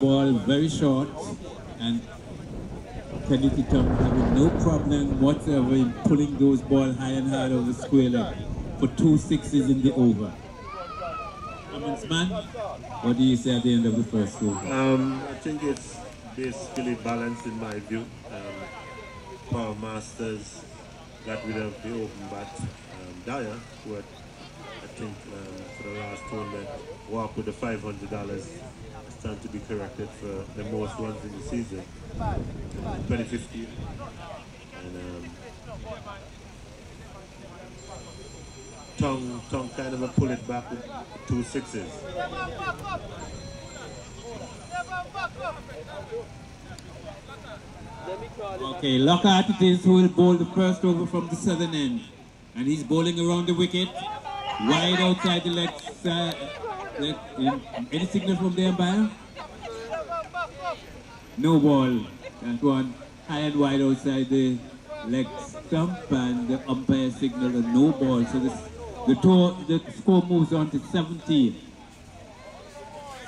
ball very short, and Kennedy Tom having no problem whatsoever in pulling those balls high and hard over the square leg for 2 sixes in the over. Comments, man? What do you say at the end of the first over? I think it's basically balanced in my view. Power Masters got rid of the open bat. Dyer, who had, I think, for the last tournament, walked with the $500. Stand to be corrected for the most runs in the season, 2015. And Tongue kind of pull it back with 2 sixes. Okay, Lockhart it is who will bowl the first over from the southern end. And he's bowling around the wicket, wide outside the legs. Any signal from the umpire? No ball. That one high and wide outside the leg stump, and the umpire signaled a no ball. So the score moves on to 17.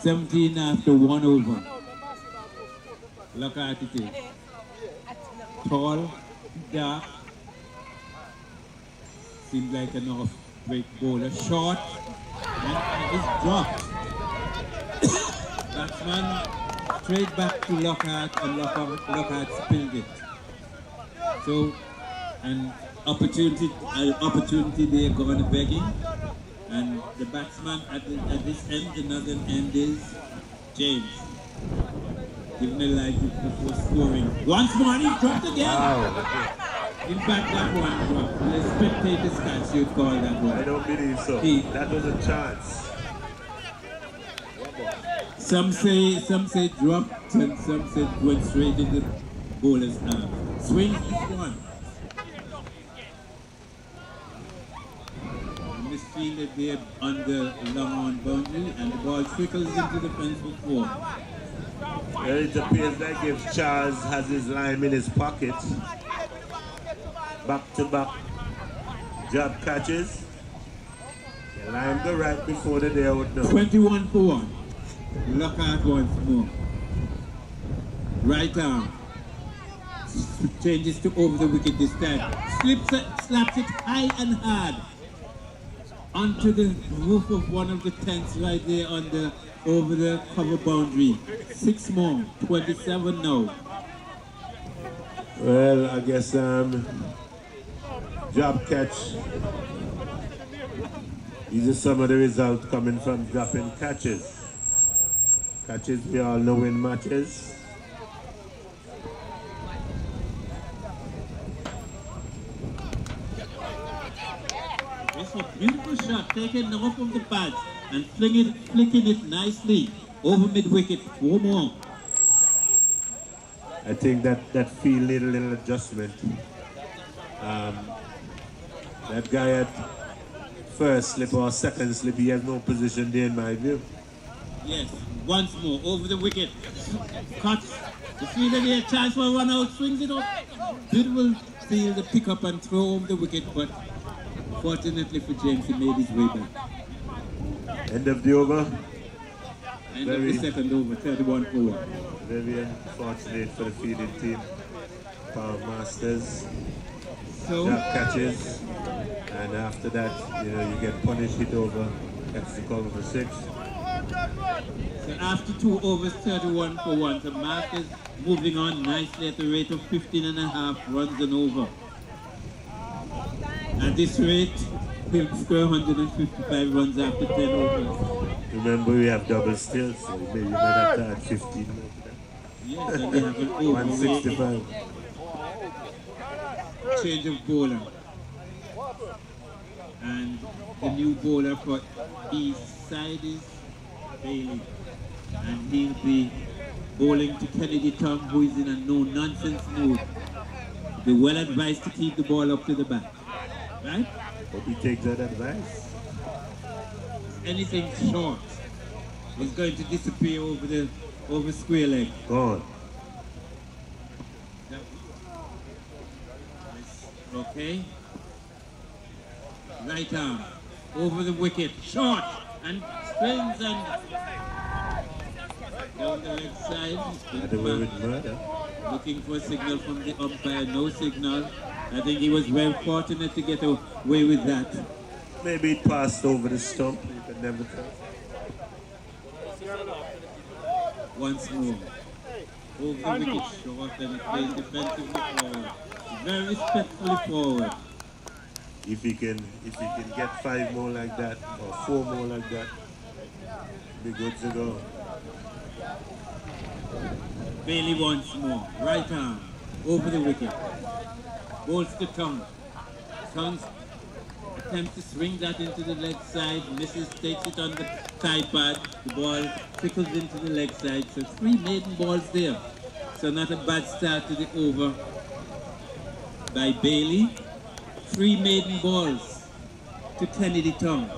17 after 1 over. Lockhart it is. Tall, dark. Seems like an off-break bowler. Short, and it's dropped. Batsman straight back to Lockhart, and Lockhart spilled it. So, an opportunity they're going begging, and the batsman at this end, the northern end, is James. Giving a light before scoring. Once more, he dropped again. Wow. In fact, that one dropped. The spectator's catch, you'd call that one. I don't believe so. That was a chance. Some say dropped, and some say went straight in the bowler's arm. Swing this one. Misfielded there on the long on boundary, and the ball trickles into the fence for 4. Well, it appears like if Charles has his lime in his pocket. Back-to-back job catches. The lime go right before the day out now. 21 for 1. Lockhart once more. Right arm. Changes to over the wicket this time. Slaps it high and hard onto the roof of one of the tents right there on the over the cover boundary. 6 more. 27 now. Well, I guess job catch. These are some of the results coming from dropping catches. Catches we all know in matches. It's a beautiful shot taken off of the pads and flicking it nicely over mid-wicket. 4 more. I think that field need a little adjustment. That guy at first slip or second slip, he has no position there in my view. Yes, once more, over the wicket. Cuts. The fielder there, chance for a run out, swings it up. Beautiful field, the pick up and throw over the wicket, but fortunately for James, he made his way back. End of the over. End of the second over, 31 for 1. Very unfortunate for the fielding team. Power Masters. So, Job catches. And after that, you get punished, hit over. That's the cover for 6. So after 2 overs, 31 for 1. The Masters moving on nicely at the rate of 15.5 runs and over. At this rate, he'll score 155 runs after 10 overs. Remember, we have double still, so maybe you might have to add 15 more to that. Yes, and they have an over. 165. Change of bowler. And the new bowler for East Side is Bailey. And he'll be bowling to Kennedy Tom, who is in a no-nonsense mood. Be well advised to keep the ball up to the back. Right? Hope he takes that advice. Anything short is going to disappear over square leg. Gone. Okay. Right arm over the wicket, short, and spins and Down the leg side. Got away with murder. Looking for a signal from the umpire. No signal. I think he was very fortunate to get away with that. Maybe it passed over the stump. You could never tell. Once more. Over the wicket short and it plays defensively forward. Very respectfully forward. If he can get 5 more like that or 4 more like that, be good to go. Bailey once more. Right arm. Over the wicket. Bolts to Tongue. Tongue's attempts to swing that into the leg side. Misses, takes it on the thigh pad. The ball trickles into the leg side. So 3 maiden balls there. So not a bad start to the over by Bailey. 3 maiden balls to Kennedy Tongue.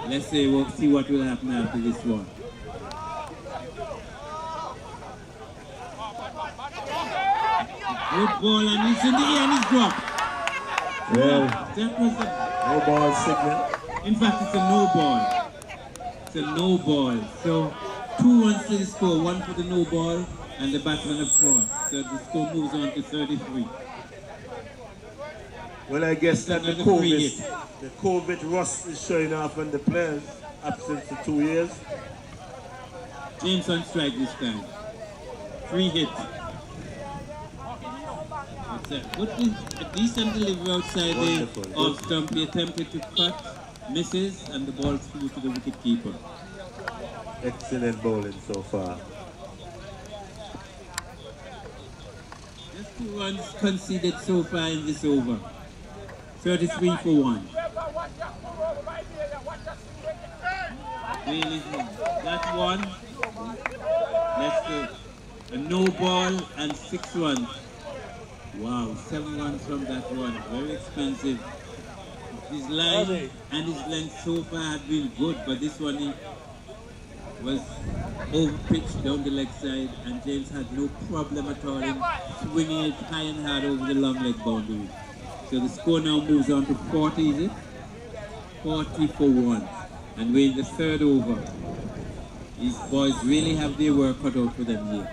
Let's see what will happen after this one. Good ball and it's in the air and it's dropped. Well, That was no ball signal. in fact, it's a no ball. It's a no ball. So 2 runs to the score, 1 for the no ball and the batsman of course. So the score moves on to 33. Well, I guess that the Another free hit. COVID rust is showing off on the players, absent for 2 years. James on strike this time. 3 hits. A decent delivery outside Wonderful. the off stump. He attempted to cut, misses, and the ball flew to the wicket keeper. Excellent bowling so far. Just 2 runs conceded so far in this over. 33 for 1. Really, that one. Let's go. A no ball and 6 runs. Wow, 7 runs from that one. Very expensive. His line and his length so far have been good, but this one he was over-pitched down the leg side, and James had no problem at all in swinging it high and hard over the long leg boundary. So the score now moves on to 40, is it? 40 for 1. And we're in the 3rd over. These boys really have their work cut out for them here.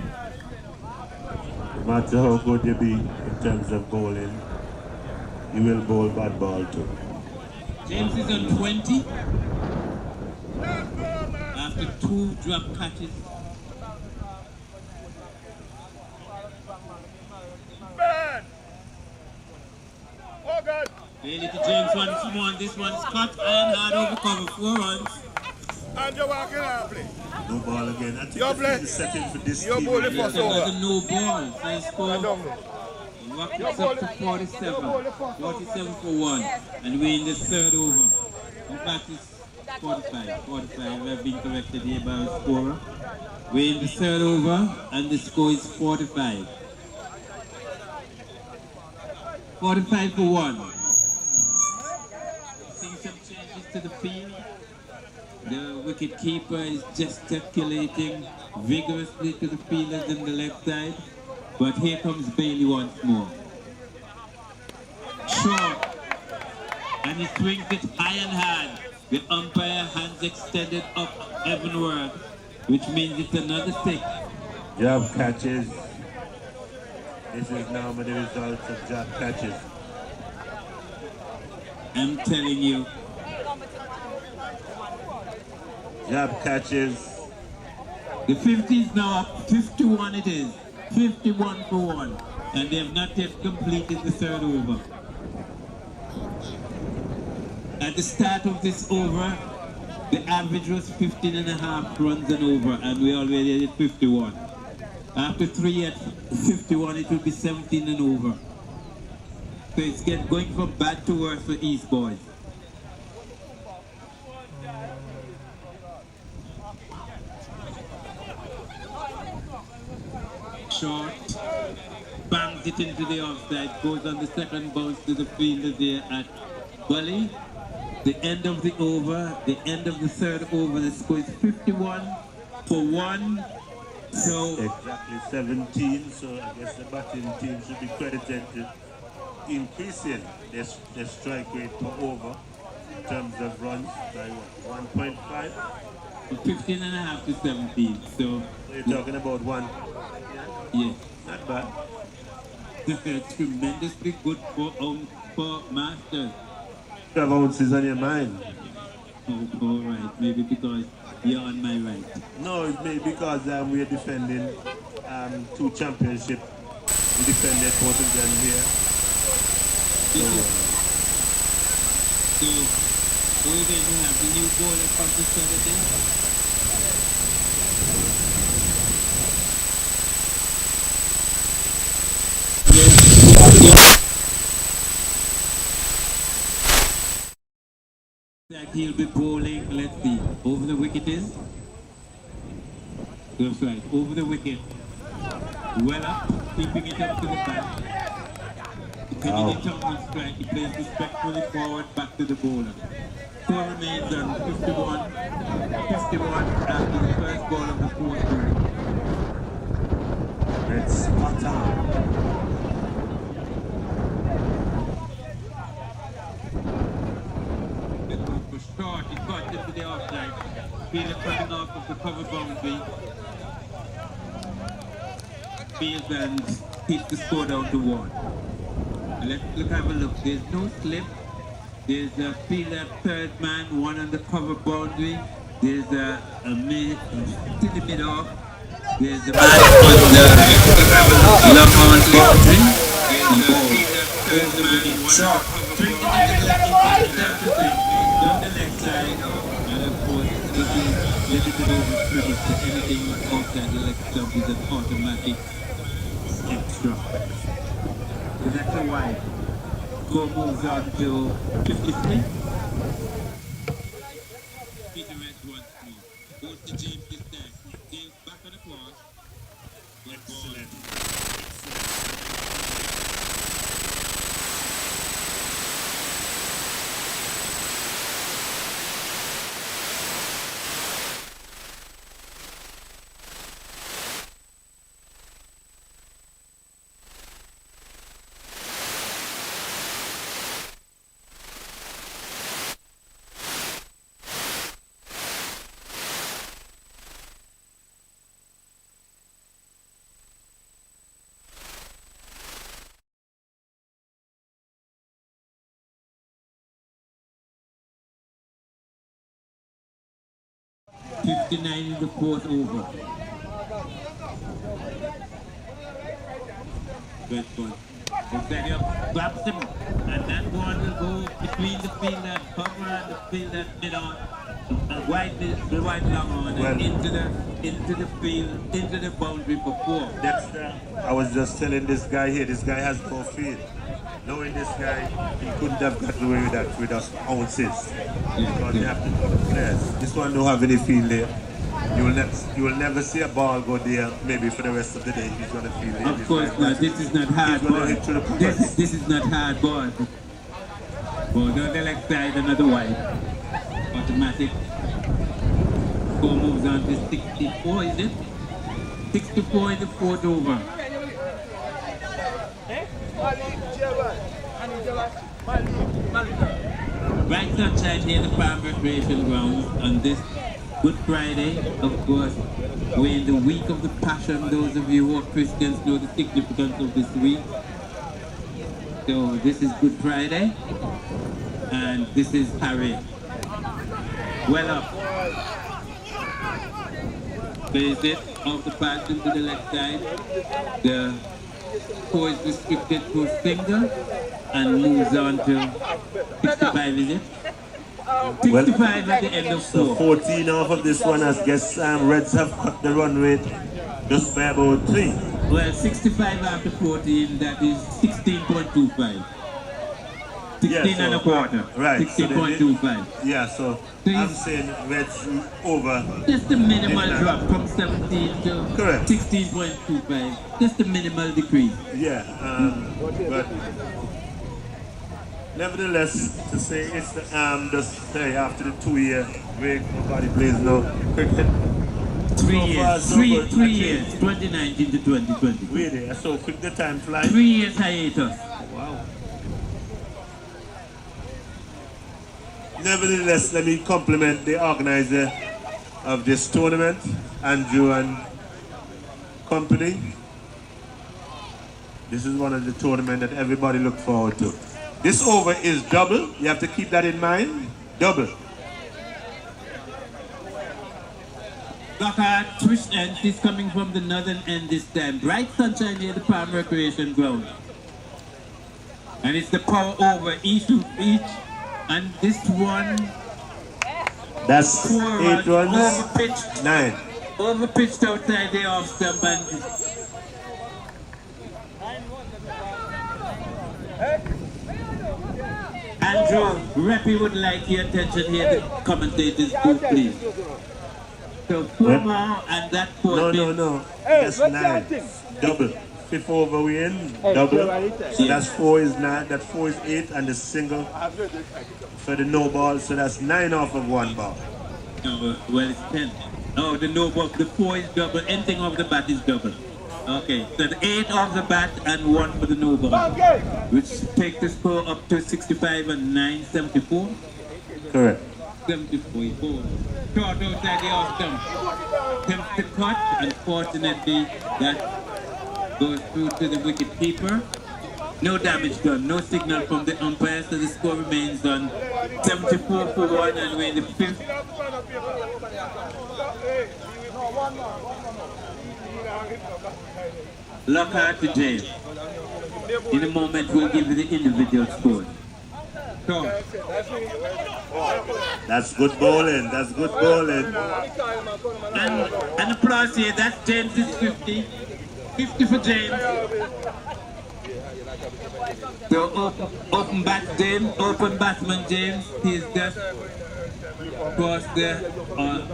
No matter how good you be in terms of bowling, you will bowl bad ball too. James is on 20. After 2 drop catches. Bailey to James once more, and this one's cut and hard over cover. 4 runs. And you're walking out, please. No ball again. I think You're this is the setting for this You're team. bowling again. for That was a no ball. So he I scored. don't know. Rockets up to 47. 47 for 1. And we're in the 3rd over. In fact, it's 45. 45. I've been corrected here by our scorer. We're in the 3rd over, and the score is 45. 45 for 1. Seeing some changes to the field. The wicket keeper is gesticulating vigorously to the fielders in the left side. But here comes Bailey once more. Short. And he swings it high and hard. The umpire hands extended up heavenward, which means it's another 6. Job catches. This is now the result of job catches. I'm telling you. Job catches. The 50 is now up. 51 it is. 51 for 1. And they have not yet completed the 3rd over. At the start of this over, the average was 15.5 runs and over, and we already at 51. After 3 at 51, it will be 17 and over. So it's going from bad to worse for East boys. Short, bangs it into the offside, goes on the 2nd bounce to the fielder there at Gully. The end of the over, the end of the 3rd over, the score is 51 for 1. So Exactly 17, so I guess the batting team should be credited to increasing their strike rate per over in terms of runs by 1.5. 15 and a half to 17. So We're talking about one. yes, Not bad. tremendously good for Masters. 12 ounces on your mind. Oh, all right, maybe because you're on my right. No, it may because we're defending two championships. We defended both of them here. So, so we're going to have the new bowler from the Saturday. That he'll be bowling, let's see, over the wicket is? That's right, over the wicket. Well up, keeping it up to the back. Depending on on strike, he plays respectfully forward, back to the bowler. Score remains on 51 after the first ball of the fourth over. It's spot on. For short, he got into the offside. Fielder coming off of the cover boundary. Fields and keeps the score down to 1. Let's have a look. There's no slip. There's a fielder third man, one on the cover boundary. There's a mid to the mid off. There's a man on the long on boundary. There's a fielder third man, one on the cover boundary. Down the left side, and of course, this is limited over scrimmage, so anything outside the left stump is an automatic extra. So that's a wide. Score moves on to 53. Peter Red once more. Goes to James this time. James back on the cross. Excellent. Excellent. 59 in the fourth over. Good one. Rosario grabs him, and that one will go between the fielder cover and the fielder mid on. The wide long on and into the field, into the boundary for 4. Dexter, I was just telling this guy here, this guy has no field. Knowing this guy, he couldn't have got away with that with us ounces. Because you have to know the players. This one don't have any field there. You will never see a ball go there maybe for the rest of the day. He's gonna feel it. Of course not. This is not hard ball. This is not hard ball. Ball down the left side, another wide. Automatic. Score moves on to 64, is it? 64 in the fourth over. Bright sunshine here in the Farm Recreation Grounds on this Good Friday. Of course, we're in the week of the Passion. Those of you who are Christians know the significance of this week. So this is Good Friday, and this is Harry. Well up. Plays it off the pass into the left side. The score is restricted to a single and moves on to 65, is it? 65 at the end of 4. So 14 off of this one, as guess Reds have cut the run rate just by about 3. Well, 65 after 14, that is 16.25. 16 and a quarter. Right. 16.25. Yeah, so I'm saying Reds over. Just a minimal drop from 17 to Correct. 16.25. Just a minimal decrease. Yeah, but nevertheless, to say it's just say after the 2-year break, nobody plays no cricket. 3 years. Three years. 2019 to 2020. Really, so quick the time flies. 3 years hiatus. Wow. Nevertheless, let me compliment the organizer of this tournament, Andrew and company. This is one of the tournaments that everybody look forward to. This over is double. You have to keep that in mind. Double. Lockhart twist end is coming from the northern end this time. Bright sunshine near the Palm Recreation Ground. And it's the power over each. And this one, That's 8 runs. Overpitched. 9. Overpitched outside the off stump and Andrew, Reppy would like your attention here, the commentators booth, please. So 4 more and that 4. No. That's 9. Double. 5th over we in. Double. So that's 4 is 9. That 4 is 8 and the single for the no ball. So that's 9 off of 1 ball. No, well, it's 10. No, the no ball. The 4 is double. Anything off the bat is double. Okay, so the 8 off the bat and 1 for the no ball, which takes the score up to 65 and 9, 74. Correct. 74. Short outside the off stump. Attempts to cut, unfortunately, that goes through to the wicket keeper. No damage done, no signal from the umpire, so the score remains on 74 for 1, and we're in the 5th. Lockhart to James. In a moment, we'll give you the individual scores. So, That's good bowling. That's good bowling. and applause here, that's James's 50. 50 for James. So open batsman James, he's just crossed there,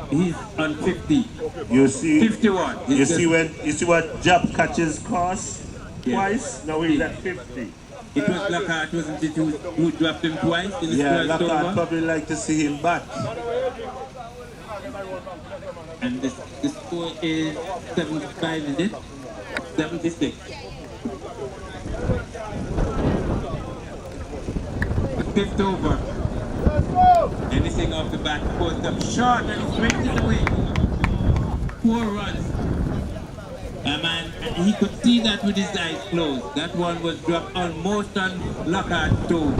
he's on 50. You see 51. You see what Jab catches cross twice? Now he's at 50. It was Lockhart, wasn't it, who dropped him twice in the Yeah, first Lockhart over? probably like to see him back. And the score is 75, is it? 76. The 5th over. Anything off the back, goes up short and it's right in the way. 4 runs. And he could see that with his eyes closed. That one was dropped almost on Lockhart's toe.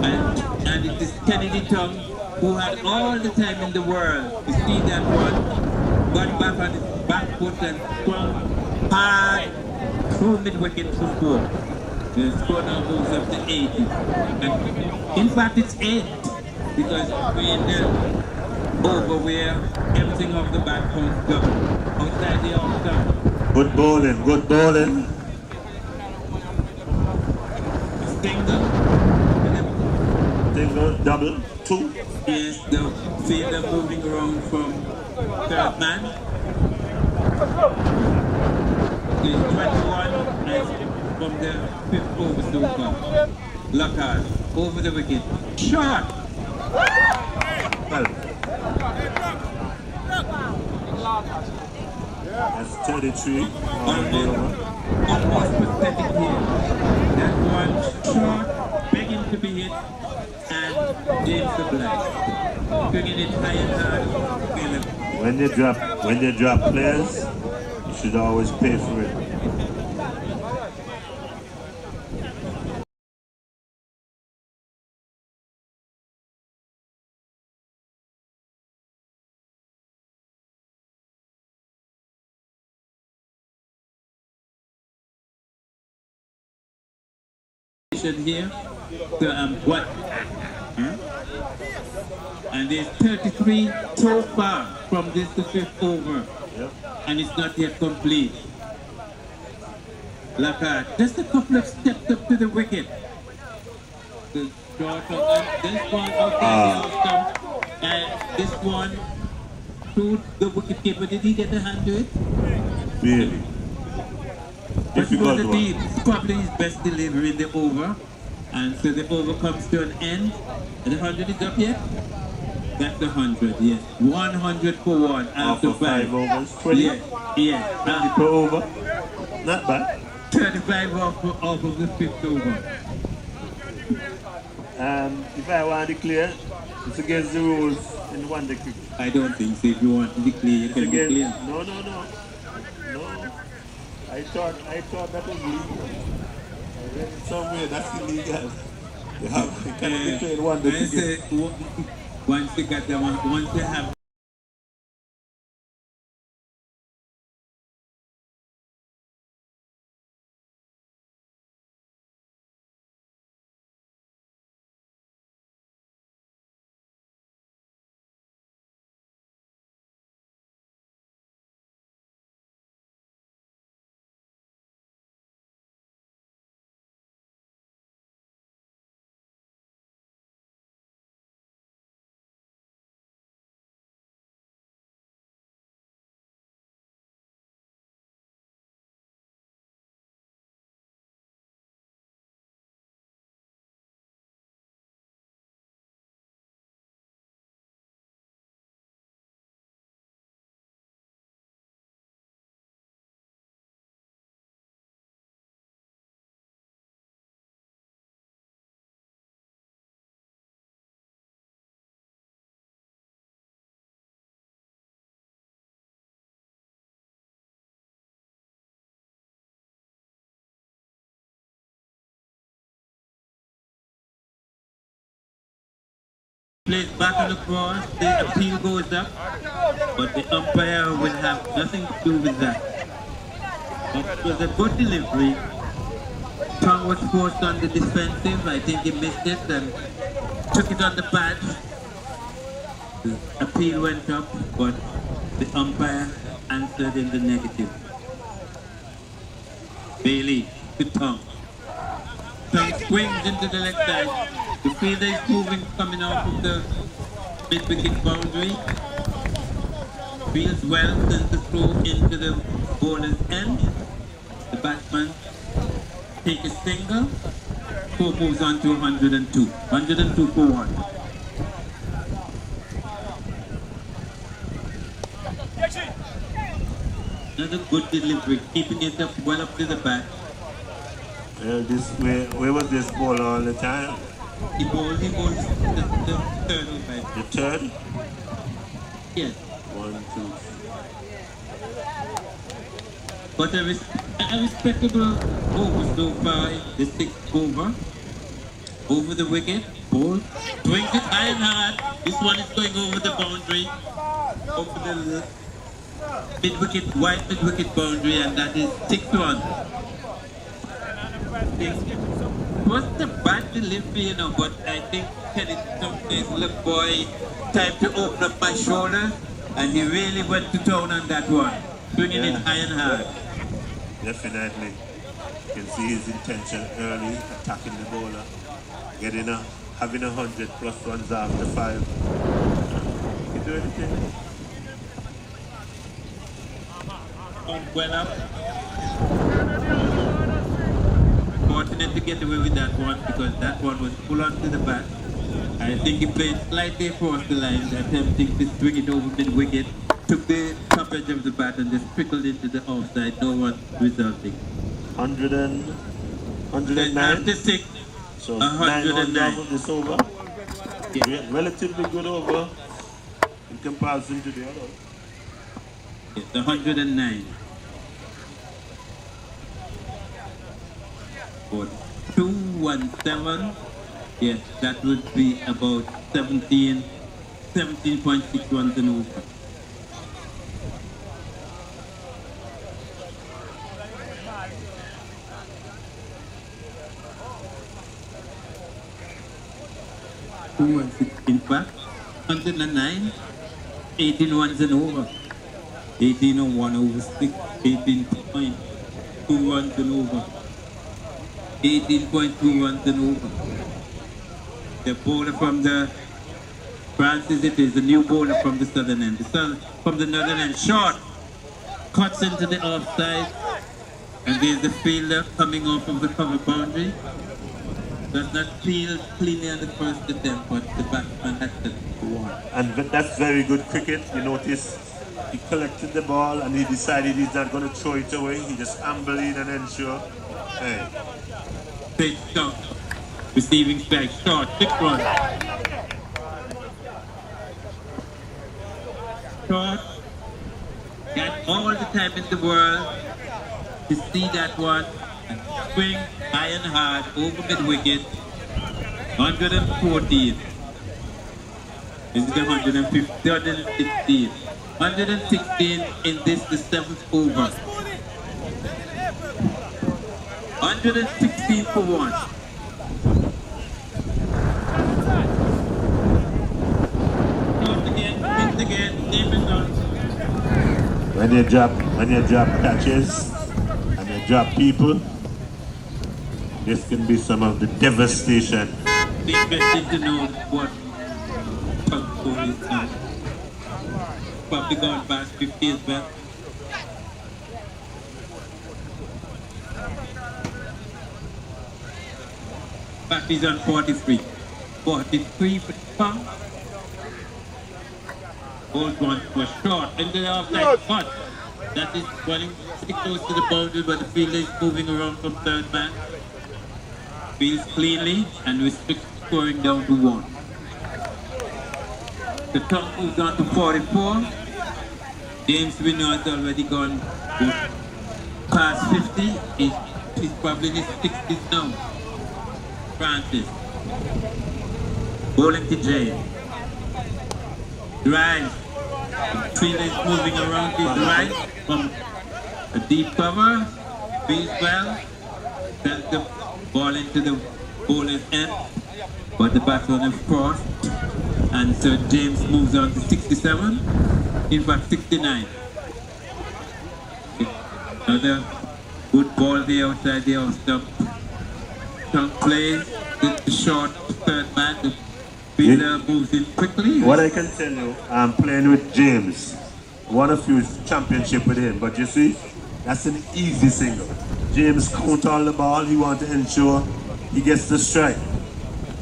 And it is Kennedy Tongue, who had all the time in the world to see that one, got back on his back foot and swung hard through mid-wicket to 4. The score now goes up to 80. And in fact, it's 8 because we're in the over where everything off the back comes double. Outside the off stump. Good bowling, good bowling. Single. Single, double, 2. Yes, the fielder moving around from third man. The 21 and from the 5th over so far. Lockhart over the wicket. Shot! Well, that's 33. Almost pathetic here. That one short, begging to be hit, and James obliged. Bringing it high and hard. When they drop players, you should always pay for it. Here, so what? And there's 33 so far from this to 5th over, and it's not yet complete. Lockhart, just a couple of steps up to the wicket. The short of this one outside the off stump, and this one to the wicketkeeper. Did he get a hand to it? Really? Difficult one. It's probably his best delivery in the over. And so the over comes to an end. The 100 is up yet? That's the 100, yes. 100 for 1 after 5 overs. 20? Yes. 20 per over. Not bad. 35 off of the 5th over. If I want to declare, it's against the rules in in one day cricket. I don't think so. If you want to declare, you can Again, declare. no. I thought that was legal. I read it somewhere that's illegal. You cannot declare in one day I say, cricket. once you got them, once you have placed back on the cross, the appeal goes up, but the umpire will have nothing to do with that. It was a good delivery. Tong was forced on the defensive. I think he missed it and took it on the pad. The appeal went up, but the umpire answered in the negative. Bailey to Tong. Tong swings into the left side. The fielder is moving, coming off of the mid-wicket boundary. Feels well, sends the throw into the bowler's end. The batsman take a single. Score moves on to 102. 102 for 1. Another good delivery, keeping it up well up to the bat. Where was this ball all the time? He bowled the third over. The third? Yes. 1, 2. But a respectable over so far. The sixth over the wicket, ball, swings it high and hard. This one is going over the boundary, over the mid-wicket, wide mid-wicket boundary, and that is 6-1. It wasn't a bad delivery, you know, but I think Kenny says, look boy, time to open up my shoulders, and he really went to town on that one, swinging it high and hard. Definitely. You can see his intention early, attacking the bowler, having 100 plus runs after 5. He can do anything. Well up. Fortunate to get away with that one because that one was full onto the bat. I think he played slightly across the line, attempting to swing it over mid-wicket. Took the top edge of the bat and just trickled into the offside. No one resulting. 109. After 6, So 109. of this over. Yeah. Relatively good over in comparison to the other. It's 109. For 217, yes, that would be about 17.6 runs and over. In fact, 109, 18 runs and over. 1801 over 6, 18.2 runs and over. 18.2 runs and over. The bowler from the Francis, it is the new bowler from the southern end. From the northern end, short, cuts into the offside, and there's the fielder coming off of the cover boundary. Does not field cleanly on the first attempt, but the batsman has to one. And that's very good cricket. You notice he collected the ball and he decided he's not going to throw it away. He just ambled in and ensure. Hey. Straight shot. Receiving strike, short, 6 runs. short. Got all the time in the world to see that one and swing high and hard over mid wicket. 114. This is the 150, 116. 116 in this, the 7th over. 116 for 1. Again, when you drop catches and you drop people, this can be some of the devastation. Be interested to know what Pugbo is now. Probably gone past 50 as well. But he's on 43. 43 for Pug. Both one was short into the offside spot. That is running pretty close to the boundary, but the fielder is moving around from third man. Fields cleanly and restricts scoring down to 1. The top moves on to 44. James Winner has already gone past 50. He's probably in his 60s now. Francis. Bowling to James. Drive. Fielder is moving around his right from a deep cover. Feels well. Sends the ball into the bowler's end. But the batsman is crossed. And so James moves on to 67. In fact, 69. Another good ball there outside the off stump. Trunk plays the short third man. The fielder moves in quickly. What I can tell you, I'm playing with James. Won a few championship with him, but you see, that's an easy single. James count all the ball, he wants to ensure he gets the strike.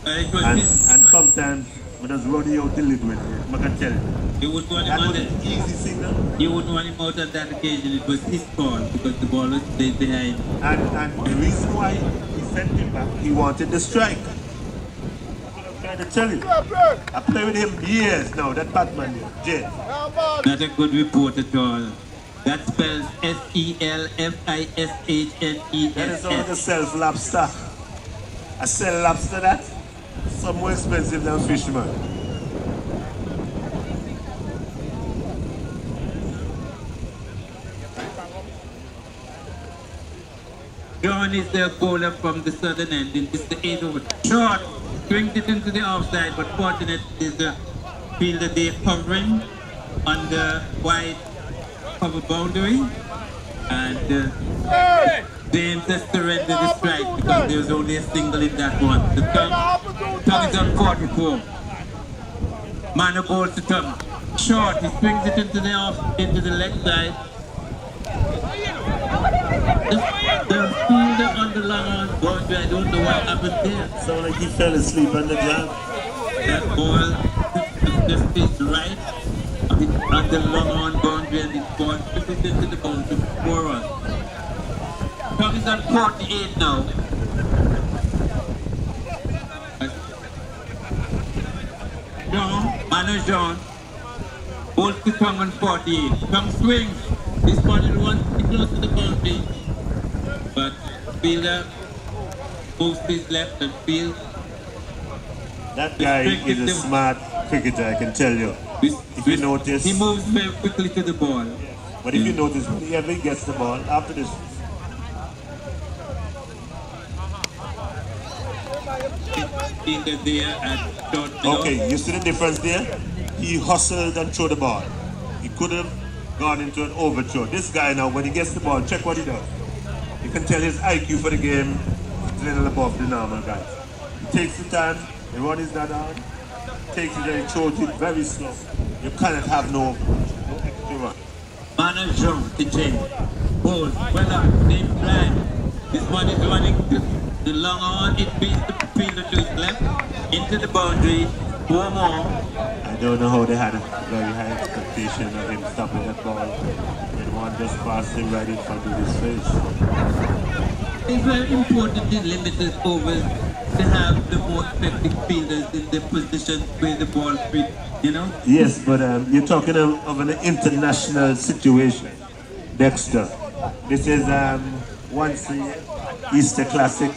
And sometimes when there's running out deliberately, I can tell you. You wouldn't want him that was an easy signal. You wouldn't want him out on that occasion. It was his call because the ball was stayed behind. And the reason why he sent him back, he wanted the strike. To tell you, I play with him years now, that Batman there, James. Not a good report at all. That spells S-E-L-F-I-S-H-N-E-S-S. That is all the self lobster. I sell lobster that, some more expensive than fisherman. John is the bowler from the southern end. It's the 8 over. Short. Swings it into the offside, but fortunate is the fielder there covering on the wide cover boundary. And James has surrendered the strike because there was only a single in that one. The Tom is on 44. Mano bowls to Tom. Short, he swings it into the leg side. The fielder on the long on boundary, I don't know what happened there. Sound like he fell asleep on the job. That ball just is right on the long on boundary and it's ball tripped into the boundary for 4 runs. Tom is on 48 now. John bowls to Tom on 48. Tom swings. This ball is one close to the boundary. But fielder moves his left and field. That guy is a smart cricketer, I can tell you. If you notice, he moves very quickly to the ball. But if you notice, whenever he gets the ball, after this, Fielder there at short middle. okay, you see the difference there? He hustled and threw the ball. He could have gone into an overthrow. This guy now, when he gets the ball, check what he does. You can tell his IQ for the game is a little above the normal guys. He takes the time, the run is not on, takes it and throws it very slow. You cannot have no extra run. Mano Jean to James. Ball, well up, same line. This one is running to the long on, it beats the fielder to his left, into the boundary, 4 more. I don't know how they had a very high expectation of him stopping that ball. And one just passed him right in front of his face. It's very important to limit his overs to have the more effective fielders in the position where the ball fits, you know? Yes, but you're talking of an international situation, Dexter. This is once a year, Easter Classic.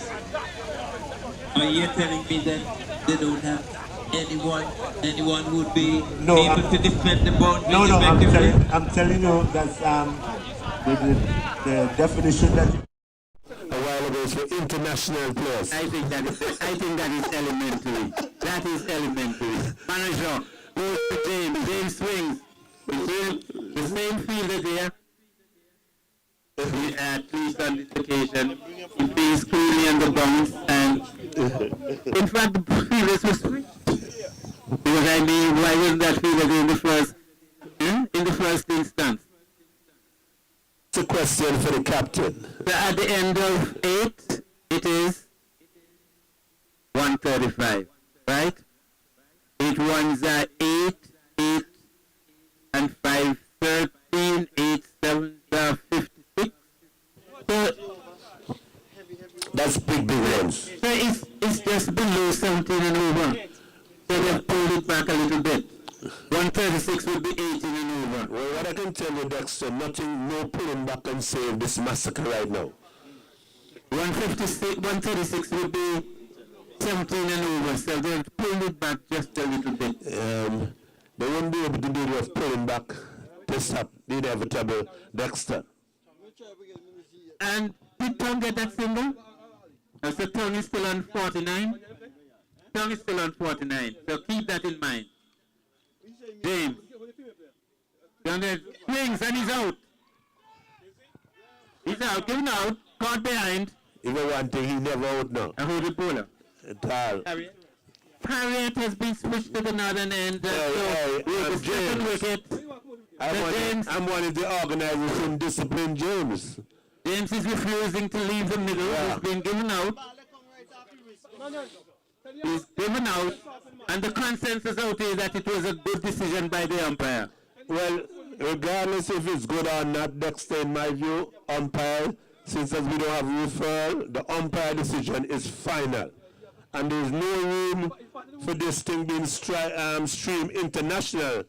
Are you telling me that they don't have anyone who would be No, able to defend the boundary No, effectively? I'm telling you that's the definition that a while ago is for international players. I think that is elementary. That is elementary. Manager goes to James. James swings. The same fielder there. At least on this occasion, he plays clearly on the bounce, and in fact, the fielders were switched. Because I mean, why wasn't that fielder in the first instance? It's a question for the captain. So at the end of 8, it is 135, right? 8 ones are 8, 8 and 5, 13, 8 sevens are 56. So That's big ones. so it's just below 17 and over. So they've pulled it back a little bit. 136 would be 18 and over. Well, what I can tell you, Dexter, no pulling back and save this massacre right now. 136 would be 17 and over, so they've pulled it back just a little bit. They won't be able to do the pulling back to stop the inevitable Dexter. And did Tom get that single? So Tom is still on 49. Tom is still on 49, so keep that in mind. James. Swings and he's out. He's out, given out, caught behind. Even one thing, he never out now. And who's the bowler? At all. Harriet has been switched to the northern end. The second wicket. I'm one of the organizers who discipline James. James is refusing to leave the middle. Yeah. He's been given out. He's given out. And the consensus out is that it was a good decision by the umpire. Well, regardless if it's good or not, Dexter, in my view, umpire, since as we don't have referral, the umpire decision is final. And there's no room for this thing being streamed international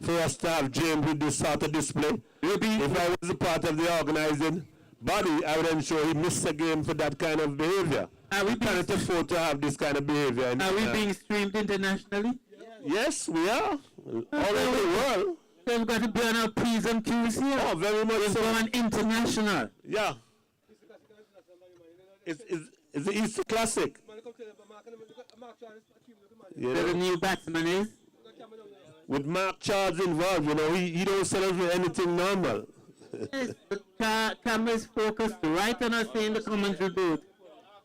for us to have James with this sort of display. If I was a part of the organizing body, I would ensure he missed a game for that kind of behavior. We cannot afford to have this kind of behavior. Are we being streamed internationally? Yes, we are. All over the world. So we've got to be on our P's and Q's here. Oh, very much We're so. going international. Yeah. It's the Easter Classic. So the new batsman is? With Mark Charles involved, you know, he don't celebrate anything normal. Yes, the camera is focused right on us in the commentary booth.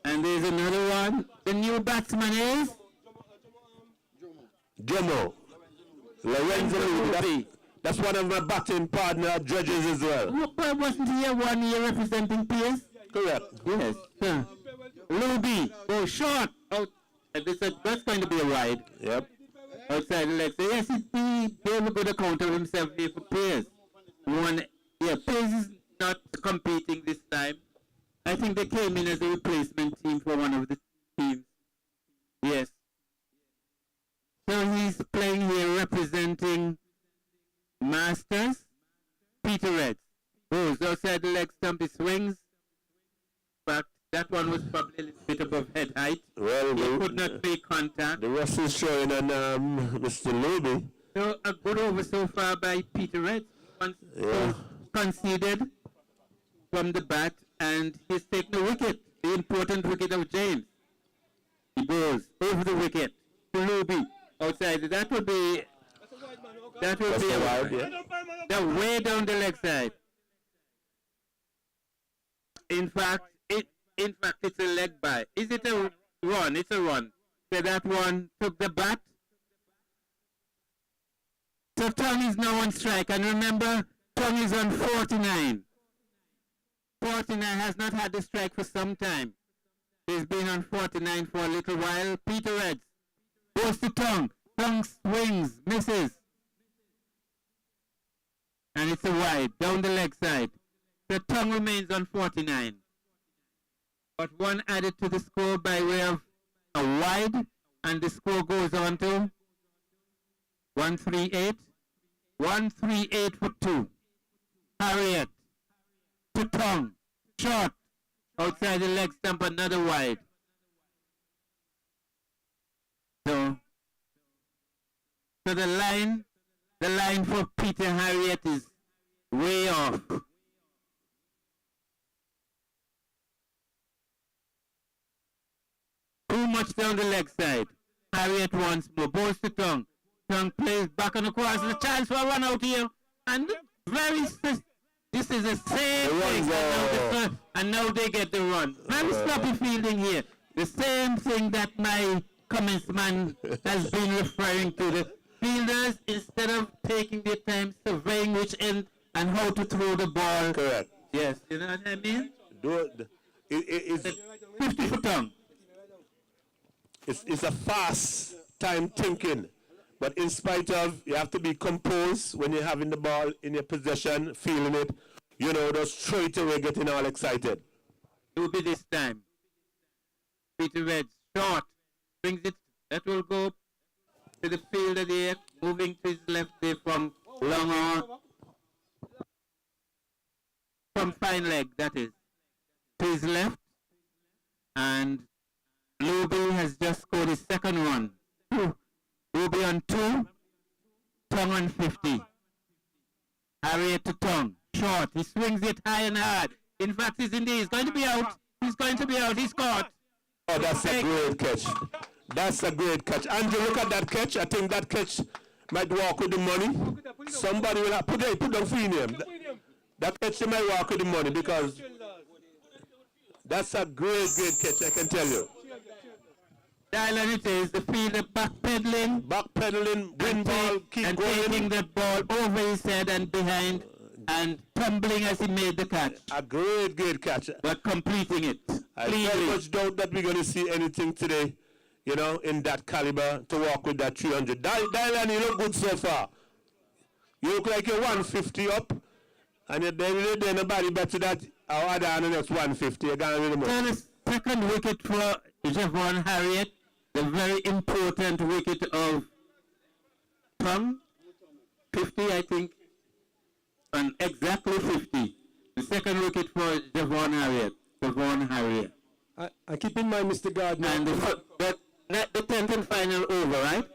And there's another one. The new batsman is? Jomo. Lorenzo. That's one of my batting partner judges as well. But wasn't he 1 year representing PS? Correct. Yes. Luby. Oh, short. Oh, that's going to be a wide. Yep. Outside the leg. So yes, he gave a good account of himself here for Piers. Piers is not competing this time. I think they came in as a replacement team for one of the teams. Yes. So he's playing here representing Masters. Peter Reds. Goes outside the leg stump, he swings. But that one was probably a little bit above head height. Well, he could not make contact. The rest is showing on Mr. Luby. So a good over so far by Peter Reds. Conceded from the bat, and he's taken the wicket, the important wicket of James. He goes over the wicket to Luby outside. That would be a wide, yeah. They're way down the leg side. In fact, it's a leg by. Is it a run? It's a run. So that one took the bat. So Tong is now on strike, and remember, Tong is on 49. 49 has not had the strike for some time. He's been on 49 for a little while. Peter Reds goes to Tong. Tong swings, misses. And it's a wide, down the leg side. So Tong remains on 49. But one added to the score by way of a wide, and the score goes on to 138. 138 for 2. Harriet to Tongue. Short. Outside the leg stump, another wide. So the line for Peter Harriet is way off. Too much down the leg side. Harriet once more. Balls to Tongue. Tongue plays back on the course. A chance for a run out here. And this is the same thing. And now they get the run. Very sloppy fielding here. The same thing that my comments man has been referring to. The fielders, instead of taking their time surveying which end and how to throw the ball. Correct. Yes, you know what I mean? It's 50 for Tongue. It's a fast time thinking. But in spite of, you have to be composed when you're having the ball in your possession, feeling it. You know, just straight away getting all excited. It will be this time. Peter Red, short, brings it, that will go to the fielder there, moving to his left there from long on. From fine leg, that is. To his left. And Luby has just scored his second run. Ruby on 2, Tongue on 50. Harriet to Tongue, short. He swings it high and hard. In fact, he's going to be out. He's going to be out. He's caught. Oh, that's a great catch. That's a great catch. Andrew, look at that catch. I think that catch might walk with the money. Somebody will have, put down for him. That catch might walk with the money because that's a great catch, I can tell you. Dylan, it is the fielder backpedaling, win ball, keep and going. taking that ball over his head and behind and tumbling as he made the catch. A great catch. But completing it. I very much doubt that we're going to see anything today, you know, in that caliber to walk with that 300. Dylan, you look good so far. You look like you're 150 up, and you're nobody better that our other on the next 150. You're going to really so the second wicket for Javon Harriet, the very important wicket of Tongue, 50, I think, and exactly 50. The second wicket for Javon Harriet. I keep in mind, Mr. Gardner. And the 10th and final over, right?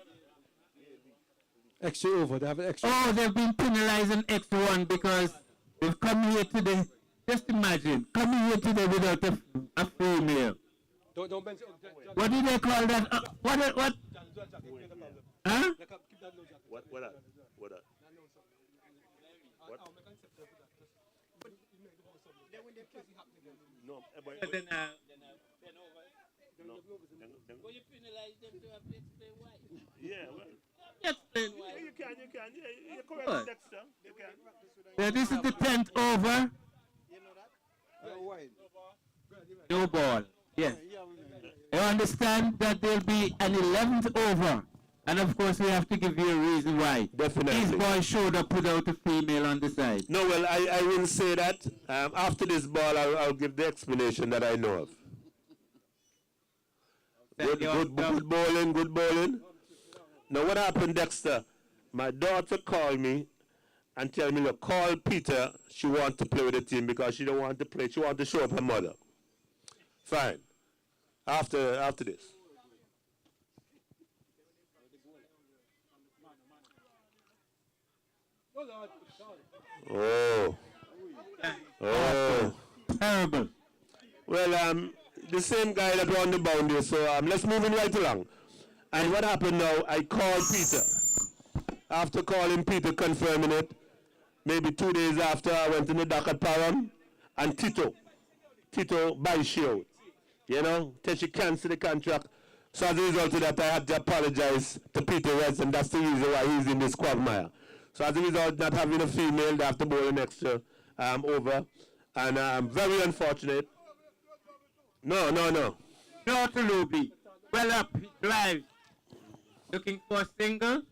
Extra over. They have an extra. Oh, they've been penalized an extra one because they've come here today. Just imagine, coming here today without a female. Don't What do they call that? What? Huh? What? No, but Then, yeah, well. explain Yeah, why. you can. Yeah, you're correct, What? Dexter. You can. So this is the 10th over. No ball. Yes. You understand that there'll be an 11th over. And of course, we have to give you a reason why. Definitely. These boys showed up without a female on the side. No, well, I wouldn't say that. After this ball, I'll give the explanation that I know of. Good bowling. Now, what happened, Dexter? My daughter called me and tell me, look, call Peter. She wants to play with the team because she don't want to play. She wants to show up her mother. Fine. After this. Oh. Terrible. Well, the same guy that won the boundary, so let's move in right along. And what happened now, I called Peter. After calling Peter, confirming it, maybe 2 days after, I went to the dock at Param, and Tito buy shield. You know, till she canceled the contract. So as a result of that, I had to apologize to Peter West, and that's the reason why he's in this quagmire. So as a result, not having a female, they have to bowl an extra over. And I'm very unfortunate. No. No to Luby. Well up, he drives. Looking for a single.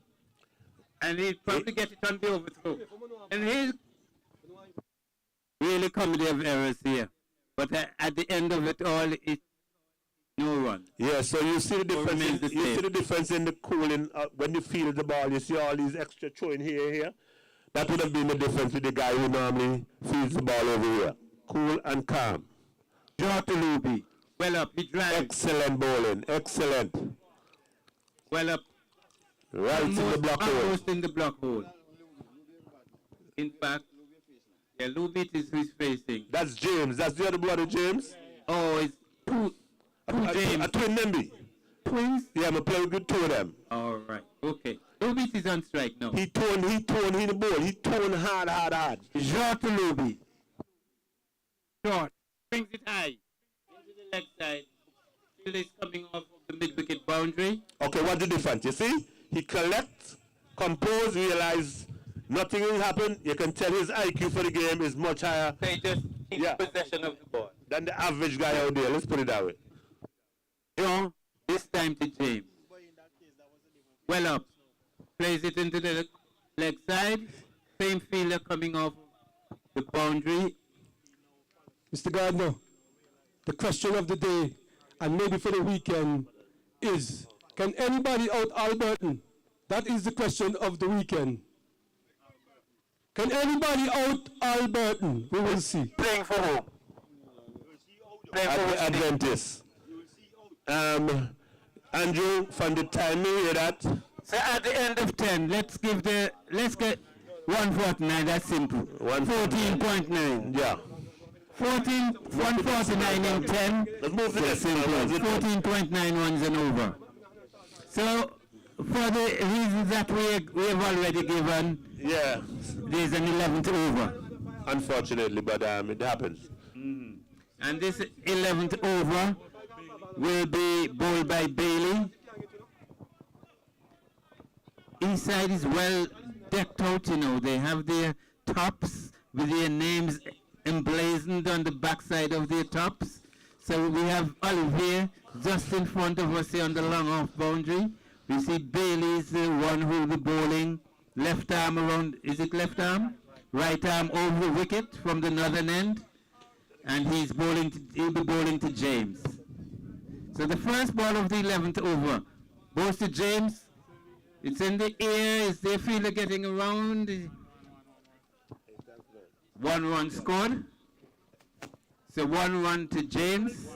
And he'll probably get it on the overthrow. And he's really comedy of errors here. But at the end of it all, No run. Yeah, so you see the difference. remains the You see same. the difference in the cooling when you feel the ball. You see all these extra throwing here. That would have been the difference with the guy who normally feels the ball over here. Cool and calm. Draw to Luby. Well up. He drives. Excellent bowling. Excellent. Well up. Right in the block hole. Almost in the block hole. In fact, yeah, Luby is who is facing. That's James. That's the other brother, James. Oh, it's two James. A twin member. Twins? Yeah, I'm playing with two of them. All right. Okay. Luby is on strike now. He torn the ball. He torn hard. Draw to Luby. Short. Brings it high. Into the leg side. Fielder is coming off of the mid-wicket boundary. Okay, what's the difference? You see? He collects, compose, realize nothing will happen. You can tell his IQ for the game is much higher They just keep possession of the ball. than the average guy out there. Let's put it that way. Draw. This time to James. Well up. Plays it into the leg side. Same fielder coming off the boundary. Mr. Gardner, the question of the day, and maybe for the weekend, is, can anybody out Alberton? That is the question of the weekend. Can anybody out Alberton? We will see. Playing for who? Adventist. Andrew, from the time you hear that, So at the end of 10, let's get 149, that's simple. 14.9. yeah. 149 in 10. Let's move to this. 14.91 is an over. So for the reasons that we have already given, Yeah. there's an 11th over. Unfortunately, but it happens. And this 11th over will be bowled by Bailey. East side is well decked out, you know. They have their tops with their names emblazoned on the backside of their tops. So we have Olivier just in front of us here on the long off boundary. We see Bailey is the one who will be bowling left arm around, is it left arm? Right arm over the wicket from the northern end. And he'll be bowling to James. So the first ball of the 11th over goes to James. It's in the air. Is their fielder getting around? 1 run scored. So 1 run to James.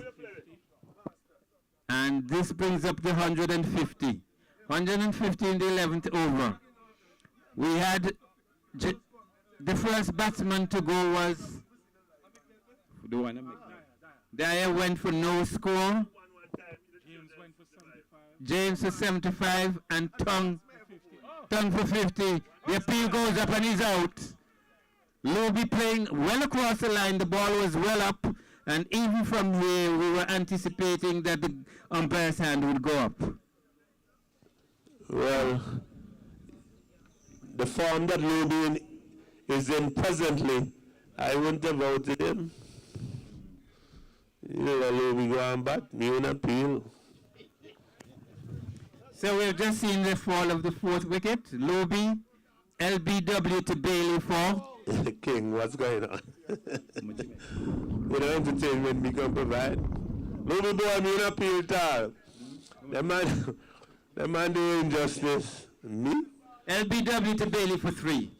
And this brings up the 150. 150 in the 11th over. We had the first batsman to go was Dyer went for no score. James for 75 and Tongue for 50. The appeal goes up and he's out. Lobby playing well across the line. The ball was well up. And even from here, we were anticipating that the umpire's hand would go up. Well, the form that Lobby is in presently, I wouldn't have voted him. You know, Lobby going back, me on appeal. So we've just seen the fall of the 4th wicket. Lobby, LBW to Bailey for. King, what's going on? With the entertainment we can provide. Lobby boy, me on appeal tall. The man doing injustice. Me? LBW to Bailey for 3.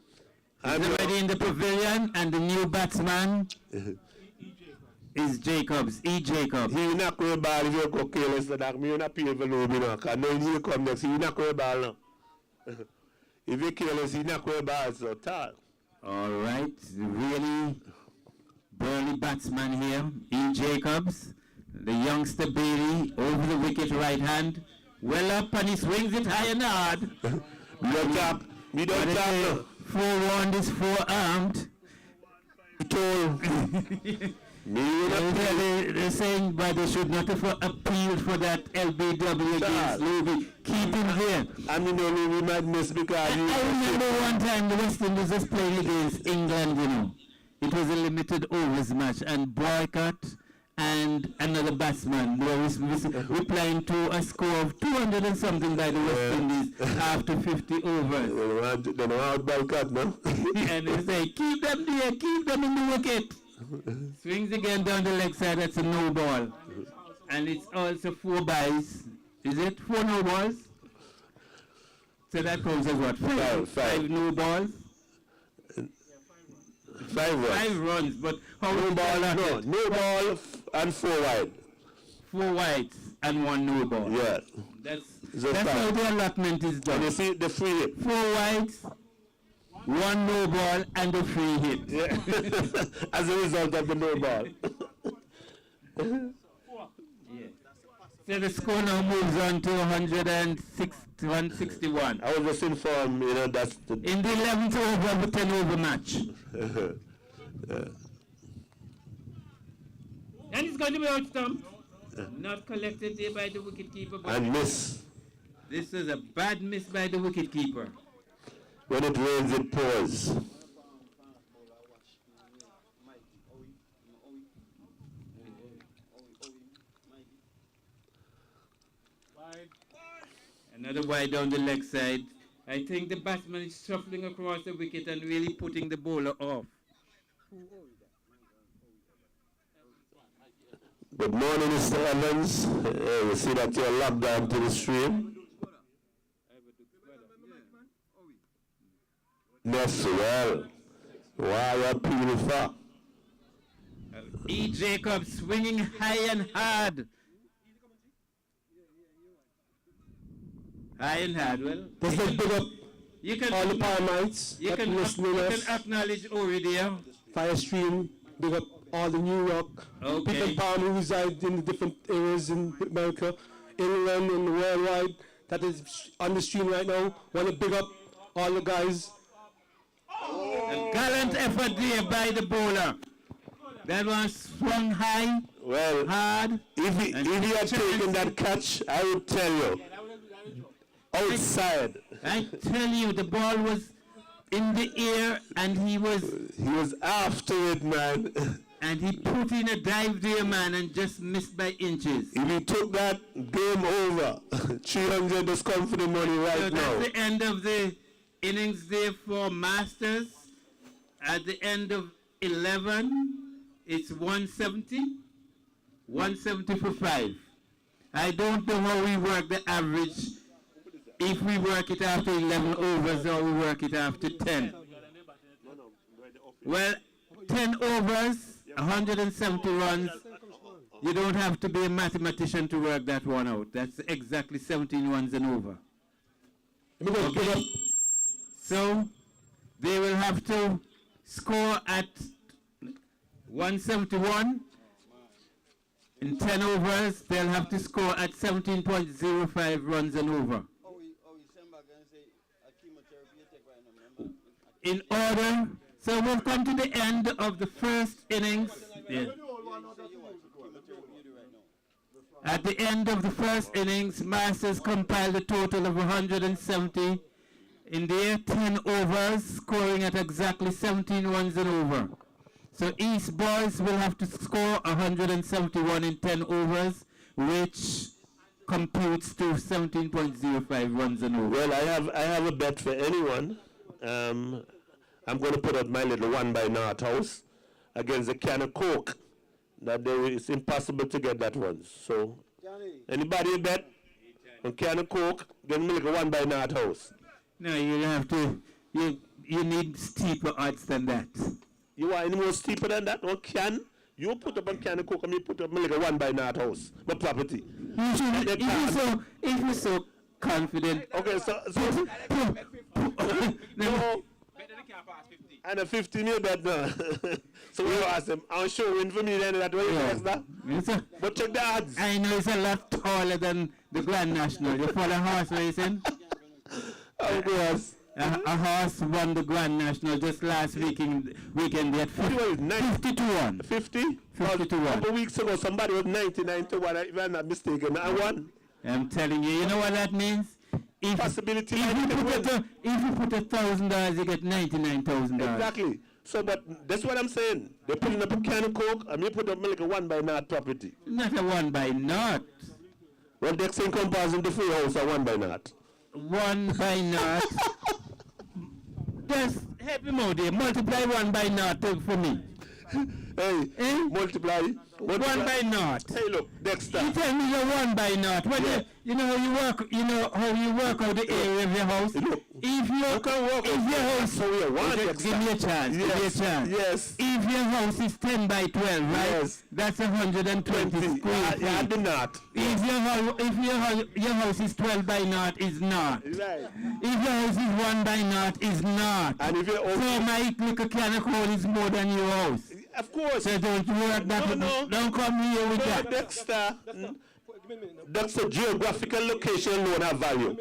He's already in the pavilion, and the new batsman is Jacobs, E. Jacobs. He not going to ball if you go careless, so that me not pay for Lobby now. Because now he come next, he not going to ball now. If you careless, he not going to ball so tall. All right, really burly batsman here, E. Jacobs. The youngster Bailey over the wicket right hand. Well up, and he swings it high and hard. Me don't tap. Me don't tap now. Forewarned is forearmed. They're saying but they should not have appealed for that LBW against Lobby. Keep him there. I mean, we might miss because I remember one time the West Indies was playing against England, you know. It was a limited overs match, and Boycott and another batsman was replying to a score of 200 and something by the West Indies after 50 overs. They know how to Boycott, no? And they say, keep them there, keep them in the wicket. Swings again down the leg side, that's a no ball. And it's also 4 byes. Is it 4 no balls? So that counts as what? Five no balls? 5 runs. 5 runs, but how No many ball, balls? no ball and 4 wide. 4 whites and 1 no ball. Yeah. That's Just how that. the allotment is And done. you see the free hit. 4 whites, 1 no ball, and a free hit. Yeah. As a result of the no ball. So the score now moves on to 161. I was just informed, you know, that's the... In the 11th over of a 10 over match. And it's going to be outstumped. Not collected there by the wicketkeeper. And miss. This is a bad miss by the wicketkeeper. When it rains, it pours. Another wide down the leg side. I think the batsman is shuffling across the wicket and really putting the bowler off. Good morning, Mr. Evans. You see that you're locked down to the stream. Yes, well. Wow, you're beautiful. E. Jacobs swinging high and hard. High and hard, well. Does that big up You can, all the Palmites you that can, listening you us? can acknowledge Ori there. Firestream, big up all the New York Okay. people Palm who reside in the different areas in America, England, and worldwide that is on the stream right now. Want to big up all the guys. A gallant effort there by the bowler. That one swung high, Well, hard. if he had taken that catch, I would tell you. Outside. I tell you, the ball was in the air and he was after it, man. and he put in a dive there, man, and just missed by inches. If he took that, game over. 300 is come for the money So right now. that's the end of the innings there for Masters. At the end of 11, it's 170. 170 for 5. I don't know how we work the average. If we work it after 11 overs or we work it after 10. Well, 10 overs, 170 runs. You don't have to be a mathematician to work that one out. That's exactly 17 runs and over. Okay. So they will have to score at 171. In 10 overs, they'll have to score at 17.05 runs and over. In order, so we've come to the end of the first innings. Yeah. At the end of the first innings, Masters compiled a total of 170 in their 10 overs, scoring at exactly 17 runs and over. So East boys will have to score 171 in 10 overs, which computes to 17.05 runs and over. Well, I have a bet for anyone. I'm going to put out my little 1 by North House against a can of Coke. That it's impossible to get that one. So, anybody bet on can of Coke? Give me like a 1 by North House. No, you have to. You need steeper odds than that. You want any more steeper than that? No can. You put up a can of Coke and me put up like a 1 by North House. My property. If you're so confident. Okay, so no. And a 15 you bet now. So we ask them, I'll show win for me then that way. Yeah. But check the odds. I know it's a lot taller than the Grand National. You follow horse racing? Oh, yes. A horse won the Grand National just last weekend. They had 50 to 1. 50? 50 to 1. A couple weeks ago, somebody was 99 to 1, if I'm not mistaken. I won. I'm telling you know what that means? Possibility. If you put $1,000, you get $99,000. Exactly. So, but that's what I'm saying. They're putting up a can of Coke, and me put up like a 1 by North property. Not a 1 by North. Well, the same comparison the free house a 1 by North. 1 by North. Just help him out there. Multiply 1 by North for me. Hey, multiply One by naught. Hey, look, Dexter. You tell me you're one by naught. When you know how you work, you know how you work out the area of your house. Look, if you can work if your house, so we are one. give me a chance. Yes. Give me a chance. Yes. If your house is 10 by 12, right? Yes. That's 120 square feet. Yeah, the knot. If your house is 12 by naught, is not. Right. If your house is 1 by naught, is not. And if you're so my little can of coal is more than your house. Of course. So don't work that. No. Don't come here with that. Dexter. That's a geographical location alone have value.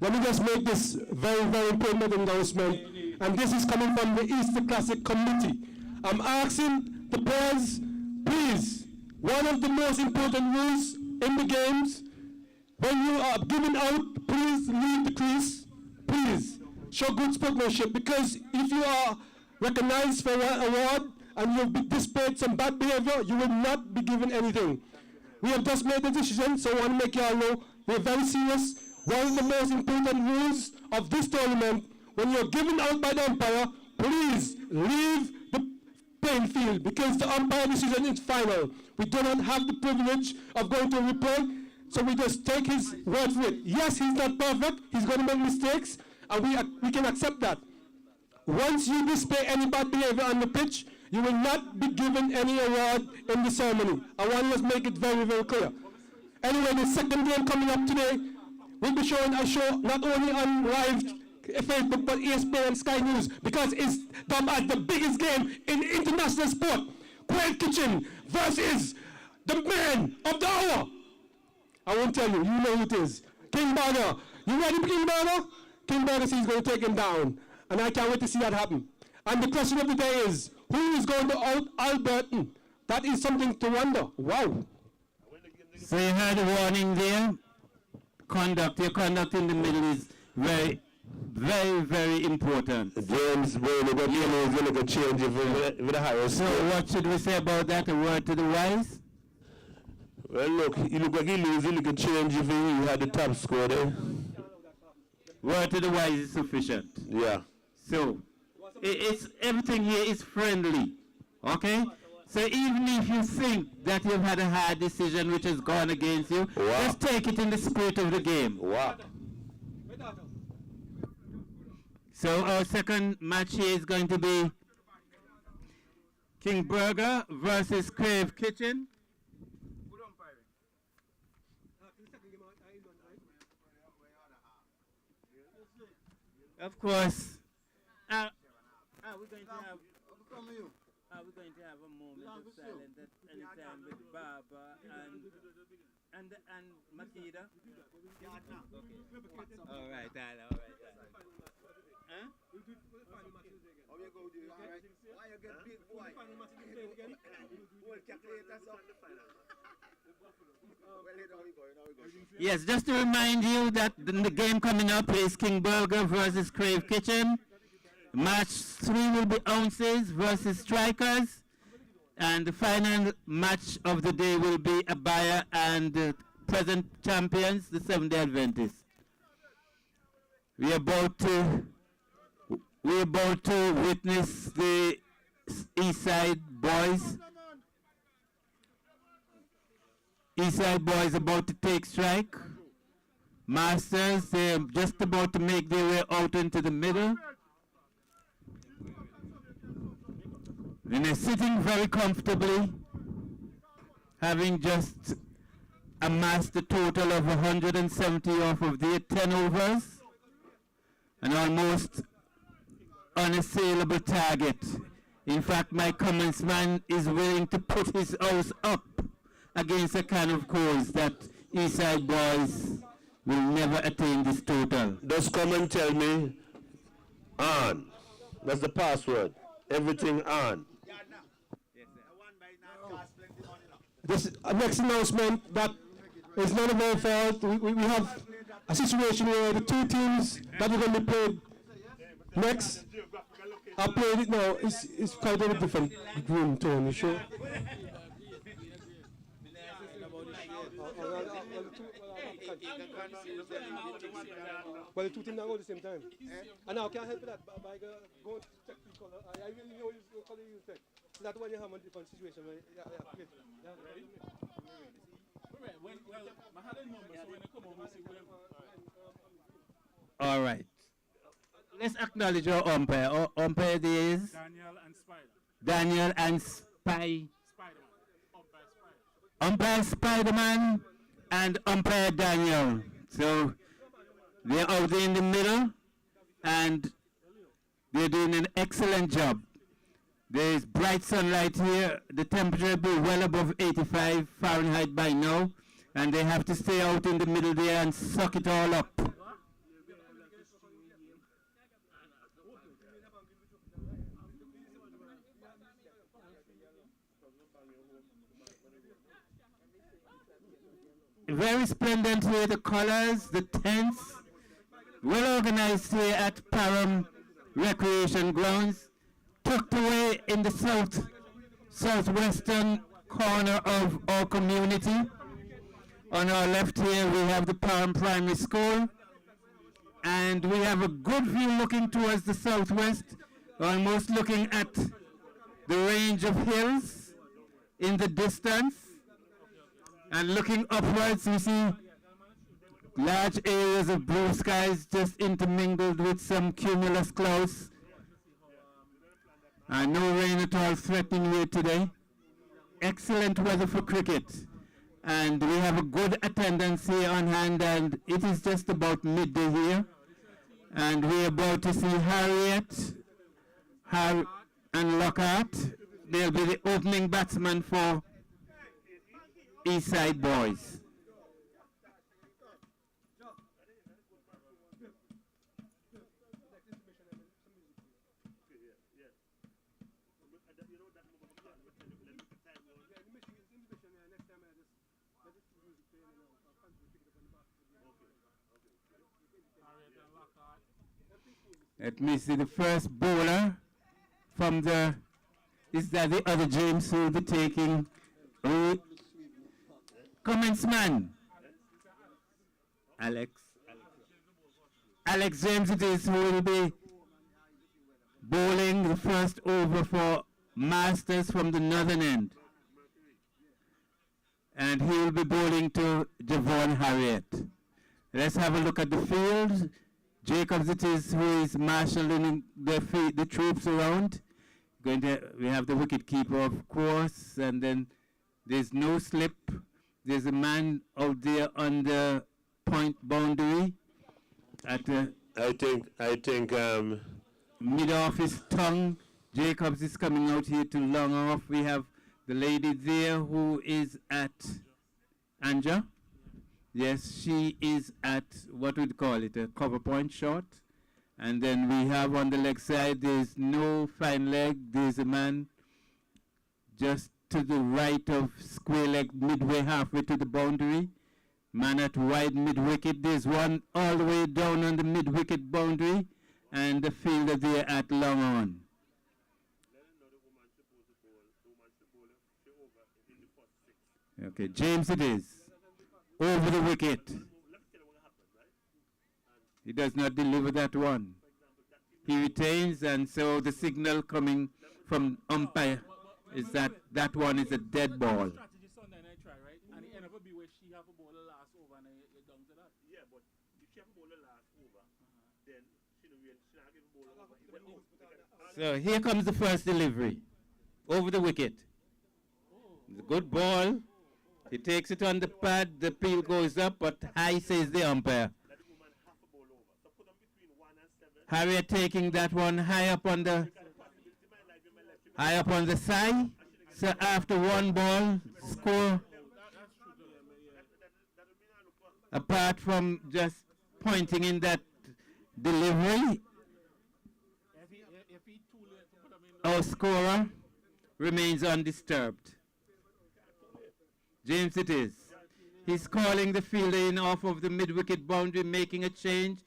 Let me just make this very, very important announcement, and this is coming from the Easter Classic Committee. I'm asking the players, please, one of the most important rules in the games, when you are giving out, please leave the crease. Please, show good sportsmanship, because if you are recognized for one award and you've displayed some bad behavior, you will not be given anything. We have just made the decision, so I want to make you all know we're very serious. One of the most important rules of this tournament, when you're given out by the umpire, please leave the playing field, because the umpire decision is final. We do not have the privilege of going to a replay, so we just take his word for it. Yes, he's not perfect, he's going to make mistakes, and we can accept that. Once you display any bad behavior on the pitch, you will not be given any award in the ceremony. I want to make it very, very clear. Anyway, the second game coming up today, we'll be showing a show not only on live Facebook, but ESPN and Sky News, because it's dubbed as the biggest game in international sport. Quail Kitchen versus the man of the hour. I won't tell you, you know who it is. King Burger. You ready, King Burger? King Burger says he's going to take him down. And I can't wait to see that happen. And the question of the day is, who is going to out Alberton? That is something to wonder. Wow. So you heard the warning there. Your conduct in the middle is very, very, very important. James, boy, look at is going to change with the higher So what should we say about that? A word to the wise? Well, look, you look like he lose, you look at change if he had the top score there. Word to the wise is sufficient. Yeah. So, it's everything here is friendly, okay? So even if you think that you've had a hard decision which has gone against you, just take it in the spirit of the game. Wow. So our second match here is going to be King Burger versus Crave Kitchen. Of course. We're going to have a moment of silence at any time with Baba and Makida. Okay. All right. Huh? How you go do it? All right. Why you get big boy? Yes, just to remind you that the game coming up is King Burger versus Crave Kitchen. Match 3 will be Ounces versus Strikers. And the final match of the day will be Abaya and present champions, the Seventh-day Adventists. We're about to witness the Eastside Boys. Eastside Boys about to take strike. Masters, they're just about to make their way out into the middle. And they're sitting very comfortably, having just amassed a total of 170 off of their 10 overs. An almost unassailable target. In fact, my commentsman is willing to put his house up against a can of coals that Eastside Boys will never attain this total. Just come and tell me, on. That's the password. Everything on. This next announcement that is none of our fault. We have a situation where the two teams that are going to be played next are playing it now. It's quite a different room tone, you sure? Well, the two teams are all at the same time. And now, can I help with that? By going to check the color. I really know your color you take. That one you have a different situation. All right. Let's acknowledge our umpire. Our umpire there is Daniel and Spider. Daniel and Spider-Man. Umpire Spider-Man. Spider-Man and umpire Daniel. So they're out there in the middle and they're doing an excellent job. There is bright sunlight here. The temperature will be well above 85 Fahrenheit by now. And they have to stay out in the middle there and suck it all up. Very splendid here, the colors, the tents, well organized here at Param Recreation Grounds, tucked away in the southwestern corner of our community. On our left here we have the Param Primary School, and we have a good view looking towards the southwest, almost looking at the range of hills in the distance. And looking upwards, we see large areas of blue skies just intermingled with some cumulus clouds. No rain at all threatening here today. Excellent weather for cricket. And we have a good attendance here on hand, and it is just about midday here. And we're about to see Harriet and Lockhart. They'll be the opening batsman for Eastside Boys. Let me see the first bowler from the, is that the other James who will be taking commencement? Alex James it is, who will be bowling the first over for Masters from the northern end. And he will be bowling to Javon Harriet. Let's have a look at the field. Jacobs it is, who is marshalling the troops around. We have the wicketkeeper, of course, and then there's no slip. There's a man out there on the point boundary at I think mid off his tongue. Jacobs is coming out here to long off. We have the lady there who is at Anja. Yes, she is at what we'd call it, a cover point shot. And then we have on the leg side, there's no fine leg. There's a man just to the right of square leg, midway, halfway to the boundary. Man at wide mid-wicket. There's one all the way down on the mid-wicket boundary. And the fielder there at long on. Okay, James it is. Over the wicket. He does not deliver that one. He retains, and so the signal coming from umpire is that that one is a dead ball. So here comes the first delivery. Over the wicket. It's a good ball. He takes it on the pad, the peel goes up, but high, says the umpire. Harriet taking that one high up on the side. So after one ball, score. Apart from just pointing in that delivery, our scorer remains undisturbed. James it is. He's calling the fielder in off of the mid-wicket boundary, making a change.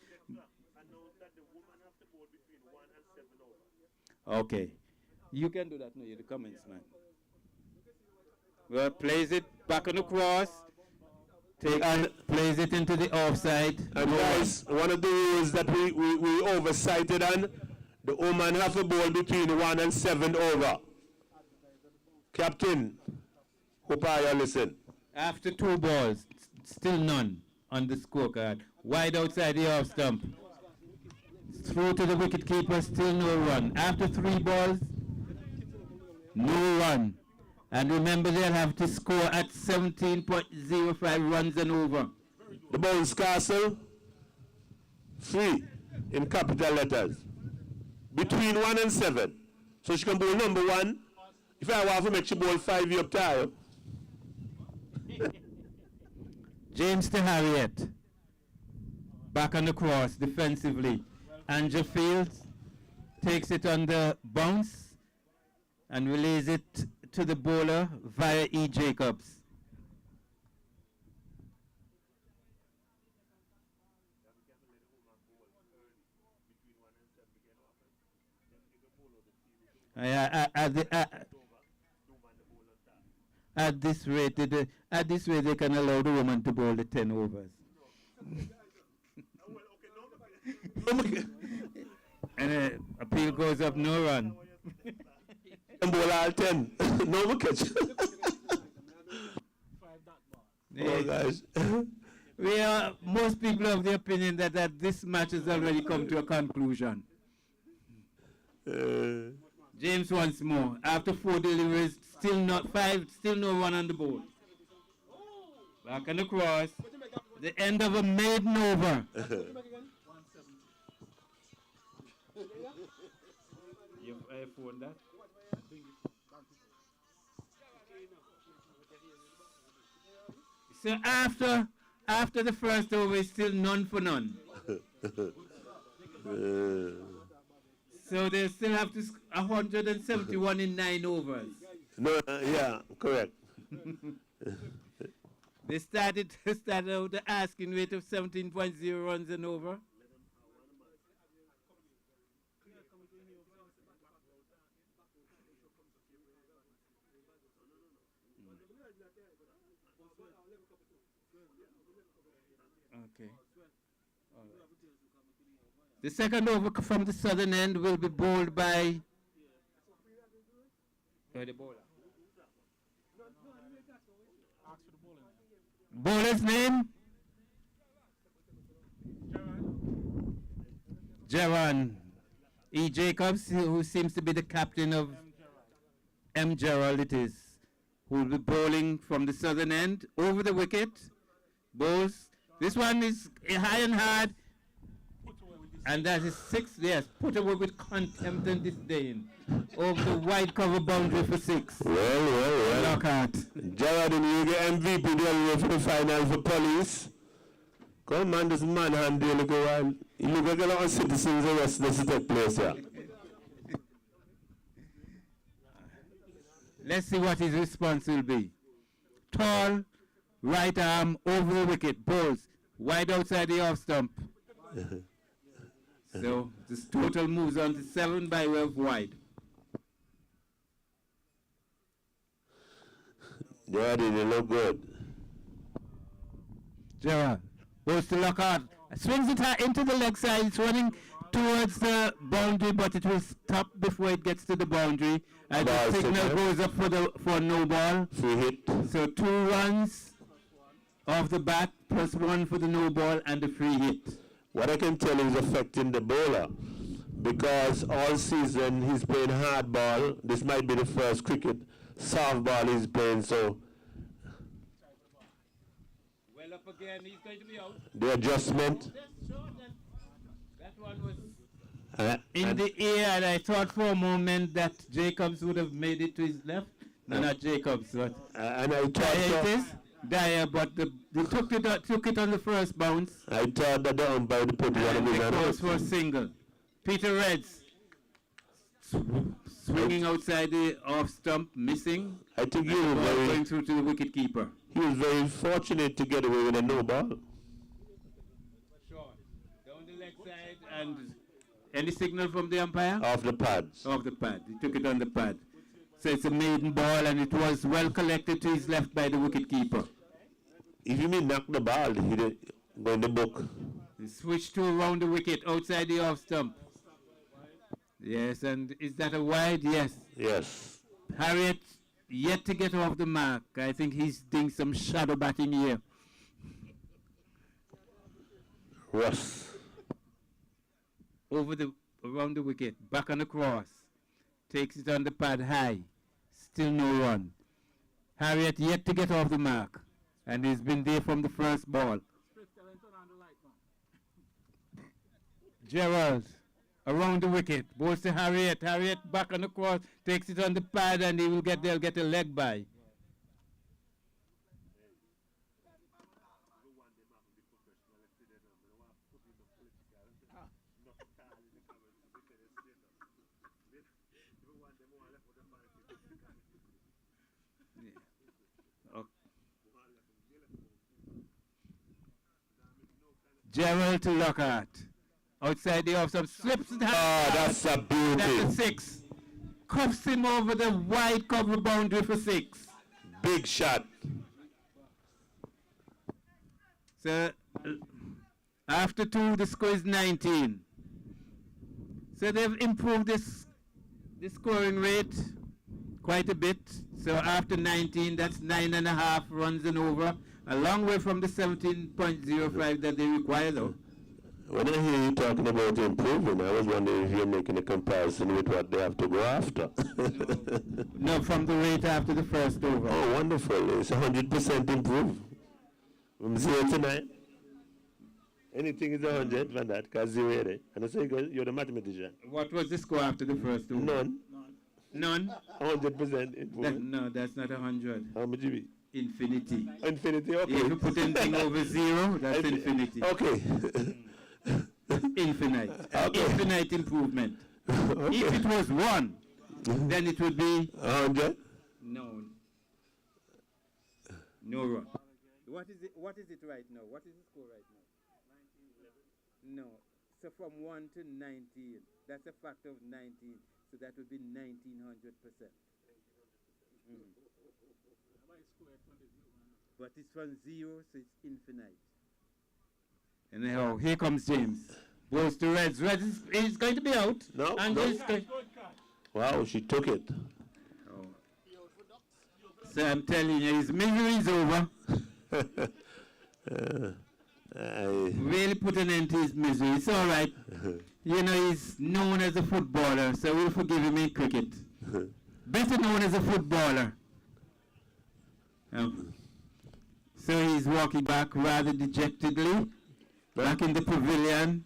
Okay. You can do that now, you're the comments man. Well, plays it back on the cross. Plays it into the offside. And guys, one of the rules that we oversighted on, the woman have a ball between 1 and 7 over. Captain, hope I listen. After 2 balls, still none on the scorecard. Wide outside the off stump. Through to the wicket keeper, still no run. After 3 balls, no run. And remember, they'll have to score at 17.05 runs and over. The bounce castle, 3 in capital letters. Between 1 and 7. So she can bowl number 1. If I want to make she bowl 5 up there. James to Harriet. Back on the cross defensively. Andrew Fields takes it on the bounce and relays it to the bowler via E. Jacobs. At this rate, they can allow the woman to bowl the 10 overs. And appeal goes up, no run. And bowl all 10. No wicket. Oh, guys. Most people of the opinion that this match has already come to a conclusion. James once more. After 4 deliveries, still not 5, still no one on the board. Back on the cross. The end of a maiden over. You've iPhone that? So after the first over, it's still none for none. So they still have to 171 in 9 overs. No, yeah, correct. They started out the asking rate of 17.0 runs and over. Okay. All right. The second over from the southern end will be bowled by the bowler. Bowler's name? Jaron. E. Jacobs, who seems to be the captain of M. Gerald it is, who will be bowling from the southern end over the wicket. Bowls. This one is high and hard. And that is 6, yes, put away with contempt and disdain over the wide cover boundary for 6. Well. Lockhart. Gerard, you get MVP the other way for the final for police. Come on, this manhunt really go on. You look like a lot of citizens arrested to take place here. Let's see what his response will be. Tall, right arm, over the wicket, bowls, wide outside the off stump. So this total moves on to 7 by way of wide. Gerard, you look good. Gerard goes to Lockhart. Swings it into the leg side. It's running towards the boundary, but it will stop before it gets to the boundary. And the signal goes up for no ball. Free hit. So 2 runs off the bat plus 1 for the no ball and the free hit. What I can tell you is affecting the bowler, because all season he's playing hard ball. This might be the first cricket soft ball he's playing, so well up again, he's going to be out. The adjustment. That one was in the air, and I thought for a moment that Jacobs would have made it to his left. No, not Jacobs, but and I thought Dyer it is. Dyer, but they took it on the first bounce. I thought that the umpire would put one of his hands. Goes for a single. Peter Reds swinging outside the off stump, missing. I think he was going through to the wicket keeper. He was very fortunate to get away with a no ball. Short. Down the leg side, and any signal from the umpire? Off the pads. Off the pad. He took it on the pad. So it's a maiden ball, and it was well collected to his left by the wicket keeper. If you mean knock the ball, he did go in the book. He switched to around the wicket outside the off stump. Yes, and is that a wide? Yes. Yes. Harriet yet to get off the mark. I think he's doing some shadow batting here. Ross. Around the wicket, back on the cross. Takes it on the pad high. Still no run. Harriet yet to get off the mark. And he's been there from the first ball. Gerald around the wicket. Bowls to Harriet. Harriet back on the cross. Takes it on the pad and they'll get a leg by. Gerald to Lockhart. Outside the off, some slips it. Oh, that's a beauty. That's a 6. Cuffs him over the wide cover boundary for 6. Big shot. So, after 2, the score is 19. So they've improved the scoring rate quite a bit. So after 19, that's 9.5 runs and over. A long way from the 17.05 that they require, though. When I hear you talking about improving, I was wondering if you're making a comparison with what they have to go after. No, from the rate after the first over. Oh, wonderful. It's 100% improved. From 0 to 9. Anything is 100 from that, because 0 is it. And I say you're the mathematician. What was the score after the first over? None. None? 100% improvement. No, that's not 100. How much you be? Infinity. Infinity, okay. If you put anything over 0, that's infinity. Okay. Infinite. Okay. Infinite improvement. Okay. If it was 1, then it would be 100? no. No run. What is it right now? What is the score right now? No. So from 1 to 19, that's a factor of 19. So that would be 1900%. But it's from 0, so it's infinite. And now, here comes James. Goes to Reds. Reds is going to be out. No, And no. Wow, she took it. Oh. So I'm telling you, his misery is over. Really put an end to his misery. It's all right. You know, he's known as a footballer, so we'll forgive him in cricket. Better known as a footballer. So he's walking back rather dejectedly, back in the pavilion.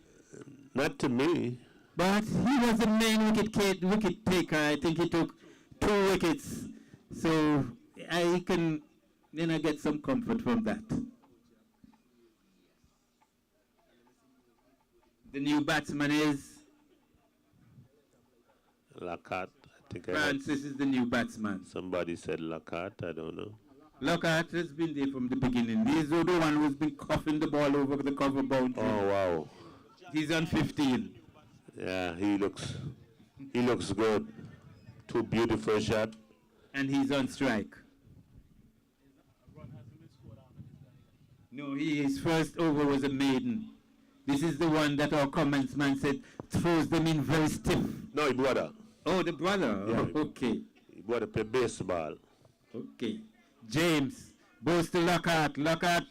Not to me. But he was the main wicket taker. I think he took 2 wickets. So I can, get some comfort from that. The new batsman is Lockhart. I think Francis is the new batsman. somebody said Lockhart. I don't know. Lockhart has been there from the beginning. He's the one who's been coughing the ball over the cover boundary. Oh, wow. He's on 15. Yeah, he looks good. 2 beautiful shots. And he's on strike. No, his first over was a maiden. This is the one that our comments man said throws them in very stiff. No, his brother. Oh, the brother? Yeah. Oh, okay. His brother play baseball. Okay. James goes to Lockhart. Lockhart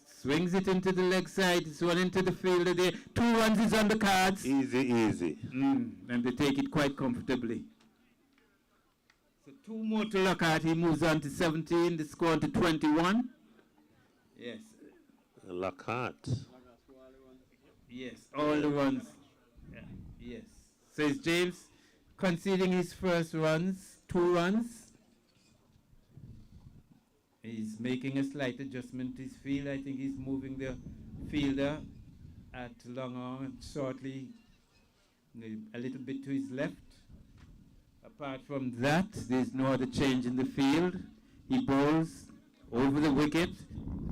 swings it into the leg side. It's one into the fielder there. 2 runs is on the cards. Easy. And they take it quite comfortably. So 2 more to Lockhart. He moves on to 17. The score on to 21. Yes. Lockhart. Yes, all the runs. Yeah. Yes. So it's James conceding his first runs, 2 runs. He's making a slight adjustment to his field. I think he's moving the fielder at long arm shortly, a little bit to his left. Apart from that, there's no other change in the field. He bowls over the wicket,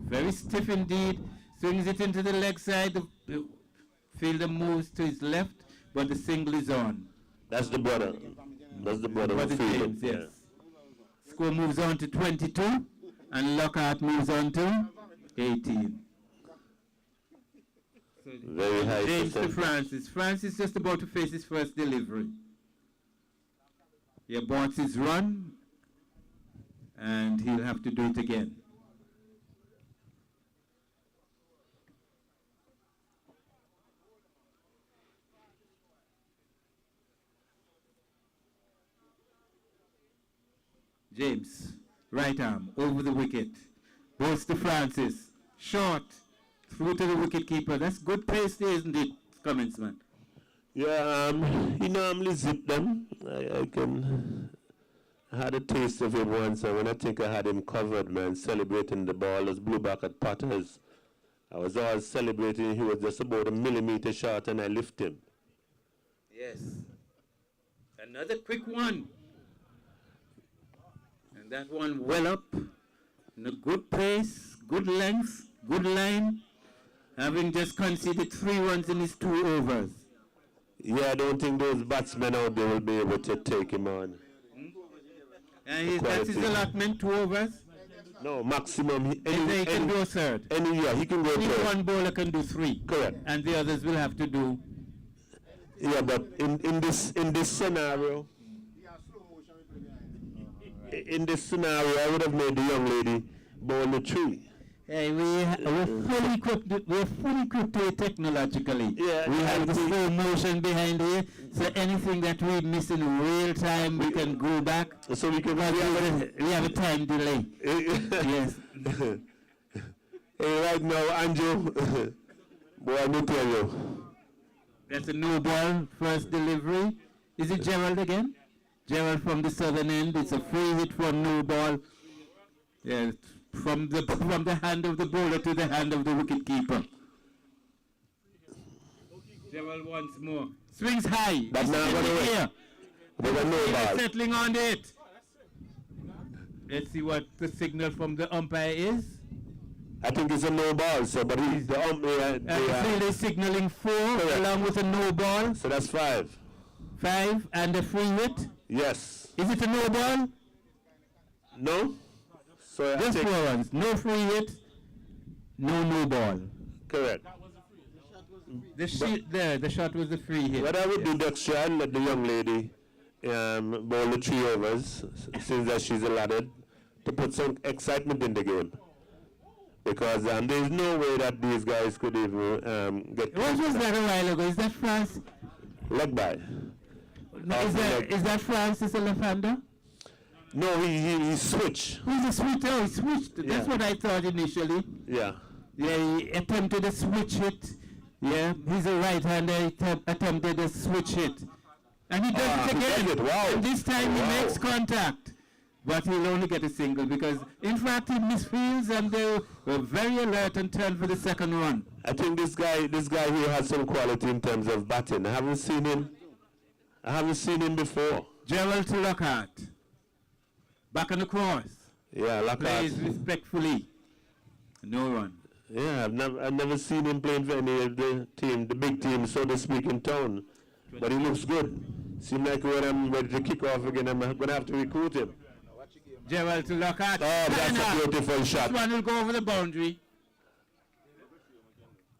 very stiff indeed, swings it into the leg side. The fielder moves to his left, but the single is on. That's the brother. That's the brother who fielded. James, yes. Score moves on to 22, and Lockhart moves on to 18. So Very high James to percentage. Francis. Francis just about to face his first delivery. He aborts his run, and he'll have to do it again. James, right arm, over the wicket. Balls to Francis. Short. Through to the wicket keeper. That's good pace there, isn't it, Cummins, man? Yeah, he normally zip them. I had a taste of him once, and when I think I had him covered, man, celebrating the ball as blew back at Potters. I was all celebrating. He was just about a millimeter short, and I lift him. Yes. Another quick one. And that one well up, in a good pace, good length, good line, having just conceded 3 runs in his 2 overs. Yeah, I don't think those batsmen out there will be able to take him on. And that's his allotment, 2 overs? No, maximum. He can go third. He can go third. One bowler can do 3. Correct. And the others will have to do. Yeah, but in this scenario, I would have made the young lady bowl the 3. Hey, we're fully equipped. We're fully equipped technologically. Yeah, we have the slow motion behind here, so anything that we miss in real time, we can go back. So we can. We have a time delay. Yes. Hey, right now, Andrew, boy, I need to tell you. That's a no ball, first delivery. Is it Gerald again? Gerald from the southern end. It's a free hit for no ball. Yeah, from the hand of the bowler to the hand of the wicket keeper. Gerald once more. Swings high. That's not going to here. No ball. Settling on it. Let's see what the signal from the umpire is. I think it's a no ball, so but the umpire. The field is signaling 4 along with a no ball. So that's 5. 5 and a free hit. Yes. Is it a no ball? No. So just 4 runs. No free hit. No ball. Correct. The shot was a free hit. What I would do, Dexter, I'd let the young lady bowl the 3 overs, since that she's allotted, to put some excitement in the game. Because there's no way that these guys could even get. What was that a while ago? Is that France? Leg by. No, is that Francis a left-hander? No, he switched. He's a switch. Oh, he switched. Yeah. That's what I thought initially. Yeah. Yeah, he attempted a switch hit. Yeah, he's a right-hander. He attempted a switch hit. And he does it again. Wow. And this time he makes contact. But he'll only get a single because, in fact, he misfields and they were very alert and turned for the second run. I think this guy here has some quality in terms of batting. I haven't seen him before. Gerald to Lockhart. Back on the course. Yeah, Lockhart. Plays respectfully. No run. Yeah, I've never seen him playing for any of the big team, so to speak, in town. But he looks good. Seems like when I'm ready to kick off again, I'm going to have to recruit him. Gerald to Lockhart. Oh, that's a beautiful shot. This one will go over the boundary.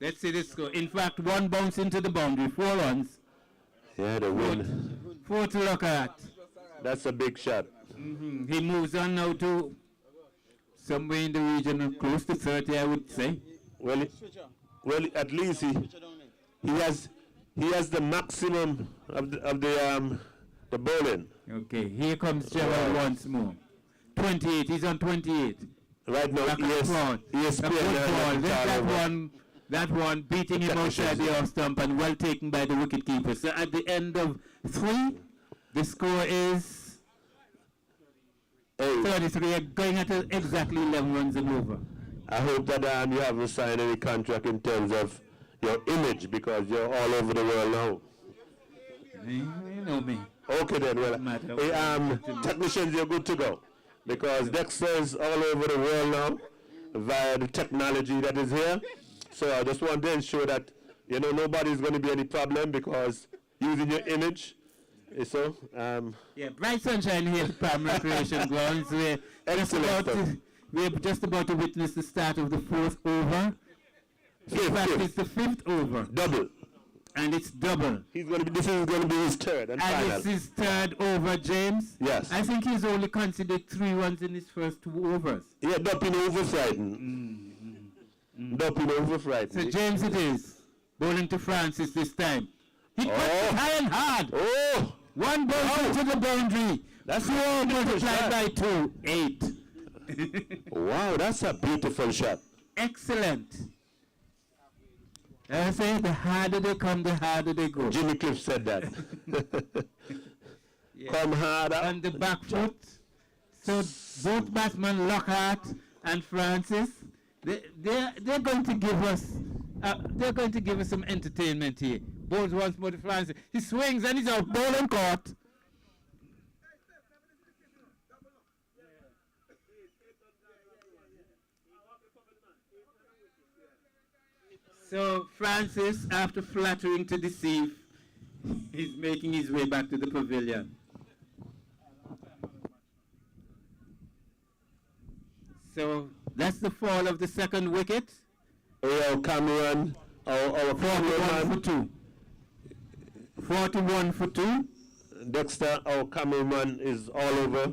Let's see this go. In fact, 1 bounce into the boundary. 4 runs. Yeah, the win. 4 to Lockhart. That's a big shot. He moves on now to somewhere in the region of close to 30, I would say. Well, at least he has the maximum of the bowling. Okay, here comes Gerald once more. 28, he's on 28. Right now, that one beating him outside the off stump and well taken by the wicket keeper. So at the end of 3, the score is 33, going at exactly 11 runs and over. I hope that you haven't signed any contract in terms of your image because you're all over the world now. You know me. Okay then, well, technicians, you're good to go. Because Dexter's all over the world now via the technology that is here. So I just want to ensure that, nobody's going to be any problem because using your image. So, yeah, Bright Sunshine here at Palm Recreation Grounds. We're just about to witness the start of the 4th over. In fact, it's the 5th over. Double. And it's double. This is going to be his third and final. And it's his third over, James. Yes. I think he's only considered 3 runs in his first 2 overs. Yeah, Dupping over frightened. Dupping over frightened. So James it is. Bowling to Francis this time. He cuts it high and hard. Oh! 1 ball to the boundary. That's 4 multiplied shot. by 2. 8. Wow, that's a beautiful shot. Excellent. I say the harder they come, the harder they go. Jimmy Cliff said that. Yeah. Come harder. On the back foot. So both batsmen, Lockhart and Francis, they're going to give us some entertainment here. Bowls once more to Francis. He swings and he's out. Bowling caught. So Francis, after flattering to deceive, is making his way back to the pavilion. So that's the fall of the second wicket. Our Cameron, our 41 for 2. 41 for 2. Dexter, our cameraman, is all over,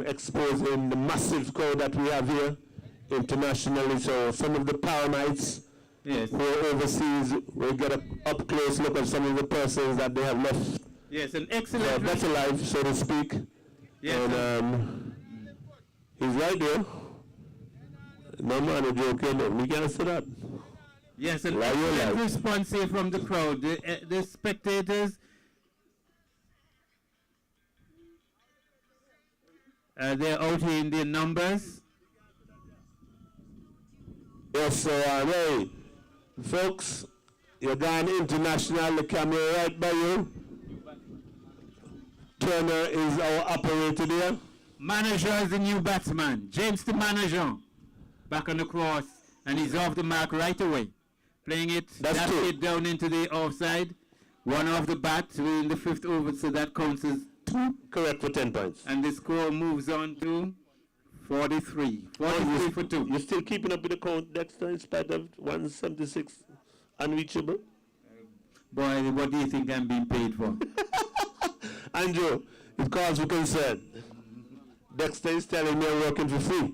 exposing the massive crowd that we have here internationally. So some of the Paramites Yes. who are overseas will get a up close look at some of the persons that they have left. Yes, an excellent. That's alive, so to speak. Yes, And he's right there. No man is joking. We can't say that. yes, an Live your excellent life. response here from the crowd. The spectators. They're out here in their numbers. Yes, so hey, folks, you're going international, the camera right by you. Turner is our operator there. Manager is the new batsman. James the manager. Back on the cross. And he's off the mark right away. Playing it, That's that two. hit down into the offside. 1 off the bat. We're in the 5th over, so that counts as 2. Correct for 10 points. And the score moves on to 43. 43 for 2. You're still keeping up with the count, Dexter, in spite of 176 unreachable? Boy, what do you think I'm being paid for? Andrew, it calls for concern. Dexter is telling me I'm working for free.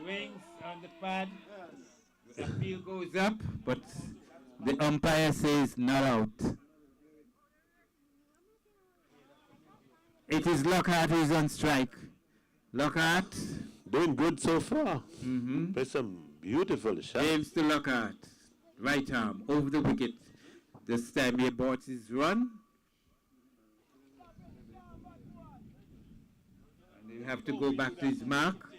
Swings on the pad. The field goes up, but the umpire says not out. It is Lockhart who is on strike. Lockhart. Doing good so far. Play some beautiful shots. James to Lockhart. Right arm over the wicket. This time he aborts his run. And he'll have to go back to his mark.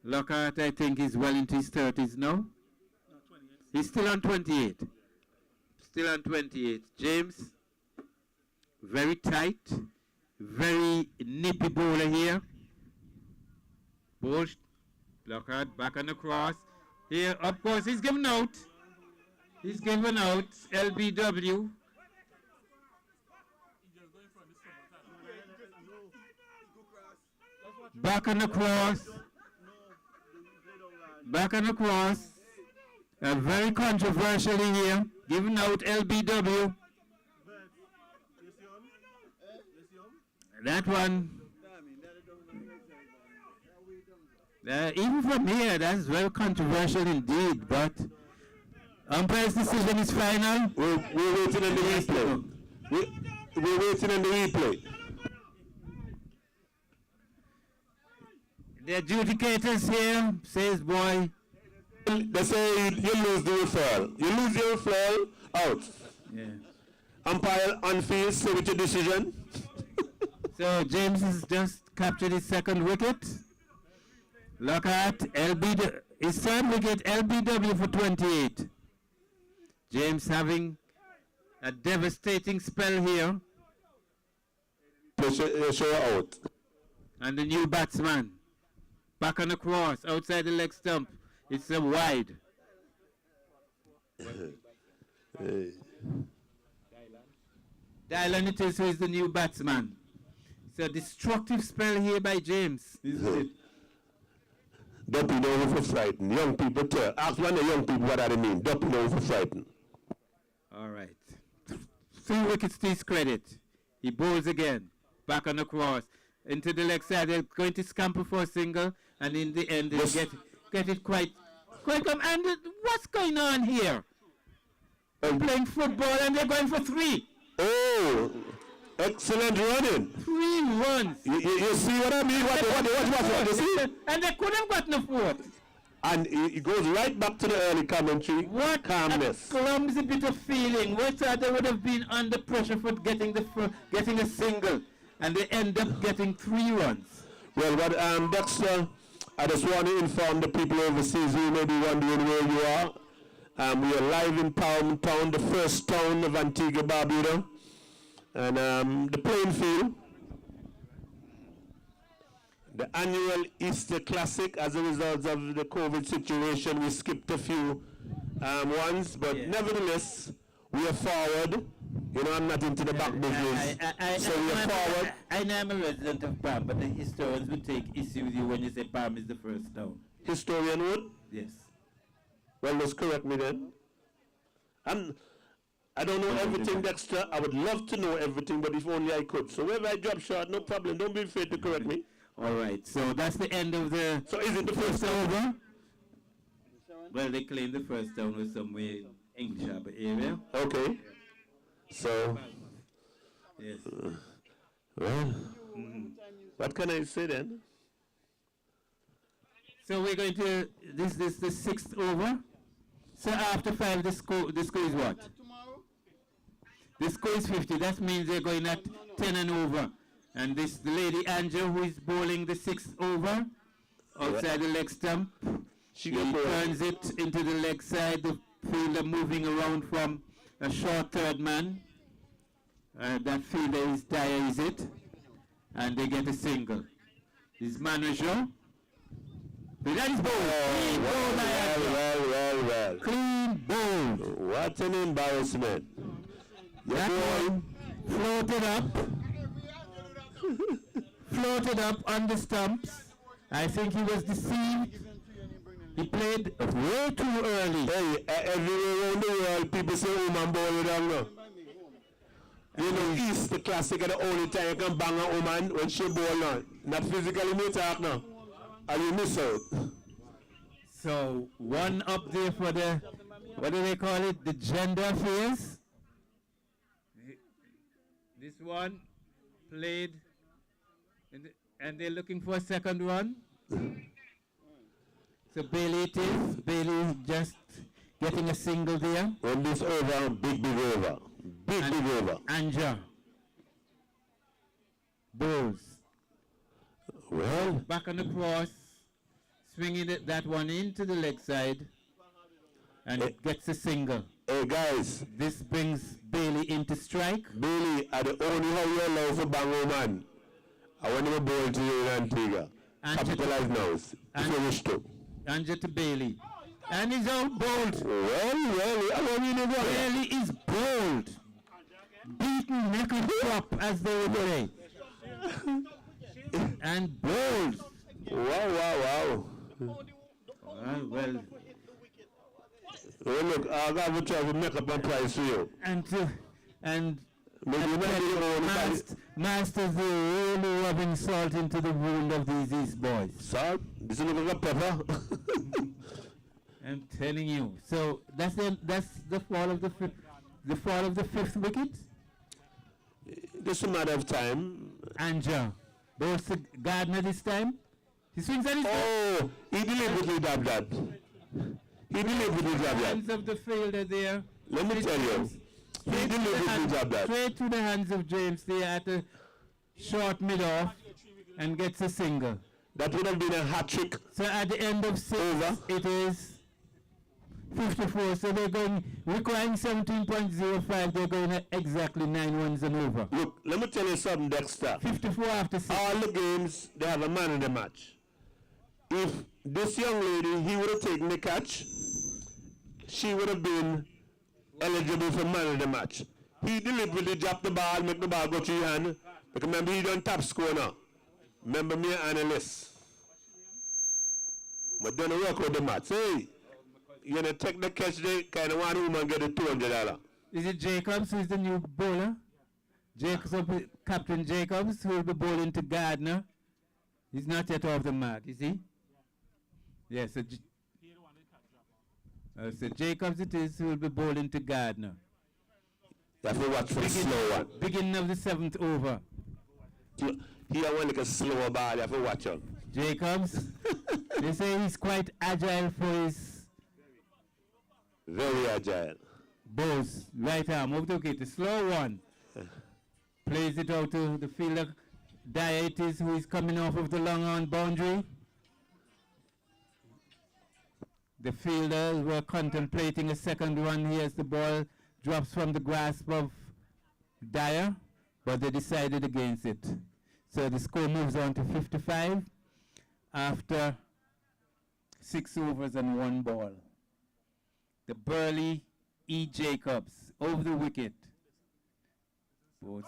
Lockhart, I think, is well into his 30s now. He's still on 28. Still on 28. James, very tight, very nippy bowler here. Bush, Lockhart back on the cross. Here, of course, he's given out. He's given out. LBW. Back on the cross. Back on the cross. Very controversially here. Given out LBW. That one. Even from here, that's very controversial indeed, but umpire's decision is final. We're waiting on the replay. We're waiting on the replay. The adjudicators here says, boy, They say you lose the referral. You lose your referral, out. yeah. Umpire on field, say with your decision. So James has just captured his second wicket. Lockhart, LBW, his third wicket, LBW for 28. James having a devastating spell here. Pressure out. And the new batsman, back on the cross, outside the leg stump. It's a wide. Hey. Dylan it is who is the new batsman. It's a destructive spell here by James, isn't it? Dumping over for frightened. Young people tell. Ask one of the young people what that mean. Dumping over for frightened. All right. 3 wickets to his credit. He bowls again. Back on the cross. Into the leg side. They're going to scamper for a single. And in the end, they get it quite come. And what's going on here? They're playing football and they're going for 3. Oh, excellent running. 3 runs. You see what I mean? What you see? And they could have gotten a 4th. And he goes right back to the early commentary. What calmness. A clumsy bit of feeling. We thought they would have been under pressure for getting a single. And they end up getting 3 runs. Well, but Dexter, I just want to inform the people overseas who may be wondering where you are. We are live in Palm Town, the first town of Antigua Barbuda. And the playing field, the annual Easter Classic, as a result of the COVID situation, we skipped a few ones, but nevertheless, we are forward. You know, I'm not into the back business, so we are forward. I know I'm a resident of Palm, but the historians would take issue with you when you say Palm is the first town. Historian would? Yes. Well, let's correct me then. I don't know everything, Dexter. I would love to know everything, but if only I could. So wherever I drop short, no problem. Don't be afraid to correct me. All right. So that's the end of the... So is it the first over? Well, they claim the first town was somewhere in English Harbour area. Okay. So... Yes. Well, what can I say then? So we're going to... This is the 6th over. So after 5, the score is what? The score is 50. That means they're going at 10 and over. And this the lady Angel, who is bowling the 6th over outside the leg stump. She turns it into the leg side. The fielder moving around from a short third man. That fielder is Dyer, is it? And they get a single. This manager. That is bowled. Well. Clean bowled. What an embarrassment. That one floated up on the stumps. I think he was deceived. He played way too early. Hey, everywhere around the world, people say woman ball down now. You know, Easter Classic is the only time you can bang a woman when she ball now. Not physically, me talk now. And you miss out. So, one up there for the, what do they call it? The gender affairs. This one played, and they're looking for a second run. So Bailey it is. Bailey is just getting a single there. When this over, big over. Big over. Anja bowls. Well, back on the cross, swinging that one into the leg side, and it gets a single. Hey guys, this brings Bailey into strike. Bailey, are the only how you allow for Bango man. I want to bowl to you in Antigua. Capitalize now, if you wish to. Anja to Bailey. And he's out bowled. Well, Bailey is bowled. Beaten neck and crop, as they would say. And bowled. Wow. Well. Well, look, I'll have to try to make up a price for you. And Masters are really rubbing salt into the wound of these East boys. Salt? This is like a pepper. I'm telling you. So that's the fall of the fifth wicket. Just a matter of time. Anja bowls to Gardner this time. He swings at his he deliberately dabbed that. He deliberately dabbed that. Hands of the fielder there. Let me tell you. He deliberately dabbed that. Straight to the hands of James there at a short mid-off and gets a single. That would have been a hat trick. So at the end of 6, it is 54. So they're going, requiring 17.05. They're going at exactly 9 runs and over. Look, let me tell you something, Dexter. 54 after 6. All the games, they have a man in the match. If this young lady, he would have taken the catch, she would have been eligible for man of the match. He deliberately dropped the ball, make the ball go to your hand. Because remember, he don't top score now. Remember me, analyst. But don't work with the match. Hey, you're going to take the catch, they kind of want woman get the $200. Is it Jacobs who is the new bowler? Captain Jacobs, who will be bowling to Gardner. He's not yet off the mark, is he? Yes, so Jacobs it is who will be bowling to Gardner. You have to watch for the slow one. Beginning of the 7th over. Here one like a slower ball, you have to watch him. Jacobs, they say he's quite agile for his... Very agile. Bowls, right arm, over the wicket, the slow one. Plays it out to the fielder. Dyer it is who is coming off of the long on boundary. The fielders were contemplating a second one here as the ball drops from the grasp of Dyer, but they decided against it. So the score moves on to 55 after 6 overs and 1 ball. The Burley E. Jacobs over the wicket.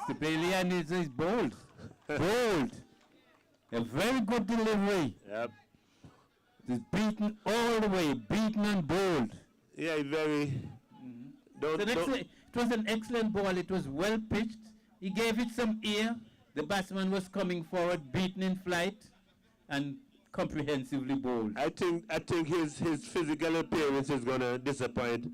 The Bailey and is bold. Bold. A very good delivery. Yep. It's beaten all the way, beaten and bold. Yeah, very. It was an excellent ball. It was well pitched. He gave it some ear. The batsman was coming forward, beaten in flight, and comprehensively bowled. I think his physical appearance is gonna disappoint,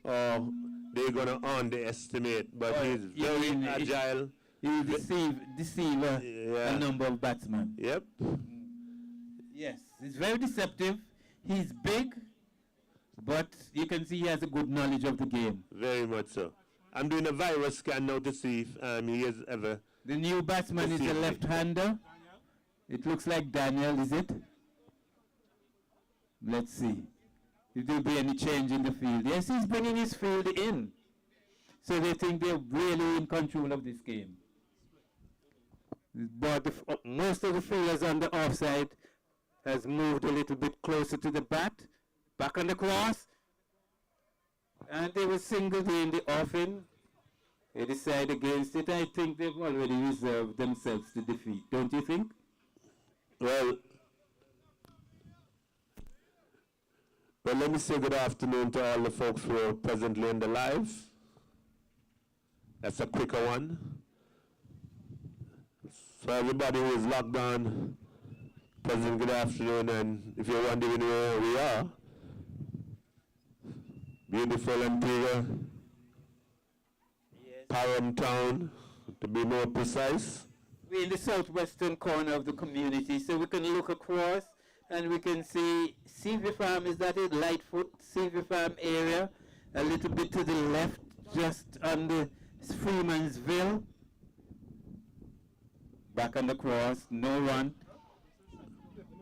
or they're gonna underestimate. But he's very agile. He'll deceive a number of batsmen. Yep. Yes, he's very deceptive. He's big, but you can see he has a good knowledge of the game. Very much so. I'm doing a virus scan now to see if he has ever. The new batsman is a left-hander. It looks like Daniel, is it? Let's see if there'll be any change in the field. Yes, he's bringing his field in. So they think they're really in control of this game. But most of the fielders on the offside has moved a little bit closer to the bat. Back on the cross. And they were singled in the offing. They decide against it. I think they've already reserved themselves to defeat. Don't you think? Well, let me say good afternoon to all the folks who are presently in the live. That's a quicker one. So everybody who is locked on, pleasant good afternoon, and if you're wondering where we are, beautiful Antigua, Parham Town, to be more precise. We're in the southwestern corner of the community, so we can look across and we can see Seavey Farm, is that it? Lightfoot, Seavey Farm area, a little bit to the left, just under Freemansville. Back on the cross, no one.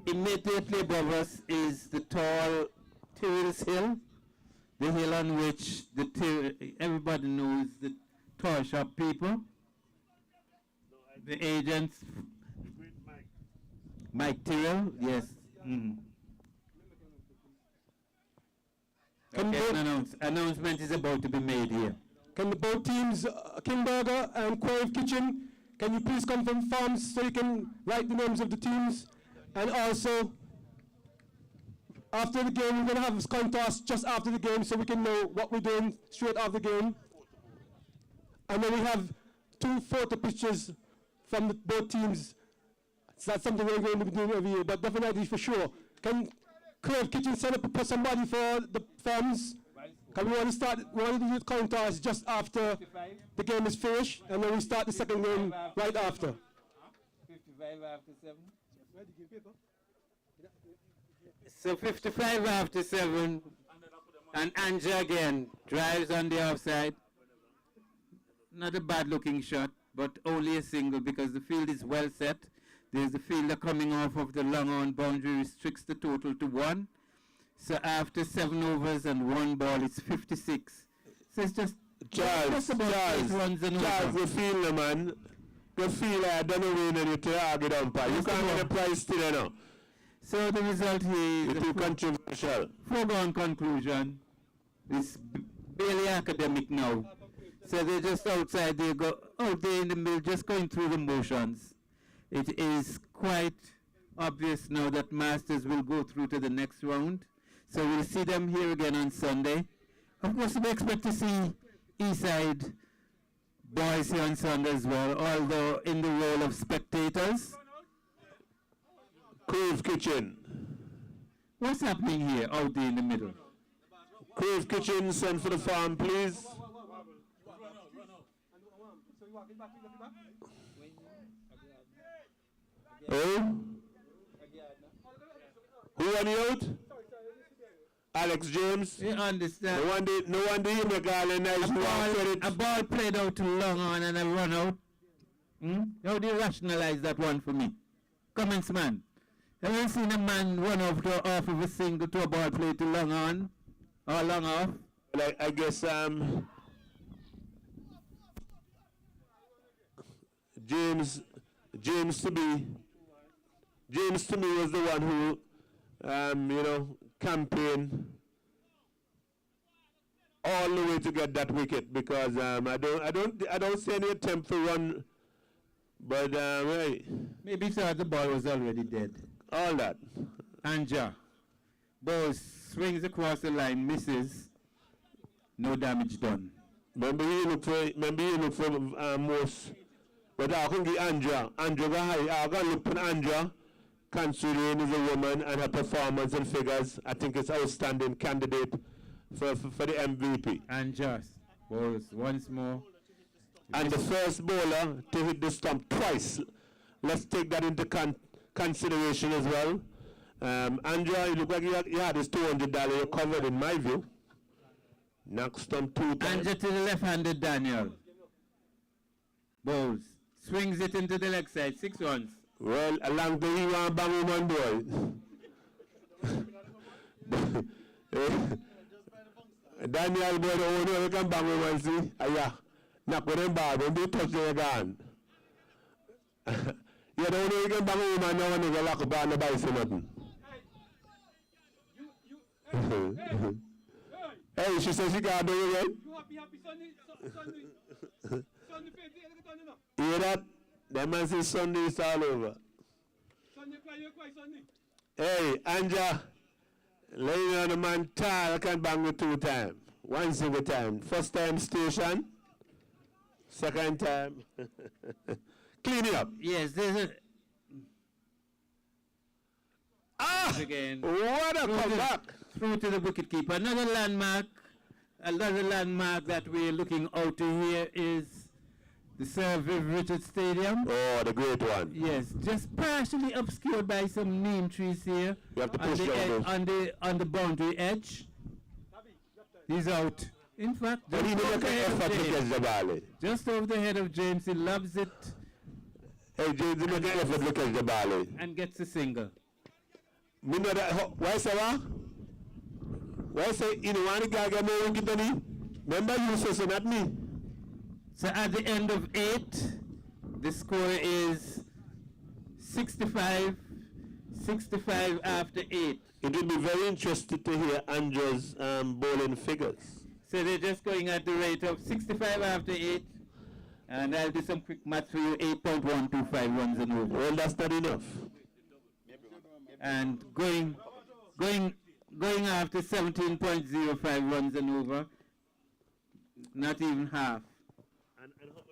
Immediately above us is the tall Tyrrell's Hill, the hill on which everybody knows the toy shop people. The agents, Mike Tyrrell, yes. Okay, announcement is about to be made here. Can the both teams, Kimberger and Quave Kitchen, can you please come from farms so you can write the names of the teams? And also, after the game, we're going to have a contest just after the game so we can know what we're doing straight after the game. And then we have 2 photo pictures from both teams. So that's something we're going to be doing every year, but definitely for sure. Can Crave Kitchen set up somebody for the fans? Because we want to do the contest just after the game is finished, and then we start the second game right after. 55 after 7. So 55 after 7, and Anja again drives on the offside. Not a bad looking shot, but only a single because the field is well set. There's the fielder coming off of the long on boundary, restricts the total to 1. So after 7 overs and 1 ball, it's 56. So it's just Charles, the fielder, man. The fielder, I don't know when you target umpire. You can't get a prize still, you know. So the result here is too controversial. Foregone conclusion. It's barely academic now. So they're just outside, they go out there in the middle, just going through the motions. It is quite obvious now that Masters will go through to the next round. So we'll see them here again on Sunday. Of course, we expect to see Eastside boys here on Sunday as well, although in the role of spectators. Crave Kitchen. What's happening here out there in the middle? Crave Kitchen, send for the farm, please. Oh? Who won you out? Alex James. You understand? No wonder you make all the nice a ball played out too long on and a run out. How do you rationalize that one for me? Comments, man. Have you seen a man run off of a single to a ball played too long on? Or long off? I guess James to me was the one who campaigned all the way to get that wicket, because I don't see any attempt to run, but right. Maybe he thought the ball was already dead. All that. Anja. Ball swings across the line, misses. No damage done. Remember you look for most. But I can give Anja I can look for Anja, considering is a woman and her performance and figures. I think it's outstanding candidate for the MVP. Anja bowls once more. And the first bowler to hit the stump twice. Let's take that into consideration as well. Anja, you look like you had this $200 you covered in my view. Knock stump 2 times. Anja to the left-handed Daniel. Bowls. Swings it into the leg side. 6 runs. Well, along the way, one bang woman boy. Daniel boy, the owner, we can bang woman, see? Yeah. Knock with them bad, don't do touch them again. Yeah, the owner, you can bang woman, no one is a lock up on the bike, say nothing. Hey, she says she can't do it again. You hear that? That man says Sunday is all over. Hey, Anja, laying on the man tire, I can bang it 2 times. 1 single time. First time station, second time. Clean it up. Yes, there's a... Again. What a comeback. Through to the wicketkeeper. Another landmark that we're looking out to here is the Sir Viv Richards Stadium. Oh, the great one. Yes, just partially obscured by some neem trees here. You have to push on the boundary edge. He's out. In fact, just over the head of James. He loves it. Hey, James, you make an effort to catch the ball. And gets a single. Me know that. Why say what? Why say you know want to get more get any? Remember you say so, not me. So at the end of 8, the score is 65 after 8. It will be very interesting to hear Andrew's bowling figures. So they're just going at the rate of 65 after 8. And I'll do some quick math for you, 8.125 runs and over. Well, that's not enough. And going after 17.05 runs and over, not even half. And how much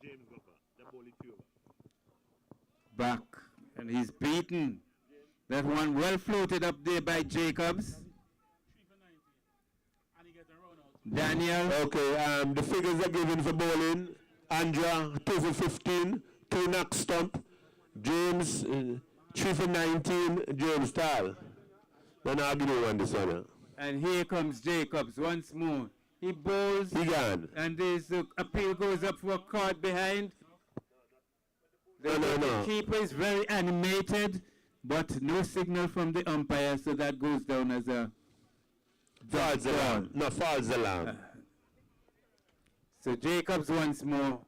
James got that ball is back, and he's beaten. That one well floated up there by Jacobs. Daniel. Okay, the figures are given for bowling. Andrea, 2 for 15, 2 knock stump. James, 3 for 19, James Stahl. Then I'll give you one this one. And here comes Jacobs once more. He bowls. He gone. And there's appeal goes up for a card behind. The keeper is very animated, but no signal from the umpire, so that goes down as a false alarm. No, false alarm. So Jacobs once more.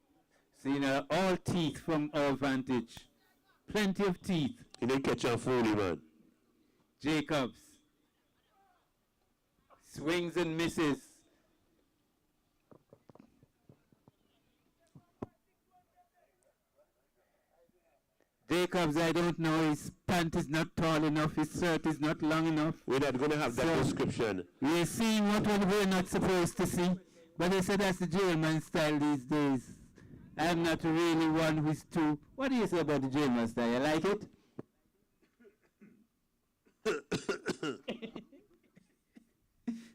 See now, all teeth from our vantage. Plenty of teeth. You didn't catch on fully, man. Jacobs. Swings and misses. Jacobs, I don't know, his pant is not tall enough, his shirt is not long enough. We're not going to have that description. We're seeing what we're not supposed to see. But they say that's the jailman style these days. I'm not really one who's too. What do you say about the jailman style? You like it?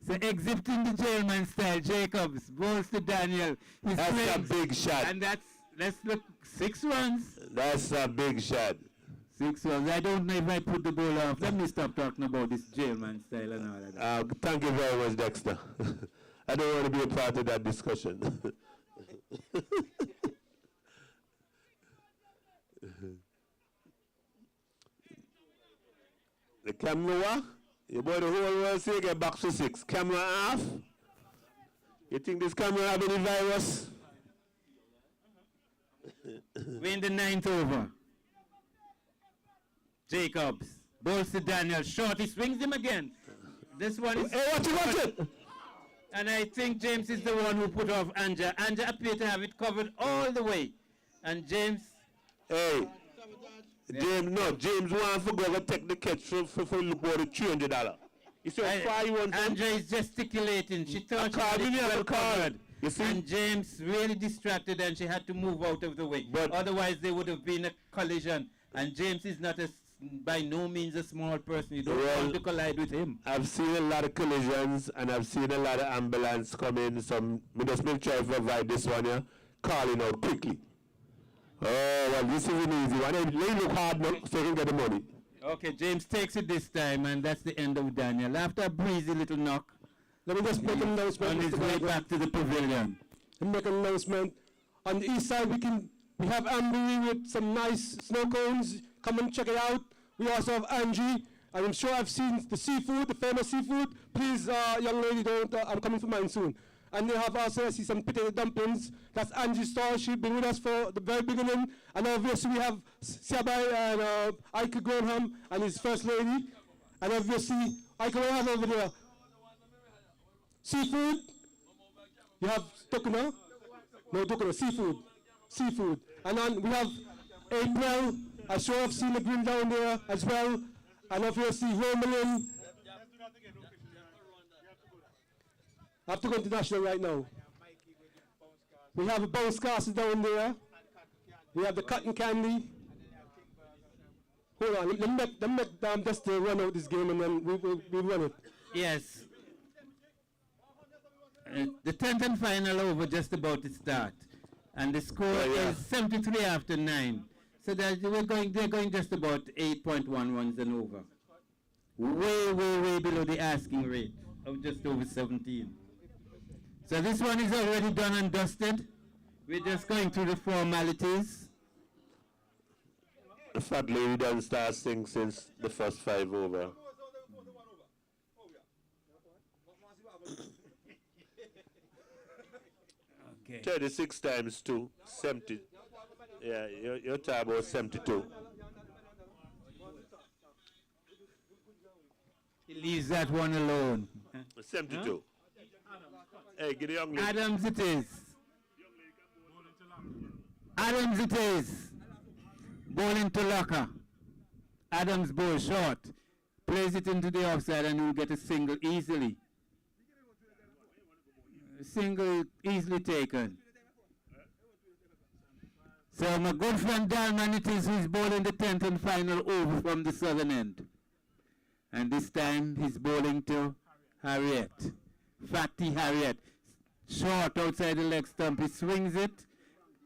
So exhibiting the German style, Jacobs, balls to Daniel. That's a big shot. And let's look, 6 runs. That's a big shot. 6 runs. I don't know if I put the ball off. Let me stop talking about this German style and all of that. Thank you very much, Dexter. I don't want to be a part of that discussion. The camera, you boy the whole world say get back to 6. Camera off. You think this camera have any virus? Win the 9th over. Jacobs, balls to Daniel, short, he swings him again. This one is... Hey, watch it! And I think James is the one who put off Anja. Anja appeared to have it covered all the way. And James... Hey, James wants to go take the catch for look about the $300. He said, Anja is gesticulating. She thought she had it well covered. You see? And James really distracted and she had to move out of the way. But otherwise there would have been a collision. And James is not by no means a small person. You don't want to collide with him. I've seen a lot of collisions and I've seen a lot of ambulance come in. We just make sure to avoid this one here, calling out quickly. Oh, well, this is an easy one. They look hard now, so you can get the money. Okay, James takes it this time, and that's the end of Daniel. After a breezy little knock, let me just make an announcement. On his way back to the pavilion. Let me make an announcement. On the east side, we have Ambery with some nice snow cones. Come and check it out. We also have Angie. And I'm sure I've seen the seafood, the famous seafood. Please, young lady, don't. I'm coming for mine soon. And they have also, I see some potato dumplings. That's Angie's store. She's been with us for the very beginning. And obviously we have Siabai and Ike Graham and his first lady. And obviously, Ike will have over there seafood. You have tukuna? No, tukuna, seafood. Seafood. And then we have April. I sure have seen the grill down there as well. And obviously, Romelin. I have to go international right now. We have a bounce castle down there. We have the cotton candy. Hold on, let me just run out this game and then we'll run it. Yes. The 10th and final over just about to start. And the score is 73 after 9. So that they're going just about 8.1 runs and over. Way below the asking rate of just over 17. So this one is already done and dusted. We're just going through the formalities. The fat lady doesn't start singing since the first 5 over. Okay. 36 times 2, 70. Yeah, your tab was 72. He leaves that one alone. 72. Hey, get the young lady. Adams it is. Adams it is. Ball into locker. Adams ball short. Plays it into the offside and he'll get a single easily. Single easily taken. So my good friend Dalman it is who's bowling the 10th and final over from the southern end. And this time he's bowling to Harriet. Fatty Harriet. Short outside the leg stump. He swings it.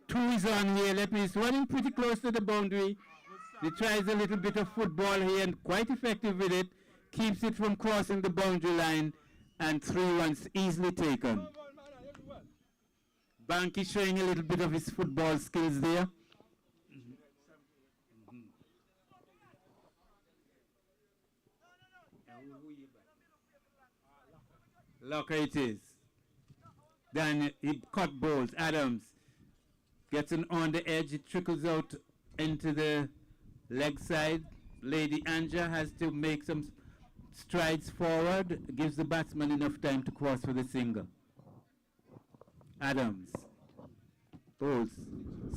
2 is on here. He's running pretty close to the boundary. He tries a little bit of football here and quite effective with it. Keeps it from crossing the boundary line. And 3 runs easily taken. Banky showing a little bit of his football skills there. Locker it is. Then he cut balls. Adams gets it on the edge. It trickles out into the leg side. Lady Anja has to make some strides forward. Gives the batsman enough time to cross for the single. Adams bowls.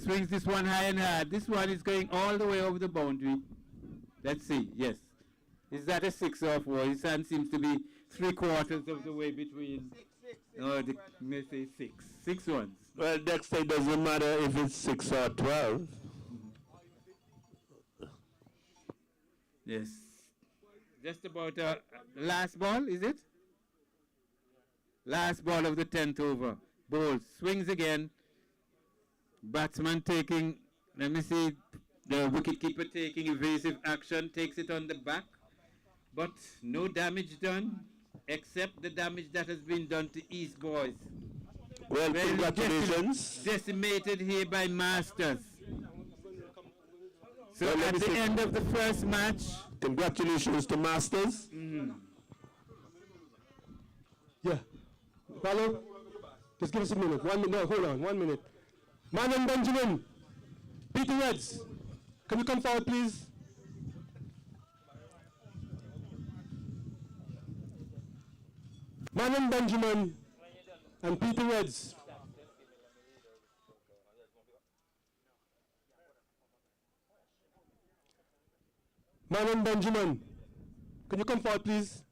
Swings this one high and hard. This one is going all the way over the boundary. Let's see. Yes. Is that a 6 or 4? His hand seems to be 3/4 of the way between. No, they may say 6. 6 ones. Well, Dexter, it doesn't matter if it's 6 or 12. Yes. Just about last ball, is it? Last ball of the 10th over. Ball swings again. Batsman taking, let me see, the wicketkeeper taking evasive action, takes it on the back. But no damage done, except the damage that has been done to East Boys. Well, congratulations. Decimated here by Masters. So Well, at the end of the first match, congratulations to Masters. Yeah. Follow? Just give us a minute. 1 minute. No, hold on. 1 minute. Manon Benjamin. Peter Reds. Can you come forward, please? Manon Benjamin and Peter Reds. Manon Benjamin. Can you come forward, please?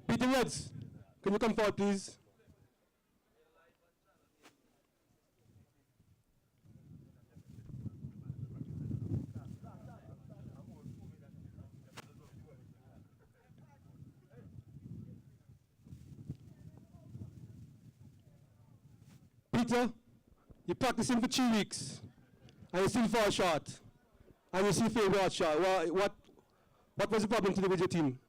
Peter Reds, can you come forward, please? Peter, you're practicing for 2 weeks, and you still fall short, and you still fail watch shot. What was the problem today with your team?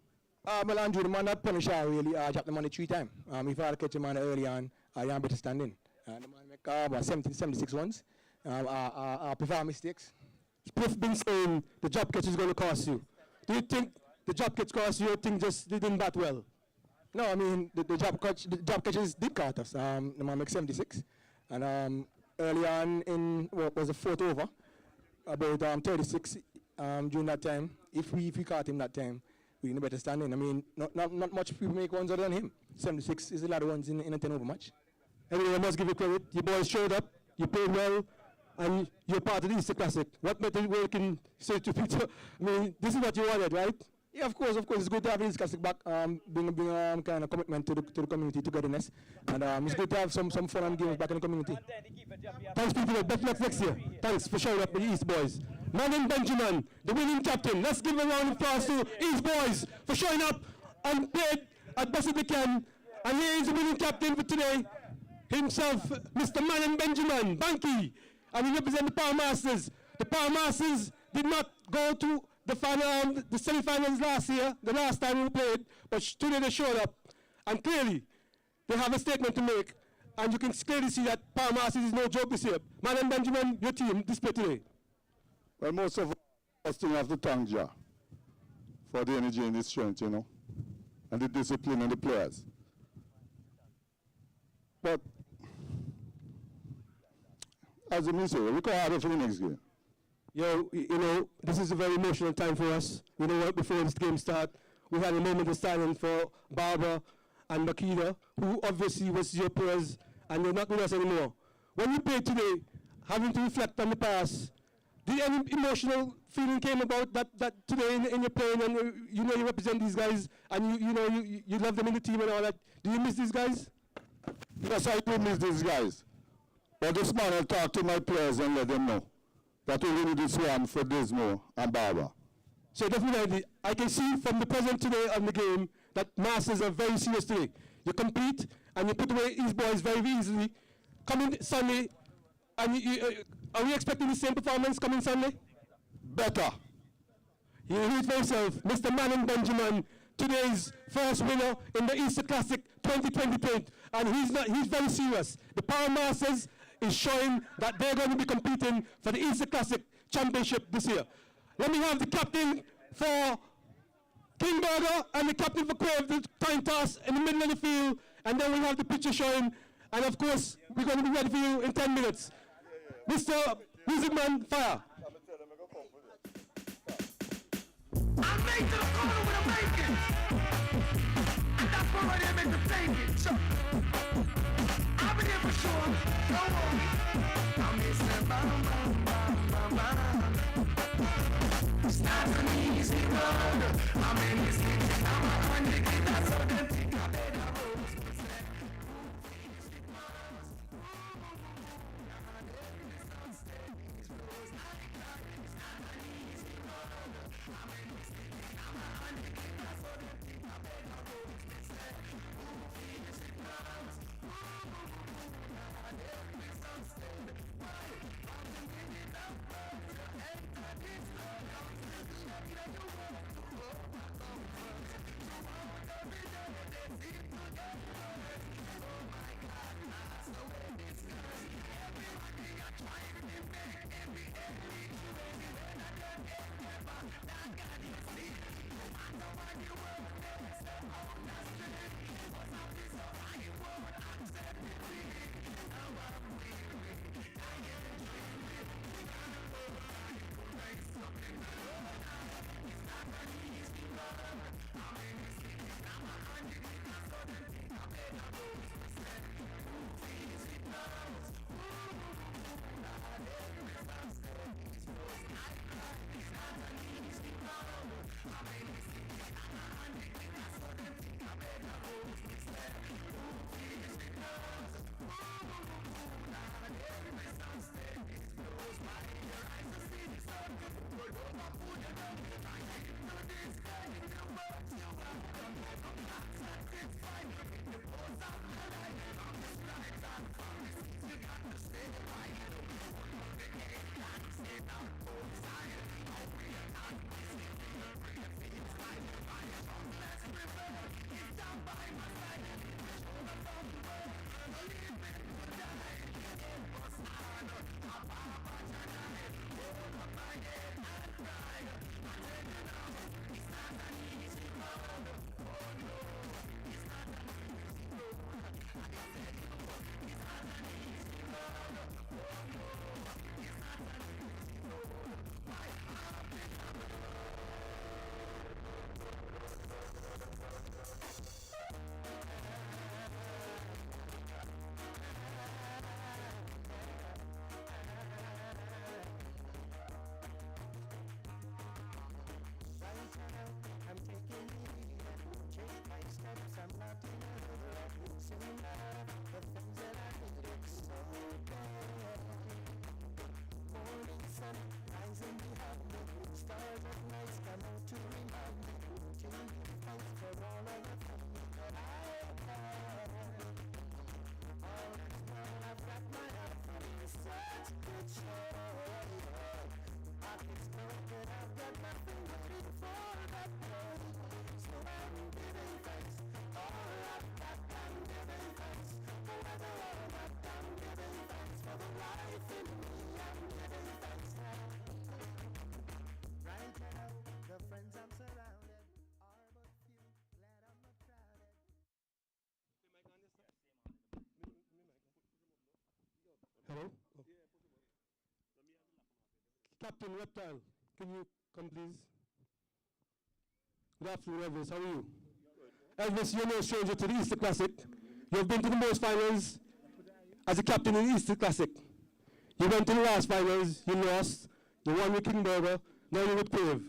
Well, Andrew, the man that punished her really dropped the money 3 times. If I had catch the man early on, I am better standing. The man make about 76 runs. I prefer mistakes. Cliff been saying the job catch is going to cost you. Do you think the job catch cost you, or think just they didn't bat well? No, I mean, the job catches did cost us. The man make 76. And early on in, what was the 4th over, about 36 during that time, if we caught him that time, we in a better standing. I mean, not much people make runs other than him. 76 is a lot of runs in a 10 over match. Anyway, I must give you credit. You boys showed up, you played well, and you're part of the Easter Classic. What better way you can say to Peter? I mean, this is what you wanted, right? Yeah, of course. It's good to have the Easter Classic back, bring kind of commitment to the community, togetherness. And it's good to have some fun and games back in the community. Thanks, Peter. Better luck next year. Thanks for showing up with the East Boys. Manon Benjamin, the winning captain. Let's give a round of applause to East Boys for showing up and played as best as they can. And here is the winning captain for today, himself, Mr. Manon Benjamin, Banky. And he represents the Power Masters. The Power Masters did not go to the final, the semi-finals last year, the last time we played, but today they showed up. And clearly, they have a statement to make. And you can clearly see that Power Masters is no joke this year. Manon Benjamin, your team display today. Well, most of us still have to thank Jah for the energy and the strength, you know, and the discipline and the players. But, as the minister, we can have it for the next game. You know, this is a very emotional time for us. You know what, before this game starts, we had a moment of silence for Barbara and Makita, who obviously was your players, and they're not with us anymore. When you played today, having to reflect on the past, did any emotional feeling came about that today in your playing, and you know you represent these guys, and you love them in the team and all that? Do you miss these guys? Yes, I do miss these guys. But this man, I'll talk to my players and let them know that we need this one for Dismo and Barbara. So definitely, I can see from the present today of the game that Masters are very serious today. You compete and you put away East Boys very easily. Coming Sunday, and are we expecting the same performance coming Sunday? Better. You hear it for yourself, Mr. Manon Benjamin, today's first winner in the Easter Classic 2020 paint, and he's very serious. The Power Masters is showing that they're going to be competing for the Easter Classic Championship this year. Let me have the captain for Kingberger and the captain for Crave, the time toss in the middle of the field, and then we have the picture showing, and of course, we're going to be ready for you in 10 minutes. Mr. Music Man, fire. I'm made to the corner with a bacon. And that's why right here make the bacon. So, I've been here for sure. It's not an easy road. I'm in this thing, I'm on the guitar, so them think I better road. Hello? Oh. Captain Reptile, can you come please? Good afternoon, Elvis. How are you? Elvis, you're no stranger to the Easter Classic. You have been to the most finals as a captain in the Easter Classic. You went to the last finals, you lost, you won with King Burger, now you're with Crave.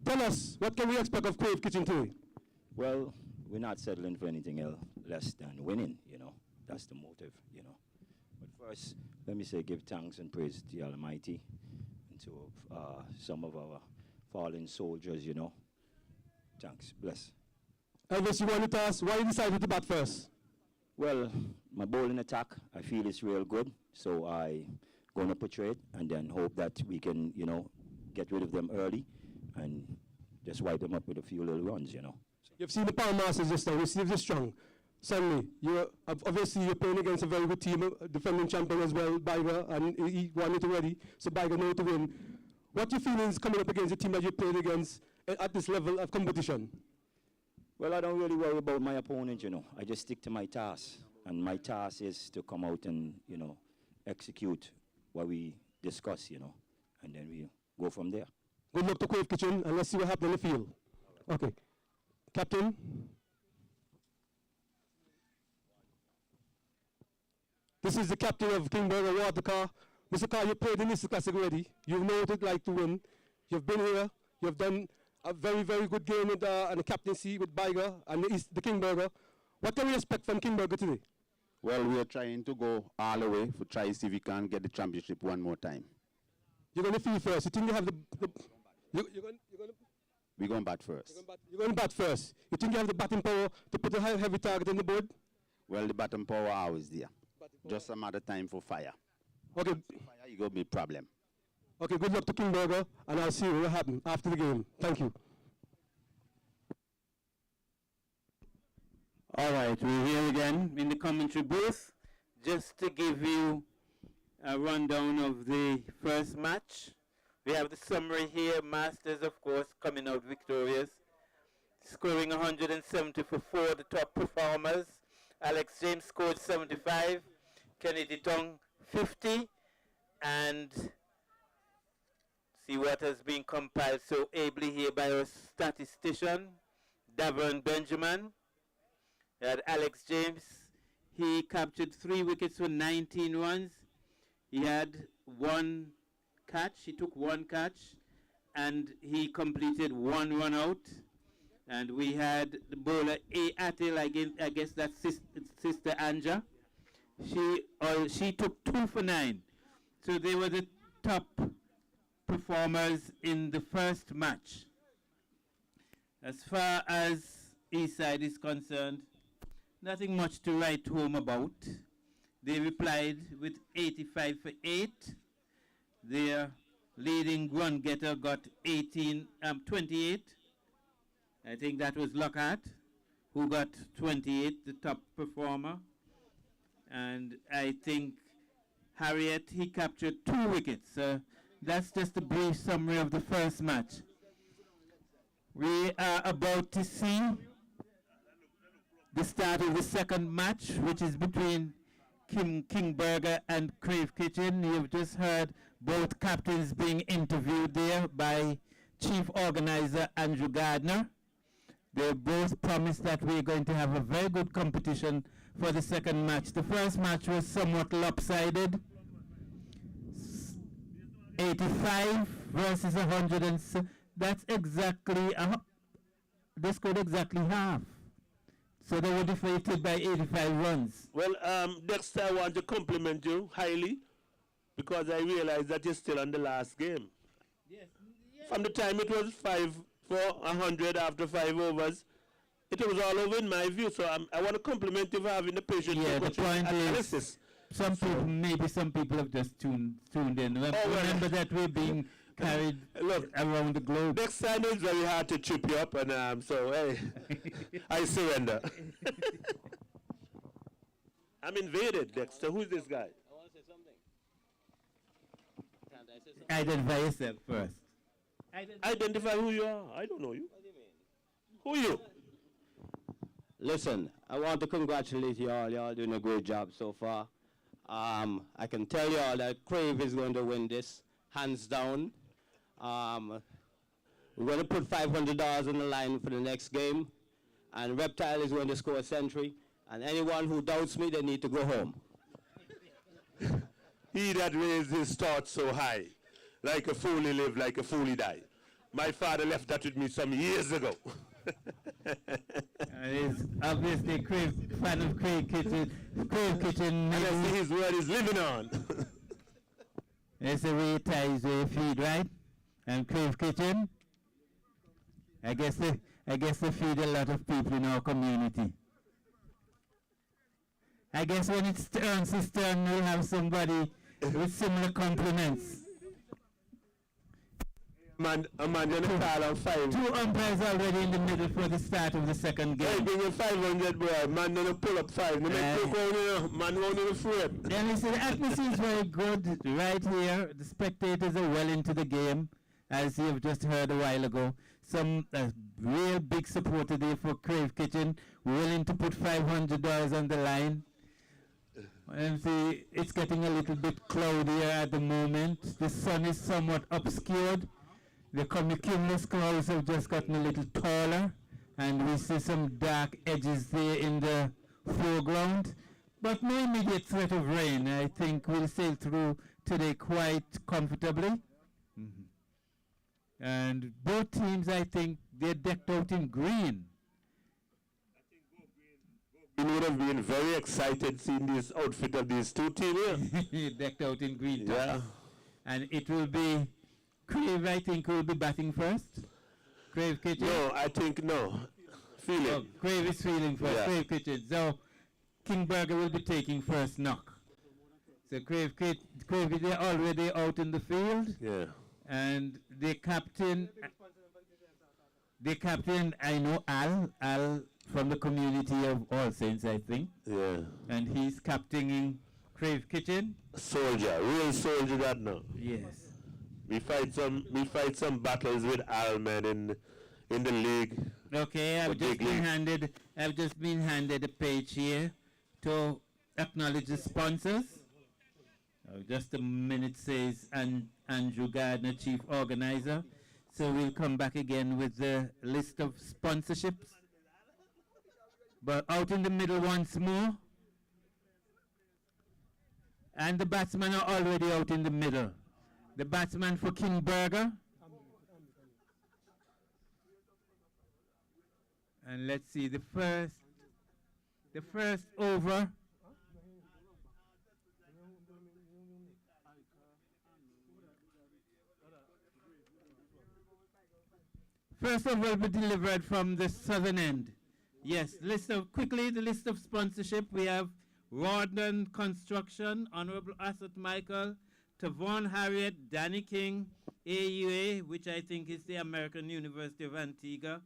Tell us, what can we expect of Crave Kitchen today? Well, we're not settling for anything else less than winning, you know. That's the motive, you know. But first, let me say give thanks and praise to the Almighty and to some of our fallen soldiers, you know. Thanks. Bless. Elvis, you wanted to ask why you decided to bat first? Well, my bowling attack, I feel it's real good, so I'm going to portray it and then hope that we can, you know, get rid of them early and just wipe them up with a few little runs, you know. So. You've seen the Power Masters just now, received this strong. Suddenly, obviously you're playing against a very good team, defending champion as well, Biger, and he won it already, so Biger knows to win. What are your feelings coming up against the team that you played against at this level of competition? Well, I don't really worry about my opponent, you know. I just stick to my task, and my task is to come out and, you know, execute what we discuss, you know, and then we go from there. Good luck to Crave Kitchen, and let's see what happens in the field. Okay. Captain? This is the captain of Kingburger Watercar. Mr. Carr, you played in this classic already. You know what it's like to win. You've been here. You've done a very, very good game with the captaincy with Biger and the Kingburger. What can we expect from Kingburger today? Well, we are trying to go all the way to try to see if we can get the championship one more time. You're going to field first. You think you have We're going to bat first. You're going to bat first. You think you have the batting power to put a heavy target on the board? Well, the batting power always there. Just a matter of time for fire. Okay. Fire, you going to be a problem. Okay, good luck to Kingburger, and I'll see you what happens after the game. Thank you. All right, we're here again in the commentary booth. Just to give you a rundown of the first match. We have the summary here. Masters, of course, coming out victorious, scoring 170 for 4, the top performers. Alex James scored 75, Kennedy Tong 50, and see what has been compiled so ably here by our statistician, Davern Benjamin. We had Alex James. He captured 3 wickets for 19 runs. He had 1 catch. He took 1 catch, and he completed 1 run out. And we had the bowler A. Atil, I guess that's Sister Anja. She took 2 for 9. So they were the top performers in the first match. As far as Eastside is concerned, nothing much to write home about. They replied with 85 for 8. Their leading run getter got 28. I think that was Lockhart, who got 28, the top performer. And I think Harriet, he captured 2 wickets. That's just a brief summary of the first match. We are about to see the start of the second match, which is between Kingburger and Crave Kitchen. You've just heard both captains being interviewed there by Chief Organizer Andrew Gardner. They both promised that we're going to have a very good competition for the second match. The first match was somewhat lopsided. 85 versus 100, and that's exactly, they scored exactly half. So they were defeated by 85 runs. Well, Dexter, I want to compliment you highly because I realize that you're still on the last game. Yes. From the time it was 5 for 100 after 5 overs, it was all over in my view. So I want to compliment you for having the patience. Yeah, the point analysis. is, some people have just tuned in. Remember that we're being carried around the globe. Next time it's very hard to trip you up, and so hey, I surrender. I'm invaded, Dexter. Who's this guy? I want to say something. Can't I say something? Identify yourself first. Identify who you are. I don't know you. What do you mean? Who are you? Listen, I want to congratulate you all. Y'all doing a great job so far. I can tell you all that Crave is going to win this, hands down. We're going to put $500 on the line for the next game, and Reptile is going to score a century. And anyone who doubts me, they need to go home. He that raised his thoughts so high, like a fool he live, like a fool he die. My father left that with me some years ago. He's obviously a fan of Crave Kitchen. Crave Kitchen. And I see his word is living on. It's the way it ties where you feed, right? And Crave Kitchen, I guess they feed a lot of people in our community. I guess when it's turns his turn, we'll have somebody with similar compliments. A man gonna call on 5. 2 umpires already in the middle for the start of the second game. Hey, give me 500, boy. Man gonna pull up 5. Man won't even afraid. Then we see the atmosphere is very good right here. The spectators are well into the game, as you've just heard a while ago. Some real big supporter there for Crave Kitchen, willing to put $500 on the line. And see, it's getting a little bit cloudier at the moment. The sun is somewhat obscured. The cumulus clouds have just gotten a little taller, and we see some dark edges there in the foreground. But no immediate threat of rain. I think we'll sail through today quite comfortably. And both teams, I think, they're decked out in green. You would have been very excited seeing this outfit of these two teams here. Decked out in green. Yeah. And it will be Crave, I think, will be batting first. Crave Kitchen. No, I think no. Feeling. Oh, Crave is feeling first. Yeah. Crave Kitchen. So Kingberger will be taking first knock. So Crave, they're already out in the field. Yeah. And the captain, I know Al from the community of All Saints, I think. Yeah. And he's captaining Crave Kitchen. Soldier, real soldier that now. Yes. We fight some battles with Al, man, in the league. Okay, I've just been handed a page here to acknowledge the sponsors. Just a minute says Andrew Gardner, Chief Organizer. So we'll come back again with the list of sponsorships. But out in the middle once more. And the batsmen are already out in the middle. The batsman for Kingberger. And let's see the first over. First over will be delivered from the southern end. Yes, the list of sponsorship. We have Rawdon Construction, Honorable Asset Michael, Tavon Harriet, Danny King, AUA, which I think is the American University of Antigua,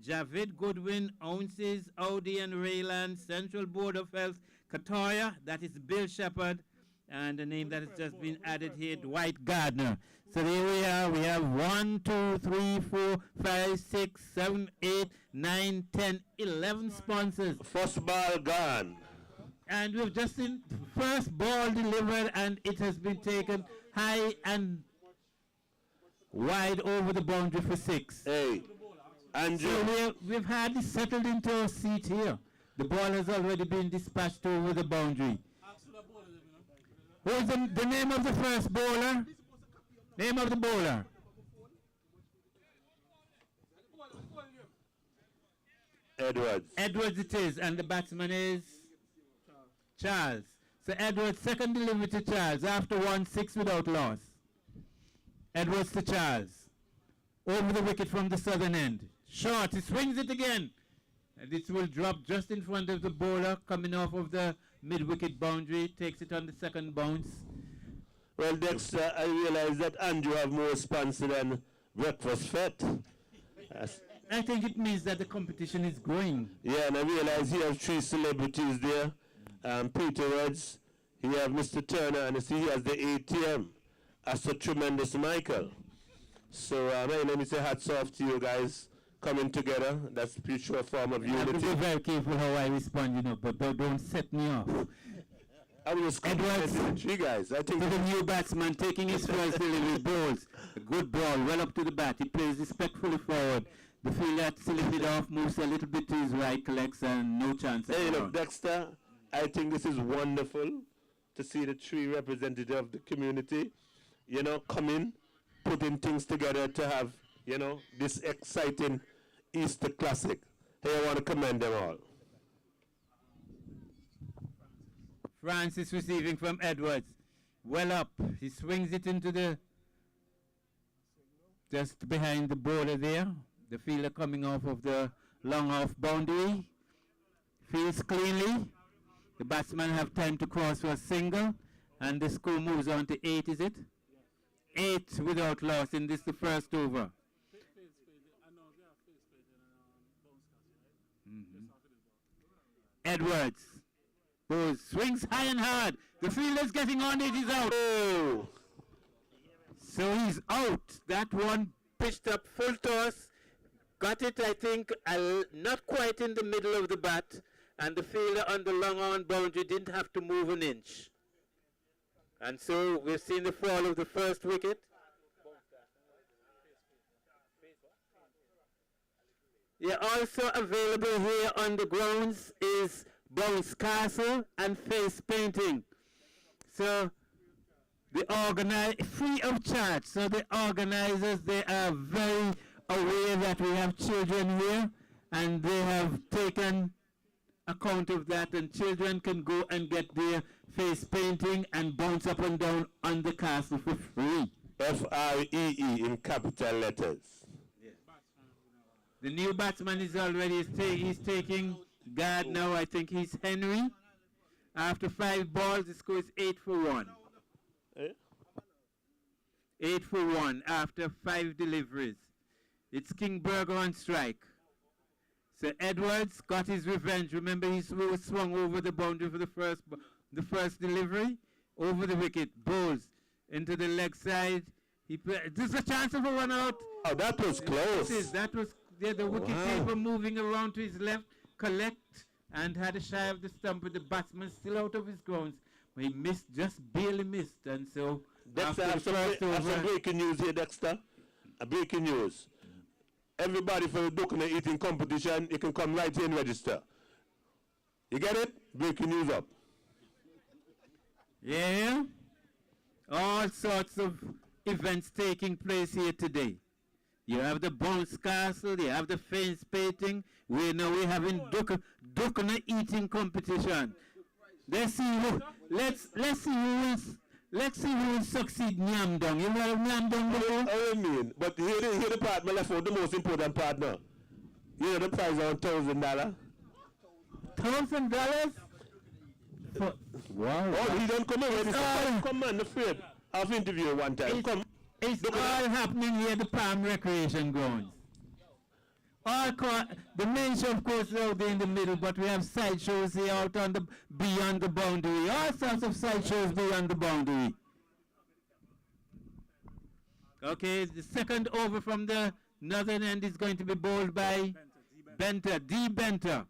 Javid Goodwin, Ounces, Audi and Rayland, Central Board of Health, Katoya, that is Bill Shepard, and the name that has just been added here, Dwight Gardner. So there we are. We have 1, 2, 3, 4, 5, 6, 7, 8, 9, 10, 11 sponsors. First ball gone. And we've just seen first ball delivered, and it has been taken high and wide over the boundary for 6. Hey, Andrew. So we've hardly settled into our seat here. The ball has already been dispatched over the boundary. Who is the name of the first bowler? Name of the bowler. Edwards. Edwards it is, and the batsman is Charles. So Edwards, second delivery to Charles after 1-6 without loss. Edwards to Charles. Over the wicket from the southern end. Short, he swings it again. And this will drop just in front of the bowler coming off of the mid-wicket boundary. Takes it on the second bounce. Well, Dexter, I realize that Andrew have more sponsor than Breakfast Fete. I think it means that the competition is growing. Yeah, and I realize he has 3 celebrities there. Peter Rhodes, he have Mr. Turner, and he has the ATM. That's a tremendous Michael. So let me say hats off to you guys coming together. That's a pure form of unity. I have to be very careful how I respond, but don't set me off. I was Edwards, you guys. I think to the new batsman taking his first delivery balls. A good ball, well up to the bat. He plays respectfully forward. The fielder slipped it off, moves a little bit to his right, collects, and no chance. Hey, look, Dexter, I think this is wonderful to see the 3 representatives of the community, coming, putting things together to have, this exciting Easter Classic. Hey, I want to commend them all. Francis receiving from Edwards. Well up. He swings it into the... just behind the bowler there. The fielder coming off of the long off boundary. Fields cleanly. The batsman have time to cross for a single. And the score moves on to 8, is it? 8 without loss in this the first over. Edwards. Swings high and hard. The fielder's getting on it. He's out. Oh. So he's out. That one pitched up full toss. Got it, I think, not quite in the middle of the bat. And the fielder on the long on boundary didn't have to move an inch. And so we've seen the fall of the first wicket. Yeah, also available here on the grounds is bounce castle, and face painting. So free of charge. So the organizers, they are very aware that we have children here, and they have taken account of that, and children can go and get their face painting and bounce up and down on the castle for free. F-R-E-E in capital letters. Yes. The new batsman is already, he's taking guard now. I think he's Henry. After 5 balls, the score is 8 for 1. 8 for 1 after 5 deliveries. It's King Burger on strike. So Edwards got his revenge. Remember, he was swung over the boundary for the first delivery, over the wicket, bowls into the leg side. There's a chance of a run out. Oh, that was close. That was the wicket keeper moving around to his left, collect, and had a shy of the stump with the batsman still out of his grounds. But he missed, just barely missed, and so Dexter, I have some breaking news here, Dexter. Breaking news. Everybody for the Dukana eating competition, you can come right here and register. You get it? Breaking news up. Yeah. All sorts of events taking place here today. You have the bounce castle, you have the face painting. We having Dukana eating competition. Let's see who will succeed Nyamdong. You know Nyamdong before? I mean, but here the part I left out, the most important part now. You know the prize on $1,000. $1,000? Wow. Oh, he don't come already. Come on, afraid. I've interviewed one time. Come. It's all happening here at the Palm Recreation Grounds. The main show, of course, is out there in the middle, but we have side shows here out on the beyond the boundary. All sorts of side shows beyond the boundary. Okay, the second over from the northern end is going to be bowled by Benter, D. Benter.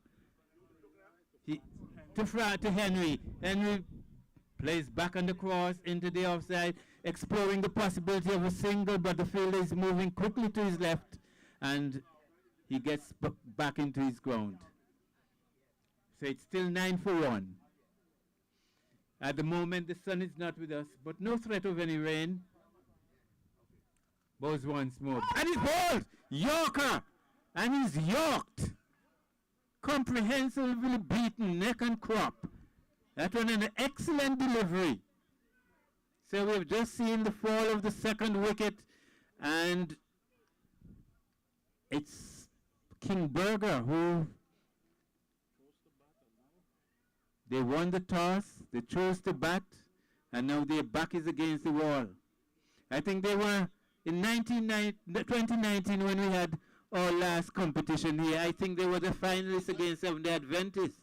To Henry. Henry plays back on the cross into the offside, exploring the possibility of a single, but the fielder is moving quickly to his left, and he gets back into his ground. So it's still 9 for 1. At the moment, the sun is not with us, but no threat of any rain. Bowls once more. And he's bowled! Yorker! And he's yorked. Comprehensively beaten, neck and crop. That was an excellent delivery. So we've just seen the fall of the second wicket, and it's King Burger who they won the toss, they chose to bat, and now their back is against the wall. I think they were in 2019 when we had our last competition here. I think they were the finalists against the Adventists.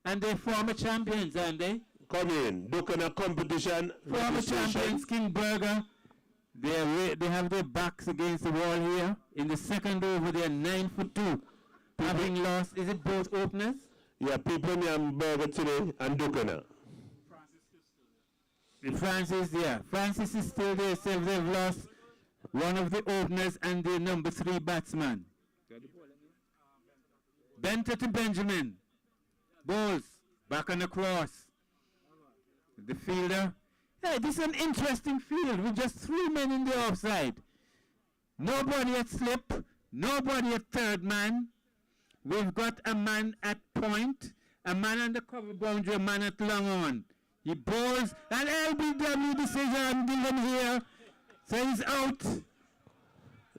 And they're former champions, aren't they? Come in, Dukana competition. Former champions, King Burger. They have their backs against the wall here. In the second over, they're 9 for 2. Having lost, is it both openers? Yeah, people named Burger today and Dukana. Francis is still there, so they've lost one of the openers and the number 3 batsman. Benter to Benjamin. Bowls, back on the cross. The fielder. Hey, this is an interesting field with just 3 men in the offside. Nobody at slip, nobody at third man. We've got a man at point, a man on the cover boundary, a man at long on. He bowls, and LBW decision given here. So he's out.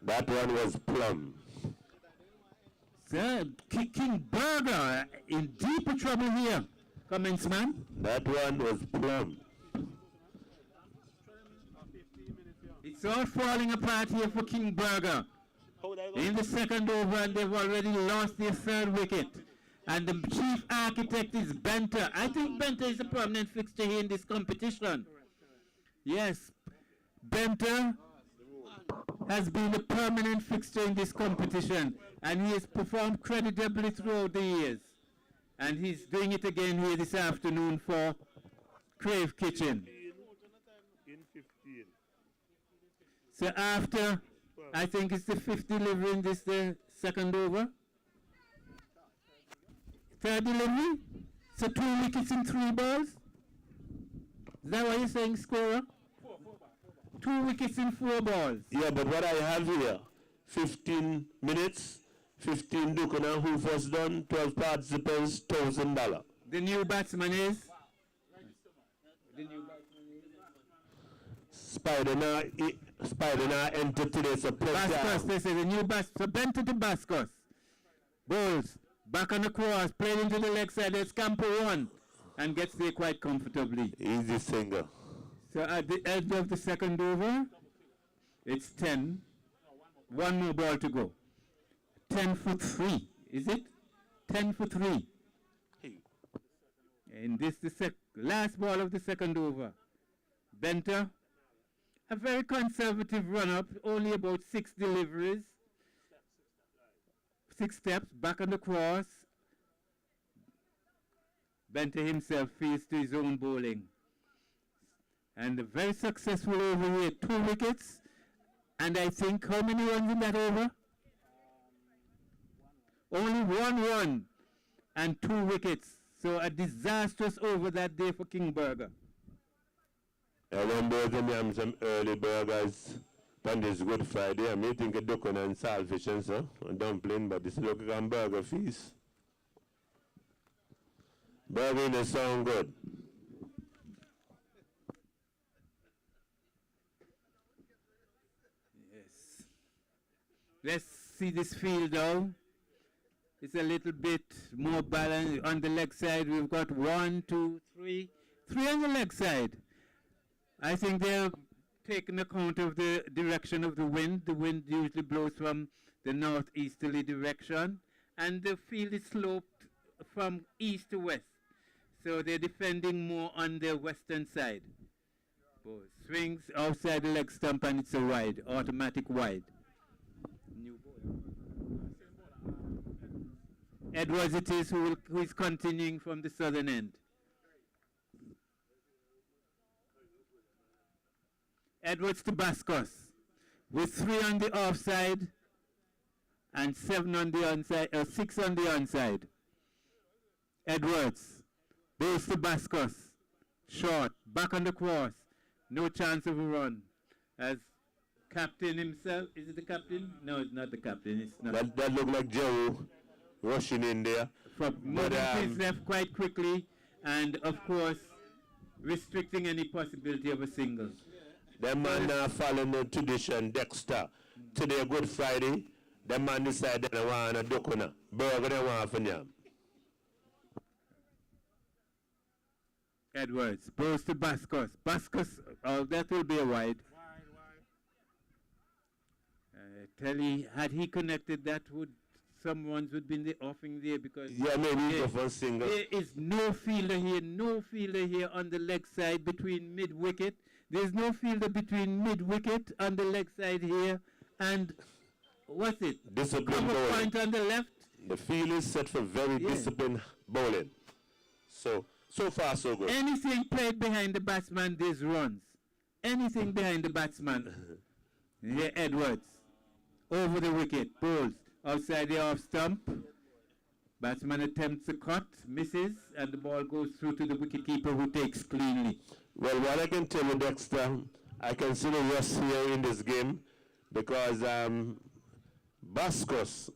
That one was plumb. So, King Burger in deeper trouble here. Comments, man? That one was plumb. It's all falling apart here for King Burger. In the second over, and they've already lost their third wicket. And the chief architect is Benter. I think Benter is a permanent fixture here in this competition. Yes, Benter has been a permanent fixture in this competition, and he has performed creditably throughout the years. And he's doing it again here this afternoon for Crave Kitchen. So after, I think it's the 5th delivery in this second over. Third delivery? So 2 wickets in 3 balls? Is that what you're saying, scorer? 2 wickets in 4 balls. Yeah, but what I have here, 15 minutes, 15 Dukana, who first done, 12 participants, $1,000. The new batsman is? Spider now entered today, so Bascos, they say the new Bascos. So Bento to Bascos. Bowls. Back on the cross, played into the leg side, there's Campo 1 and gets there quite comfortably. Easy single. So at the end of the second over, it's 10. 1 more ball to go. 10 for 3, is it? 10 for 3. And this the last ball of the second over. Benter, a very conservative run-up, only about 6 deliveries. 6 steps, back on the cross. Benter himself feeds to his own bowling. And a very successful over here, 2 wickets. And I think, how many runs in that over? Only 1 run and 2 wickets. So a disastrous over that day for King Burger. I remember them some early burgers on this Good Friday. I may think a duck and saltfish and so, and dumpling, but this look like a burger feast. Burger in sound good. Yes. Let's see this field now. It's a little bit more balanced. On the leg side, we've got 1, 2, 3. 3 on the leg side. I think they're taking account of the direction of the wind. The wind usually blows from the northeasterly direction, and the field is sloped from east to west. So they're defending more on the western side. Ball swings outside the leg stump, and it's a wide, automatic wide. New ball. Edwards it is who is continuing from the southern end. Edwards to Bascos with 3 on the offside and 7 on the onside, 6 on the onside. Edwards goes to Bascos, short, back on the cross, no chance of a run. As captain himself, is it the captain? No, it's not the captain. It's not. That looked like Joe rushing in there. Moving his left quite quickly, and of course, restricting any possibility of a single. The man now following the tradition, Dexter. Today, Good Friday, the man decided they want a dokuna. Burger they want for them. Edwards goes to Bascos. Bascos, oh, that will be a wide. Telly, had he connected, that would, someone would be in the offing there because yeah, maybe go for a single. There is no fielder here on the leg side between mid-wicket. There's no fielder between mid-wicket on the leg side here and what's it? Disciplined Cover bowling. point on the left. The field is set for very disciplined bowling. So far so good. Anything played behind the batsman, there's runs. Anything behind the batsman. Yeah, Edwards. Over the wicket, bowls. Outside the off stump. Batsman attempts a cut, misses, and the ball goes through to the wicketkeeper who takes cleanly. Well, what I can tell you, Dexter, I can see the rust here in this game because Bascos,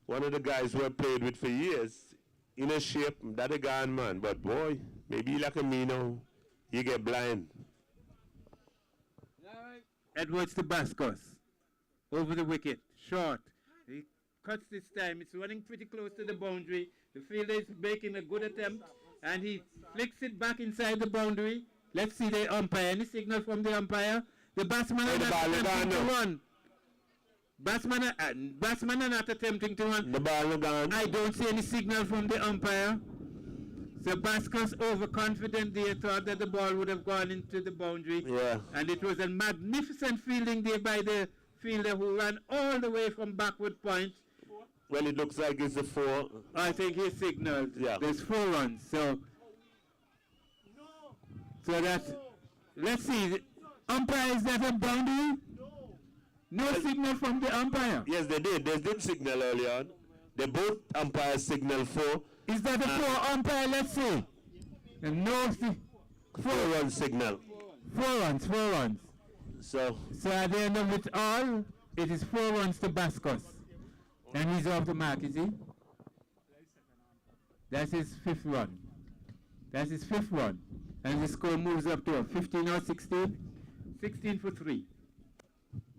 one of the guys who I played with for years, in a shape, that a gone man, but boy, maybe like a me now, you get blind. Edwards to Bascos. Over the wicket, short. He cuts this time, it's running pretty close to the boundary. The fielder is making a good attempt, and he flicks it back inside the boundary. Let's see the umpire. Any signal from the umpire? The batsman are not attempting to run. Batsman are not attempting to run. The ball gone. I don't see any signal from the umpire. So Bascos overconfident there, thought that the ball would have gone into the boundary. Yeah. And it was a magnificent fielding there by the fielder who ran all the way from backward point. Well, it looks like it's a 4. I think he signaled. Yeah. There's 4 runs. So that, let's see. The umpire, is that a boundary? No signal from the umpire. Yes, they did. They did signal early on. They both umpires signal 4. Is that a 4 umpire, let's see? No, 4-1 signal. 4 runs, 4 runs. So at the end of it all, it is 4 runs to Bascos. And he's off the mark, is he? That's his 5th run. That's his 5th run. And the score moves up to 15 or 16? 16 for 3.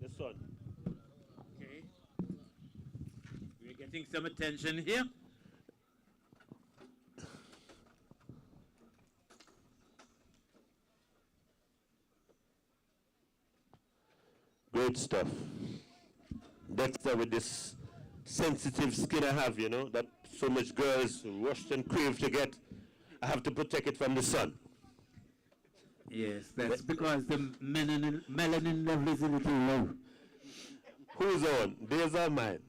this one. Okay. We're getting some attention here. Great stuff. Dexter with this sensitive skin I have, you know, that so much girls rush and crave to get. I have to protect it from the sun. Yes, that's because the melanin level is a little low. Who's on? Theirs or mine?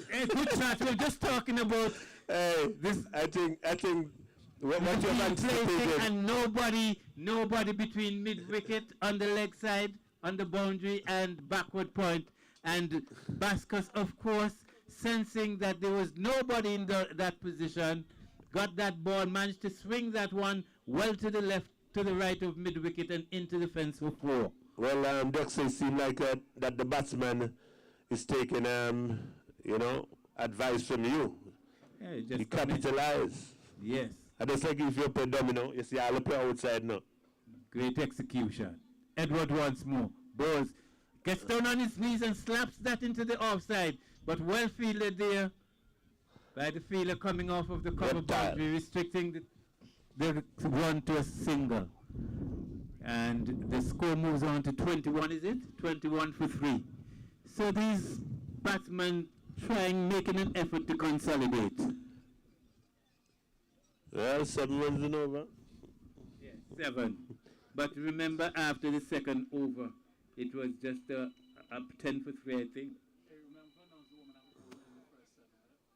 Hey, good chat. We're just talking about this. I think what you're placing and nobody between mid wicket on the leg side, on the boundary and backward point. And Bascos, of course, sensing that there was nobody in that position, got that ball, managed to swing that one well to the left, to the right of mid wicket and into the fence for 4. Well, Dexter, it seems like that the batsman is taking, you know, advice from you. Yeah, you capitalize. Yes. And just like if you play domino, you see all the play outside now. Great execution. Edward once more. Bowls. Gets down on his knees and slaps that into the offside. But well fielded there by the fielder coming off of the cover boundary, restricting the run to a single. And the score moves on to 21, is it? 21 for 3. So these batsmen making an effort to consolidate. Well, 7 runs and over. Yes, 7. But remember, after the second over, it was just up 10 for 3, I think.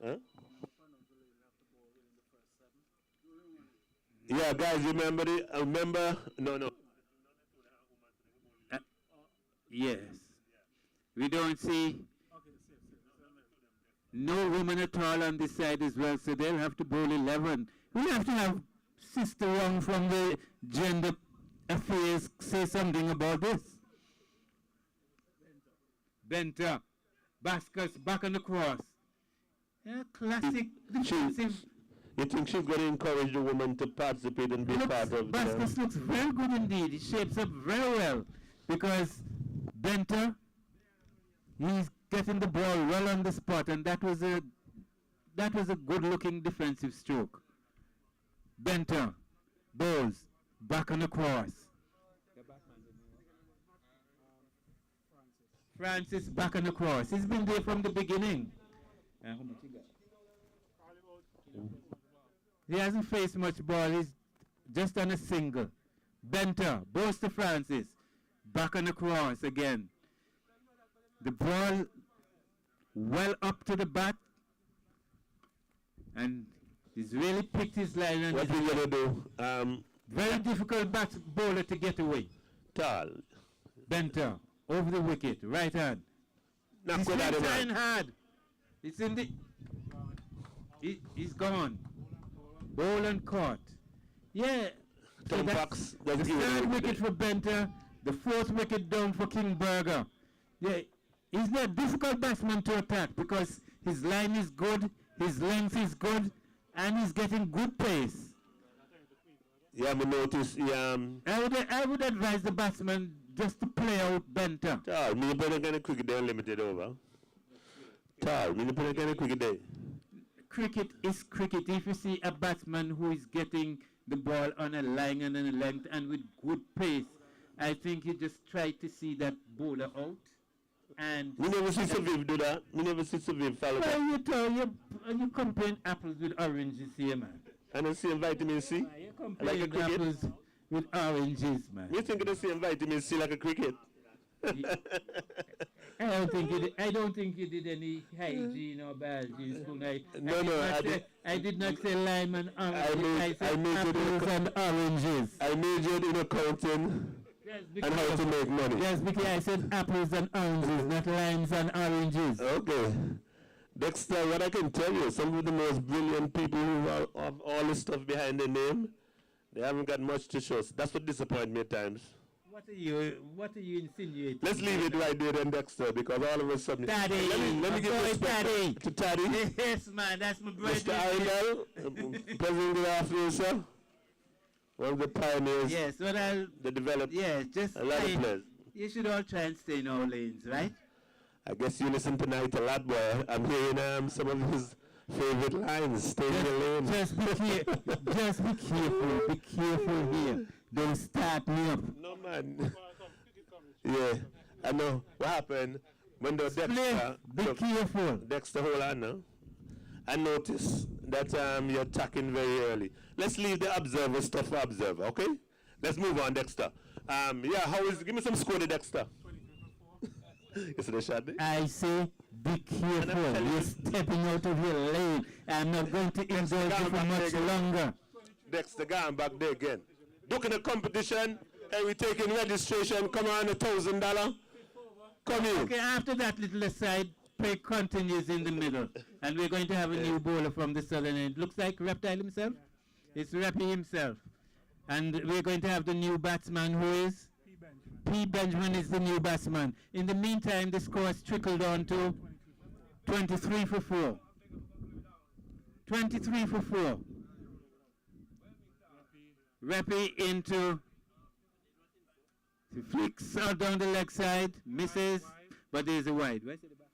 Huh? Yeah, guys, remember? No. Yes. We don't see no woman at all on this side as well, so they'll have to bowl 11. We have to have Sister Wong from the Gender Affairs say something about this. Benter. Bascos back on the cross. Yeah, classic defensive. You think she's going to encourage the woman to participate and be part of Bascos looks very good indeed. He shapes up very well because Benter, he's getting the ball well on the spot, and that was a good-looking defensive stroke. Benter, bowls, back on the cross. Francis back on the cross. He's been there from the beginning. How much he got? He hasn't faced much ball. He's just on a single. Benter, bowls to Francis. Back on the cross again. The ball well up to the bat. And he's really picked his line. What are you going to do? Very difficult bowler to get away. Tall. Benter, over the wicket, right hand. He's trying hard. It's in the... He's gone. Ball and caught. Yeah. So that's the 3rd wicket for Benter. The 4th wicket down for Kingberger. Yeah, he's not a difficult batsman to attack because his line is good, his length is good, and he's getting good pace. Yeah, I noticed. I would advise the batsman just to play out Benter. Me put a cricket day unlimited over. Me put a cricket day. Cricket is cricket. If you see a batsman who is getting the ball on a line and on a length and with good pace, I think you just try to see that bowler out. And we never see Saviv do that. We never see Saviv follow that. Well, you comparing apples with oranges here, man. And the same vitamin C? You comparing like apples with oranges, man. You think of the same vitamin C like a cricket? I don't think you did any hygiene or biology in school. I did not say lime and oranges. I said apples and oranges. I majored in accounting and how to make money. Yes, because I said apples and oranges, not limes and oranges. Okay. Dexter, what I can tell you, some of the most brilliant people who have all this stuff behind their name, they haven't got much to show. That's what disappoints me at times. What are you insinuating? Let's leave it right there then, Dexter, because all of a sudden... Daddy! Let me give respect to Taddy. Yes, man, that's my brother. Mr. Arundel, President, good afternoon, sir. One of the pioneers. Yes, what I'll... The developed. Yes, just... A lot of players. You should all try and stay in our lanes, right? I guess you listen tonight a lot, boy. I'm hearing some of his favorite lines. Stay in your lane. Just be careful. Just be careful. Be careful here. Don't start me up. No, man. Yeah, I know. What happened when the Dexter... Be careful. Dexter, hold on now. I noticed that you're attacking very early. Let's leave the observer stuff for observer, okay? Let's move on, Dexter. Yeah, how is... Give me some score to Dexter. You see the shot there? I say, be careful. You're stepping out of your lane. I'm not going to indulge you for much longer. Dexter, gone back there again. Looking at competition. Hey, we taking registration. Come on, $1,000. Come in. Okay, after that little aside, play continues in the middle. And we're going to have a new bowler from the southern end. Looks like Reptile himself. It's Rappy himself. And we're going to have the new batsman who is? P. Benjamin is the new batsman. In the meantime, the score has trickled on to 23 for 4. 23 for 4. Rappy into... He flicks out down the leg side, misses, but there's a wide. Where's the back?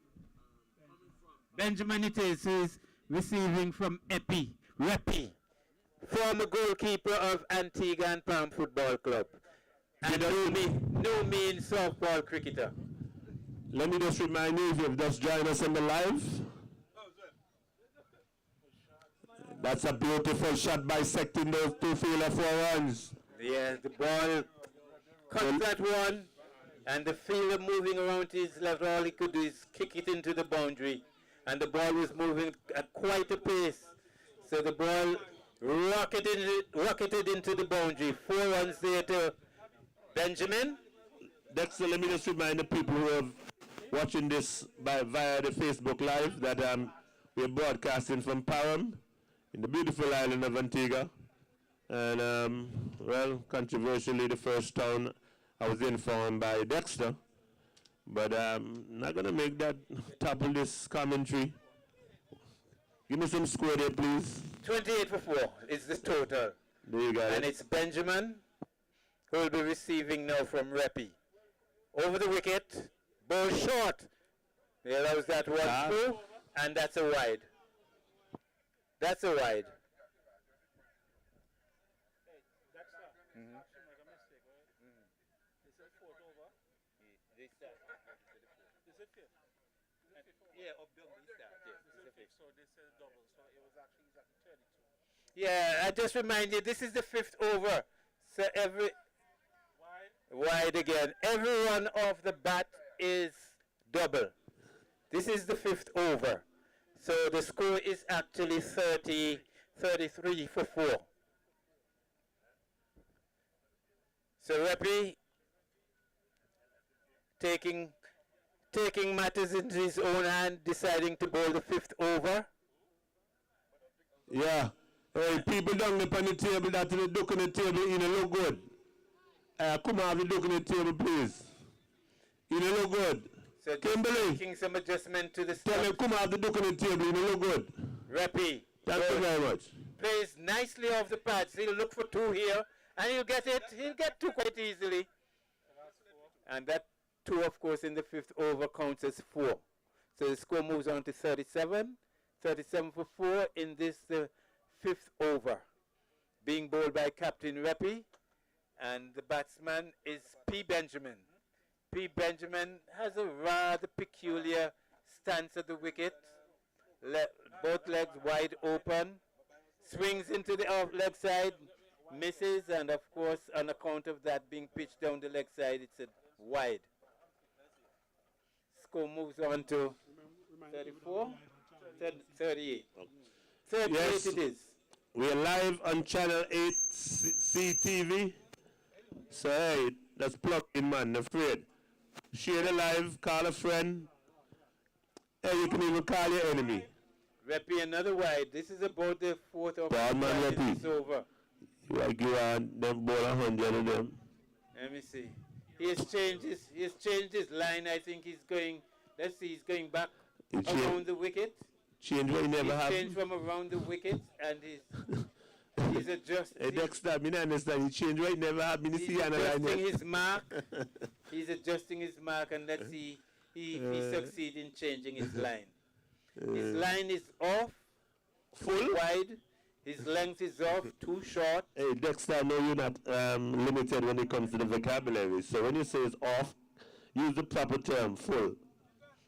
Benjamin it is, who is receiving from Rappy, former goalkeeper of Antigua and Palm Football Club. And no mean softball cricketer. Let me just remind you, if you've just joined us on the live, that's a beautiful shot bisecting those two fielder 4 runs. Yeah, the ball cut that one, and the fielder moving around to his left, all he could do is kick it into the boundary. And the ball was moving at quite a pace. So the ball rocketed into the boundary. 4 runs there to Benjamin. Dexter, let me just remind the people who are watching this via the Facebook Live that we're broadcasting from Param in the beautiful island of Antigua. And, well, controversially, the first town I was informed by Dexter. But I'm not going to make that topple this commentary. Give me some score there, please. 28 for 4 is the total. There you go. And it's Benjamin who will be receiving now from Rappy. Over the wicket, ball short. He allows that one through, and that's a wide. That's a wide. Yeah, I just remind you, this is the 5th over. So wide again. Every run of the bat is double. This is the 5th over. So the score is actually 33 for 4. So Rappy taking matters into his own hand, deciding to bowl the 5th over. Yeah. Hey, people down there on the table that are duck on the table, you know, look good. Come have the duck on the table, please. You know, look good. So Kimberly, making some adjustment to the tell him, come have the duck on the table, you know, look good. Rappy. Thank you very much. Plays nicely off the pads. He'll look for 2 here, and he'll get it. He'll get 2 quite easily. And that 2, of course, in the 5th over counts as 4. So the score moves on to 37. 37 for 4 in this 5th over. Being bowled by Captain Rappy. And the batsman is P. Benjamin. P. Benjamin has a rather peculiar stance at the wicket. Both legs wide open. Swings into the leg side. Misses. And of course, on account of that being pitched down the leg side, it's a wide. Score moves on to 34, 38. 38 yes, it is. We are live on Channel 8 CTV. So, hey, let's plug in, man. Afraid. Share the live, call a friend. Hey, you can even call your enemy. Reppy, another wide. This is about the fourth or Ball fifth man, wide. Reppy. It's over. You give them ball 100 of them. Let me see. He has changed his line. I think he's going. Let's see. He's going back around the wicket. Change what he never He's have. changed from around the wicket, and he's adjusting. Hey, Dexter, me not understand. He change what he never have. Me see He's adjusting line his mark. He's adjusting his mark, and let's see if he succeeds in changing his line. His line is off, full wide. His length is off, too short. Hey, Dexter, I know you're not limited when it comes to the vocabulary. So when you say it's off, use the proper term, full.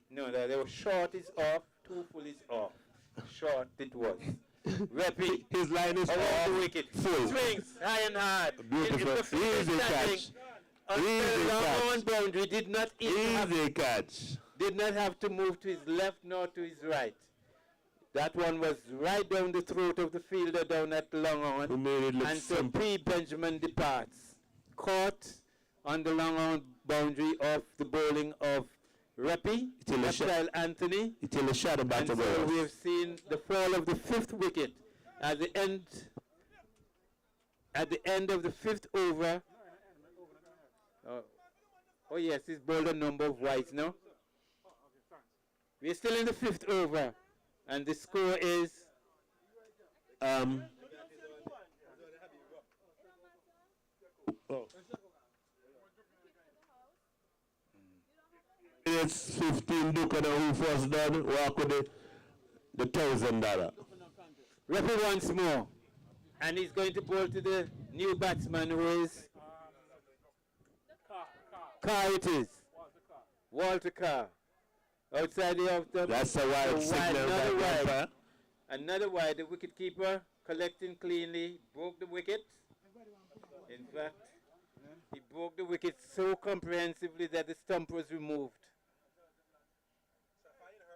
No, the short is off, too full is off. Short it was. Repeat. His line is off, the wicket. full. Swings high and hard. Beautiful. Easy catch. Easy catch. Boundary did not Easy catch. Did not have to move to his left nor to his right. That one was right down the throat of the fielder down at long on. And so P. Benjamin departs. Caught on the long on boundary of the bowling of Reppy, Reptile Anthony. Till the shadow back and so we have seen the fall of the fifth wicket at the end of the fifth over. Oh yes, he's bowled a number of wides now. We're still in the fifth over, and the score is It's 15 Duke and who first done, walk with the $1,000. Reppy once more, and he's going to bowl to the new batsman who is Carr. It is Walter Carr. Outside the off the. That's a wide signal. Another wide. The wicketkeeper collecting cleanly, broke the wicket. In fact, he broke the wicket so comprehensively that the stump was removed.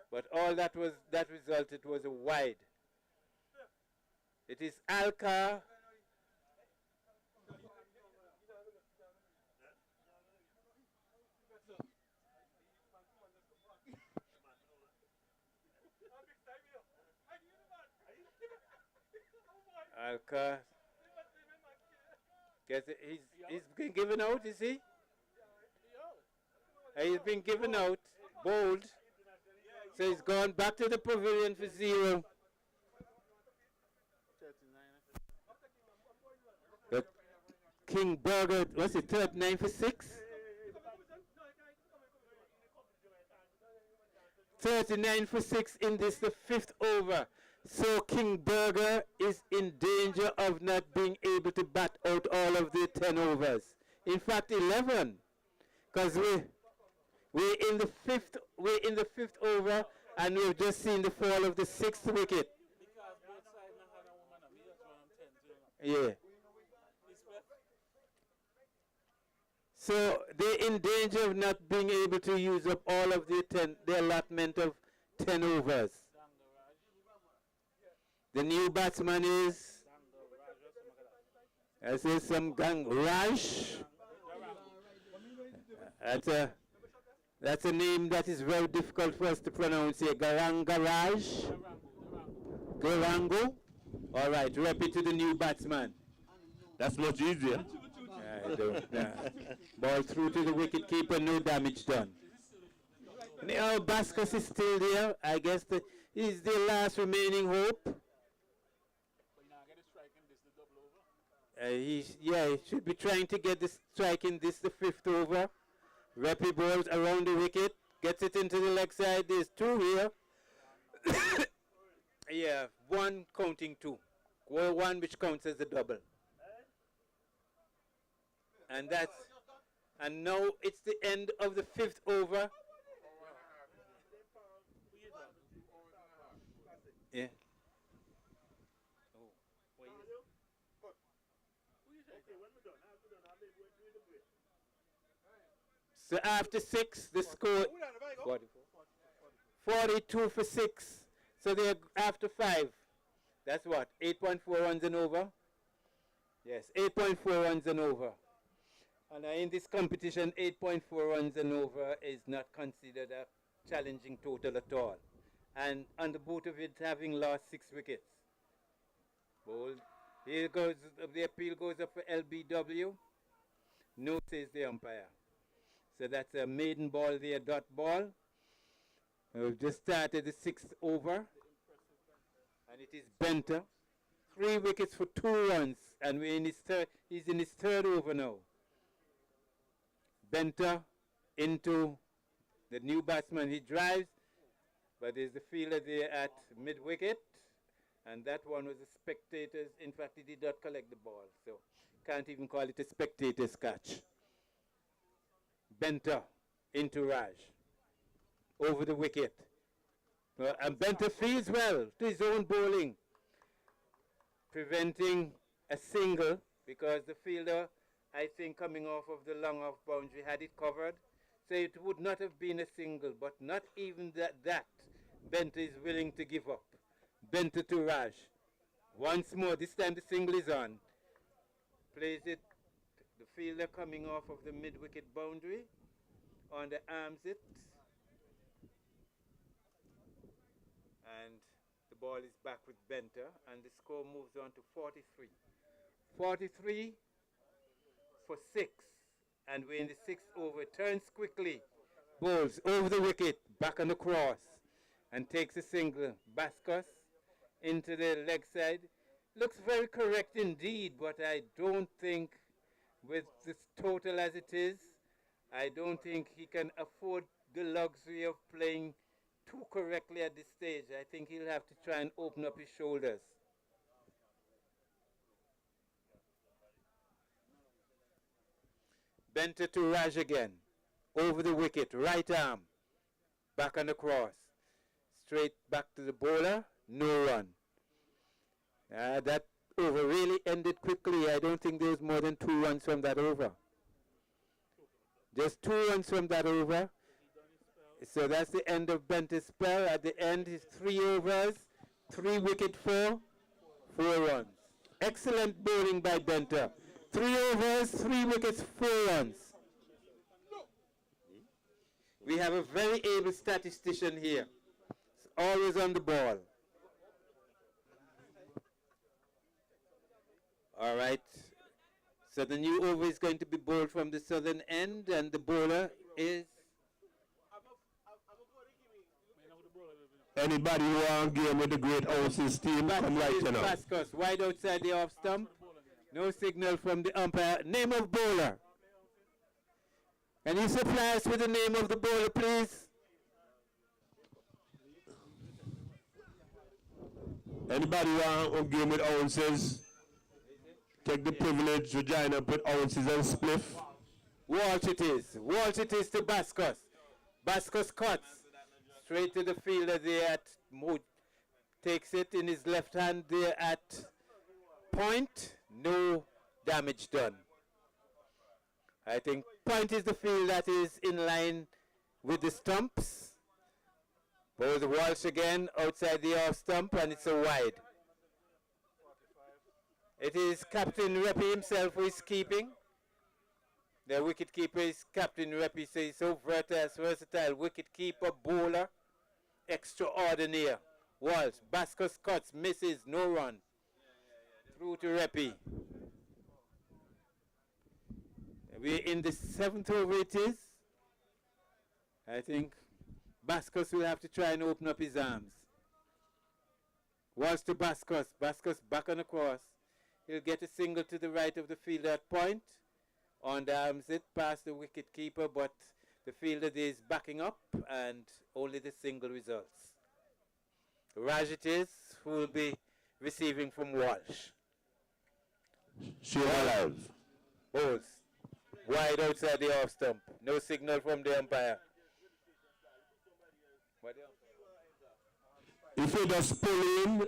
But all that resulted was a wide. It is Alcar. Alcar. Guess he's been given out, is he? He's been given out, bowled. So he's gone back to the pavilion for 0. But King Burger, what's it, 39 for 6? 39 for 6 in this, the fifth over. So King Burger is in danger of not being able to bat out all of the 10 overs. In fact, 11, because we're in the fifth over, and we've just seen the fall of the 6th wicket. Yeah. So they're in danger of not being able to use up all of the allotment of 10 overs. The new batsman is, I say some gang Raj. That's a name that is very difficult for us to pronounce here. Garangaraj. Garango. All right, repeat to the new batsman. That's much easier. Ball through to the wicketkeeper, no damage done. Now Bascos is still there. I guess he's the last remaining hope. He should be trying to get the strike in this, the fifth over. Reppy balls around the wicket, gets it into the leg side. There's 2 here. Yeah, 1 counting 2. 1 which counts as a double. And now it's the end of the fifth over. Yeah. So after 6, the score 42 for 6. So they're after 5. That's what? 8.4 runs and over? Yes, 8.4 runs and over. And in this competition, 8.4 runs and over is not considered a challenging total at all. And on the boot of it having lost 6 wickets. Bold. Here goes, the appeal goes up for LBW. No, says the umpire. So that's a maiden ball there, dot ball. We've just started the 6th over. And it is Benter. 3 wickets for 2 runs. And we're in his he's in his 3rd over now. Benter into the new batsman. He drives, but there's the fielder there at mid-wicket. And that one was a spectator's. In fact, he did not collect the ball. So can't even call it a spectator's catch. Benter into Raj. Over the wicket. And Benter feels well to his own bowling. Preventing a single because the fielder, I think, coming off of the long off boundary had it covered. So it would not have been a single, but not even that Benter is willing to give up. Benter to Raj. Once more, this time the single is on. Plays it, the fielder coming off of the mid-wicket boundary on the arms it. And the ball is back with Benter, and the score moves on to 43. 43 for 6, and we're in the 6th over. Turns quickly, bowls over the wicket, back on the cross, and takes a single. Bascos into the leg side. Looks very correct indeed, but I don't think, with this total as it is, I don't think he can afford the luxury of playing too correctly at this stage. I think he'll have to try and open up his shoulders. Benter to Raj again. Over the wicket, right arm. Back on the cross. Straight back to the bowler, no run. That over really ended quickly. I don't think there was more than 2 runs from that over. Just 2 runs from that over. So that's the end of Benter's spell. At the end, his 3 overs, 3 wicket 4 runs. Excellent bowling by Benter. 3 overs, 3 wickets, 4 runs. We have a very able statistician here. He's always on the ball. All right. So the new over is going to be bowled from the southern end, and the bowler is... Anybody who want game with the great Oasis team, come right now. Vasquez, wide outside the off stump. No signal from the umpire. Name of bowler. Can you supply us with the name of the bowler, please? Anybody want a game with ounces? Take the privilege to join up with ounces and spliff. Walsh it is. Walsh it is to Bascos. Bascos cuts. Straight to the fielder there at Mood. Takes it in his left hand there at point. No damage done. I think point is the field that is in line with the stumps. Bowls Walsh again outside the off stump, and it's a wide. It is Captain Reppy himself who is keeping. The wicket keeper is Captain Reppy, so he's so versatile. Wicket keeper, bowler, extraordinaire. Walsh, Bascos cuts, misses, no run. Through to Reppy. We're in the 7th over it is. I think Bascos will have to try and open up his arms. Walsh to Bascos. Bascos back on the cross. He'll get a single to the right of the fielder at point. On the arms it past the wicket keeper, but the fielder is backing up and only the single results. Raj it is who will be receiving from Walsh. She alive. Bowls. Wide outside the off stump. No signal from the umpire. If you just pull in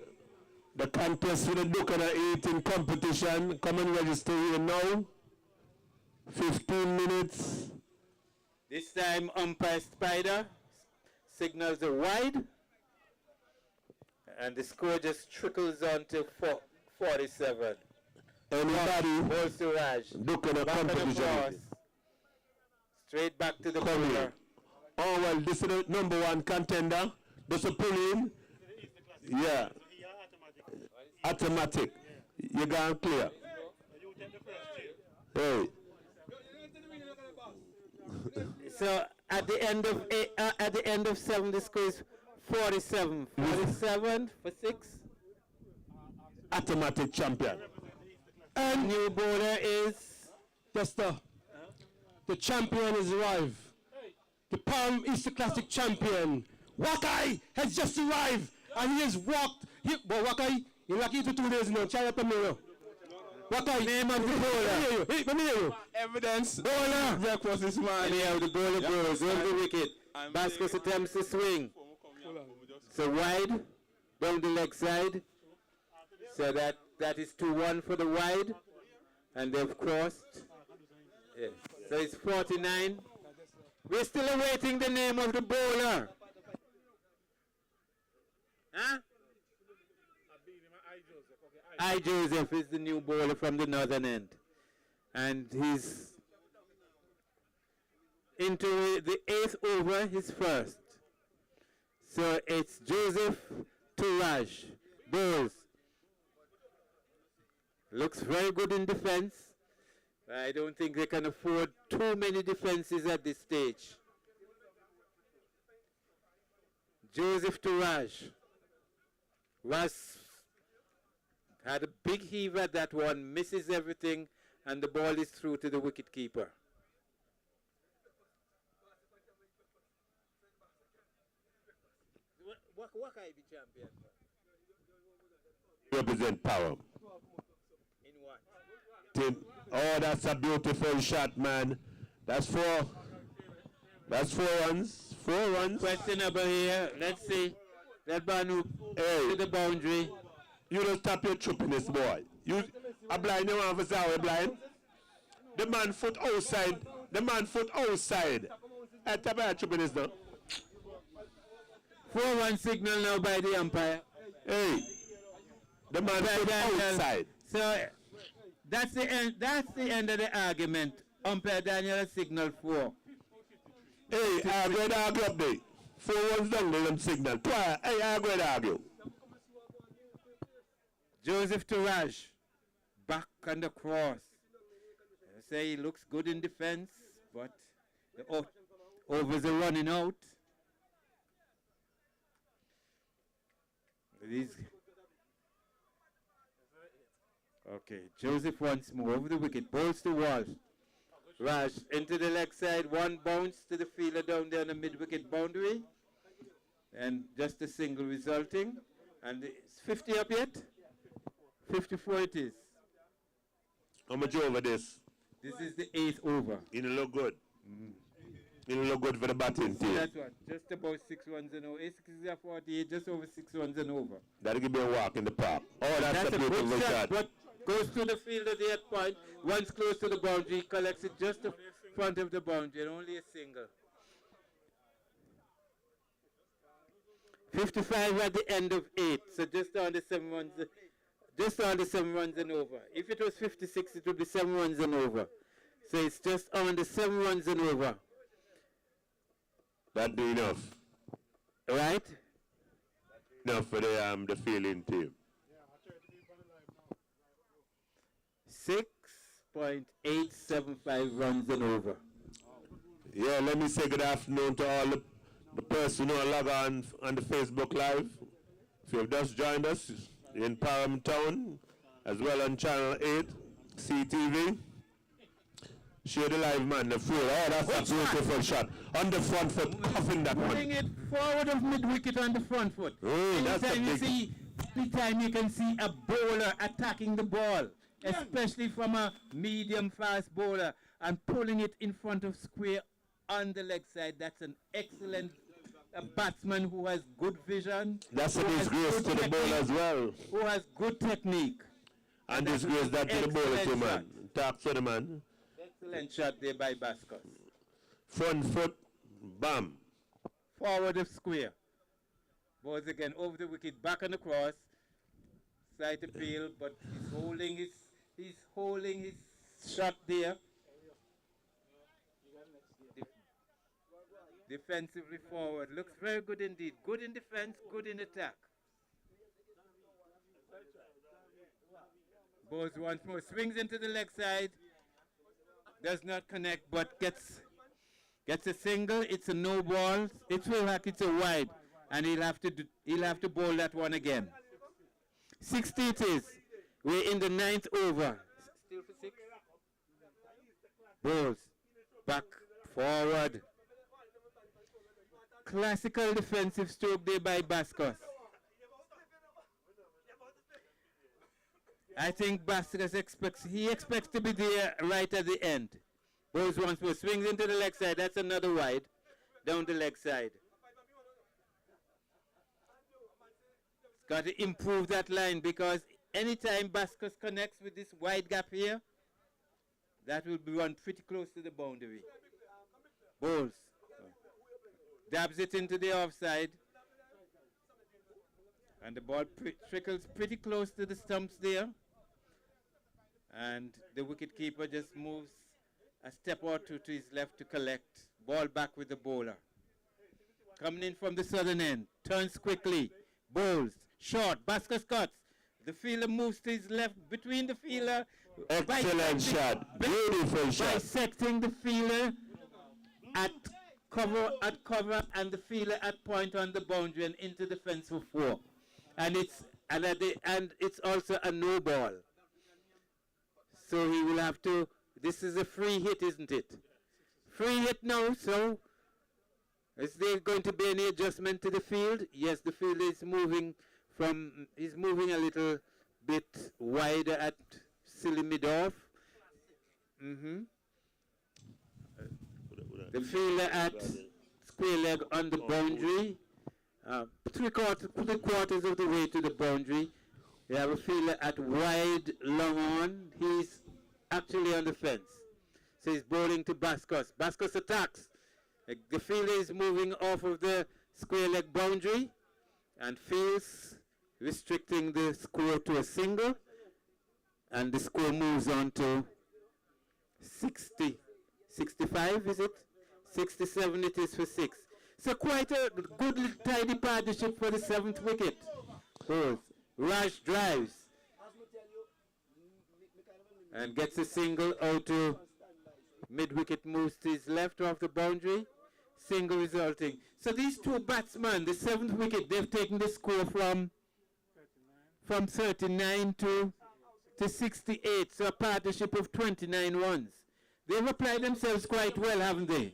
the contest for the Duke and the 18 competition, come and register here now. 15 minutes. This time umpire Spider signals a wide. And the score just trickles on to 47. Anybody balls to Raj. Duke and the competition. Straight back to the bowler. Oh, well, this is the number one contender. This is pull in. Yeah. Automatic. You got clear. Hey. So at the end of 7, the score is 47. 47 for 6. Automatic champion. And new bowler is Chester. The champion has arrived. The Palm Easter Classic champion, Wakai, has just arrived, and he has walked. But Wakai, you're lucky to 2 days now. Try up a mirror. Wakai, name of the bowler. Let me hear you. Evidence. Bowler. Breakfast this morning. anyhow, the bowler goes over the wicket. Bascos attempts to swing. So wide, down the leg side. So that is 2-1 for the wide. And they've crossed. Yes. So it's 49. We're still awaiting the name of the bowler. Huh? I. Joseph is the new bowler from the northern end. And he's into the 8th over, his first. So it's Joseph Tourage. Bowls. Looks very good in defense. I don't think they can afford too many defenses at this stage. Joseph Tourage had a big heave at that one, misses everything, and the ball is through to the wicket keeper. What can I be champion? Represent power. In what? Tim. Oh, that's a beautiful shot, man. That's 4. That's 4 runs. 4 runs. Questionable here. Let's see. That Banu to the boundary. You don't stop your trippiness, boy. You a blind, you want to say blind? The man foot outside. The man foot outside. I tap your trippiness now. 4-1 signal now by the umpire. Hey. The man foot outside. So that's the end. That's the end of the argument. Umpire Daniel signal 4. Hey, I'm going to argue up there. 4 runs down there on signal. Twice. Hey, I'm going to argue. Joseph Tourage back on the cross. I say he looks good in defense, but the overs are running out. Okay, Joseph once more over the wicket, bowls to Walsh. Raj into the leg side, one bounce to the fielder down there on the mid-wicket boundary. And just a single resulting. And it's 50 up yet? 54 it is. How much over this? This is the 8th over. It'll look good. It'll look good for the batting team. That's what, just about 6 runs and over. 48, just over 6 runs and over. That'll give me a walk in the park. Oh, that's a beautiful good shot. But goes to the fielder there at point. Once close to the boundary, collects it just in front of the boundary, and only a single. 55 at the end of 8, so just on the 7 runs. Just on the 7 runs and over. If it was 56, it would be 7 runs and over. So it's just on the 7 runs and over. That'd be enough. Right? Enough for the fielding team. 6.875 runs and over. Yeah, let me say good afternoon to all the person who are logged on the Facebook Live. If you have just joined us in Parham Town, as well on Channel 8, CTV. Share the live, man. The full. Oh, that's a beautiful shot. On the front foot, cuffing that one. Putting it forward of mid-wicket on the front foot. That's a big... Anytime you can see a bowler attacking the ball, especially from a medium-fast bowler, and pulling it in front of square on the leg side, that's an excellent batsman who has good vision. That's a disgrace to the bowler as well. Who has good technique. And disgrace that to the bowler too, man. Talk to the man. Excellent shot there by Bascos. Front foot, bam. Forward of square. Balls again over the wicket, back on the cross. Side appeal, but he's holding his shot there. defensively forward. Looks very good indeed. Good in defense, good in attack. Bowles once more. Swings into the leg side. Does not connect, but gets a single. It's a no ball. It's full hack. It's a wide, and he'll have to bowl that one again. 60 it is. We're in the 9th over. Still for 6. Bowles back forward. Classical defensive stroke there by Bascos. I think Bascos expects to be there right at the end. Bowles once more swings into the leg side. That's another wide down the leg side. It's got to improve that line because anytime Bascos connects with this wide gap here, that will be run pretty close to the boundary. Bowles dabs it into the offside. And the ball trickles pretty close to the stumps there. And the wicketkeeper just moves a step or two to his left to collect. Ball back with the bowler. Coming in from the southern end. Turns quickly. Bowls. Short. Bascos cuts. The fielder moves to his left between the fielder. Excellent shot. Beautiful shot. Bisecting the fielder at cover and the fielder at point on the boundary and into the fence for 4. And it's also a no ball. So he will have to, this is a free hit, isn't it? Free hit now, so is there going to be any adjustment to the field? Yes, the field is moving he's moving a little bit wider at silly mid-off. The fielder at square leg on the boundary. 3/4 of the way to the boundary. We have a fielder at wide, long on. He's actually on the fence. So he's bowling to Bascos. Bascos attacks. The fielder is moving off of the square leg boundary and fields, restricting the score to a single. And the score moves on to 60. 65, is it? 67 it is for 6. So quite a good tidy partnership for the 7th wicket. Raj drives and gets a single out to mid-wicket, moves to his left off the boundary. Single resulting. So these two batsmen, the 7th wicket, they've taken the score from 39 to 68. So a partnership of 29 runs. They've applied themselves quite well, haven't they?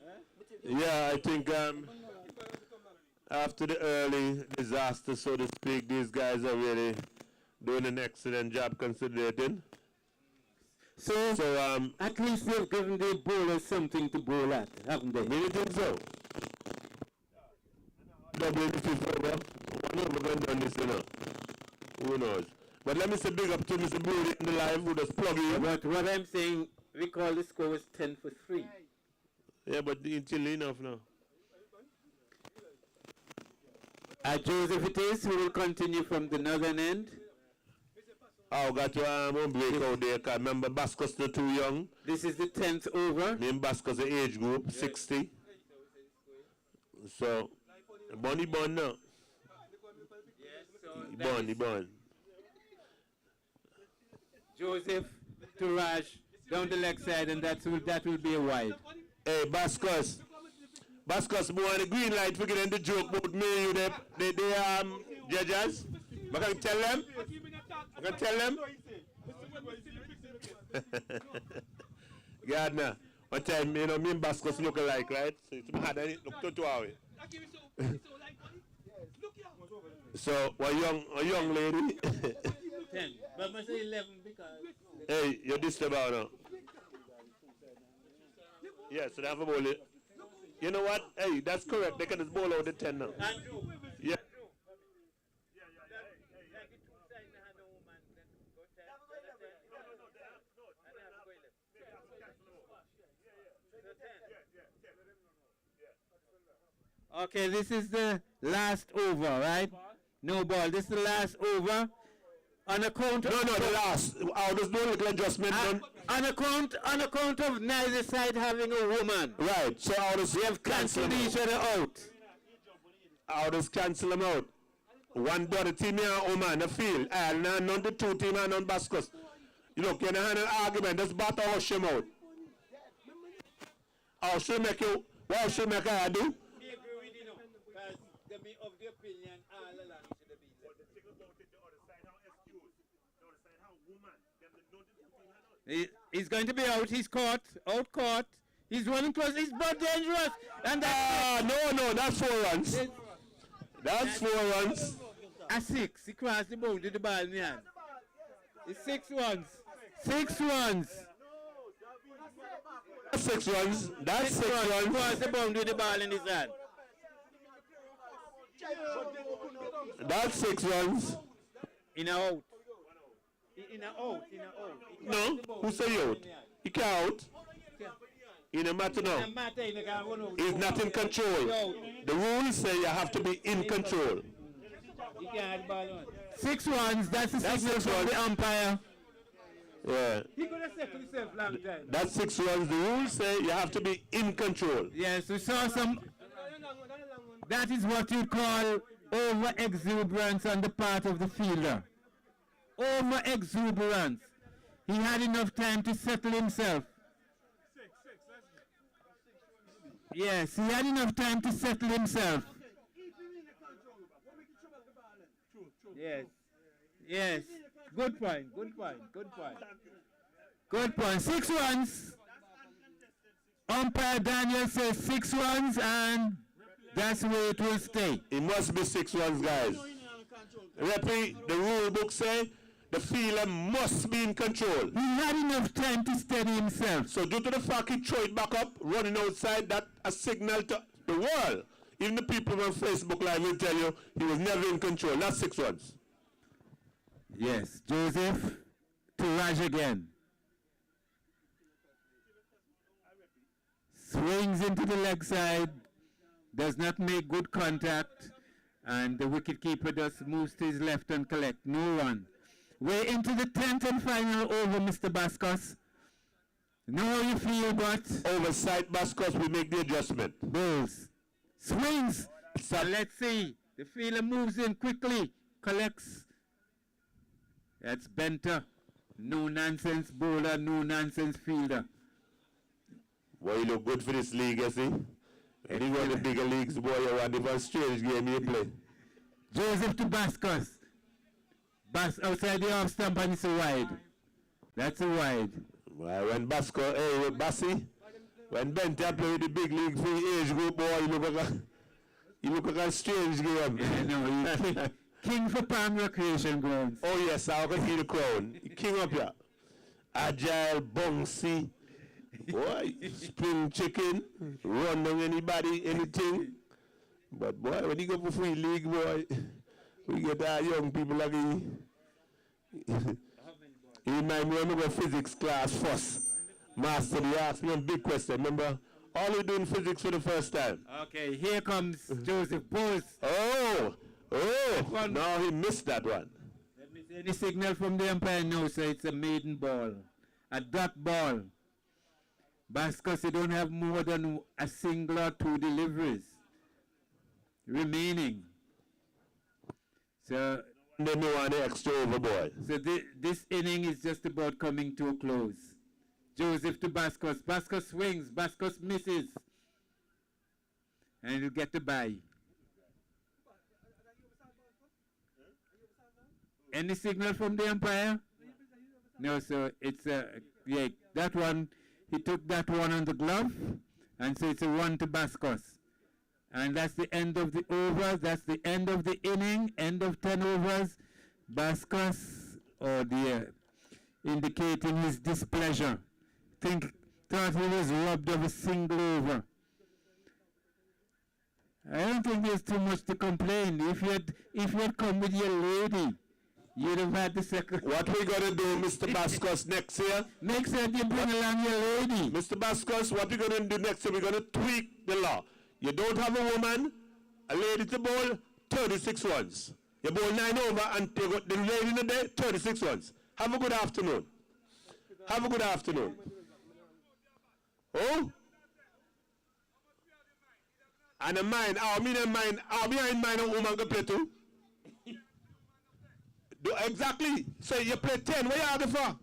Yeah, I think after the early disaster, so to speak, these guys are really doing an excellent job consolidating. So at least they've given the bowlers something to bowl at, haven't they? Really think so. Double in the 5th over. One over going down this, you know. Who knows? But let me say big up to Mr. Brody in the live who just plug in. But what I'm saying, recall the score was 10 for 3. Yeah, but it's chill enough now. Joseph it is, who will continue from the northern end. Oh, got to break out there, because remember Bascos not too young. This is the 10th over. Name Bascos the age group, 60. So, Bonnie Bun now. Bun. Joseph to Raj down the leg side, and that will be a wide. Hey, Bascos, more on the green light for getting the joke about me, you the judges. I can tell them. Gardner, one time, you know, me and Bascos look alike, right? So it's hard, and it look 2 hours. So, a young lady. 10, but I say 11 because. Hey, you're disturbed now. Yeah, so they have a bowl. You know what? Hey, that's correct. They can just bowl out the 10 now. Yeah. Okay, this is the last over, right? No ball. This is the last over. On account of... No, the last. There's no little adjustment. On account of neither side having a woman. Right, so how does... We have cancelled each other out. How does cancel them out? One the other team here, woman, the field. And none the two team and none Bascos. You know, can I have an argument? Just bat or hush him out. How should make you... What should make I do? Me agree with you, because they be of the opinion all along should have been left. But the thing about it, the other side how excuse, the other side how woman, them the know the team He's going to be out. He's caught. Out caught. He's running close. He's but dangerous. And No, that's 4 runs. That's 4 runs. A 6. He crossed the boundary, the ball in the hand. It's 6 runs. 6 runs. That's 6 runs. That's 6 runs. He crossed the boundary, the ball in his hand. That's 6 runs. In a out. In a out. No, who say you out? He can't out. In a matter now. He's not in control. The rules say you have to be in control. 6 runs, that's the signal from the umpire. Yeah. He could have settled himself long time. That's 6 runs. The rules say you have to be in control. Yes, we saw some... That is what you call over-exuberance on the part of the fielder. Over-exuberance. He had enough time to settle himself. Yes, he had enough time to settle himself. Yes. Good point. Good point. 6 runs. Umpire Daniel says 6 runs, and that's where it will stay. It must be 6 runs, guys. Referee, the rule book say the fielder must be in control. He had enough time to steady himself. So due to the fact he threw it back up, running outside, that a signal to the world. Even the people on Facebook Live will tell you he was never in control. That's 6 runs. Yes, Joseph to Raj again. Swings into the leg side, does not make good contact, and the wicketkeeper just moves to his left and collect. No run. We're into the 10th and final over, Mr. Bascos. Know how you feel, but... Oversight, Bascos, we make the adjustment. Bulls. Swings. So let's see. The fielder moves in quickly. Collects. That's Benter. No nonsense bowler, no nonsense fielder. Boy, you look good for this league, you see. When you go to the bigger leagues, boy, you want the strange game you play. Joseph to Bascos. Outside the off stump, and it's a wide. That's a wide. Well, when Bassi, when Benter play with the big league for the age group, boy, you look like a strange game. Yeah, no, King for Palm Recreation Grounds. Oh yes, I can see the crown. King up here. Agile, bouncy. Boy, spring chicken, run down anybody, anything. But boy, when you go for free league, boy, we get our young people like he remind me when we go physics class first. Master, he asked me a big question. Remember, all we doing physics for the first time. Okay, here comes Joseph Bose. Oh, no, he missed that one. Let me see any signal from the umpire. No, so it's a maiden ball. A dot ball. Bascos, you don't have more than a single or 2 deliveries remaining. So then you want the extra over, boy. So this inning is just about coming to a close. Joseph to Bascos. Bascos swings. Bascos misses. And he'll get the bye. Any signal from the umpire? No, so it's yeah, that one, he took that one on the glove, and so it's a 1 to Bascos. And that's the end of the over, that's the end of the inning, end of 10 overs. Bascos, oh dear, indicating his displeasure. Thought he was robbed of a single over. I don't think there's too much to complain. If you had come with your lady, you'd have had the second. What we gonna do, Mr. Bascos, next year? Next year you bring along your lady. Mr. Bascos, what we gonna do next year? We're gonna tweak the law. You don't have a woman, a lady to bowl, 36 runs. You bowl 9 over and you got the rain in the day, 36 runs. Have a good afternoon. Have a good afternoon. Oh? And a mine, behind mine a woman can play too. Exactly. So you play 10, what you arguing for?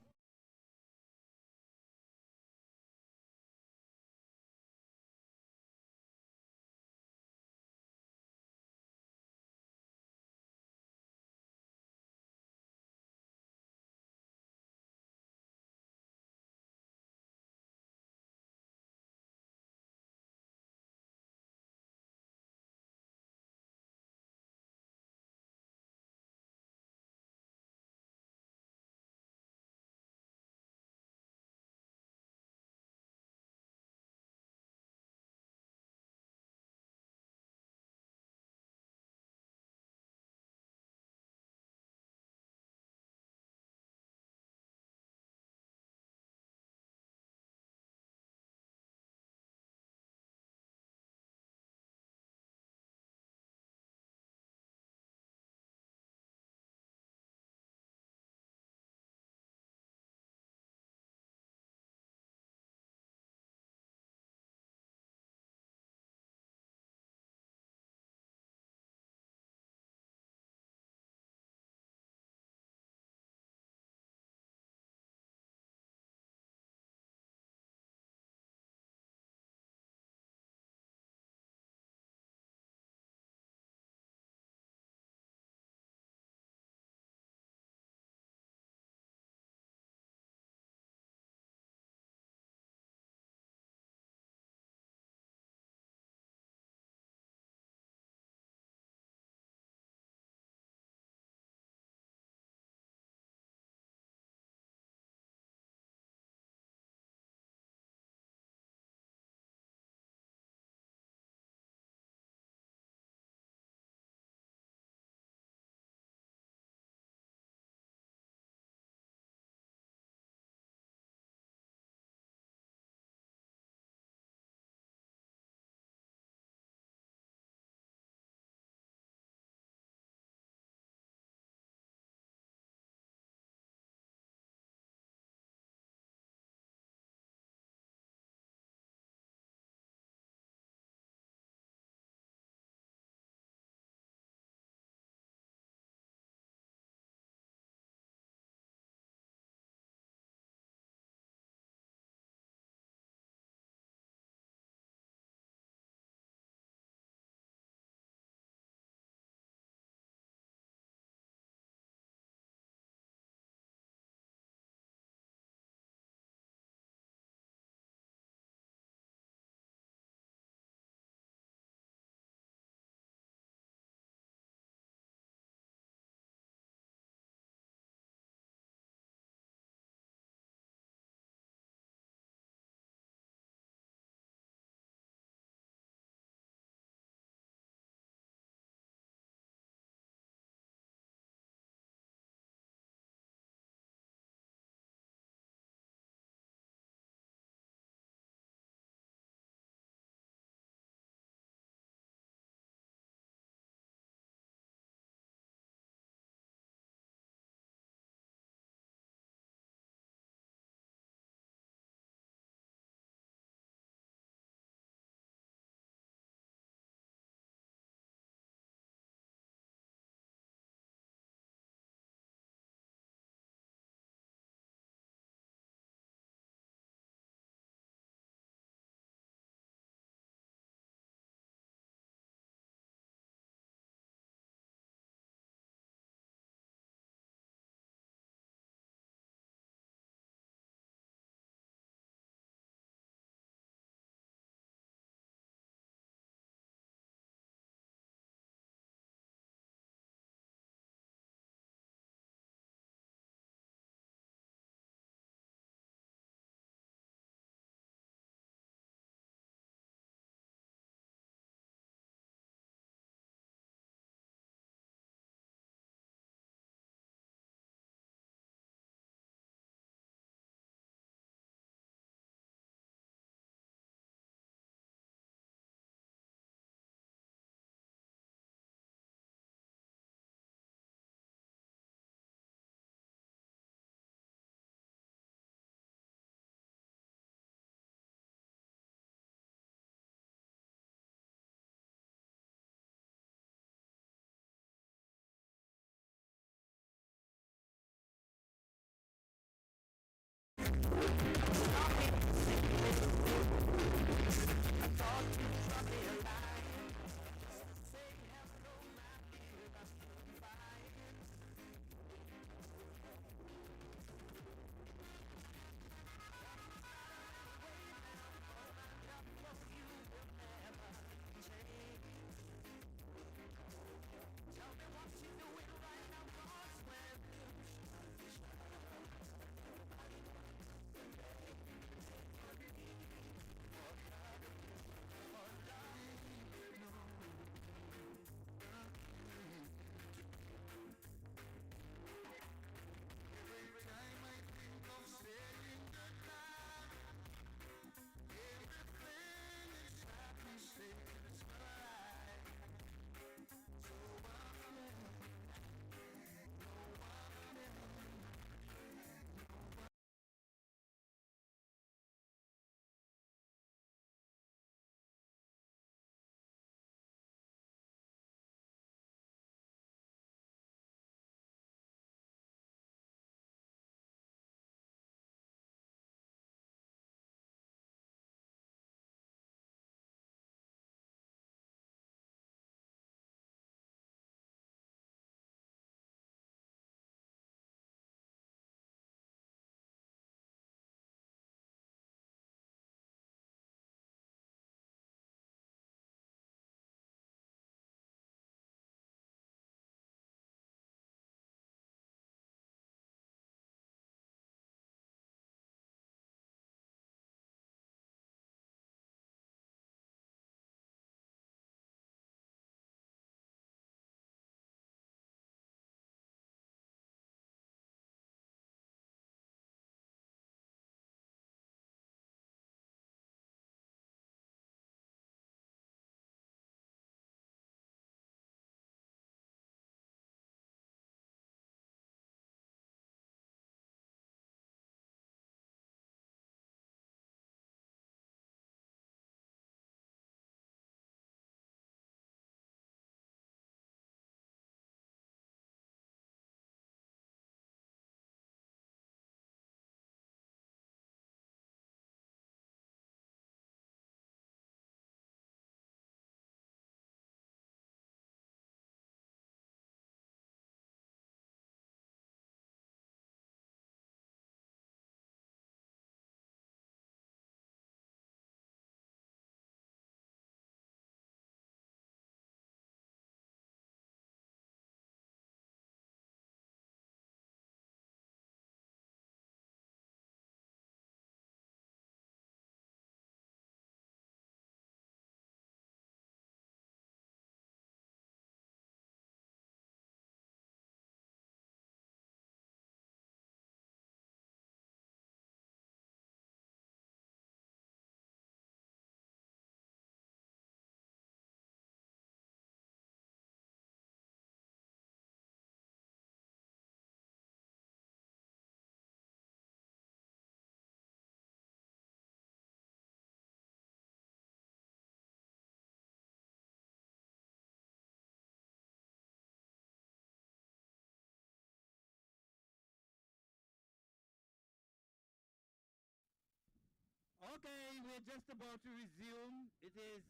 Okay, we're just about to resume. It is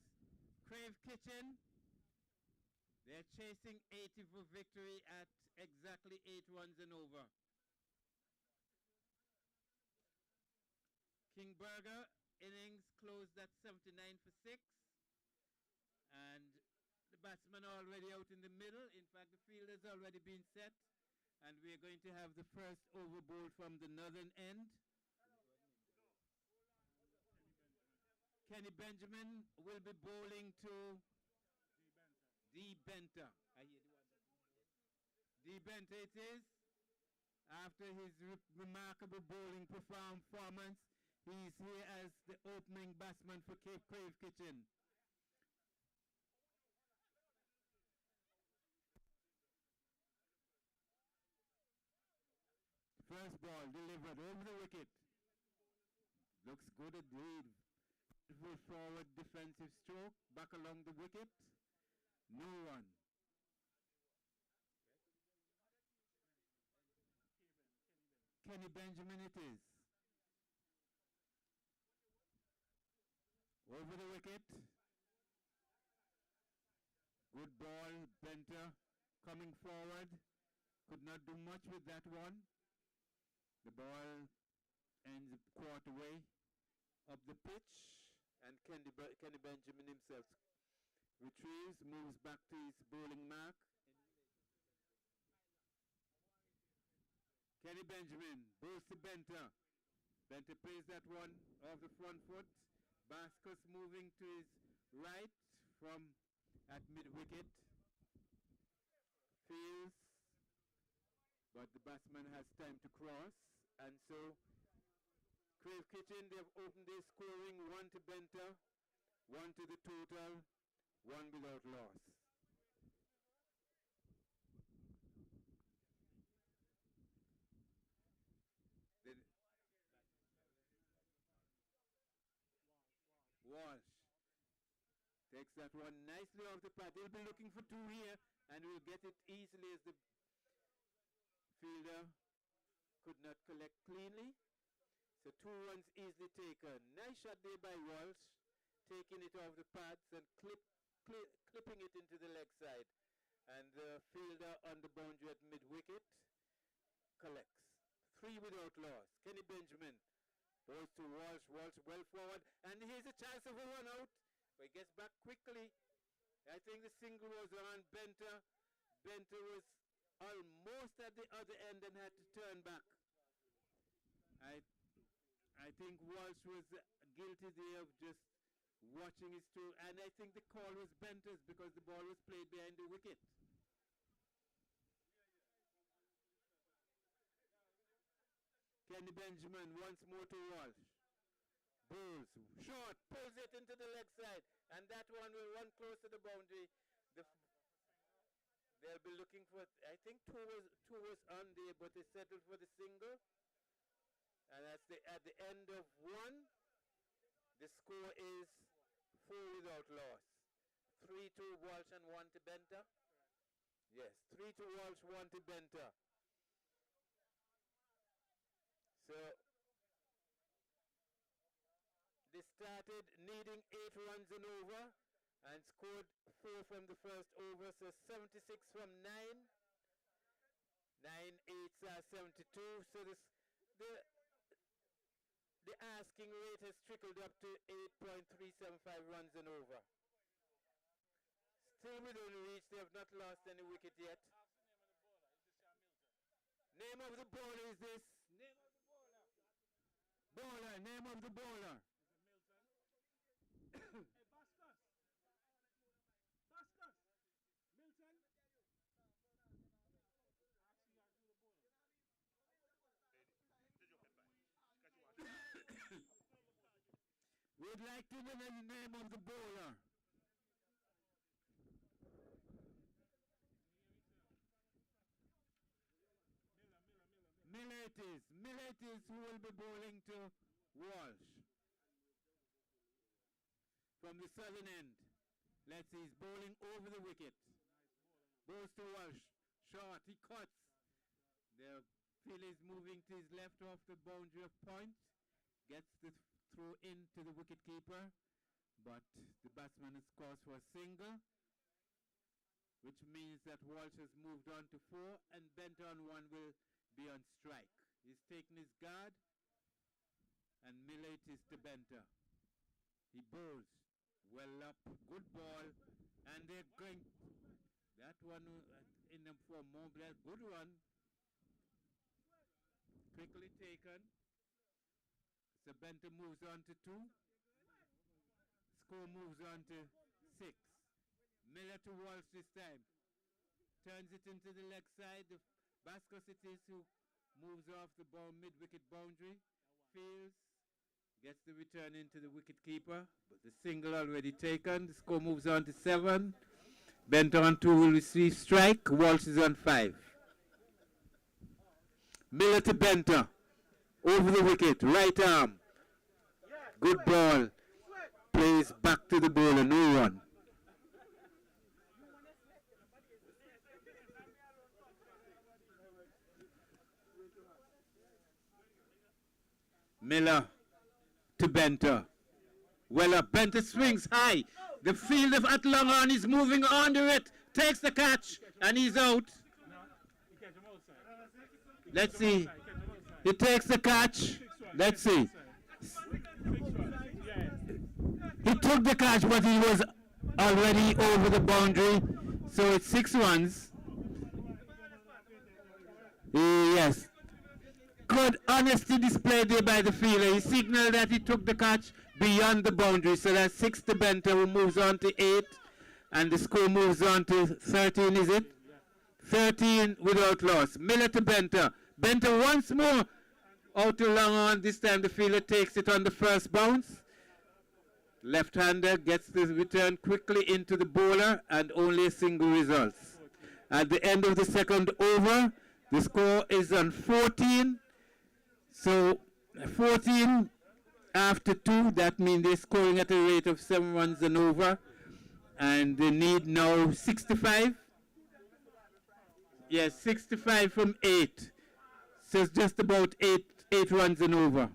Crave Kitchen. They're chasing 80 for victory at exactly 8 runs and over. King Burger innings closed at 79 for 6. And the batsmen are already out in the middle. In fact, the field has already been set. And we're going to have the first over bowl from the northern end. Kenny Benjamin will be bowling to D. Benter. I hear the one. D. Benter it is. After his remarkable bowling performance, he's here as the opening batsman for Cape Crave Kitchen. First ball delivered over the wicket. Looks good indeed. Beautiful forward defensive stroke. Back along the wicket. No one. Kenny Benjamin it is. Over the wicket. Good ball. Benter coming forward. Could not do much with that one. The ball ends a quarter way up the pitch, and Kenny Benjamin himself retrieves, moves back to his bowling mark. Kenny Benjamin bowls to Benter. Benter plays that one off the front foot. Baskus moving to his right from at mid-wicket. Fields, but the batsman has time to cross, and so Crave Kitchen, they've opened their scoring, 1 to Benter, 1 to the total, 1 without loss. Then Walsh takes that one nicely off the pad. They'll be looking for 2 here, and will get it easily as the fielder could not collect cleanly. So 2 runs easily taken. Nice shot there by Walsh, taking it off the pads and clipping it into the leg side. And the fielder on the boundary at mid-wicket collects. 3 without loss. Kenny Benjamin goes to Walsh. Walsh well forward. And here's a chance of a run out. But he gets back quickly. I think the single was on Benter. Benter was almost at the other end and had to turn back. I think Walsh was guilty there of just watching his toe, and I think the call was Benter's because the ball was played behind the wicket. Kenny Benjamin once more to Walsh. Bowls, short, pulls it into the leg side, and that one will run close to the boundary. They'll be looking for, I think two was on there, but they settled for the single. And that's at the end of 1. The score is 4 without loss. 3 to Walsh and 1 to Benter. Yes, 3 to Walsh, 1 to Benter. So they started needing 8 runs and over and scored 4 from the first over, so 76 from 9. 9 8s are 72. So the asking rate has trickled up to 8.375 runs and over. Still within reach, they have not lost any wicket yet. Name of the bowler is this. Name of the bowler. Bowler, name of the bowler. Hey, Baskus. Baskus. Milton. Actually, I do the bowler. We'd like to know the name of the bowler. Miller it is. Miller it is who will be bowling to Walsh. From the southern end. Let's see, he's bowling over the wicket. Bowls to Walsh. Short, he cuts. The field is moving to his left off the boundary of point. Gets the throw into the wicketkeeper, but the batsman scores for a single, which means that Walsh has moved on to 4 and Benter on 1 will be on strike. He's taken his guard and Miller it is to Benter. He bowls well up, good ball, and they're going. That one in them for more blood, good run. Quickly taken. So Benter moves on to 2. Score moves on to 6. Miller to Walsh this time. Turns it into the leg side. The Bascos it is who moves off the ball mid-wicket boundary. Fields. Gets the return into the wicket-keeper. But the single already taken. The score moves on to 7. Benter on 2 will receive strike. Walsh is on 5. Miller to Benter. Over the wicket. Right arm. Good ball. Plays back to the bowler. No run. Miller to Benter. Well up. Benter swings high. The field of Atlongon is moving under it. Takes the catch and he's out. Let's see. He takes the catch. Let's see. He took the catch, but he was already over the boundary. So it's 6 runs. Yes. Good honesty displayed there by the fielder. He signaled that he took the catch beyond the boundary. So that's 6 to Benter, who moves on to 8. And the score moves on to 13, is it? 13 without loss. Miller to Benter. Benter once more out to long on. This time the fielder takes it on the first bounce. Left-hander gets the return quickly into the bowler and only a single results. At the end of the second over, the score is on 14. So 14 after 2, that means they're scoring at a rate of 7 runs and over. And they need now 65. Yes, 65 from 8. So it's just about 8 runs and over.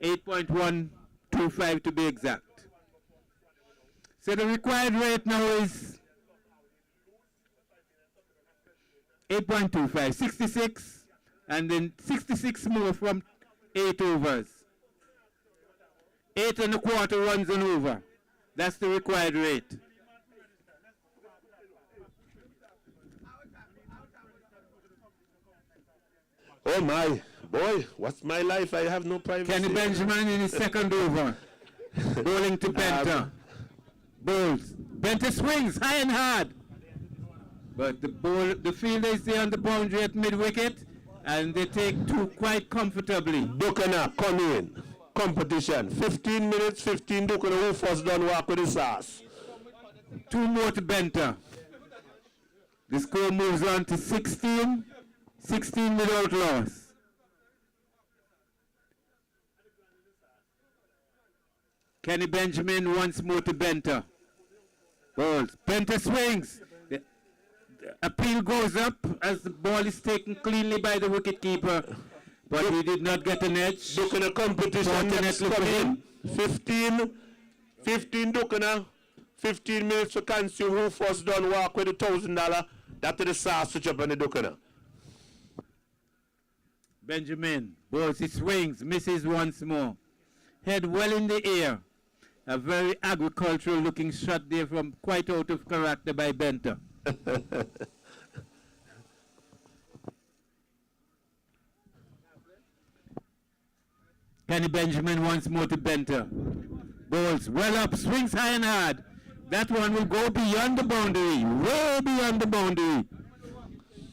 8.125 to be exact. So the required rate now is 8.25, 66, and then 66 more from 8 overs. 8 1/4 runs and over. That's the required rate. Oh my, boy, what's my life? I have no privacy. Kenny Benjamin in his second over. Bowling to Benter. Bowls. Benter swings high and hard. But the fielder is there on the boundary at mid-wicket, and they take 2 quite comfortably. Dukana, come in. Competition. 15 minutes, 15 Dukana, who first done work with the sauce. 2 more to Benter. The score moves on to 16. 16 without loss. Kenny Benjamin once more to Benter. Balls. Benter swings. The appeal goes up as the ball is taken cleanly by the wicketkeeper, but he did not get an edge. Dukana competition next coming. 15 Dukana. 15 minutes to consume. Who first done work with $1,000? That's the sauce switch up on the Dukana. Benjamin bowls, he swings, misses once more. Head well in the air. A very agricultural looking shot there from quite out of character by Benter. Kenny Benjamin once more to Benter. Bowls well up, swings high and hard. That one will go beyond the boundary, way beyond the boundary.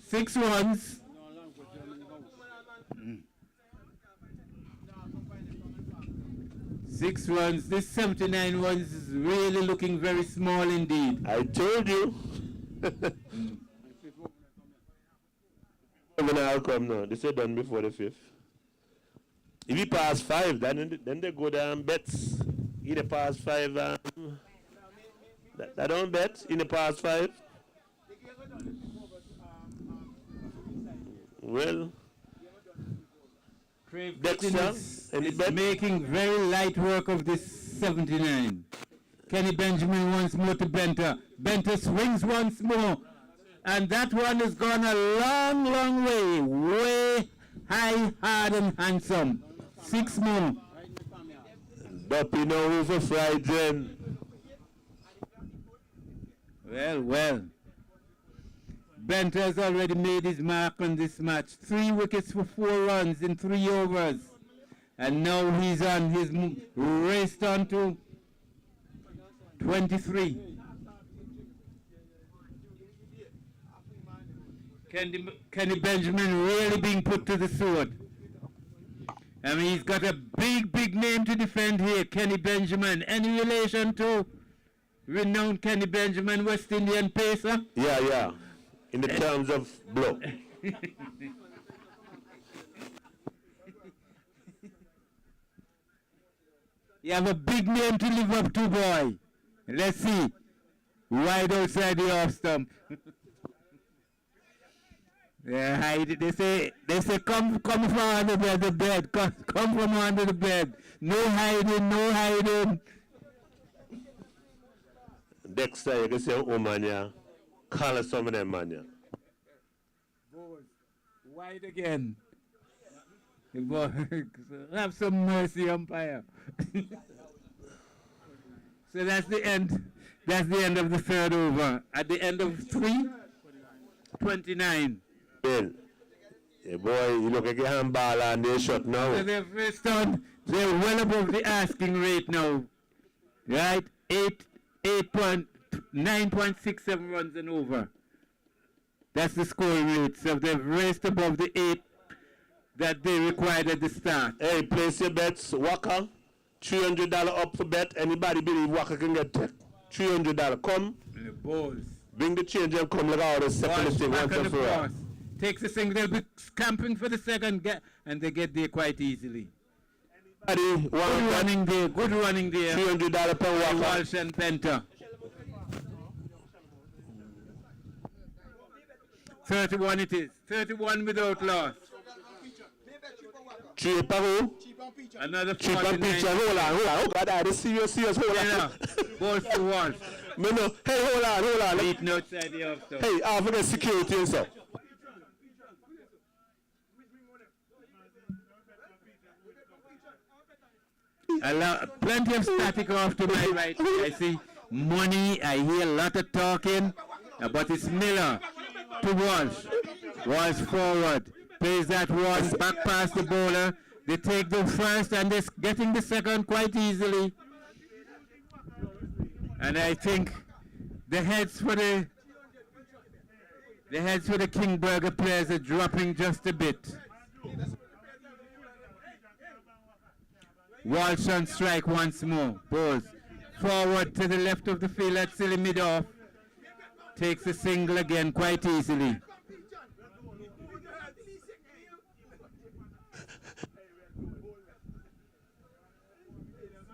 6 runs. 6 runs. This 79 runs is really looking very small indeed. I told you. I'll come now. They say done before the 5th. If he pass 5, then they go down bets. Either pass 5. That don't bet in the pass 5. Well, Crave Dexter. Any is bet? making very light work of this 79. Kenny Benjamin once more to Benter. Benter swings once more. And that one has gone a long, long way. Way high, hard, and handsome. 6 more. Duppy now who's a fried then. Well. Benter has already made his mark on this match. 3 wickets for 4 runs in 3 overs. And now he's on his raced on to 23. Kenny Benjamin really being put to the sword. I mean, he's got a big name to defend here, Kenny Benjamin. Any relation to renowned Kenny Benjamin, West Indian pacer? Yeah. In the terms of blow. You have a big name to live up to, boy. Let's see. Wide outside the off stump. Yeah, hide it. They say come from under the bed. Come from under the bed. No hiding. Dexter, you can say, oh man, yeah. Call some of them, man, yeah. Wide again. Have some mercy, umpire. So that's the end. That's the end of the 3rd over. At the end of 3, 29. Bill, yeah, boy, you look like a handball and they shot now. So they're first on. They're well above the asking rate now. Right? 9.67 runs and over. That's the scoring rate. So they've raced above the 8 that they required at the start. Hey, place your bets, Waka. $300 up for bet. Anybody believe Waka can get $300? Come. The balls. Bring the change and come like all the second thing once and for all. Takes a single, they'll be camping for the second, and they get there quite easily. Good running there. $300 per Waka. Walsh and Penta. 31 it is. 31 without loss. Cheap who? Another cheap and picture. Hold on. Oh God, that is serious. Hold on. Balls to Walsh. Hey, hold on. Beating outside the off stump. Hey, I forget security and stuff. Plenty of static off to my right. I see money. I hear a lot of talking. But it's Miller to Walsh. Walsh forward. Plays that one back past the bowler. They take the first and they're getting the second quite easily. And I think the heads for the Kingburger players are dropping just a bit. Walsh on strike once more. Balls forward to the left of the field at silly mid-off. Takes a single again quite easily.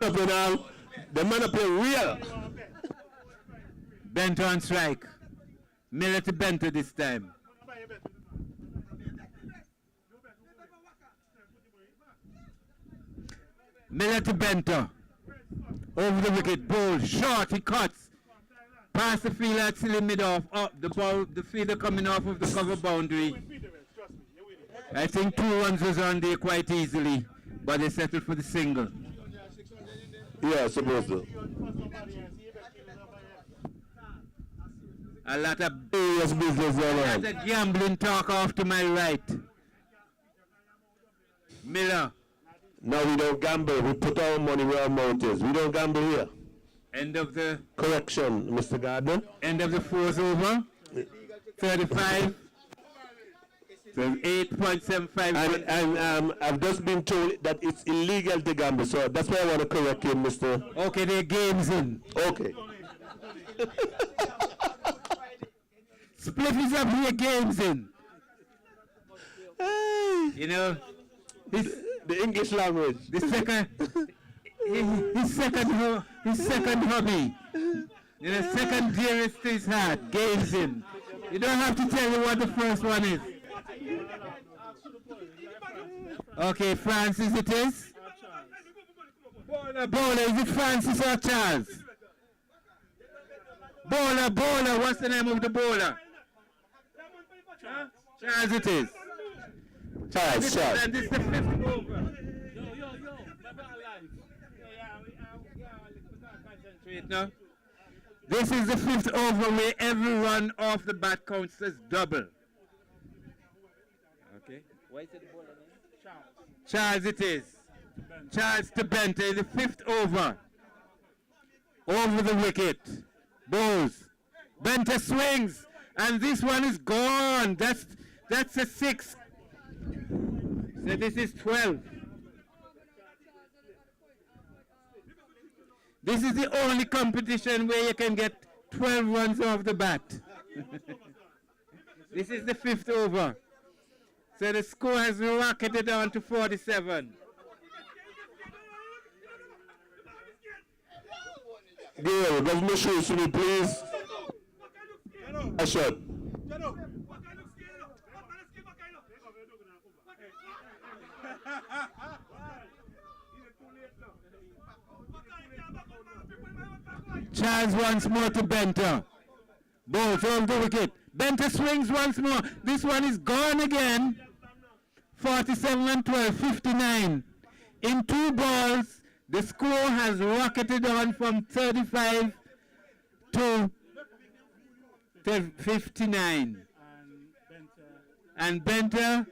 The man play real. Bento on strike. Miller to Bento this time. Miller to Bento. Over the wicket. Ball. Short. He cuts. Past the field at silly mid-off. Up the ball. The fielder coming off of the cover boundary. I think 2 runs was on there quite easily. But they settled for the single. Yeah, supposed to. A lot of serious business going on. A lot of gambling talk off to my right. Miller. No, we don't gamble. We put our money where our mouth is. We don't gamble here. End of the... Correction, Mr. Gardner. End of the 4th over. 35. So 8.75. And I've just been told that it's illegal to gamble. So that's why I want to correct you, Mr. Okay, there are games in. Okay. Split is up here, games in. You know, the English language. The second, his second hobby. You know, second dearest to his heart, games in. You don't have to tell me what the first one is. Okay, Francis it is. Bowler, is it Francis or Charles? Bowler, what's the name of the bowler? Charles it is. Charles. And this is the 5th over. Concentrate now. This is the 5th over where every run off the bat counts as double. Okay. Why is it the bowler name? Charles it is. Charles to Bente, the 5th over. Over the wicket. Bowls. Bente swings. And this one is gone. That's a 6. So this is 12. This is the only competition where you can get 12 runs off the bat. This is the 5th over. So the score has rocketed on to 47. Gail, give me shoes to me, please. I should. Charles once more to Benter. Both off the wicket. Benter swings once more. This one is gone again. 47 and 12, 59. In 2 balls, the score has rocketed on from 35 to 59. And Benter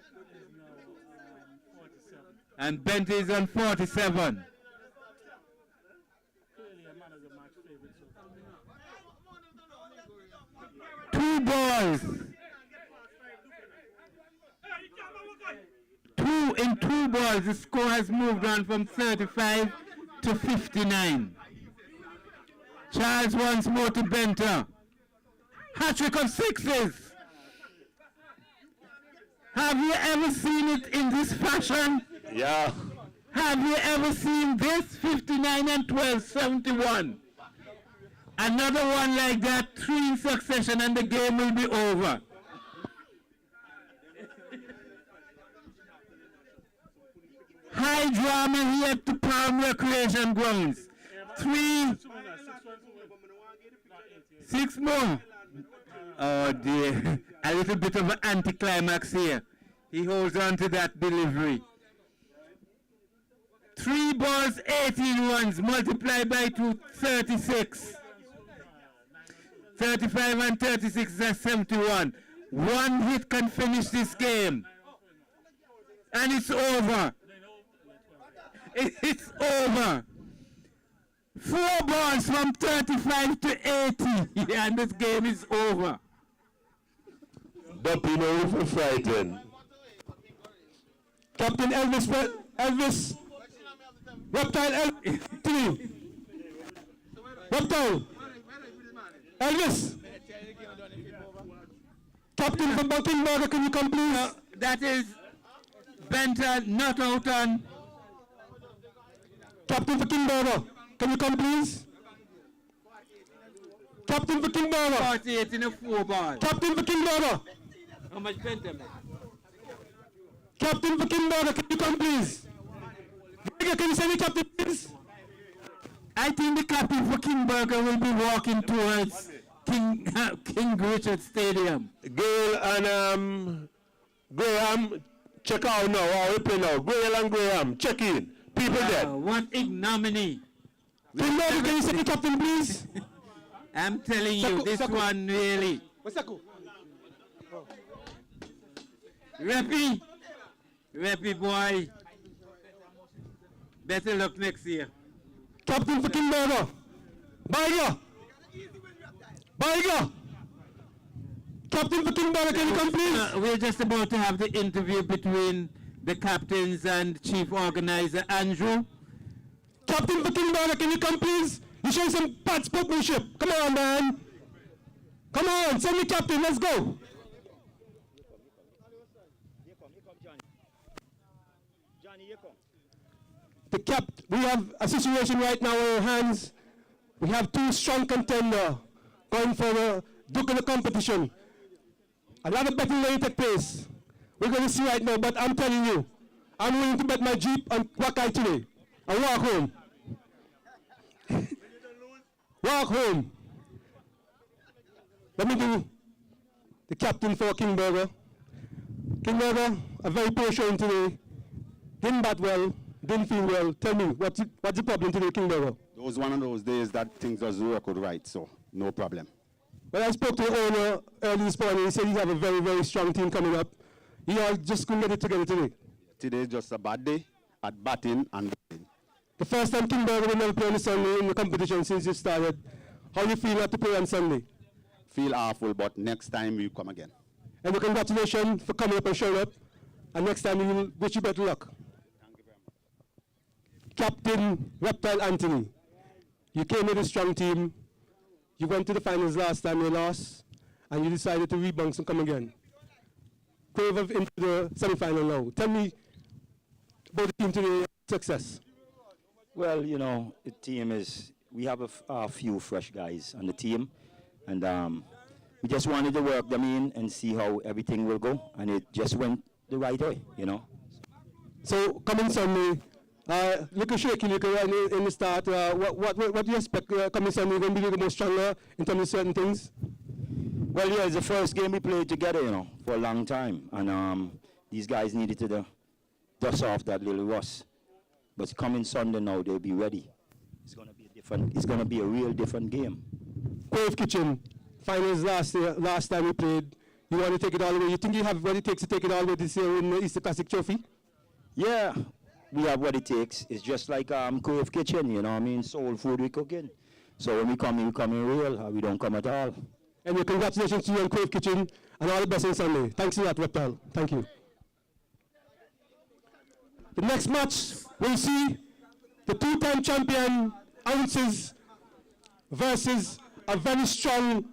is on 47. 2 balls. In 2 balls, the score has moved on from 35 to 59. Charles once more to Benter. Hat-trick of 6s. Have you ever seen it in this fashion? Yeah. Have you ever seen this? 59 and 12, 71. Another one like that, 3 in succession, and the game will be over. High drama here to Palm Recreation Grounds. 6 more. Oh dear. A little bit of an anticlimax here. He holds on to that delivery. 3 balls, 18 runs, multiplied by 2, 36. 35 and 36, that's 71. 1 hit can finish this game. And it's over. It's over. 4 balls from 35 to 80. And this game is over. Dumpy no for frightened. Captain Elvis, Reptile Elvis, Reptile, Elvis. Captain from Buckingham, can you come please? That is Benter not out on. Captain for Kimberger, can you come please? Captain for Kimberger. 48 in a 4 ball. Captain for Kimberger. How much Benter make? Captain for Kimberger, can you come please? Can you send me captain please? I think the captain for Kimberger will be walking towards King Richard Stadium. Gail and Graham, check out now. How we play now? Gail and Graham, check in. People there. What ignominy. Kimberger, can you send me captain please? I'm telling you, this one really. Reppy boy. Better luck next year. Captain for Kimberger. Baiga. Captain for Kimberger, can you come please? We're just about to have the interview between the captains and chief organizer Andrew. Captain for Kimberger, can you come please? You show some bad sportsmanship. Come on, man. Come on, send me captain, let's go. We have a situation right now in our hands. We have 2 strong contenders going for the Duke of the competition. A lot of betting will take place. We're going to see right now, but I'm telling you, I'm willing to bet my Jeep on Wakai today and walk home. walk home. Let me do the captain for Kingberger. Kingberger, a very poor showing today. Didn't bat well, didn't feel well. Tell me, what's the problem today, Kingberger? It was one of those days that things doesn't work out right, so no problem. Well, I spoke to the owner early this morning. He said he have a very, very strong team coming up. He all just couldn't get it together today. Today is just a bad day at batting and batting. The first time Kingberger will never play on Sunday in the competition since you started. How do you feel not to play on Sunday? Feel awful, but next time we come again. And congratulations for coming up and showing up. And next time we will wish you better luck. Thank you very much. Captain Reptile Anthony, you came with a strong team. You went to the finals last time, you lost, and you decided to rebound and come again. Crave into the semi-final now. Tell me about the team today, success. Well, you know, the team is, we have a few fresh guys on the team, and we just wanted to work them in and see how everything will go, and it just went the right way, you know. So, coming Sunday, little shaky in the start. What do you expect coming Sunday? Going to be a little more stronger in terms of certain things? Well, yeah, it's the first game we played together, you know, for a long time, and these guys needed to dust off that little rust. But coming Sunday now, they'll be ready. It's going to be a different. It's going to be a real different game. Cove Kitchen, finals last time we played. You want to take it all the way? You think you have what it takes to take it all the way this year in the Easter Classic Trophy? Yeah, we have what it takes. It's just like Cove Kitchen, you know what I mean? Soul food we cooking. So when we come in real, we don't come at all. And congratulations to you on Cove Kitchen, and all the best on Sunday. Thanks a lot, Reptile. Thank you. The next match, we'll see the two-time champion Ounces versus a very strong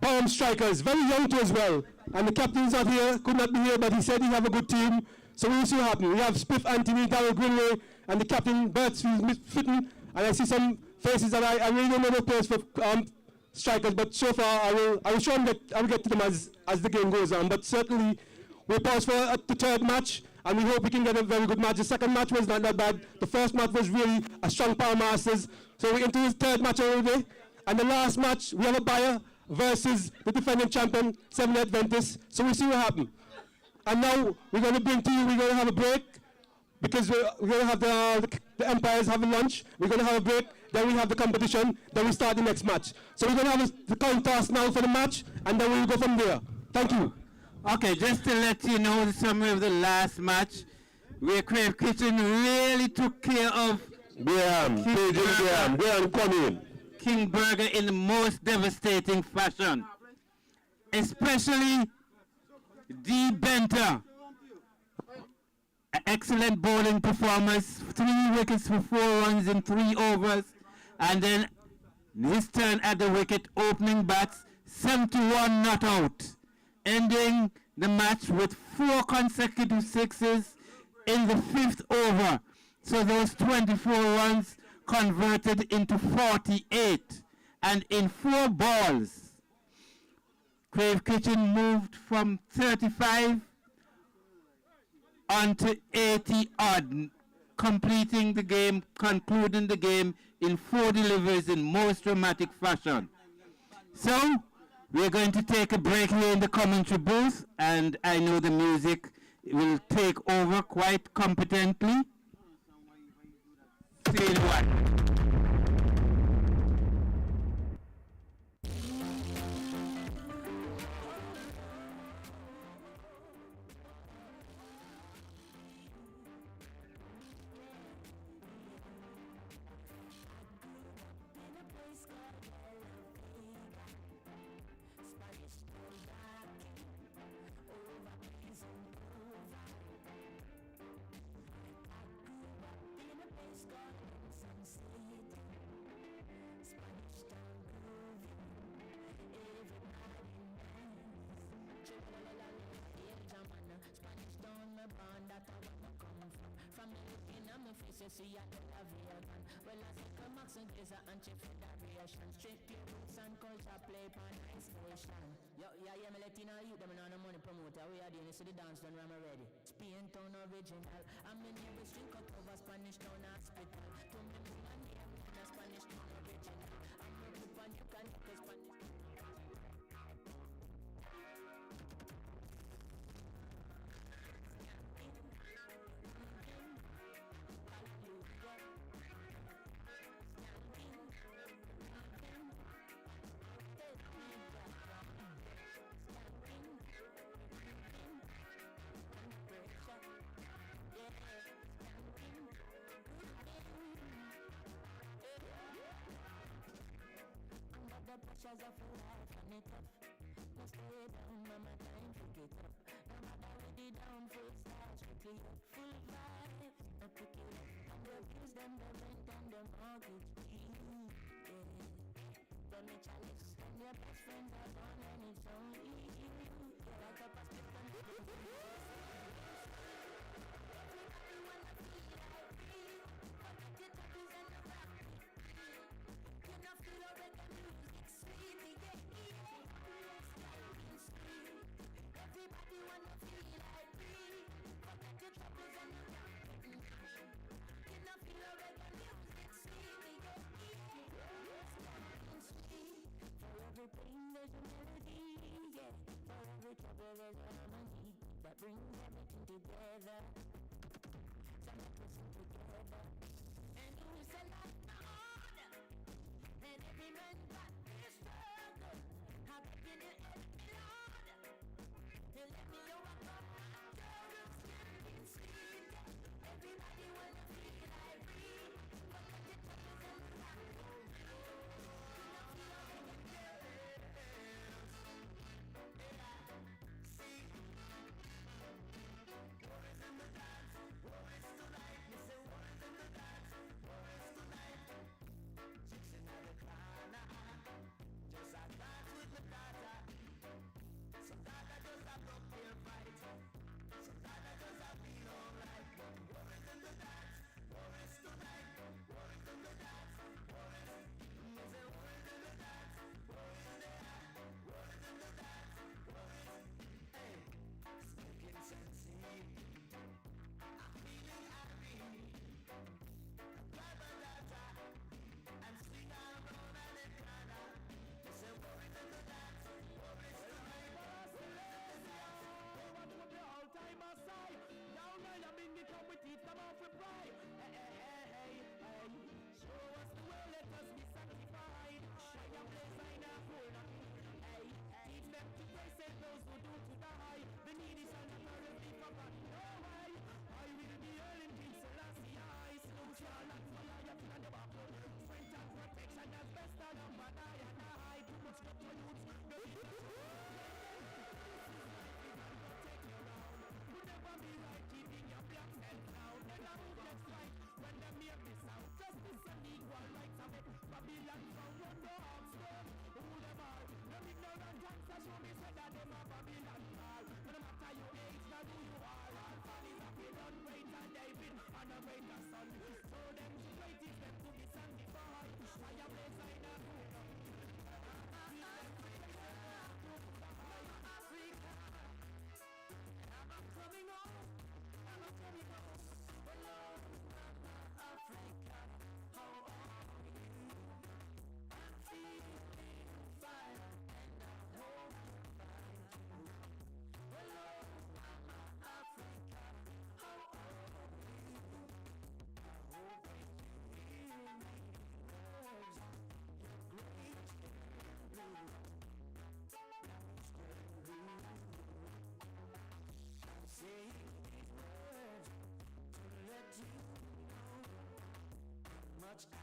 Palm Strikers, very young too as well. And the captain's not here, could not be here, but he said he have a good team. So we'll see what happens. We have Spiff Anthony, Darryl Greenway, and the captain, Bert Fitton. And I see some faces that I really don't know the players for Strikers, but so far I will show them that I will get to them as the game goes on. But certainly we'll pause for the third match, and we hope we can get a very good match. The second match was not that bad. The first match was really a strong Power Masters. So we're into the third match already. And the last match, we have a buyer versus the defending champion, Seventh Adventist. So we'll see what happens. And now we're going to bring to you, we're going to have a break because we're going to have the Empires having lunch. We're going to have a break, then we have the competition, then we start the next match. So we're going to have the coin toss now for the match, and then we'll go from there. Thank you. Okay, just to let you know the summary of the last match, where Crave Kitchen really took care of Kingberger in the most devastating fashion. Especially D. Benter. Excellent bowling performance, 3 wickets for 4 runs in 3 overs, and then his turn at the wicket, opening bats, 7-1 not out, ending the match with 4 consecutive sixes in the 5th over. So those 24 runs converted into 48, and in 4 balls, Crave Kitchen moved from 35 on to 80 odd, completing the game, concluding the game in 4 deliveries in most dramatic fashion. So, we're going to take a break here in the commentary booth, and I know the music will take over quite competently. See you in a while. Spanish town hospital. To me, my name, Spanish town original. Pressures of life and it tough. No stay down, mama, time to get up. No matter where the downfall starts, strictly up. Full vibes, no pick it up. And the bills, them, the rent and the mortgage. Yeah. Don't make chalice, and your best friends are gone and it's only you. Yeah, like a past everybody wanna feel like real. Forget your tattoos and the rap. You know feel already music sweet, yeah. Everybody wanna feel like real. Forget your tattoos and the rap. You know feel already music sweet, yeah. For every pain there's a melody, yeah. For every trouble there's a harmony that brings everything together. So let's listen together. And who is a light on? And every man got his struggle. How can you help me, Lord? You let me know what come. Troubles can be sweet. Everybody wanna feel like free. But let the troubles and the rock go. Just a dance with the data. Some data just a broke their fight. Some data just a feel alright. Worries in the dance, worries tonight. Worries in the dance, worries. There's a worries in the dance, worries there. Worries in the dance, worries. Hey, speaking sensey. I'm feeling happy. Grab a data and swing around and it kinda. Say worries in the dance, worries tonight. What would the whole time I say? Down line I'm in the come with teeth, come off with pride. Hey, hey, hey, hey. Show us the way, let us be sanctified. Shine your place, I know hold on. Hey, teach them to praise and those who do to die. The needy shall not be forgotten. No way. I will be earning King Selassie. I slow shall not fire you from the back. Strength and protection as best I know, but I and I too much got to use. No need to take you round. Would never be right keeping your black head down. Then I move next right when they make this out. Justice and equal rights of it. Babylon from one door arms them. Who them are? No ignorant answer show me said that them are Babylon all. No matter your age, not who you are. All families have been done great and David and a greater son. So them to great is them to be sanctified. Fire blaze I know. I'm coming home. I'm coming home. Hello, Africa. How are you? I'm feeling fine and I hope you find you. Hello, Mama Africa. How are you? I hope that you hear me. Words, you're great. I'm saying these words to let you know how much I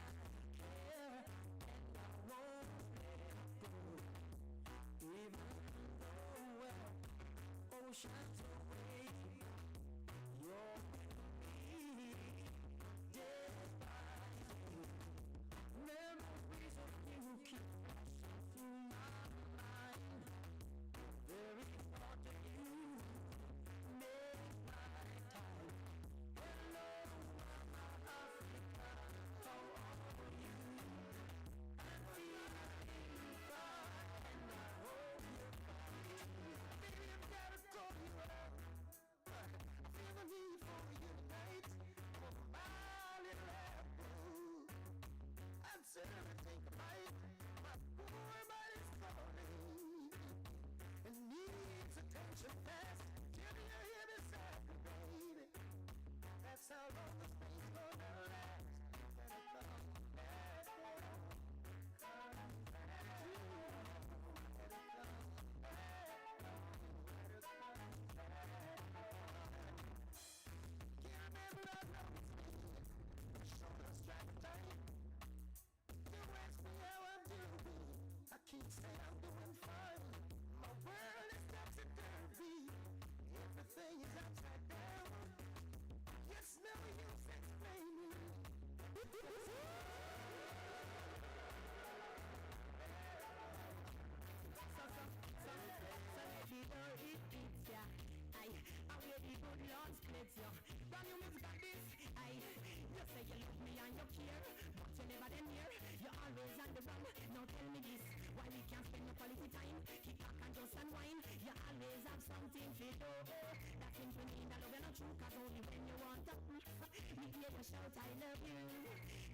care and I won't let go. Even though we're oceans away, you're with me, day by day. Memories of you keep flashing through my mind. Very thought of you make my time. Hello, Mama Africa, how are you? I'm feeling fine and I hope you're fine. Baby, I've gotta call you out. Before it hits ya, I wear the good Lord splits ya. Brand new music like this, you say you love me and you care, but you never then near. You always on the run. Now tell me this, why we can't spend no quality time? Kick back and just unwind. You always have something to do. That thing to me, that love you not true, 'cause only when you want to me hear you shout I love you.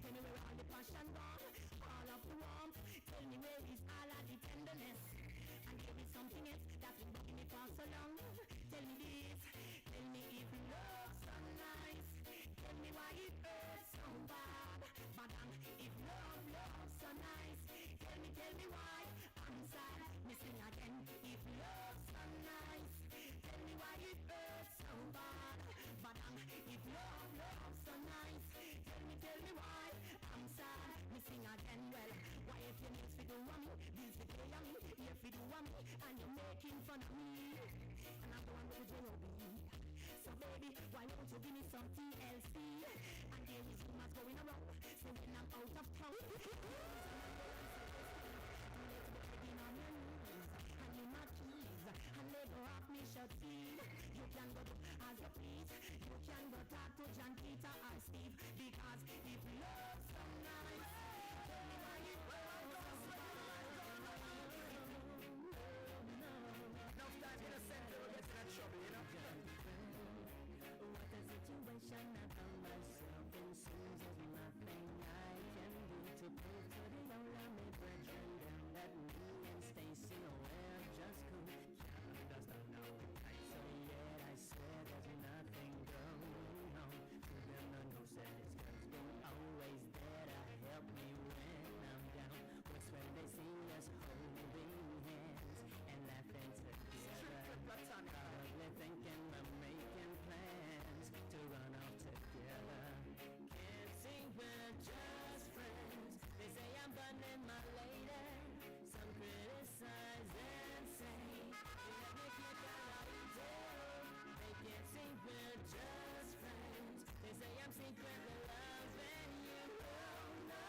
Tell me where all the passion gone, all of the warmth. Tell me where is all of the tenderness. And there is something else that's been bugging me for so long. Tell me this, tell me if love's so nice. Tell me why it hurts so bad. Madam, if love's so nice. Tell me why I'm sad. Missing again, if love's so nice. Tell me why it hurts so bad. Madam, if love's so nice. Tell me why I'm sad. Missing again, well, why if you need to do me, these to play on me, if you do me, and you're making fun of me, and I'm the one with the J.O.B. So baby, why don't you give me some TLC? And there is rumors going around, so when I'm out of town, you need to be begging on your knees, and you my keys, and let go off me shirt sleeve. You can go to as you please, you can go talk to John, Peter, or Steve, because if love's so nice, tell me why it was so bad. Enough time in a center, we'll get in trouble, you know? What a situation I found myself in. Seems there's nothing I can do to prove to the old army brethren down that me and Stacy we're just cool. Canada does not know. So yet I swear there's nothing going on. To them I know said it's God's been always there to help me when I'm down. What's when they see us holding hands and laughing together. Probably thinking I'm making plans to run off together. Can't see we're just friends. They say I'm burning my lady. Some criticize and say you let me get out of jail. They can't see we're just friends. They say I'm secretly loving you. Oh no.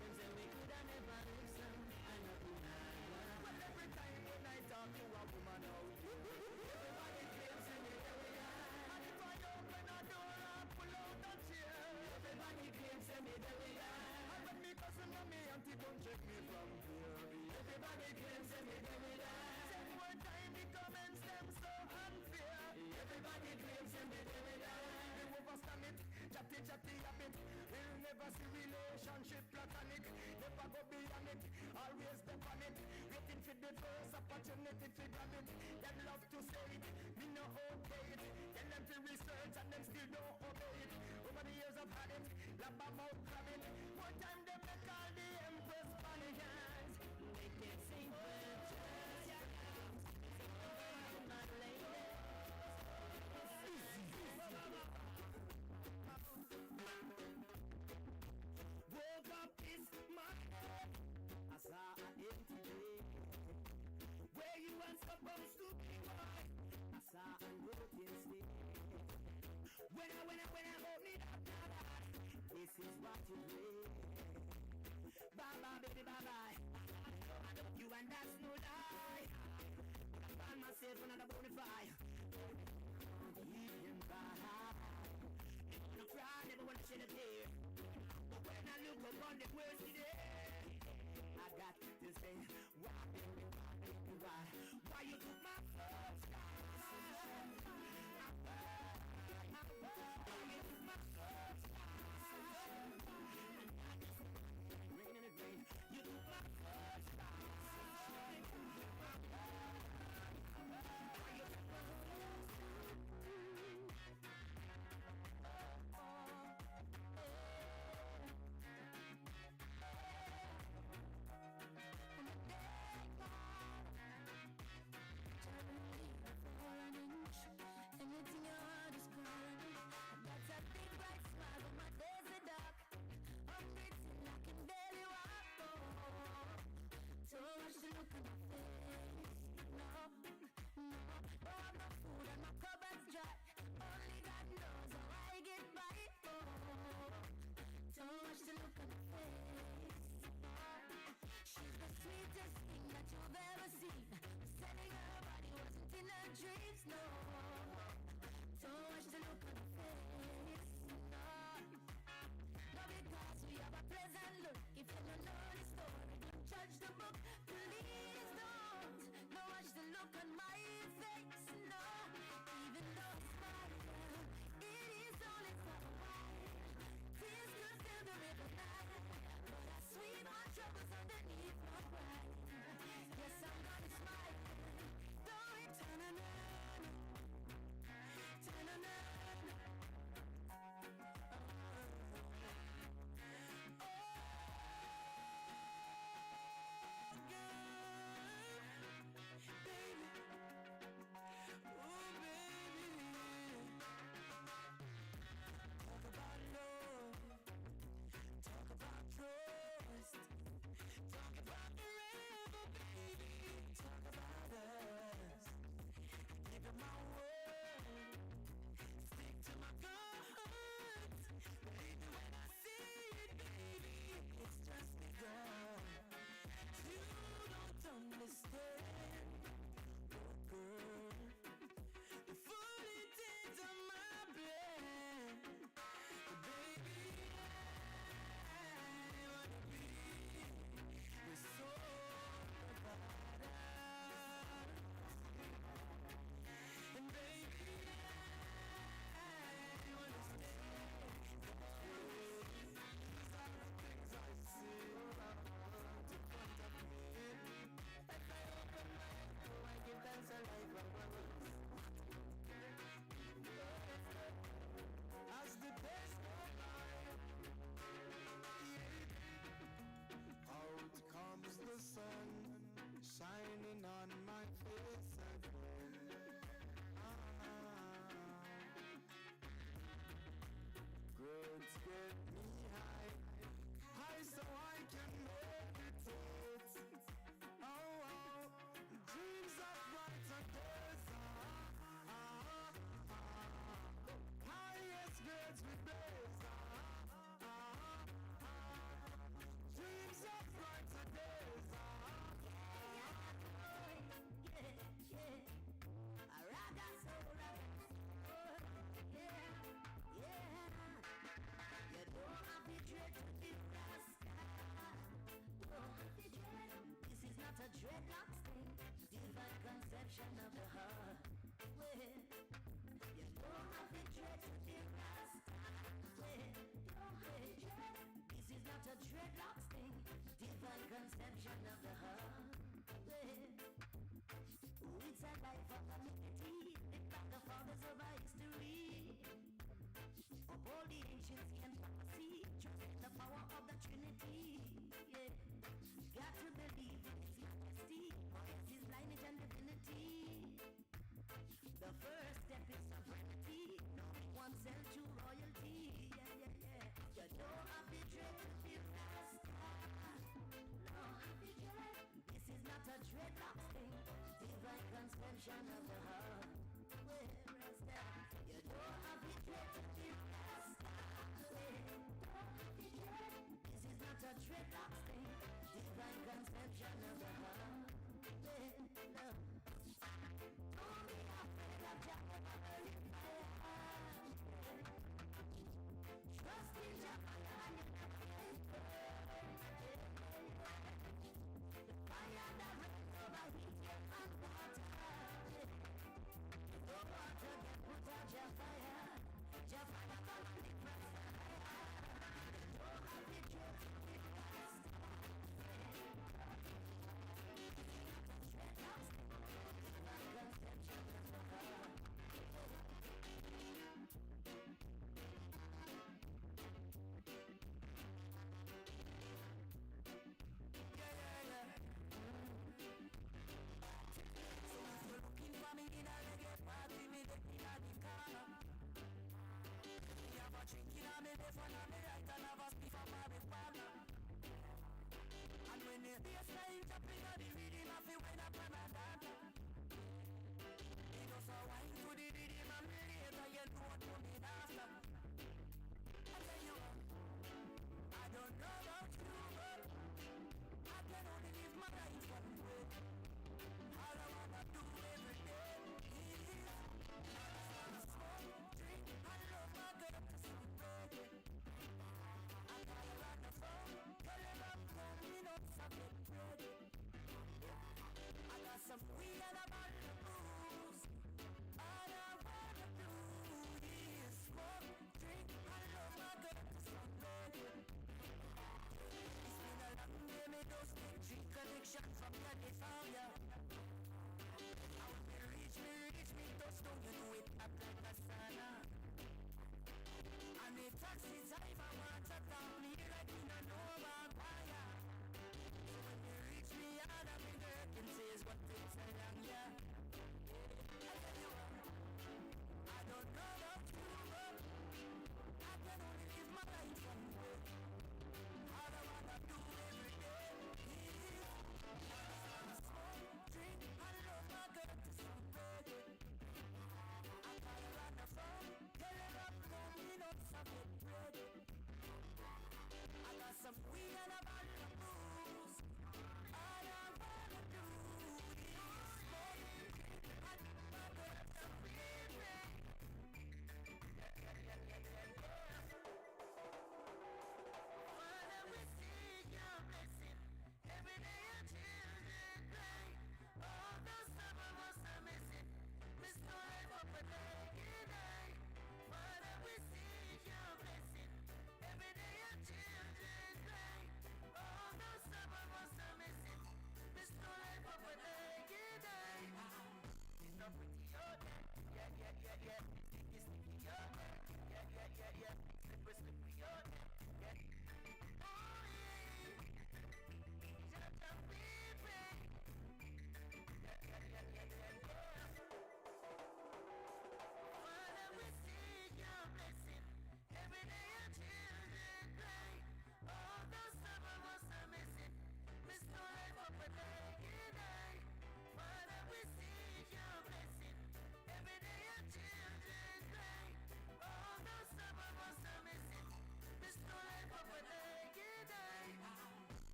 They say we could have never listen. I know you now. Well, every time when I talk to a woman now, everybody claims to me that we are. And if I open a door and pull out a chair, everybody claims to me that we are. And when me cousin and me auntie don't check me from here, everybody claims to me that we are. Same one time the comments them so unfair, everybody claims to me that we are. They overstand it, chatty a bit. We'll never see relationship platonic. Never go beyond it, always dep on it. Waiting for the first opportunity to grab it. Them love to say it, me no okay it. Tell them to research and them still don't obey it. Over the years I've had it, lap about grab it. One time them they call the Empress Panicans. They can't sing with just my lady. Woke up this morning, I saw an empty bed where you weren't supposed to be, boy. I saw a note instead. When I opened it up, now this is what you read. Bye bye, baby, bye bye. You and that's no lie. I found myself another bonafide. Evening by. No cry, never wanna shed a tear. But when I look upon the words today, I got to say, why, baby, why? Why you took my first time? Why you took my first time? Rain and it rain, you took my first time. Why you took my first time? your dreams, no. Don't watch the look on the face, no. No, because we have a pleasant look. If you don't know the story, don't judge the book. Please don't. Don't watch the look on my face, no. Even though I smile, it is only for a while. Tears could fill the river night, but I sweep my troubles underneath my pride. Yes, I'm gonna smile. Don't ta-na-na-na, ta-na-na-na. Trust. Talk about forever, baby. Talk about us. Give it my word. Stick to my guns. Baby, when I see it, baby, it's just begun. You don't understand, oh girl, the full intent of my plan. Baby, so about us. And baby, I wanna stay. These are the things I see to contact me. If I open my head, I give thanks and life and brothers. As the days go by, out comes the sun, shining on my face again. Grades get me high, high so I can meditate. Oh, dreams of brighter days. Highest grades we blaze. Dreams of brighter days. Yeah. A raga soul, yeah. You don't have to dread to be rasta. Don't have to dread. This is not a dreadlocks thing. Divine conception of the heart. Well, you don't have to dread to be rasta. Well, don't have to dread. This is not a dreadlocks thing. Divine conception of the heart. Well, it's a life of community. Look back the fathers of our history. Of all the ancients and prophecy, trust in the power of the Trinity. Yeah, got to believe in His majesty, for it's His lineage and divinity. The first step is sovereignty, knowing oneself to royalty. Yeah. You don't have to dread to be rasta. No, this is not a dreadlocks thing. Divine conception of the heart. Well, rasta. You don't have to dread to be rasta. This is not a dreadlocks thing. Divine conception of the heart. Well, no. Don't be afraid of Jehovah. Trust in Jehovah and you never get burned. The fire that burns over heat and water. If the water get put out your fire come on the press. Don't have to dread to be lost.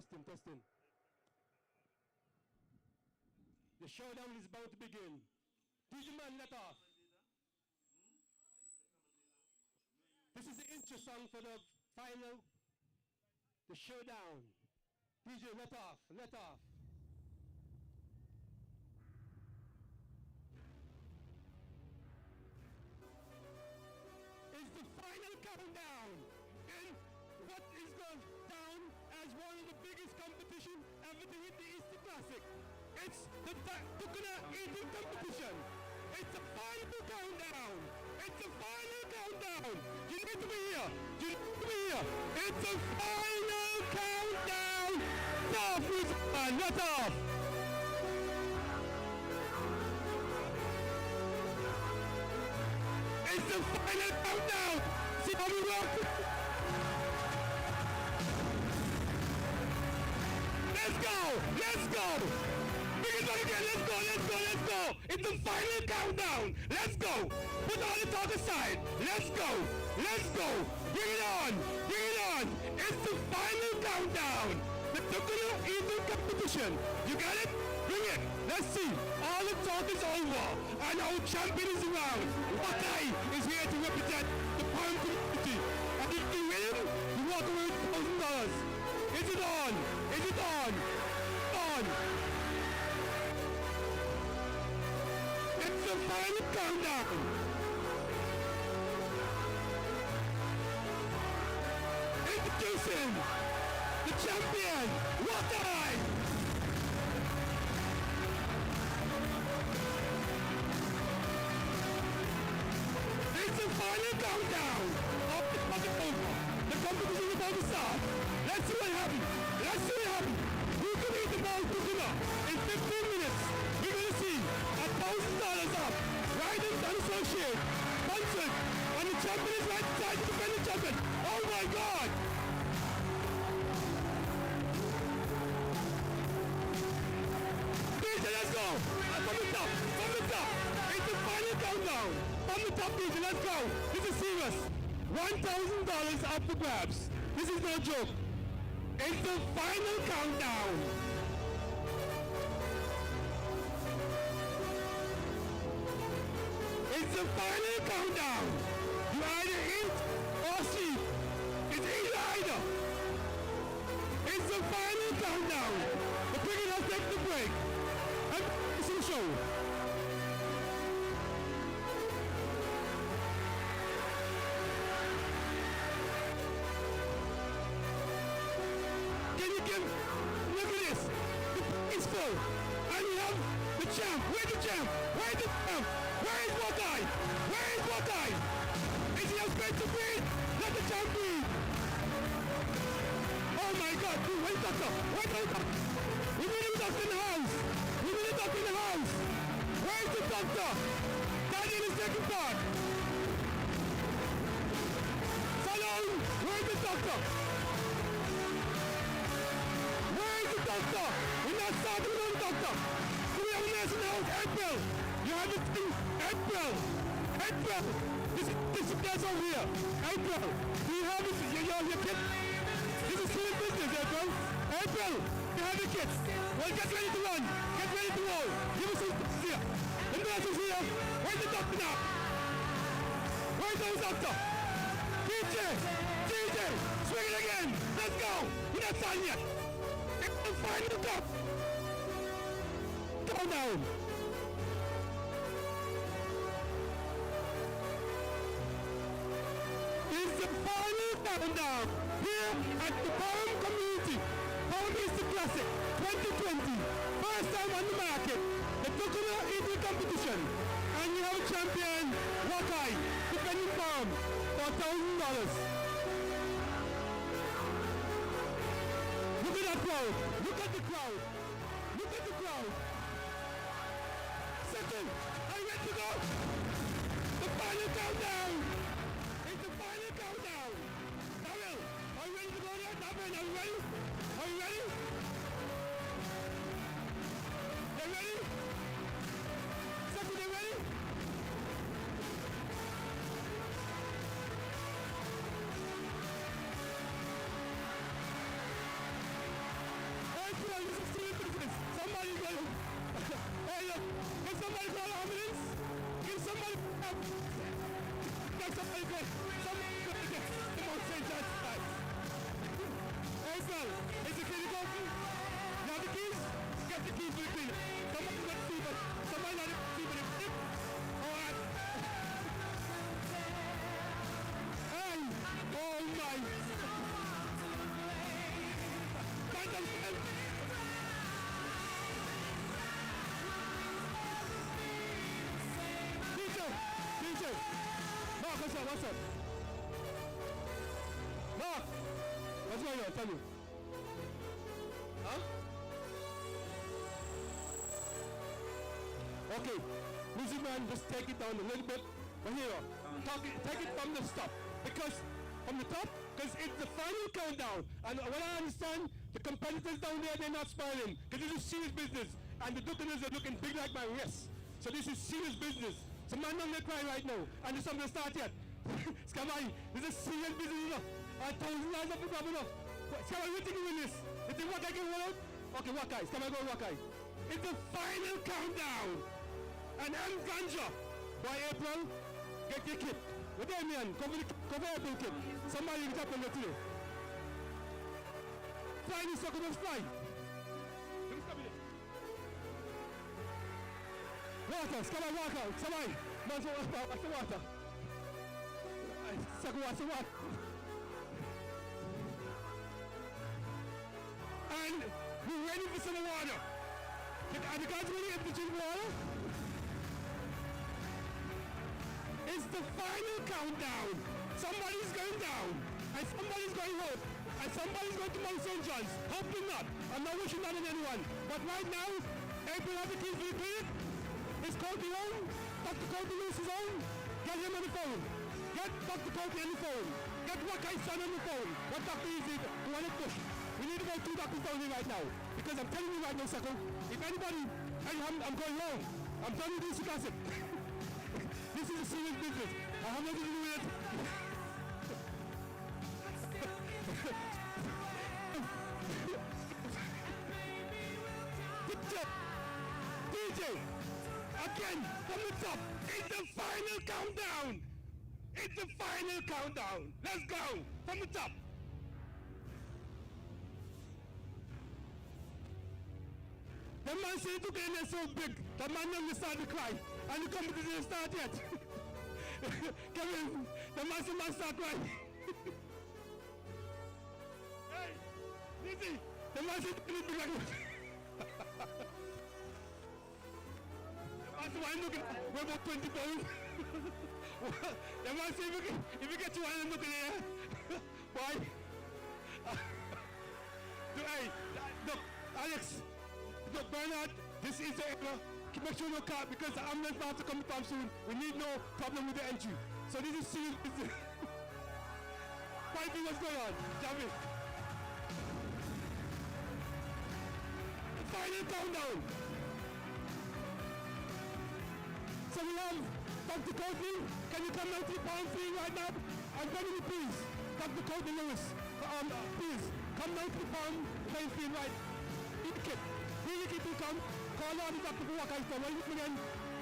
Testing, testing. The showdown is about to begin. DJ man, let off. This is the intro song for the final, the showdown. DJ, let off, let off. It's the final countdown in what is going down as one of the biggest competition ever to hit the Easter Classic. It's the coconut eating competition. It's the final countdown. It's the final countdown. You need to be here. You need to be here. It's the final countdown. Off is on. Let off. It's the final countdown. See how we rock. Let's go! Let's go! Bring it back again! Let's go! Let's go! Let's go! It's the final countdown! Let's go! Put all the talk aside! Let's go! Let's go! Bring it on! Bring it on! It's the final countdown! The coconut eating competition! You got it? Bring it! Let's see! All the talk is over! And our champion is around! Watai is here to represent the farm community! And if you win, you walk away with $1,000! Is it on? Is it on? On! It's the final countdown! Introducing the champion, Watai! It's the final countdown of the competition is about to start. Let's see what happens. Let's see what happens. Who can eat the ball coconut in 15 minutes? We're going to see $1,000 up. Riding Associate, sponsored, and the champion is right beside the defending champion. Oh my God! DJ, let's go! From the top, from the top. It's the final countdown. From the top, DJ, let's go. This is serious. $1,000 up for grabs. This is no joke. It's the final countdown. It's the final countdown. You either eat or sleep. It's either. It's the final countdown. But we're going to take the break. And it's the show. Look at this. It's full. And we have the champ. Where's the champ? Where's the champ? Where is Watai? Where is Watai? Is he afraid to breathe? Let the champ breathe. Oh my God. Dude, where's the doctor? Where's the doctor? We need a doctor in the house. We need a doctor in the house. Where's the doctor? Daniel is taking part. Salon. Where's the doctor? Doctor! We're not starting with a doctor! Do we have a nurse in the house? April! You have a thing? April! April! This is over here! April! Do you have it? Your kid? This is serious business, April! April! You have your kids! Well, get ready to run! Get ready to roll! Give us some here! The nurse is here! Where's the doctor now? Where's the doctor? DJ! DJ! Swing it again! Let's go! We're not done yet! Final cup! Countdown! It's the final countdown here at the Forum Community Forum Easter Classic 2020. First time on the market, the coconut eating competition. And we have a champion, Watai, defending Forum for $1,000. Look at that crowd! Look at the crowd! Look at the crowd! Second, are you ready to go? The final countdown! It's the final countdown! Daryl, are you ready to go there? Daryl, are you ready? Are you ready? You ready? Second, you ready? Okay. Mark, what's up? Mark, what's going on? Tell me. Huh? Okay. Music man, just take it down a little bit. But here, take it from the top. Because, from the top, because it's the final countdown. And what I understand, the competitors down there, they're not smiling. Because this is serious business. And the Ducaners are looking big like my wrist. So this is serious business. So man, don't cry right now. And there's something to start yet. Scamai, this is serious business enough. $1,000 of problem enough. Scamai, you think you win this? You think Wakai can win out? Okay, Wakai. Scamai, go Wakai. It's the final countdown. And M. Ganja, by April, get your kit. What do you mean? Cover April kit. Somebody will tap on the today. Fly this sucker, just fly. Water, come on, water. Somebody. Man, so what's the water? Sucker, what's the water? And we're ready for some water. Are the guys ready to drink water? It's the final countdown. Somebody's going down, and somebody's going up, and somebody's going to Mount St. John's. Hopefully not. I'm not wishing that on anyone. But right now, April has the keys for the clinic. It's Courtney on. Dr. Courtney Lewis's on. Get him on the phone. Get Dr. Courtney on the phone. Get Wakai's son on the phone. What doctor is it? We want to push. We need about 2 doctors down here right now. Because I'm telling you right now, Sako, if anybody, I'm going wrong. I'm telling you this, gossip. This is a serious business. I have nothing to do with it. DJ, again, from the top, it's the final countdown. It's the final countdown. Let's go, from the top. The man said today they're so big, the man never started to cry. And the competition didn't start yet. Kevin, the man start crying. Hey, Lizzie, the man said it didn't be like that's why I'm looking, we're about 20 pounds. The man said if you get to one, I'm looking here. Why? Hey, look, Alex. Look, Bernard, this is the error. Make sure no car because the ambulance will have to come from soon. We need no problem with the entry. So this is serious business. Fighting what's going on. Javi. Final countdown. So we have Dr. Courtney. Can you come out to the pound field right now? And Benny, please. Dr. Courtney Lewis. Please, come down to the pound playing field right. Eat the kit. Really keep it come. Call out the Dr. Wakai's son. What is his name?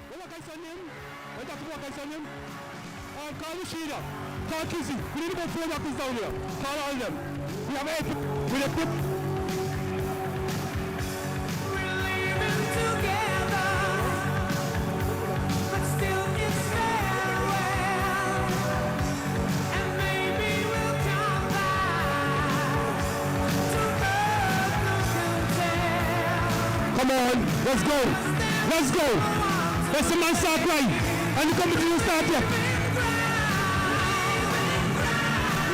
What Wakai's son name? What Dr. Wakai's son name? Call Rashida. Call Kizzy. We need about 4 doctors down here. Call all of them. We have 8. We'll equip. We're living together, but still it's farewell. And maybe we'll come back to earth and tell. Come on, let's go. Let's go. Let's the man start right. And the competition start yet.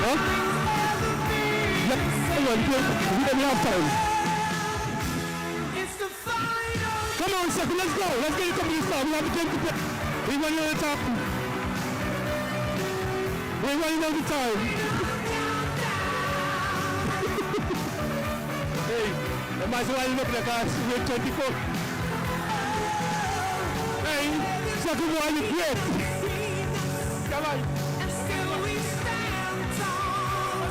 Huh? Yep. We don't have time. It's the final. Come on, second, let's go. Let's get the competition started. We have a game to play. We're running out of time. We're running out of time. Hey, the man's running up in the car. We're 24. Hey, second one is great. Come on. And still we stand tall.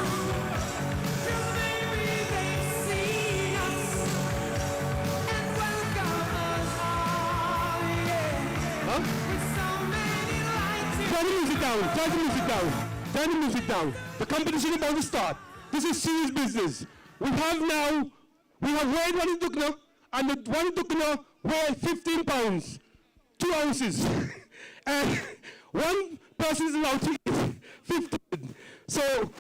'Cause maybe they've seen us and welcome us all, yeah. Huh? With so many lights in Turn the music down. Turn the music down. Turn the music down. The competition is about to start. This is serious business. We have weighed one Dukna, and the one Dukna weighed 15 pounds, 2 ounces. And one person is allowed to eat 15. So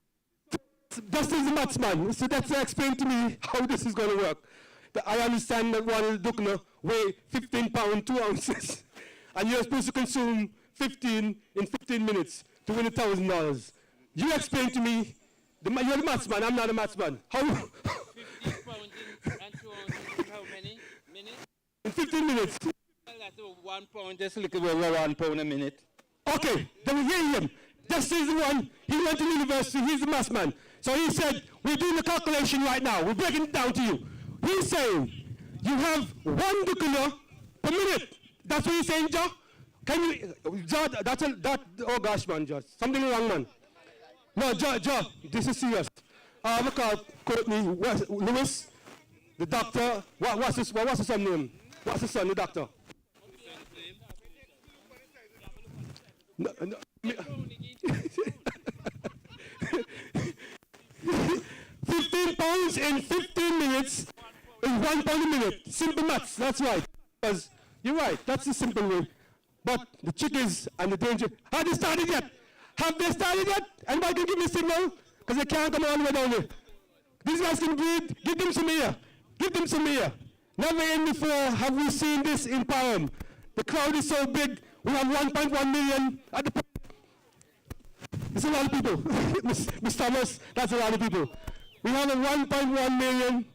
just as a mathsman, so that's explain to me how this is going to work. I understand that one Dukna weigh 15 pounds, 2 ounces. And you're supposed to consume 15 in 15 minutes to win $1,000. You explain to me, you're the mathsman, I'm not a mathsman. How? 15 pounds and 2 how many minutes? In 15 minutes. Well, that's 1 pound, just look at £1 a minute. Okay, then we hear him. This is the one, he went to university, he's the mathsman. So he said, we're doing the calculation right now, we're breaking it down to you. He's saying, you have 1 dukkana per minute. That's what he's saying, Joe? Can you, Joe, oh gosh, man, Joe, something wrong, man. No, Joe, this is serious. Look out, Courtney, Lewis, the doctor, what's his son name? What's his son, the doctor? No, 15 pounds in 15 minutes is £1 a minute. Simple maths, that's right. Because you're right, that's the simple way. But the trick is, and the danger, have they started yet? Have they started yet? Anybody can give me a signal? Because they can't come all the way down here. These guys can breathe. Give them some ear. Give them some ear. Never in before have we seen this in Parham. The crowd is so big, we have 1.1 million at the. It's a lot of people. Miss Thomas, that's a lot of people. We have a 1.1 million.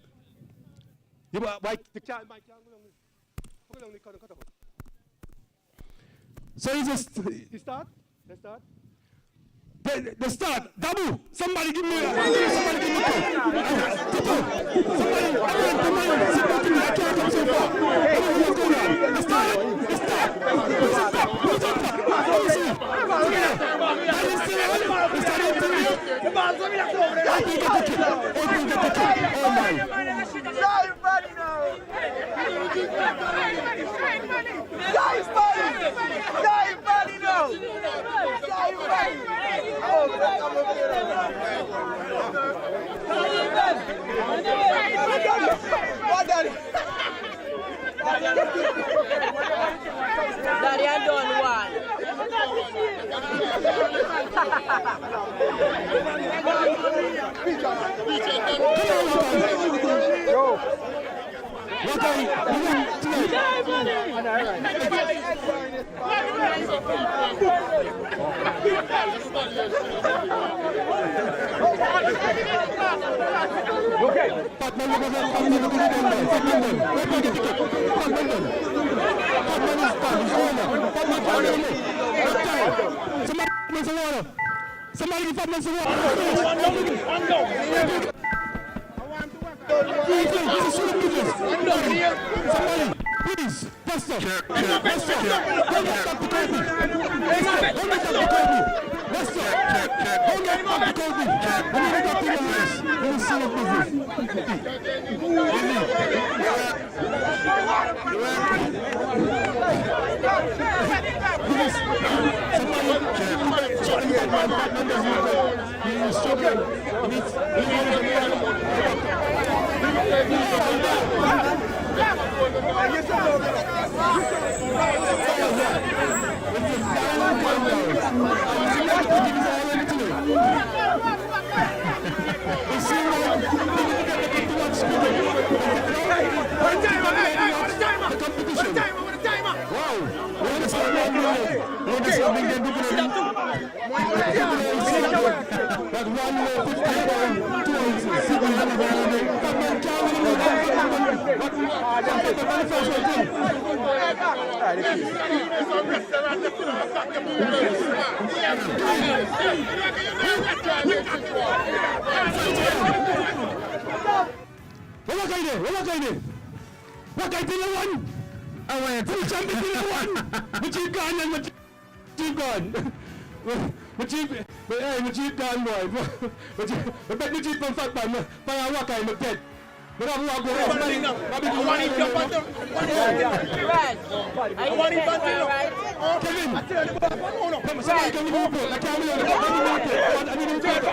So he start? Let's start. They start. Dabu, somebody give me a somebody give me a people. Somebody, come on, I can't come so far. What's going on? Let's start. Let's start. Daddy, I done one. What are you okay. Somebody give Fatman some water. Somebody, please, Pastor. Pastor, hold up Dr. Kobe. Hold up Dr. Kobe. Pastor, hold up Dr. Kobe. We need Dr. Lewis. We will see your business. What I did one? I went. Who jumped into one? But you gone and but you gone. But you gone boy. But you cheap from fat man. But I walk I'm dead. But I'm walking. I want him jump on them. Red. I want him jump on right. Kevin. Somebody can move it. I can't move it. I need to take it.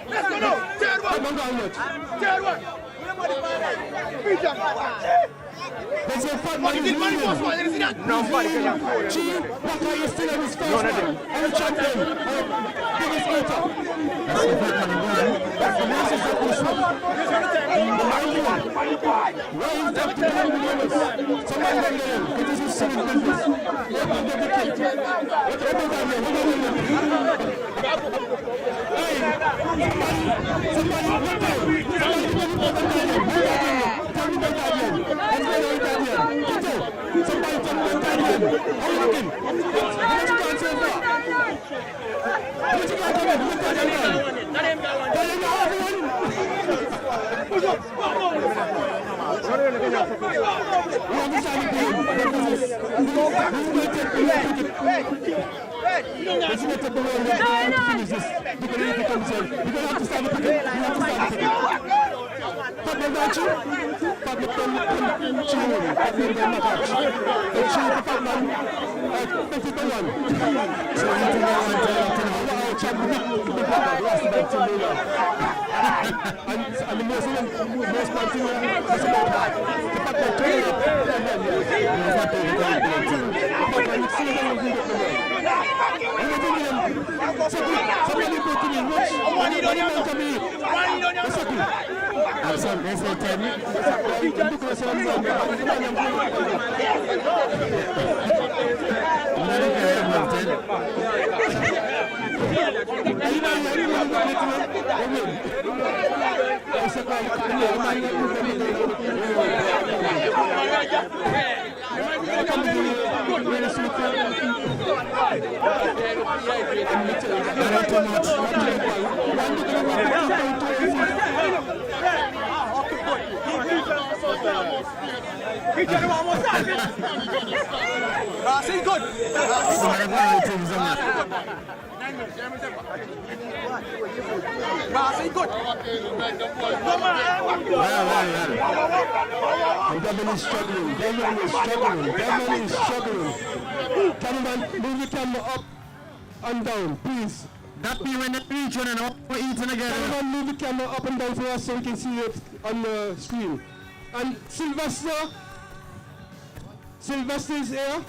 Let's go now. Third one. Third one. There's a fat man. No, buddy. Chief, what are you still on his first one? I'm a champion. Biggest eater. That's the fat man. That's the nicest of this one. Raised up to This is serious business. Everyone get the kit. Hey, somebody, tell me about Italian. Let's go to Italian. Tito, somebody tell me about Italian. How you looking? How much you got so far? How much you got coming? Who's Italian man? Italian got one. We understand the game. Let's get the ball and finish this. We're going to have to start the cricket. We have to start the cricket. Pablo Dachi. Pablo Chile. Pablo Dachi. The Chile for Pablo. 50-1. So we have to go on to Chad the last of that team. And the most part is about that. The fact that Chile somebody put in watch. Devon is struggling. Cameraman, move the camera up and down, please. That be when they reach one and up for eating again. Cameraman, move the camera up and down for us so we can see it on the screen. And Sylvester is here.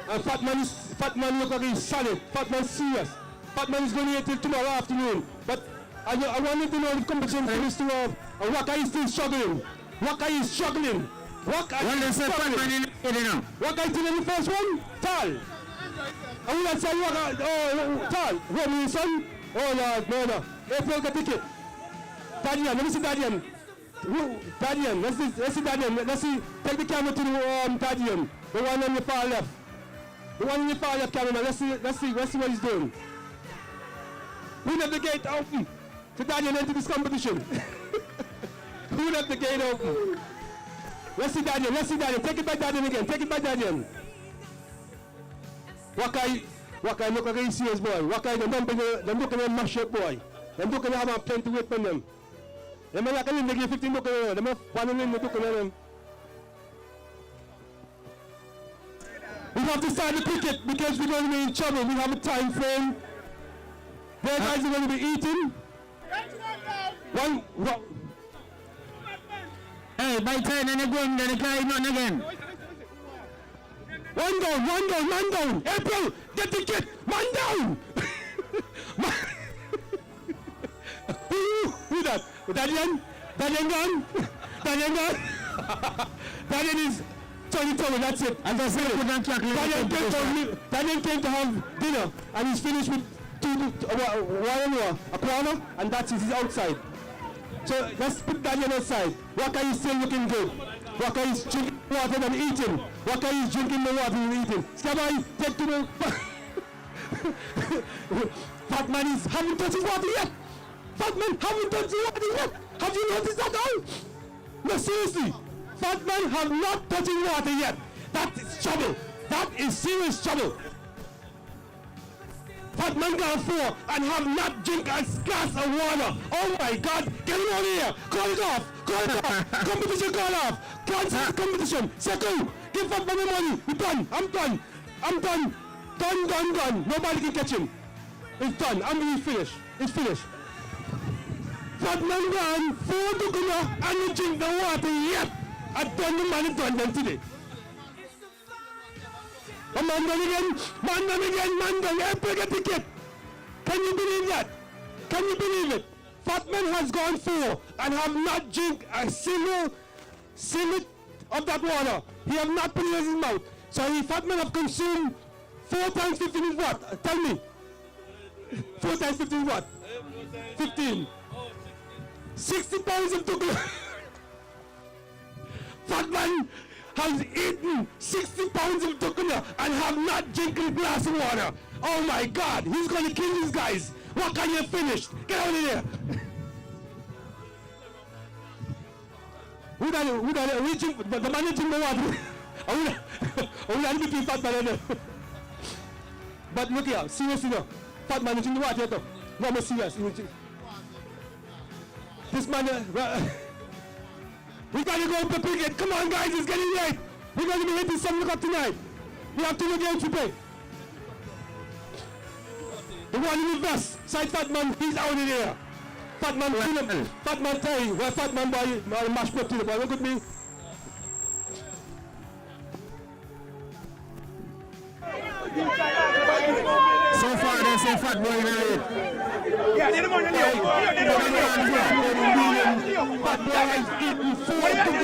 And Fatman look like he's solid. Fatman's serious. Fatman is going here till tomorrow afternoon. But I wanted to know the competition for this tomorrow. And Waka is still struggling. Waka is struggling. Waka is struggling. Waka is still in the first one? Tal. I would have said Waka, Tal. Romeo son? Oh Lord, no. April the ticket. Dadian, let me see Dadian. Dadian, let's see Dadian. Let's see, take the camera to the Dadian. The one on the far left. The one on the far left camera. Let's see what he's doing. Who left the gate open to Dadian enter this competition? Who left the gate open? Let's see Dadian. Take it by Dadian again. Wakai look like a serious boy. Wakai, they're looking at mash up boy. They're looking at have plenty to wait for them. They're not going to give 15 looking at them. They're one in looking at them. We have to start the cricket because we're going to be in trouble. We have a time frame. Their guys are going to be eating. One. Hey, by 10 and again, then the guy not again. One down, man down. April, get the kit, man down. Who that? Dadian gone. Dadian is turning, that's it. And that's it. Dadian came to have dinner and he's finished with a corner, and that's it, he's outside. So let's put Dadian outside. Waka is still looking good. Waka is drinking water and eating. Waka is drinking the water and eating. Skabai, take to the... Fatman haven't touched his water yet. Fatman haven't touched his water yet. Have you noticed that all? No, seriously. Fatman have not touched his water yet. That is trouble. That is serious trouble. Fatman got 4 and have not drink a glass of water. Oh my God, get him out of here. Call it off. Competition call off. Cancel the competition. Second, give Fatman the money. We're done. I'm done. Done. Nobody can catch him. It's done. It's finished. Fatman gone 4 to go and you drink the water yet. I've done the man them today. Man done again. April get ticket. Can you believe that? Can you believe it? Fatman has gone 4 and have not drink a single of that water. He have not put it in his mouth. So if that man have consumed 4 times 15 is what? Tell me. 4 times 15 is what? 15. 60 pounds of tuckle. That man has eaten 60 pounds of tuckle and have not drank a glass of water. Oh my God, he's going to kill these guys. What can you finish? Get out of there. Who that reaching? But the man reaching the water. I will between fat man and them. But look here, seriously now. Fat man reaching the water though. No, I'm serious. This man, we gotta go to cricket. Come on guys, it's getting late. We're gonna be hitting 7 o'clock tonight. We have 2 games to play. The one in the vest, side fat man, he's out of there. Fat man, fat man Terry, where fat man boy, mash up to the boy, look at me. So far, they say fat boy in the lead. Yeah, they don't want to know. Fat boy has eaten 4 together.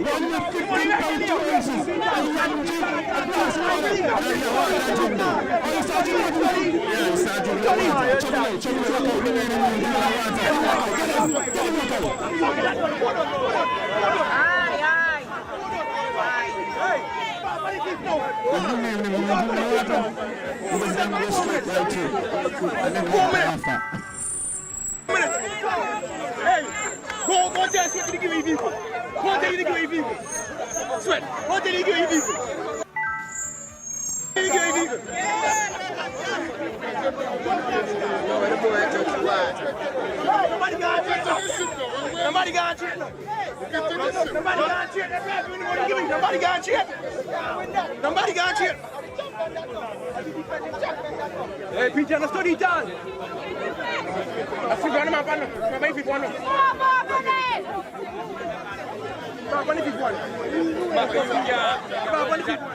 115 pound choices. And he hasn't drank a glass of water. Oh, he's starting to water? Yeah, he's starting to water. Hey, go tell Sweat to give me people. Go tell you to give me people. Sweat, go tell you to give me people. Nobody got to cheat. Nobody got to cheat. Nobody got to cheat. Nobody got to cheat. Hey, Peter, no study time. I see one of my partners. My baby one. My bunny people one. My bunny people.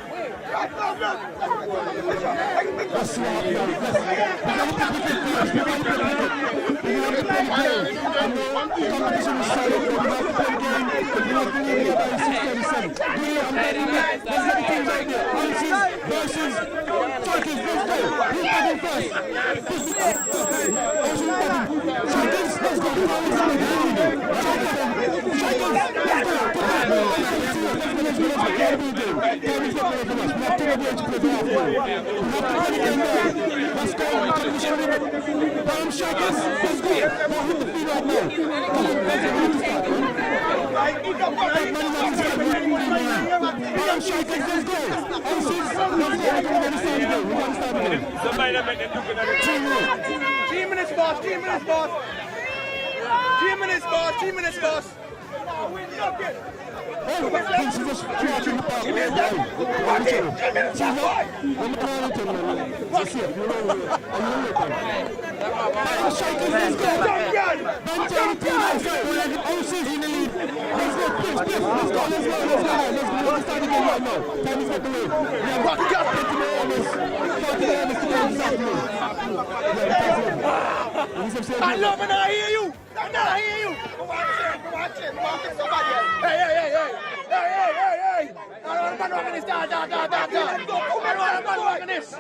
I love and I hear you. I hear you. Hey. I don't want to walk in this. I don't want to walk in this.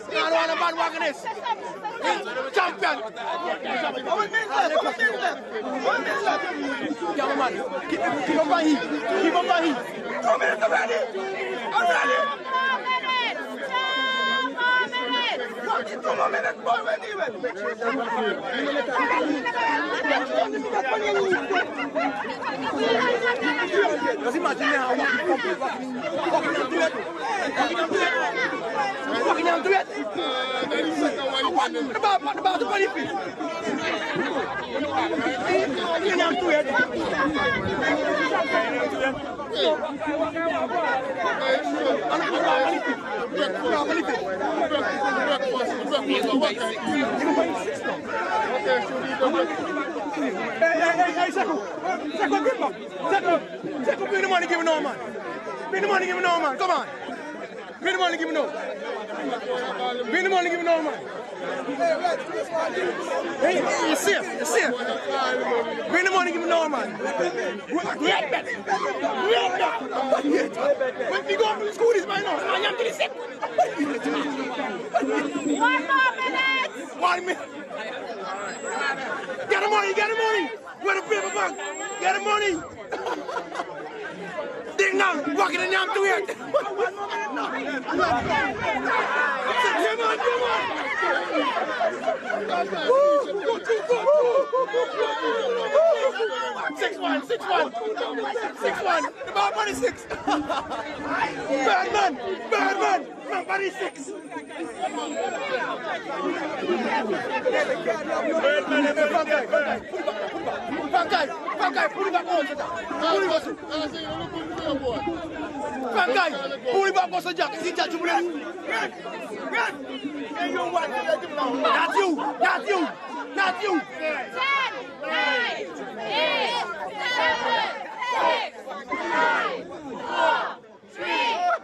I don't want to walk in this. Champion. Young man, keep up my heat. Keep up my heat. 2 minutes already. I'm ready. 2 more minutes, boy, we're leaving. Just imagine now walking down to it. About the 20 feet. Walking down to it. Hey, Seko, bring the money, give me no man. Bring the money, give me no man. Come on. Bring the money, give me no. Bring the money, give me no man. Hey, you're safe, you're safe. Bring the money, give me no man. Great bet. Great bet. When we go up to the school, this man knows. I am to the sick. 1 more minute. 1 minute. Get the money, get the money. Where the paper bag? Get the money. Ding now, walk in the yam to it. Come on, come on. 6-1, 6-1. 6-1. The ball money 6. Birdman, Birdman. Man, money 6. Frankai, pull it back on. Frankai, pull it back on, Jack. Is it Jack? Not you, not you, not you. 10, 9, 8, 7, 6, 5, 4, 3, 2,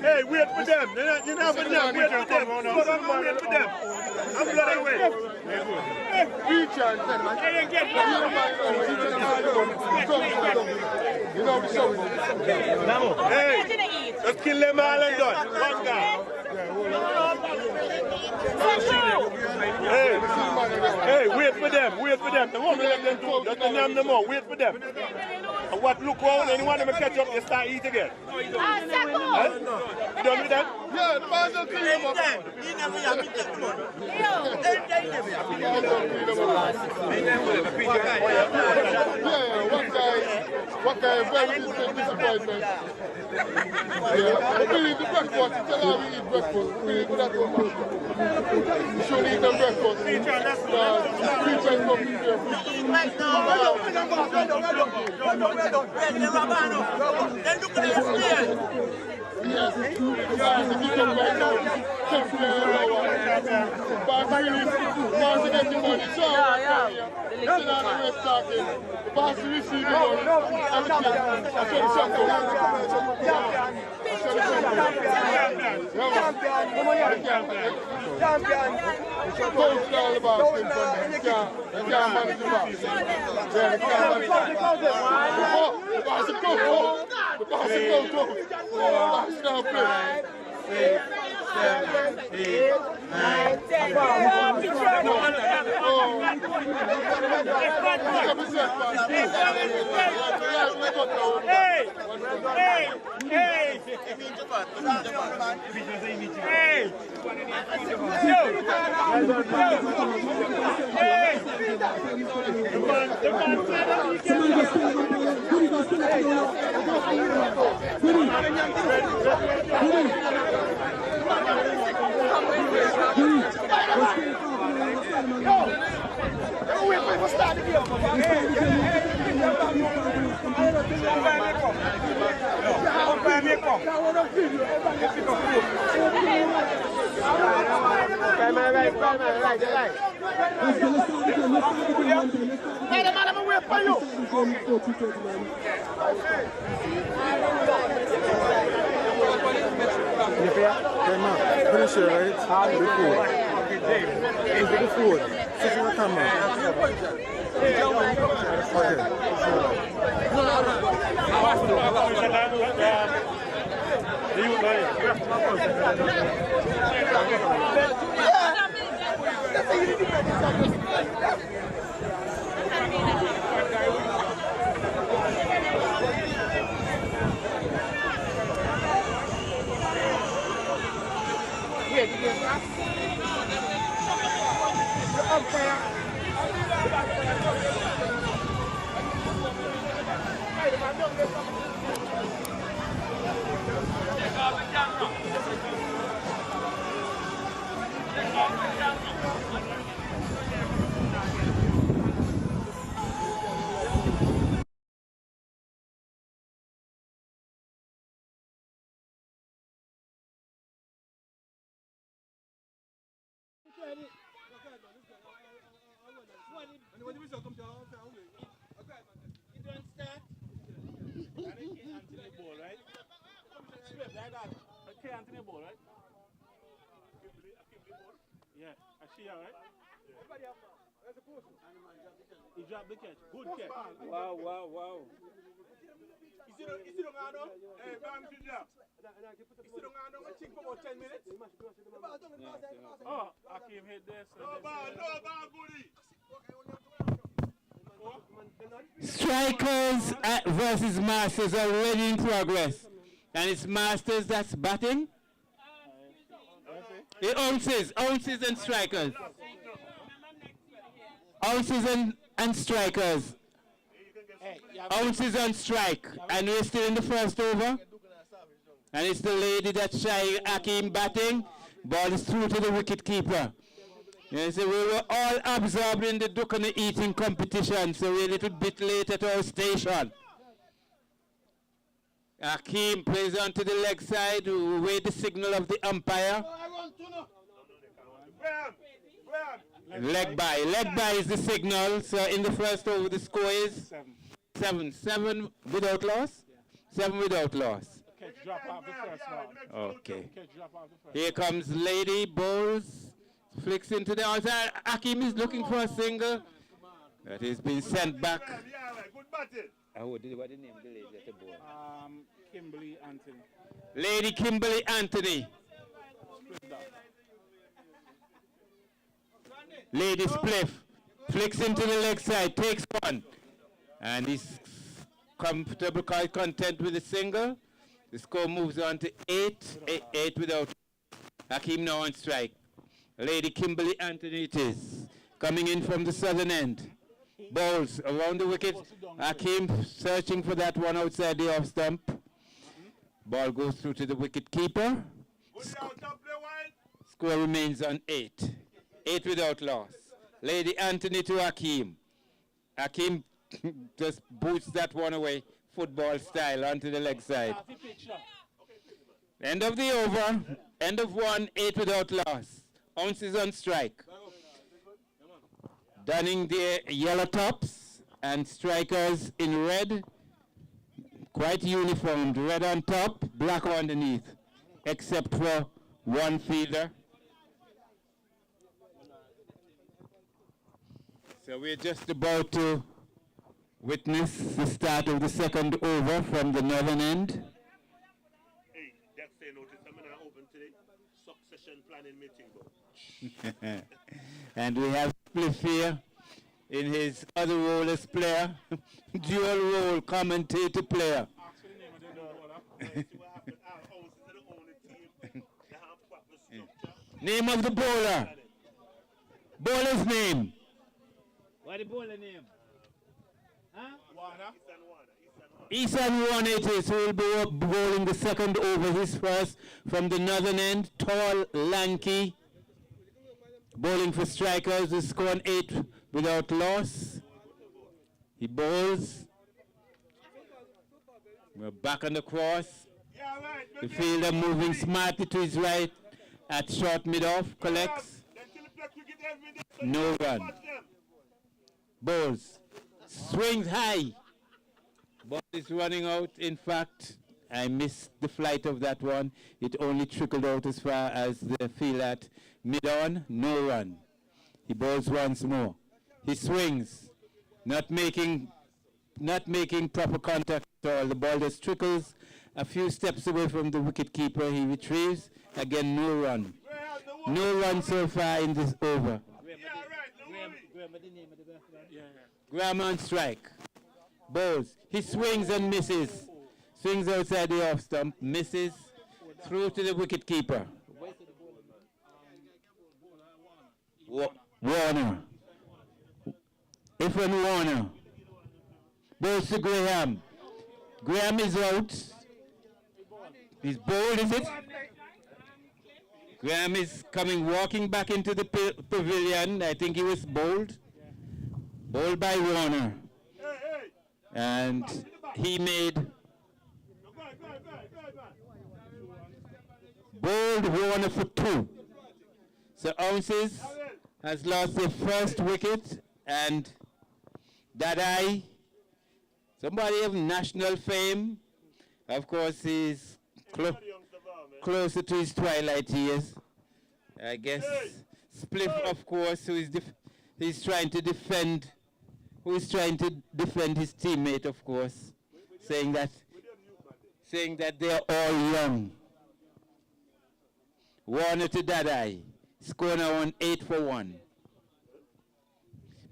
Hey, wait for them. You're not for them. Wait for them. Wait for them. I'm bloody away. Hey, let's kill them all and done. One guy. Hey, wait for them, wait for them. The one let them do, just to name them all, wait for them. And what look around and you want them to catch up, you start eat again. You done with that? Yeah, the man don't kill him up. One guy, very disappointment. I believe the breakfast, tell her we eat breakfast. We believe that one. We should eat the breakfast. Yeah, I see her, right? He dropped the catch. Good catch. Wow, wow, wow. You see the man now? Hey, man, you see the man now? I think for about 10 minutes. Oh, Akeem hit there. No ball, goodie. Strikers versus Masters already in progress. And it's Masters that's batting. The ounces and strikers. Ounces and strikers. Ounces on strike. And we're still in the first over. And it's the lady that's shy Akeem batting. Ball is through to the wicket keeper. You see, we were all absorbed in the duck and the eating competition, so we're a little bit late at our station. Akeem plays onto the leg side, we wait the signal of the umpire. Leg by is the signal, so in the first over the score is 7 without loss? 7 without loss. Okay. Here comes Lady Bowles, flicks into the outside. Akeem is looking for a single. That has been sent back. What the name of the lady at the ball? Kimberly Anthony. Lady Kimberly Anthony. Lady Spliff flicks into the leg side, takes one. And he's comfortable, quite content with the single. The score moves on to 8 without. Akeem now on strike. Lady Kimberly Anthony it is. Coming in from the southern end. Balls around the wicket. Akeem searching for that one outside the off stump. Ball goes through to the wicket keeper. Score remains on 8. 8 without loss. Lady Anthony to Akeem. Akeem just boots that one away, football style, onto the leg side. End of the over. End of 1, 8 without loss. Ounces on strike. Donning their yellow tops and strikers in red. Quite uniformed. Red on top, black underneath. Except for one fielder. So we're just about to witness the start of the second over from the northern end. Hey, that's a notice. I'm going to open today. Succession planning meeting. And we have Spliff here in his other role as player. Dual role commentator player. Name of the bowler. Bowler's name. What the bowler name? Huh? Isan Warner it is, who will be bowling the second over. His first from the northern end. Tall, lanky. Bowling for strikers. The score on 8 without loss. He bowls. We're back on the cross. The fielder moving smartly to his right at short mid-off. Collects. No run. Bowls. Swings high. Ball is running out. In fact, I missed the flight of that one. It only trickled out as far as the field at mid-on. No run. He bowls once more. He swings. Not making proper contact at all. The ball just trickles a few steps away from the wicket keeper. He retrieves. Again, no run. No run so far in this over. Graham on strike. Bowls. He swings and misses. Swings outside the off stump. Misses. Through to the wicket keeper. Warner. Ifan Warner. Bowls to Graham. Graham is out. He's bowled, is it? Graham is walking back into the pavilion. I think he was bowled. Bowled by Warner. And he made bowled Warner for 2. So Ounces has lost their first wicket, and Dadai, somebody of national fame, of course, he's closer to his twilight years. I guess Spliff, of course, he's trying to defend, who is trying to defend his teammate, of course, saying that they're all young. Warner to Dadai. Score now on 8 for 1.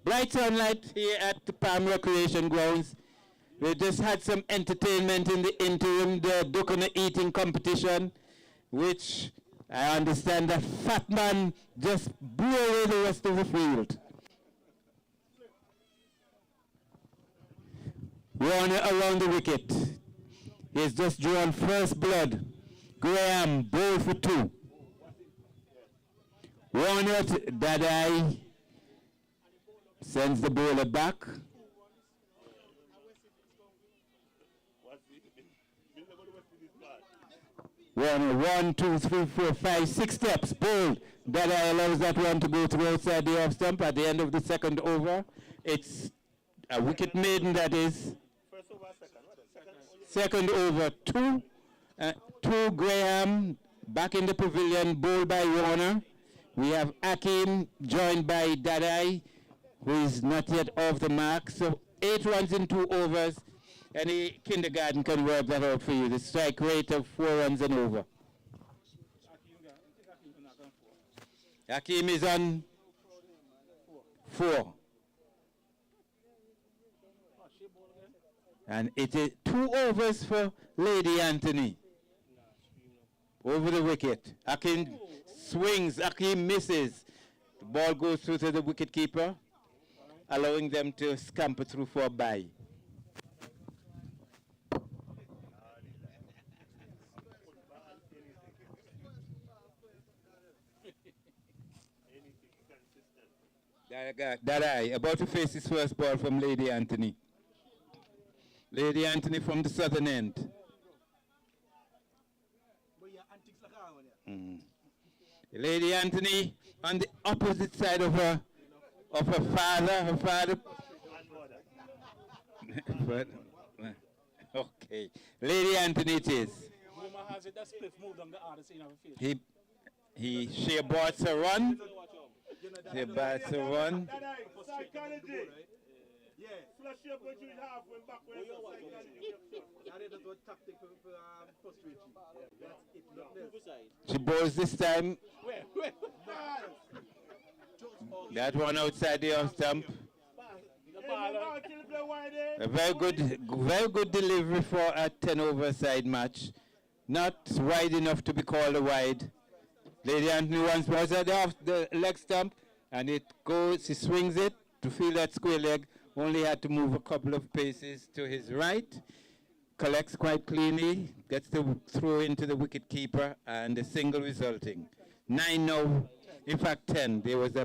Bright sunlight here at the Palm Recreation Grounds. We just had some entertainment in the interim, the coconut eating competition, which I understand that fat man just blew away the rest of the field. Warner around the wicket. He's just drawn first blood. Graham, ball for 2. Warner to Dadai sends the bowler back. Warner, 1, 2, 3, 4, 5, 6 steps. Bowled. Dadai allows that one to go through outside the off stump at the end of the second over. It's a wicket maiden, that is. Second over, 2. 2 Graham back in the pavilion, bowled by Warner. We have Akim joined by Dadai, who is not yet off the mark. So 8 runs in 2 overs. Any kindergarten can work that out for you. The strike rate of 4 runs and over. Akim is on 4. And it is 2 overs for Lady Anthony. Over the wicket. Akim swings, Akim misses. The ball goes through to the wicket keeper, allowing them to scamper through for a bye. Dadai about to face his first ball from Lady Anthony. Lady Anthony from the southern end. Lady Anthony on the opposite side of her father. Her father. But, okay. Lady Anthony it is. She aborts a run. She aborts a run. She bowls this time. That one outside the off stump. A very good delivery for a 10 over side match. Not wide enough to be called a wide. Lady Anthony once was at the leg stump, and it goes. He swings it to feel that square leg. Only had to move a couple of paces to his right. Collects quite cleanly, gets the throw into the wicket keeper, and a single resulting. 9 now, in fact 10. There was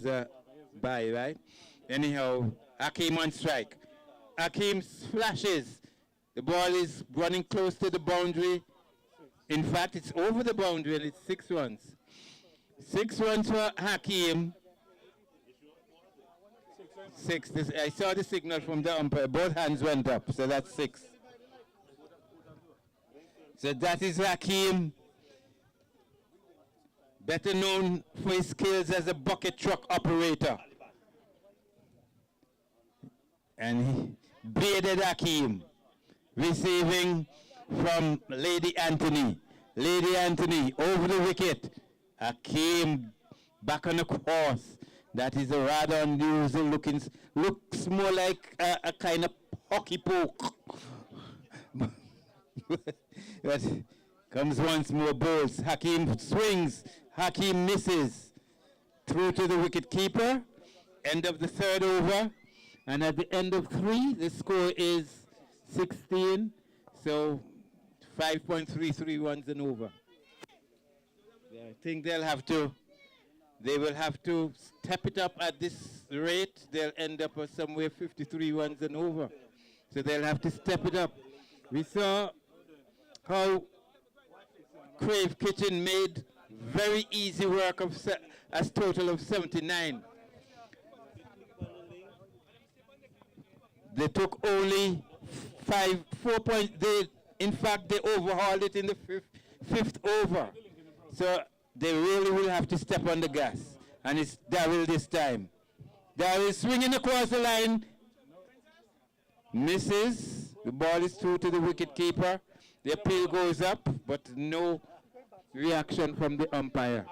a bye, right? Anyhow, Akim on strike. Akim flashes. The ball is running close to the boundary. In fact, it's over the boundary and it's 6 runs. 6 runs for Hakim. 6. I saw the signal from the umpire. Both hands went up, so that's 6. So that is Hakim, better known for his skills as a bucket truck operator. And he bearded Hakim, receiving from Lady Anthony. Lady Anthony over the wicket. Hakim back on the course. That is a rather unusual looking, looks more like a kind of hockey poke. But comes once more, bowls. Hakim swings. Hakim misses. Through to the wicket keeper. End of the 3rd over. And at the end of 3, the score is 16. So 5.33 runs and over. Yeah, I think they will have to step it up at this rate. They'll end up at somewhere 53 runs and over. So they'll have to step it up. We saw how Crave Kitchen made very easy work of a total of 79. They took only 4 points. In fact, they overhauled it in the fifth over. So they really will have to step on the gas. And it's Darryl this time. Darryl swinging across the line. Misses. The ball is through to the wicketkeeper. The appeal goes up, but no reaction from the umpire.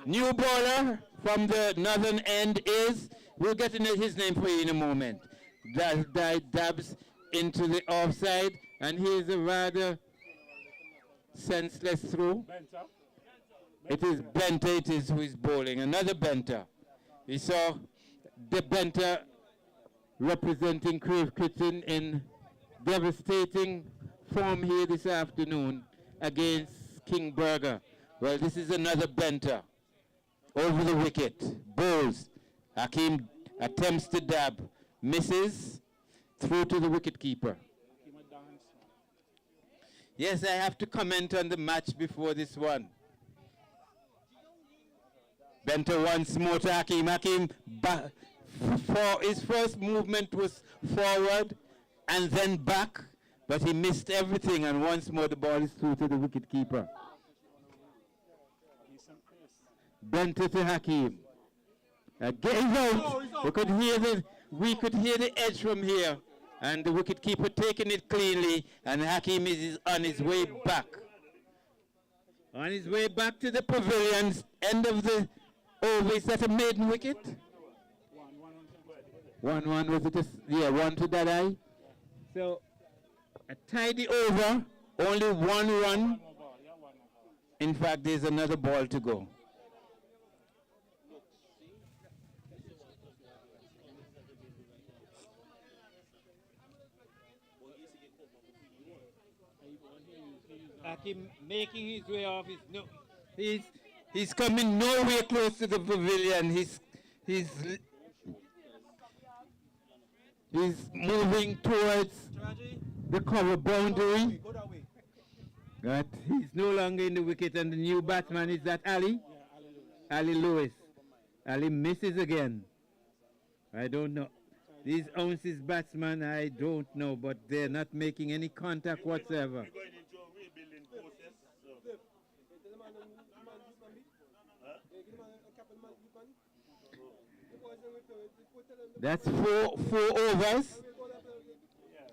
New bowler from the northern end is, we'll get into his name for you in a moment. Dabs into the offside, and here's a rather senseless throw. It is Benter, it is who is bowling. Another Benter. We saw the Benter representing Crave Kitchen in devastating form here this afternoon against King Burger. Well, this is another Benter. Over the wicket. Bowls. Hakim attempts to dab. Misses. Through to the wicketkeeper. Yes, I have to comment on the match before this one. Benter once more to Hakim. Hakim, for his first movement was forward and then back, but he missed everything, and once more the ball is through to the wicketkeeper. Benter to Hakim. Again, out. We could hear the edge from here, and the wicketkeeper taking it cleanly, and Hakim is on his way back. On his way back to the pavilions, end of the over. Is that a maiden wicket? 1-1, was it just, yeah, 1 to that eye. So, a tidy over, only 1 run. In fact, there's another ball to go. Hakim making his way off. He's coming nowhere close to the pavilion. He's moving towards the cover boundary. But he's no longer in the wicket, and the new batsman is that Ali? Ali Lewis. Ali misses again. I don't know. These ounces batsmen, I don't know, but they're not making any contact whatsoever. That's four overs.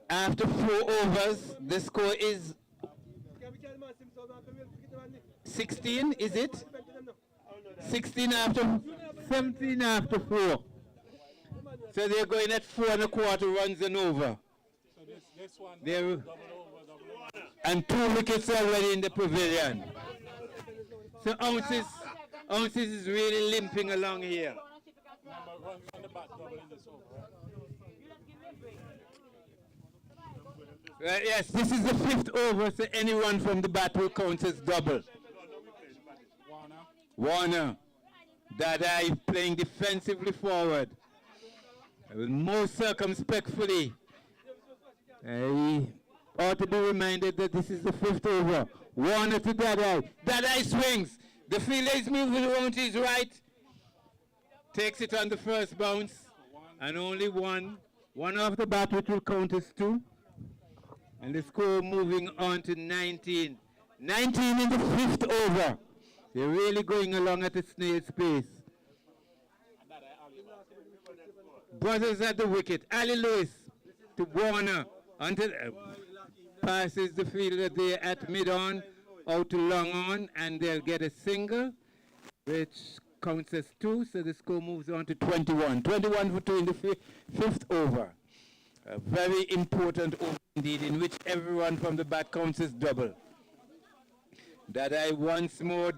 After 4 overs, the score is 16, is it? 16 after, 17 after 4. So they're going at 4 1/4 runs and over. They're, and 2 wickets already in the pavilion. So Ounces is really limping along here. Yes, this is the 5th over, so anyone from the bat will count as double. Warner. Dadai playing defensively forward. Most circumspectfully. He ought to be reminded that this is the 5th over. Warner to Dadai. Dadai swings. The fielder is moving around to his right. Takes it on the first bounce. And only one. One off the bat, which will count as 2. And the score moving on to 19. 19 in the 5th over. They're really going along at a snail's pace. Brothers at the wicket. Ali Lewis to Warner. Until passes the fielder there at mid-on, out to long on, and they'll get a single, which counts as 2, so the score moves on to 21. 21 for 2 in the 5th over. A very important over indeed, in which everyone from the bat counts as double. That I once more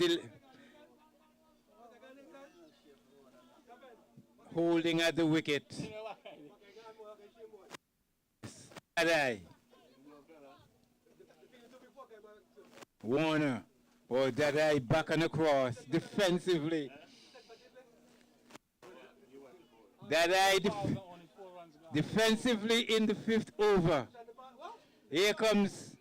holding at the wicket. Dadai. Warner. Or Dadai back and across defensively. Dadai defensively in the 5th over. Here comes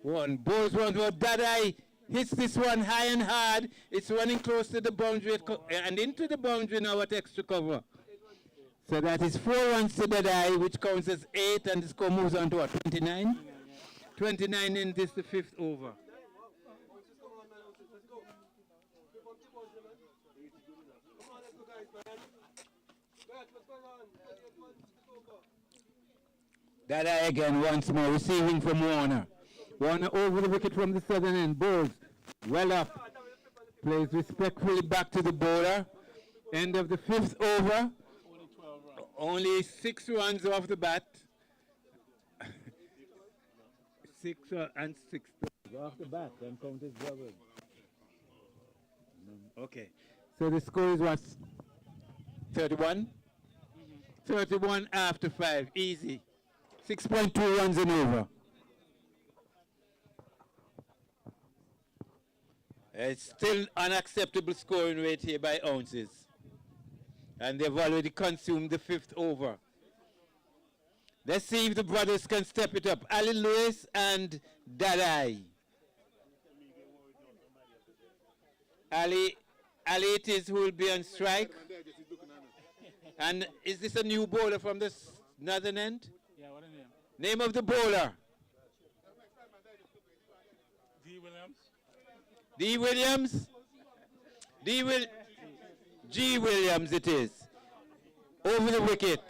one. Bowls one more. Dadai hits this one high and hard. It's running close to the boundary and into the boundary now at extra cover. So that is 4 runs to that eye, which counts as 8, and the score moves on to what, 29? 29 in this, the 5th over. That eye again once more, receiving from Warner. Warner over the wicket from the southern end, bowls well up. Plays respectfully back to the bowler. End of the 5th over. Only 6 runs off the bat. 6 and 6 off the bat. And count as double. Okay. So the score is what? 31? 31 after 5. Easy. 6.2 runs and over. It's still unacceptable scoring rate here by ounces. And they've already consumed the 5th over. Let's see if the brothers can step it up. Ali Lewis and Dadai. Ali it is who will be on strike. And is this a new bowler from the northern end? Yeah, what is name? Name of the bowler? D. Williams. D. Williams? G. Williams it is. Over the wicket.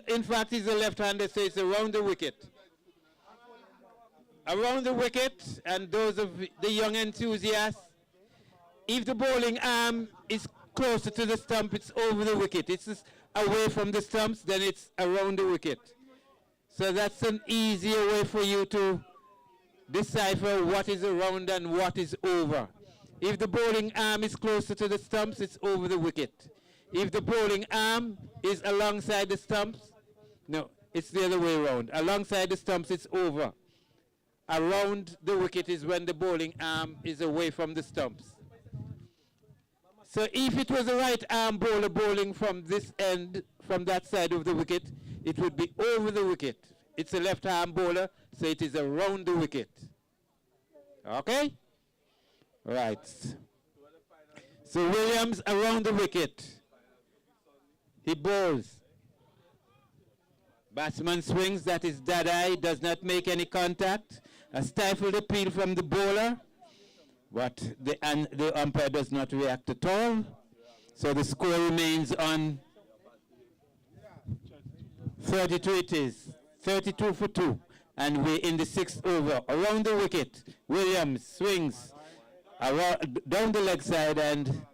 In fact, he's a left-hander, so it's around the wicket. Around the wicket, and those of the young enthusiasts, if the bowling arm is closer to the stump, it's over the wicket. It's just away from the stumps, then it's around the wicket. So that's an easier way for you to decipher what is around and what is over. If the bowling arm is closer to the stumps, it's over the wicket. If the bowling arm is alongside the stumps, no, it's the other way around. Alongside the stumps, it's over. Around the wicket is when the bowling arm is away from the stumps. So if it was a right arm bowler bowling from this end, from that side of the wicket, it would be over the wicket. It's a left arm bowler, so it is around the wicket. Okay? Right. So Williams around the wicket. He bowls. Batsman swings, that is Dadai, does not make any contact. A stifled appeal from the bowler, but the umpire does not react at all. So the score remains on 32 it is. 32 for 2. And we're in the 6th over. Around the wicket, Williams swings around, down the leg side and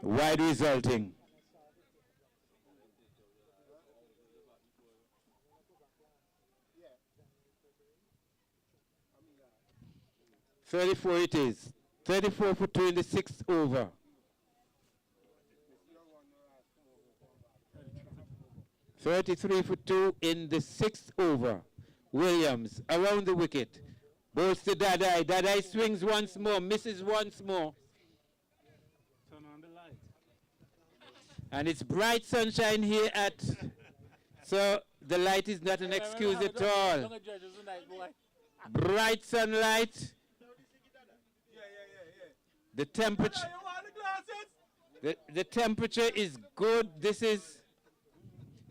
wide resulting. $34 it is. 34 for 2 in the 6th over. $33 for 2 in the 6th over. Williams around the wicket. Bowls to Dadai. Dadai swings once more, misses once more. Turn on the light. And it's bright sunshine here at, so the light is not an excuse at all. Bright sunlight. The temperature, the temperature is good. This is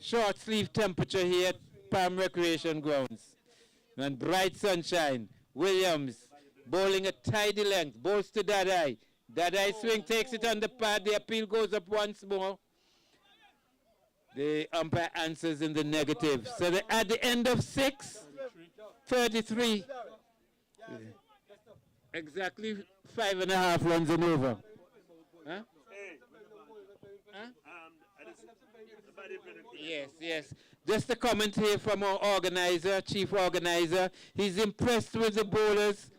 short sleeve temperature here at Palm Recreation Grounds. And bright sunshine. Williams bowling a tidy length. Bowls to Dadai. Dadai swing, takes it on the pad. The appeal goes up once more. The umpire answers in the negative. So at the end of 6, 33. Exactly 5.5 runs and over. Huh? Huh? Yes. Just a comment here from our organizer, chief organizer. He's impressed with the bowlers,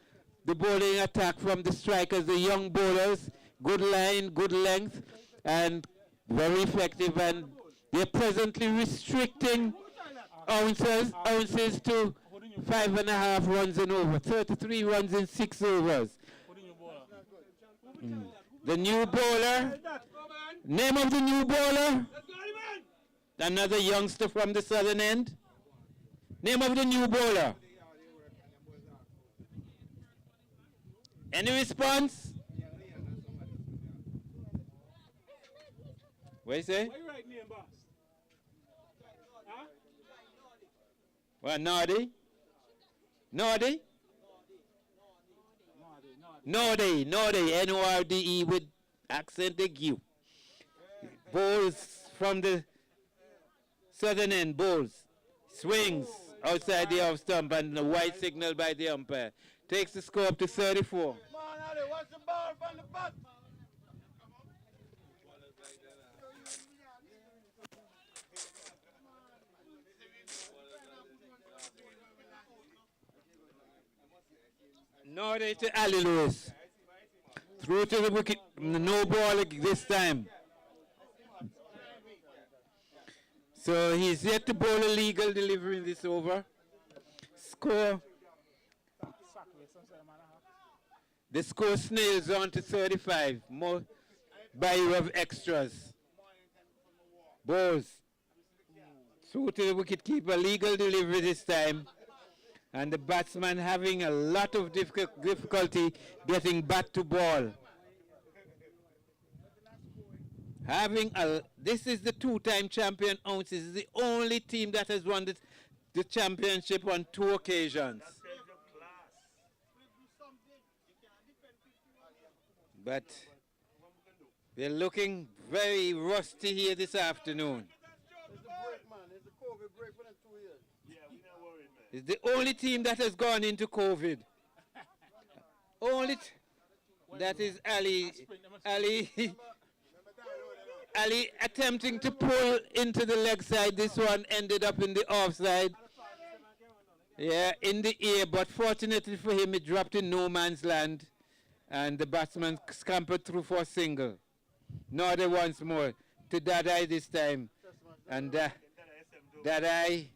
the bowling attack from the strikers, the young bowlers. Good line, good length, and very effective. And they're presently restricting ounces to 5.5 runs and over. 33 runs in 6 overs. The new bowler. Name of the new bowler? Another youngster from the southern end. Name of the new bowler? Any response? What you say? Why you right name, boss? Huh? What, Nordy? Nordy? Nordy, N-O-R-D-E with accent aigu. Bowls from the southern end, bowls. Swings outside the off stump and the white signal by the umpire. Takes the score up to 34. Come on, Ali, watch the ball from the bat. Nordy to Ali Lewis. Through to the wicket. No ball this time. So he's yet to bowl a legal delivery in this over. Score. The score snails on to 35. More by way of extras. Balls. Through to the wicketkeeper. Legal delivery this time. And the batsman having a lot of difficulty getting bat to ball. This is the two-time champion Ounces. This is the only team that has won the championship on 2 occasions. But they're looking very rusty here this afternoon. It's the break, man. It's the COVID break for them 2 years. Yeah, we not worried, man. It's the only team that has gone into COVID. That is Ali attempting to pull into the leg side. This one ended up in the offside. Yeah, in the air, but fortunately for him, it dropped in no man's land. And the batsman scampered through for a single. Nordy once more to Dadai this time. And Dadai,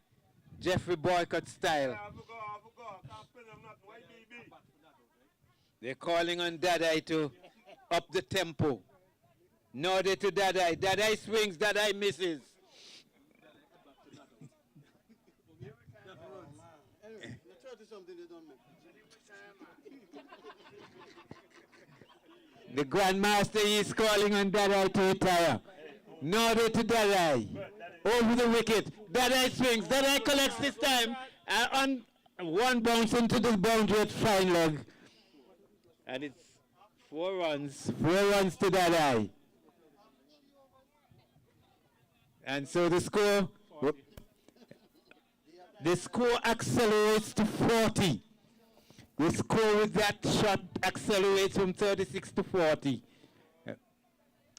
Jeffrey Boycott style. They're calling on Dadai to up the tempo. Nordy to Dadai. Dadai swings, Dadai misses. The Grandmaster is calling on Dadai to retire. Nordy to Dadai. Over the wicket. Dadai swings. Dadai collects this time. On one bounce into the boundary at fine leg. And it's 4 runs. 4 runs to Dadai. And so the score accelerates to 40. The score with that shot accelerates from 36 to 40.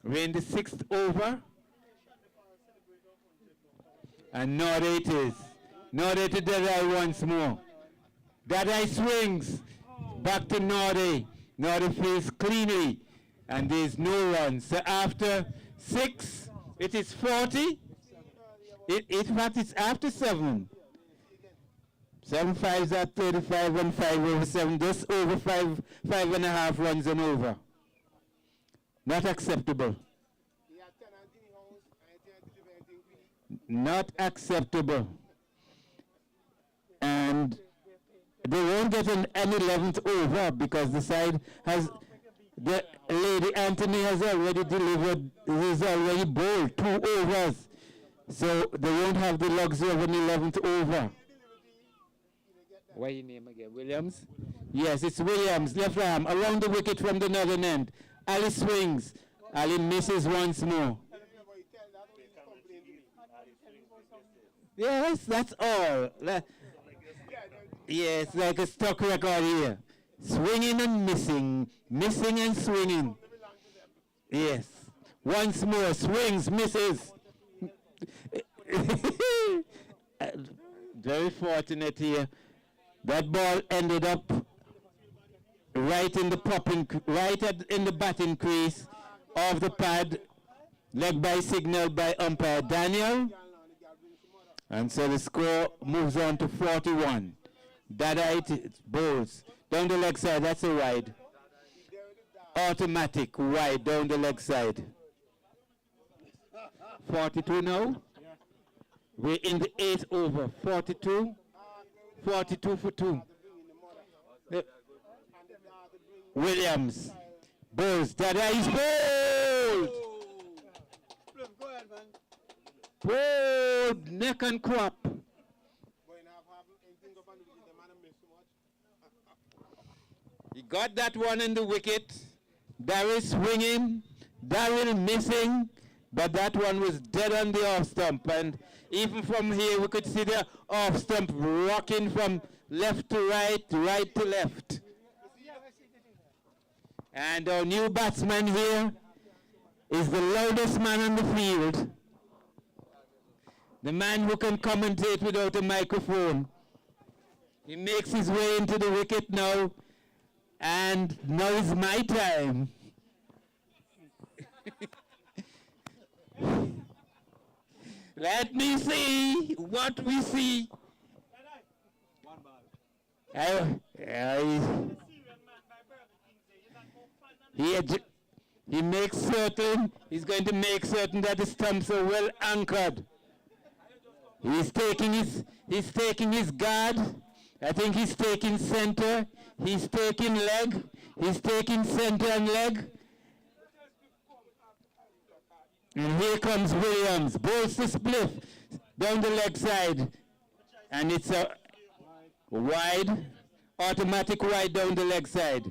We're in the 6th over. And Nordy it is. Nordy to Dadai once more. Dadai swings. Back to Nordy. Nordy fields cleanly. And there's no run. So after 6, it is 40. In fact, it's after 7. 7 5s are 35 and 5 over 7. Just over 5.5 runs and over. Not acceptable. Not acceptable. And they won't get an 11th over because the side has, the Lady Anthony has already delivered, he's already bowled 2 overs. So they won't have the luxury of an 11th over. What your name again? Williams? Yes, it's Williams, left arm, around the wicket from the northern end. Ali swings. Ali misses once more. Yes, that's all. Yes, like a stock record here. Swinging and missing. Missing and swinging. Yes. Once more, swings, misses. Very fortunate here. That ball ended up right in the batting crease of the pad, led by signal by umpire Daniel. And so the score moves on to 41. Dadai bowls down the leg side. That's a wide. Automatic wide down the leg side. 42 now. We're in the 8th over. 42. 42 for 2. Williams. Bulls. Dada is bold. Go ahead, man. Bold. Neck and crop. He got that one in the wicket. Darius swinging. Daryl missing. But that one was dead on the off stump. And even from here, we could see the off stump rocking from left to right to left. And our new batsman here is the loudest man on the field. The man who can commentate without a microphone. He makes his way into the wicket now. And now is my time. Let me see what we see. He makes certain, he's going to make certain that the stumps are well anchored. He's taking his guard. I think he's taking center. He's taking leg. He's taking center and leg. And here comes Williams. Bowls the spliff down the leg side. And it's a wide, automatic wide down the leg side.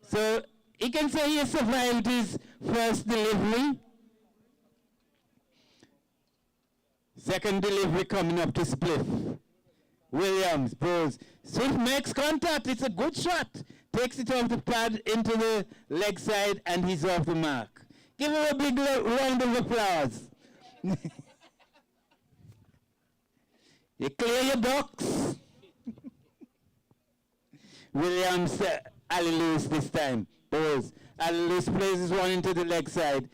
So he can say he survived his first delivery. Second delivery coming up to spliff. Williams, bowls. Swift makes contact. It's a good shot. Takes it off the pad into the leg side, and he's off the mark. Give him a big round of applause. You clear your box. Williams, Ali Lewis this time. Bowls. Ali Lewis places one into the leg side.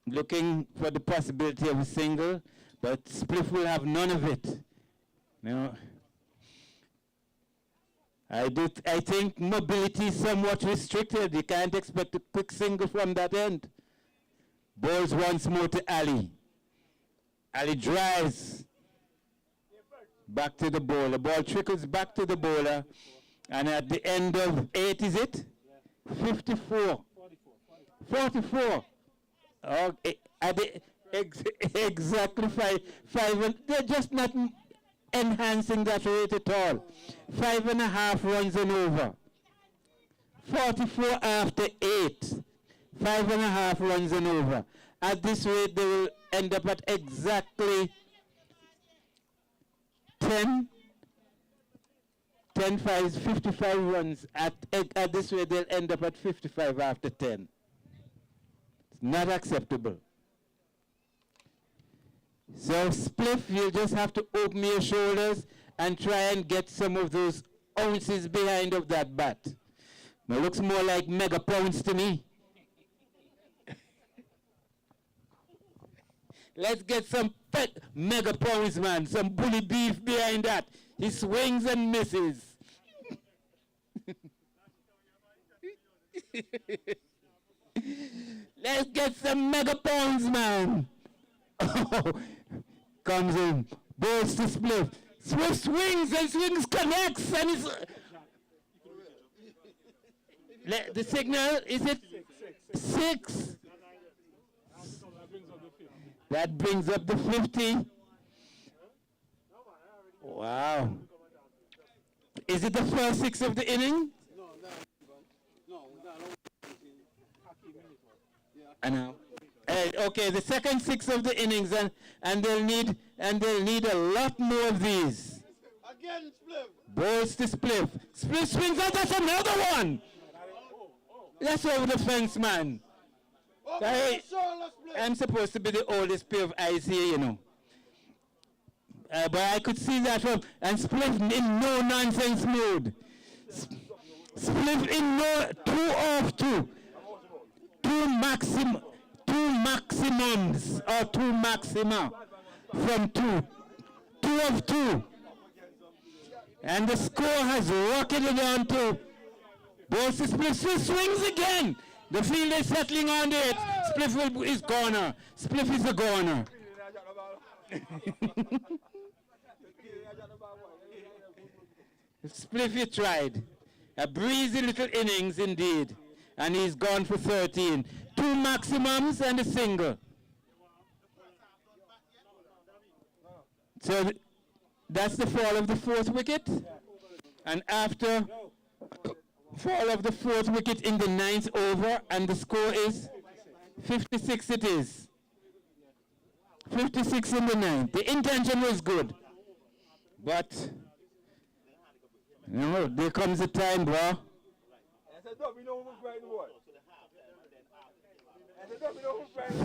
Looking for the possibility of a single, but Spliff will have none of it. No. I think mobility is somewhat restricted. You can't expect a quick single from that end. Bowls once more to Ali. Ali drives back to the bowler. Ball trickles back to the bowler. And at the end of 8, is it? 54. 44. Okay. Exactly five. They're just not enhancing that rate at all. 5.5 runs and over. 44 after 8. 5.5 runs and over. At this rate, they will end up at exactly 10 5s, 55 runs. At this rate, they'll end up at 55 after 10. It's not acceptable. So Spliff, you'll just have to open your shoulders and try and get some of those ounces behind of that bat. It looks more like mega pounds to me. Let's get some mega pounds, man. Some bully beef behind that. He swings and misses. Let's get some mega pounds, man. Comes in, bowls to Spliff. Swift swings and swings, connects, and it's... the signal, is it 6? That brings up the 50. Wow. Is it the first 6 of the inning? I know. Okay, the second 6 of the innings, and they'll need a lot more of these. Again, Spliff. Bowls to Spliff. Spliff swings out. That's another one. That's over the fence, man. I'm supposed to be the oldest pair of eyes here, you know. But I could see that from, and Spliff in no nonsense mood. Spliff in no 2 off 2. 2 maximums or 2 maxima from 2. 2 of 2. And the score has rocketed on to Bowls to Spliff. Swings again. The field is settling on it. Spliff is corner. Spliff is the corner. Spliff, you tried. A breezy little innings indeed. And he's gone for 13. 2 maximums and a single. So that's the fall of the 4th wicket. And after fall of the 4th wicket in the 9th over, and the score is 56 it is. 56 in the 9th. The intention was good. But, you know, there comes a time, bro.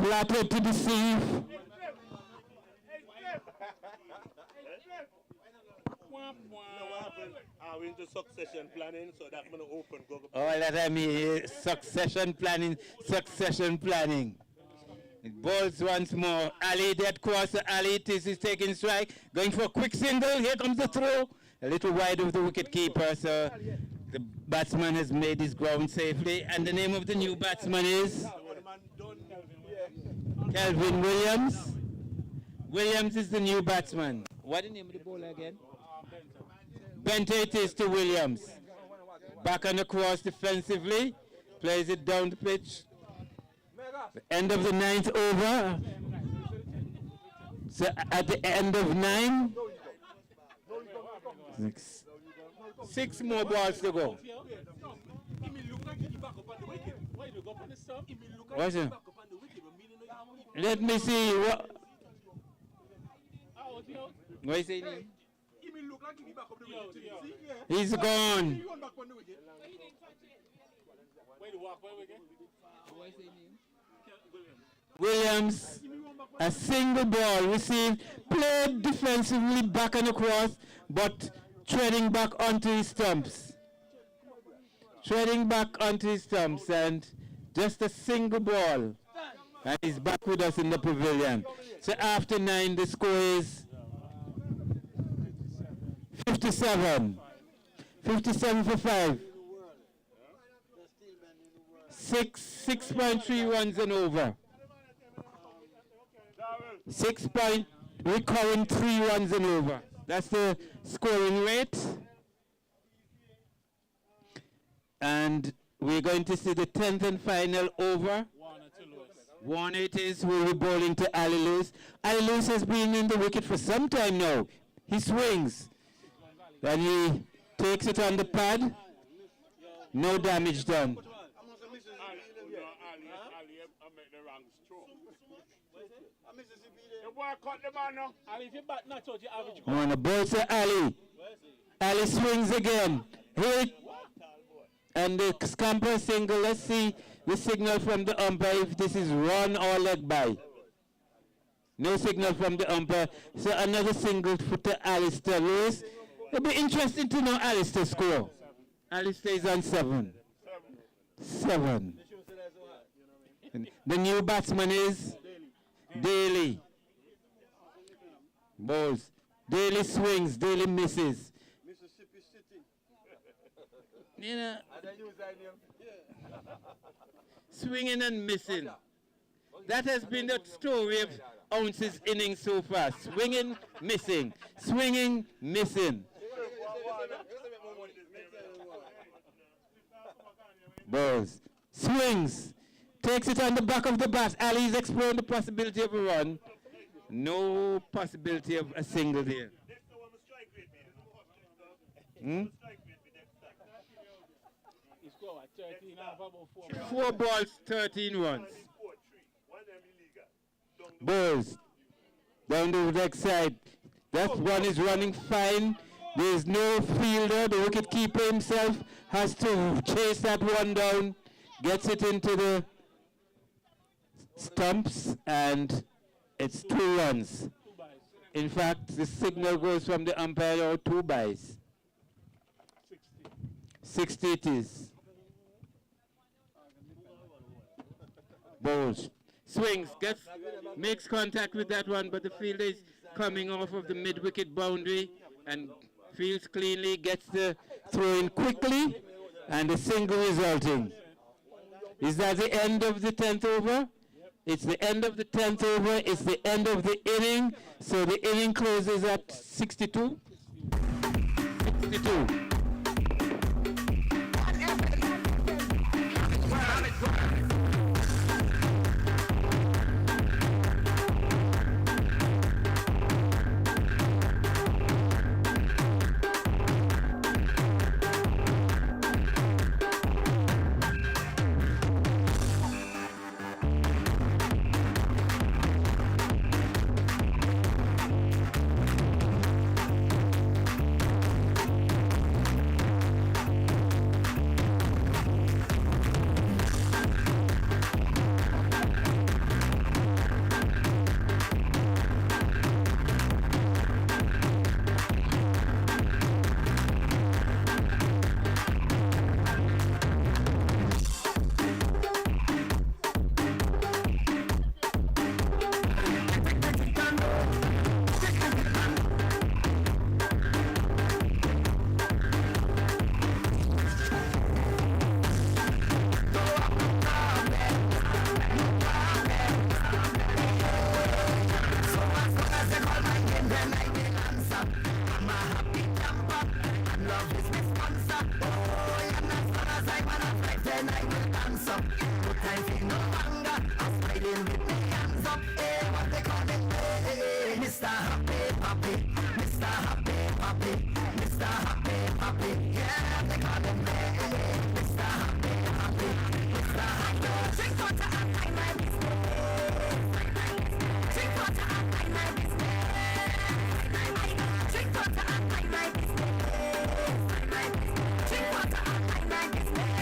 Flattered to deceive. Are we into succession planning? So that's going to open. All that I mean, succession planning, succession planning. It balls once more. Ali, dead cross to Ali. This is taking strike. Going for a quick single. Here comes the throw. A little wide of the wicket keeper. So the batsman has made his ground safely. And the name of the new batsman is Kelvin Williams. Williams is the new batsman. What is the name of the bowler again? Bente it is to Williams. Back and across defensively. Plays it down the pitch. The end of the 9th over. So at the end of 9, 6 more balls to go. What's it? Let me see. What is it? He's gone. Williams, a single ball received, played defensively back and across, but treading back onto his stumps. Treading back onto his stumps, and just a single ball. And he's back with us in the pavilion. So after 9, the score is 57. 57 for 5. 6.3 runs and over. 6 point recurring 3 runs and over. That's the scoring rate. And we're going to see the 10th and final over. Warner it is, who will be bowling to Ali Lewis. Ali Lewis has been in the wicket for some time now. He swings. And he takes it on the pad. No damage done. On the ball to Ali. Ali swings again. Hit. And the scamper single. Let's see the signal from the umpire if this is run or leg by. No signal from the umpire. So another single for to Alistair Lewis. It'll be interesting to know Alistair's score. Alistair is on 7. 7. And the new batsman is Daly. Balls. Daly swings. Daly misses. You know, swinging and missing. That has been the story of Ounce's innings so far. Swinging, missing. Swinging, missing. Balls. Swings. Takes it on the back of the bat. Ali is exploring the possibility of a run. No possibility of a single there. Hmm? 4 balls, 13 runs. Balls. Down the leg side. That one is running fine. There is no fielder. The wicket keeper himself has to chase that one down. Gets it into the stumps, and it's 2 runs. In fact, the signal goes from the umpire, or 2 byes. 60 it is. Bowls. Swings, makes contact with that one, but the fielder is coming off of the mid-wicket boundary and fields cleanly, gets the throw in quickly, and a single resulting. Is that the end of the 10th over? It's the end of the 10th over. It's the end of the inning. So the inning closes at 62. 62. love is my sponsor. Oh, you're not fun as I wanna fight, then I will dance up. No time for no anger, I'm smiling with my hands up. Hey, what they call it? Hey, Mr. Happy Happy, Mr. Happy Happy, Mr. Happy Happy. Yeah, they call him Mr. Happy Happy, Mr. Happy. Drink water and mind my business. Drink water and mind my business. Drink water and mind my business. Drink water and mind my business.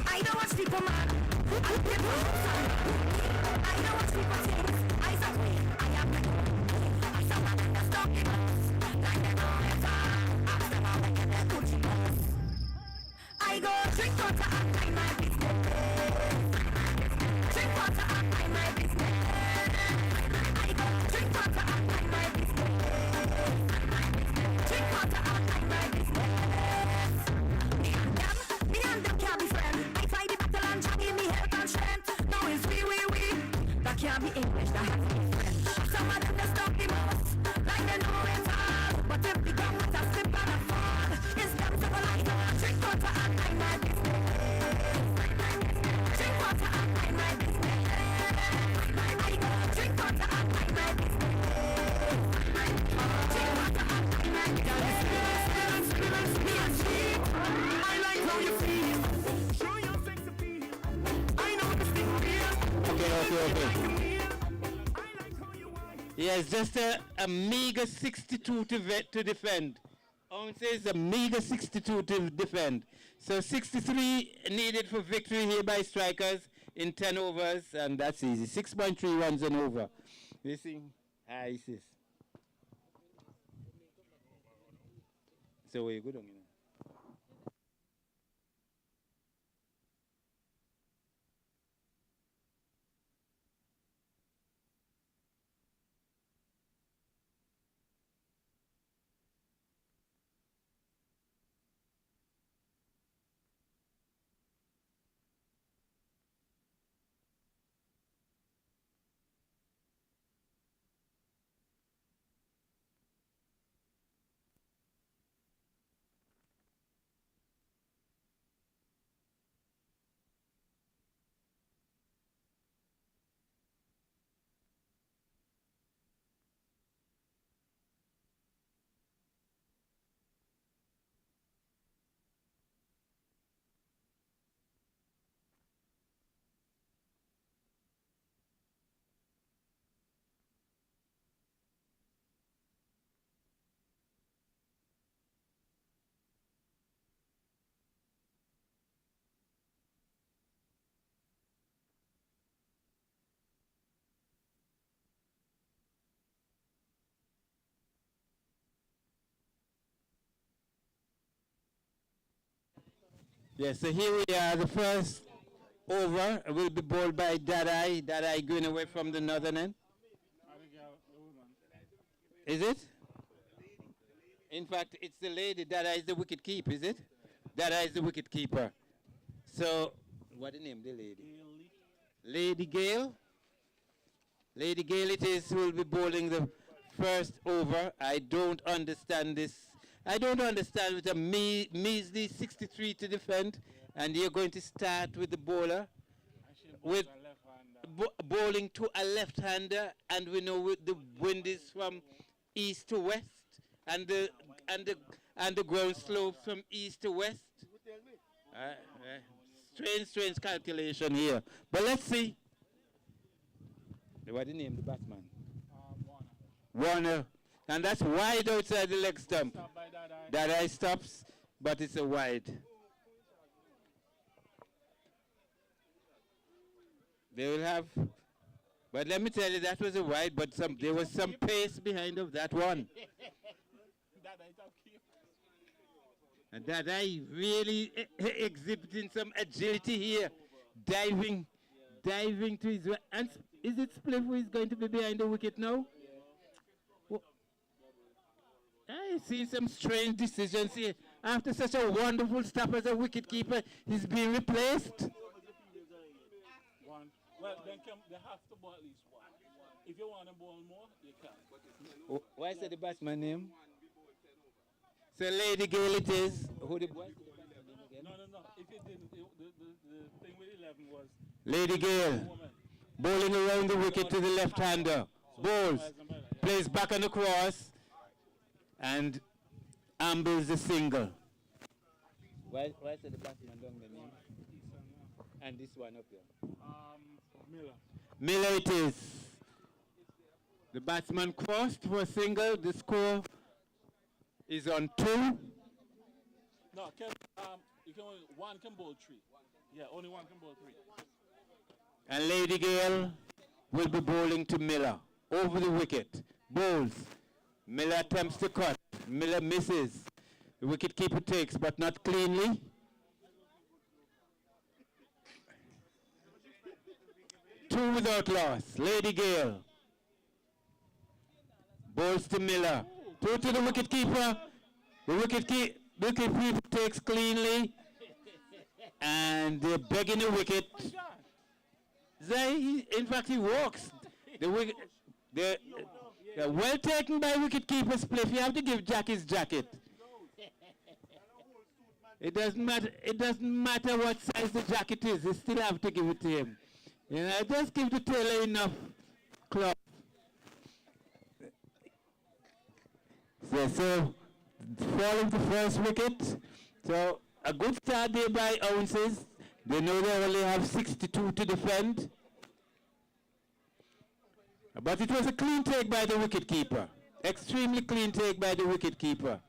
I don't watch people, man. I don't give a fuck. I don't watch people things. I saw me. I am like someone in the stocky box. Like they know it's all. I'm still all like in the Gucci box. I go drink water and mind my business. Drink water and mind my business. I go drink water and mind my business. Drink water and mind my business. Me and them can't be friends. I fight the battle and Jah give me health and strength. Now it's we. That can't be English, that has to be French. Some of them just talk the most, like they know it all. But if they come with a slip and a fall, it's them to go like that. Drink water and mind my business. Drink water and mind my business. I go drink water and mind my business. Drink water and mind my business. Me and sweet. I like how you feel. Show your sex appeal. I know this thing real. Okay. Yes, just a meager 62 to defend. Owen says a meager 62 to defend. So 63 needed for victory here by strikers in 10 overs, and that's easy. 6.3 runs and over. You see? ISIS. So where you good on, you know? Yes, so here we are. The first over will be bowled by Dadai. Dadai going away from the northern end. Is it? In fact, it's the lady. Dadai is the wicket keeper, is it? Dadai is the wicket keeper. So, what the name, the lady? Lady Gale. Lady Gale it is who will be bowling the first over. I don't understand this. I don't understand with a measly 63 to defend, and you're going to start with the bowler with bowling to a left-hander, and we know the wind is from east to west, and the ground slopes from east to west. Strange calculation here, but let's see. What the name, the batsman? Warner. And that's wide outside the leg stump. Dadai stops, but it's a wide. They will have, but let me tell you, that was a wide, but there was some pace behind of that one. And Dadai really exhibiting some agility here, diving to his right. And is it Spliff who is going to be behind the wicket now? I've seen some strange decisions here. After such a wonderful stop as a wicketkeeper, he's being replaced. One. Well, then they have to bowl at least one. If you want to bowl more, you can. Why is the batsman name? So Lady Gale it is. Who the boy? No. If it didn't, the thing with 11 was Lady Gale. Bowling around the wicket to the left-hander. Bowls. Plays back on the cross. And ambles the single. Why is the batsman down the name? And this one up here? Miller. Miller it is. The batsman crossed for a single. The score is on 2. No, you can only, one can bowl 3. Yeah, only one can bowl 3. And Lady Gale will be bowling to Miller. Over the wicket. Bowls. Miller attempts to cut. Miller misses. The wicketkeeper takes, but not cleanly. Two without loss. Lady Gale. Bowls to Miller. 2 to the wicketkeeper. The wicketkeeper takes cleanly. And they're begging the wicket. In fact, he walks. They're well taken by wicketkeeper Spliff. You have to give Jack his jacket. It doesn't matter what size the jacket is. You still have to give it to him. You know, just give the tailor enough cloth. So falling to first wicket. So a good start there by Ounces. They know they only have 62 to defend. But it was a clean take by the wicketkeeper. Extremely clean take by the wicketkeeper.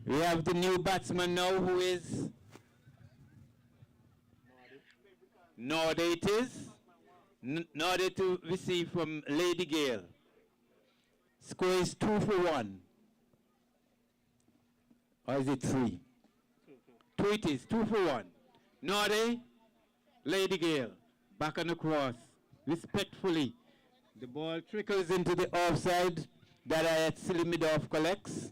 We have the new batsman now who is Norde it is. Norde to receive from Lady Gale. Score is 2 for 1. Or is it 3? 2 it is, 2 for 1. Norde, Lady Gale, back on the cross, respectfully. The ball trickles into the offside that Ayat Silimidov collects.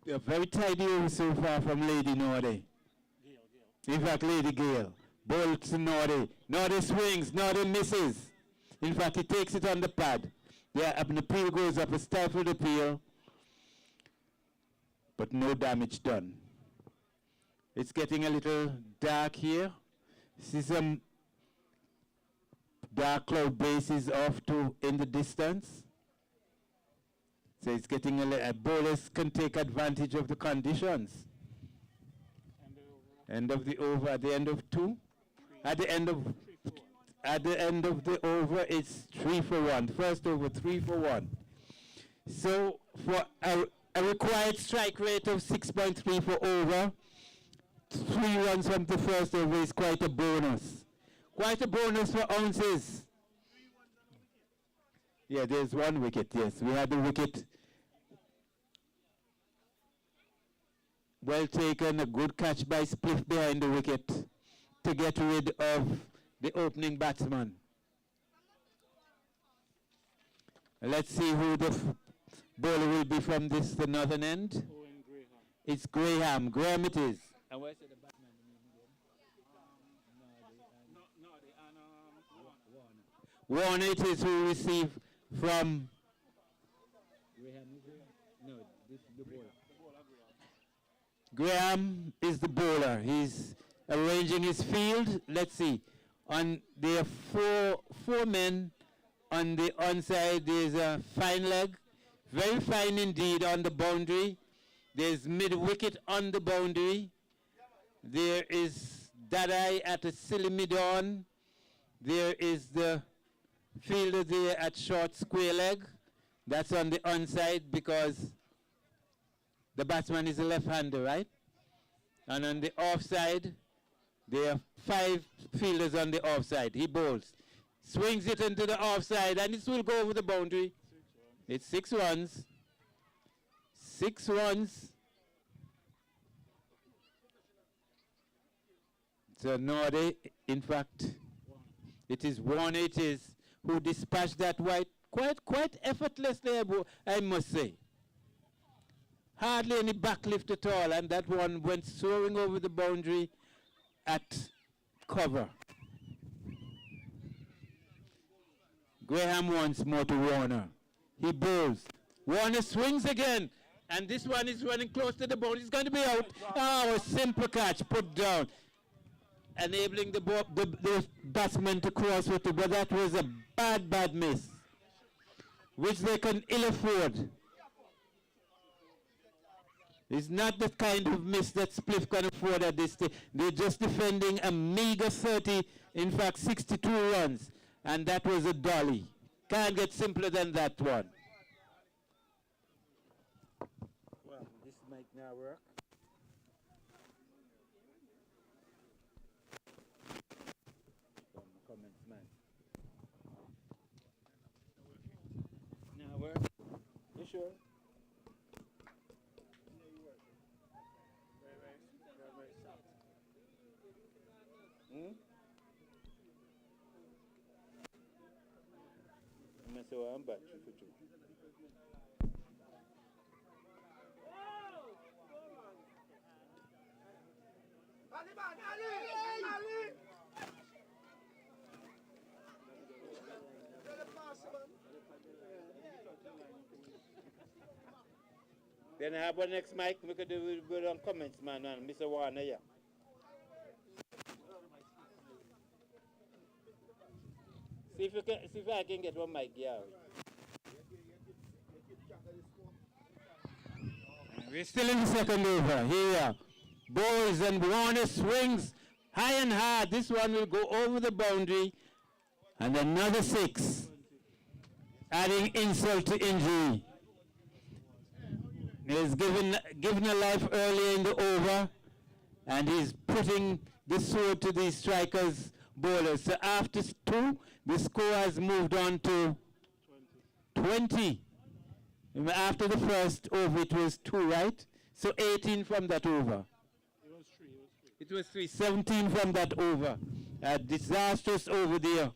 They're very tidy over so far from Lady Norde. In fact, Lady Gale. Ball to Norde. Norde swings, Norde misses. In fact, he takes it on the pad. Yeah, and the peel goes up, a stifled appeal. But no damage done. It's getting a little dark here. See some dark cloud bases off to in the distance. So it's getting bowlers can take advantage of the conditions. End of the over at the end of 2. At the end of the over, it's 3 for 1. First over, 3 for 1. So for a required strike rate of 6.3 for over, 3 runs from the first over is quite a bonus. Quite a bonus for Ounces. Yeah, there's 1 wicket, yes. We had the wicket. Well taken, a good catch by Spliff behind the wicket to get rid of the opening batsman. Let's see who the bowler will be from the northern end. It's Graham. Graham it is. And where's the batsman? Warner it is who receive from Graham. No, this is the bowler. Graham is the bowler. He's arranging his field. Let's see. There are four men on the onside. There's a fine leg, very fine indeed on the boundary. There's mid-wicket on the boundary. There is Dadai at a silly mid-on. There is the fielder there at short square leg. That's on the onside because the batsman is a left-hander, right? And on the offside, there are 5 fielders on the offside. He bowls. Swings it into the offside, and it will go over the boundary. It's 6 runs. 6 runs. So Norde, in fact, it is Warner it is who dispatched that white quite effortlessly, I must say. Hardly any backlift at all, and that one went soaring over the boundary at cover. Graham wants more to Warner. He bowls. Warner swings again. And this one is running close to the ball. He's going to be out. Oh, a simple catch, put down. Enabling the batsman to cross with it, but that was a bad miss, which they can ill afford. It's not the kind of miss that Spliff can afford at this stage. They're just defending a meager 30, in fact 62 runs, and that was a dolly. Can't get simpler than that one. Well, this might not work. Comments, man. Now work. You sure? I'm back for two. Then how about next mic? We could do good on comments, man, and Mr. Warner, yeah. See if I can get one mic, yeah. We're still in the second over. Here, Boys and Warner swings high and hard. This one will go over the boundary, and another 6, adding insult to injury. He's given a life earlier in the over, and he's putting the sword to these strikers' bowlers. So after 2, the score has moved on to 20. After the first over, it was 2, right? So 18 from that over. It was 3. 17 from that over. A disastrous over there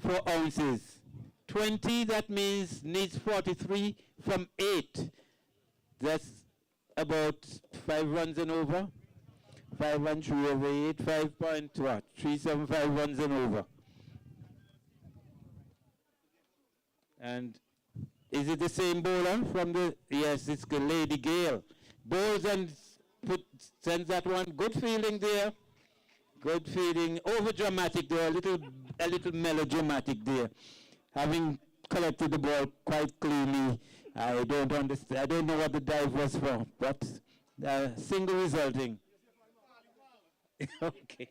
for ounces. 20, that means needs 43 from 8. That's about 5 runs and over. 5 and 3 over 8, 5.375 runs and over. And is it the same bowler from the, yes, it's the Lady Gale. Bowls and sends that one. Good fielding there. Good fielding. Over dramatic there, a little melodramatic there. Having collected the ball quite cleanly. I don't understand. I don't know what the dive was for, but single resulting. Okay.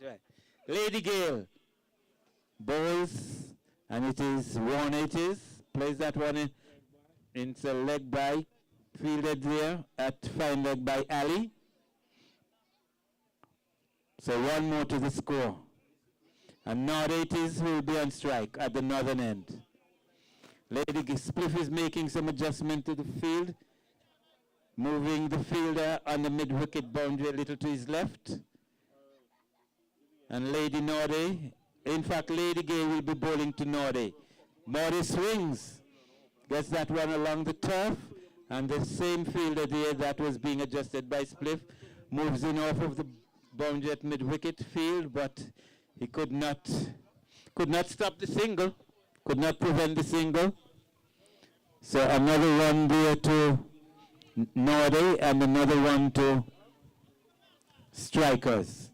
Right. Lady Gale bowls, and it is Warner. It is plays that one in. It's a leg by, fielded there at fine leg by Ali. So 1 more to the score. And North-80s will be on strike at the northern end. Lady Spliff is making some adjustment to the field, moving the fielder on the mid-wicket boundary a little to his left. And Lady Norday, in fact, Lady Gay will be bowling to Norday. Norday swings, gets that one along the turf, and the same fielder there that was being adjusted by Spliff moves in off of the boundary at mid-wicket field, but he could not stop the single, could not prevent the single. So another run there to Norday and another one to strikers.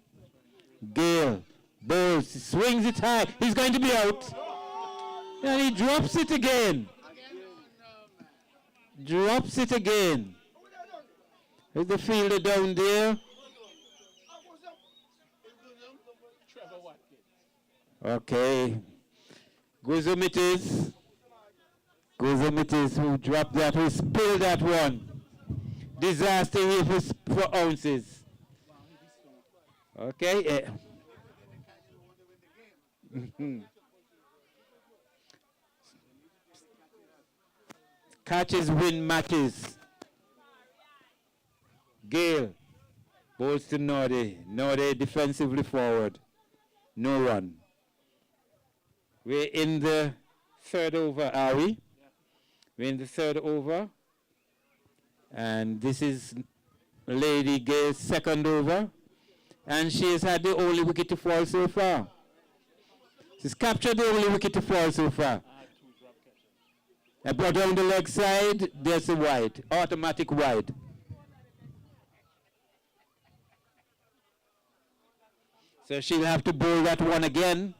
Gale bowls, swings it high. He's going to be out. And he drops it again. Drops it again. There's the fielder down there. Okay. Guzum it is. Guzum it is who dropped that, who spilled that one. Disaster here for ounces. Okay. Catches win matches. Gale bowls to Norday. Norday defensively forward. No run. We're in the third over, are we? We're in the third over. And this is Lady Gale's second over. And she has had the only wicket to fall so far. She's captured the only wicket to fall so far. But on the leg side, there's a wide, automatic wide. So she'll have to bowl that one again.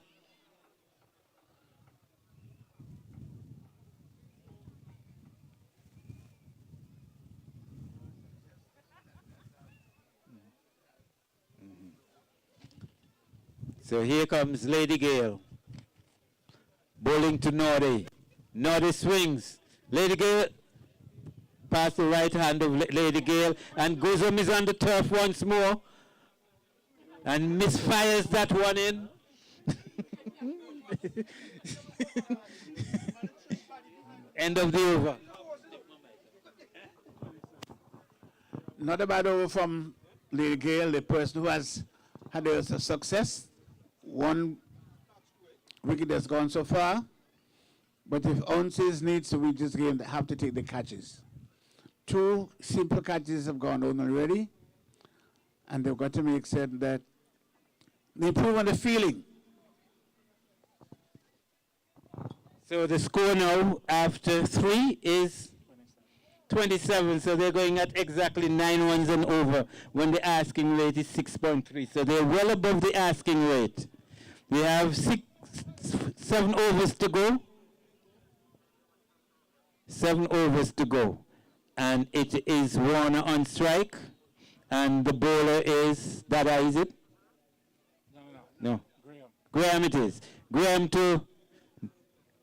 So here comes Lady Gale. Bowling to Nordy. Nordy swings. Lady Gale past the right hand of Lady Gale, and Guzum is on the turf once more and misfires that one in. End of the over. Not a bad over from Lady Gale, the person who has had a success. One wicket has gone so far, but if ounces needs to reach this game, they have to take the catches. 2 simple catches have gone on already, and they've got to make certain that they improve on the feeling. So the score now after 3 is 27, so they're going at exactly 9 ones and over when the asking rate is 6.3. So they're well above the asking rate. We have 7 overs to go. 7 overs to go. And it is Warner on strike. And the bowler is Dada, is it? No. Graham it is. Graham to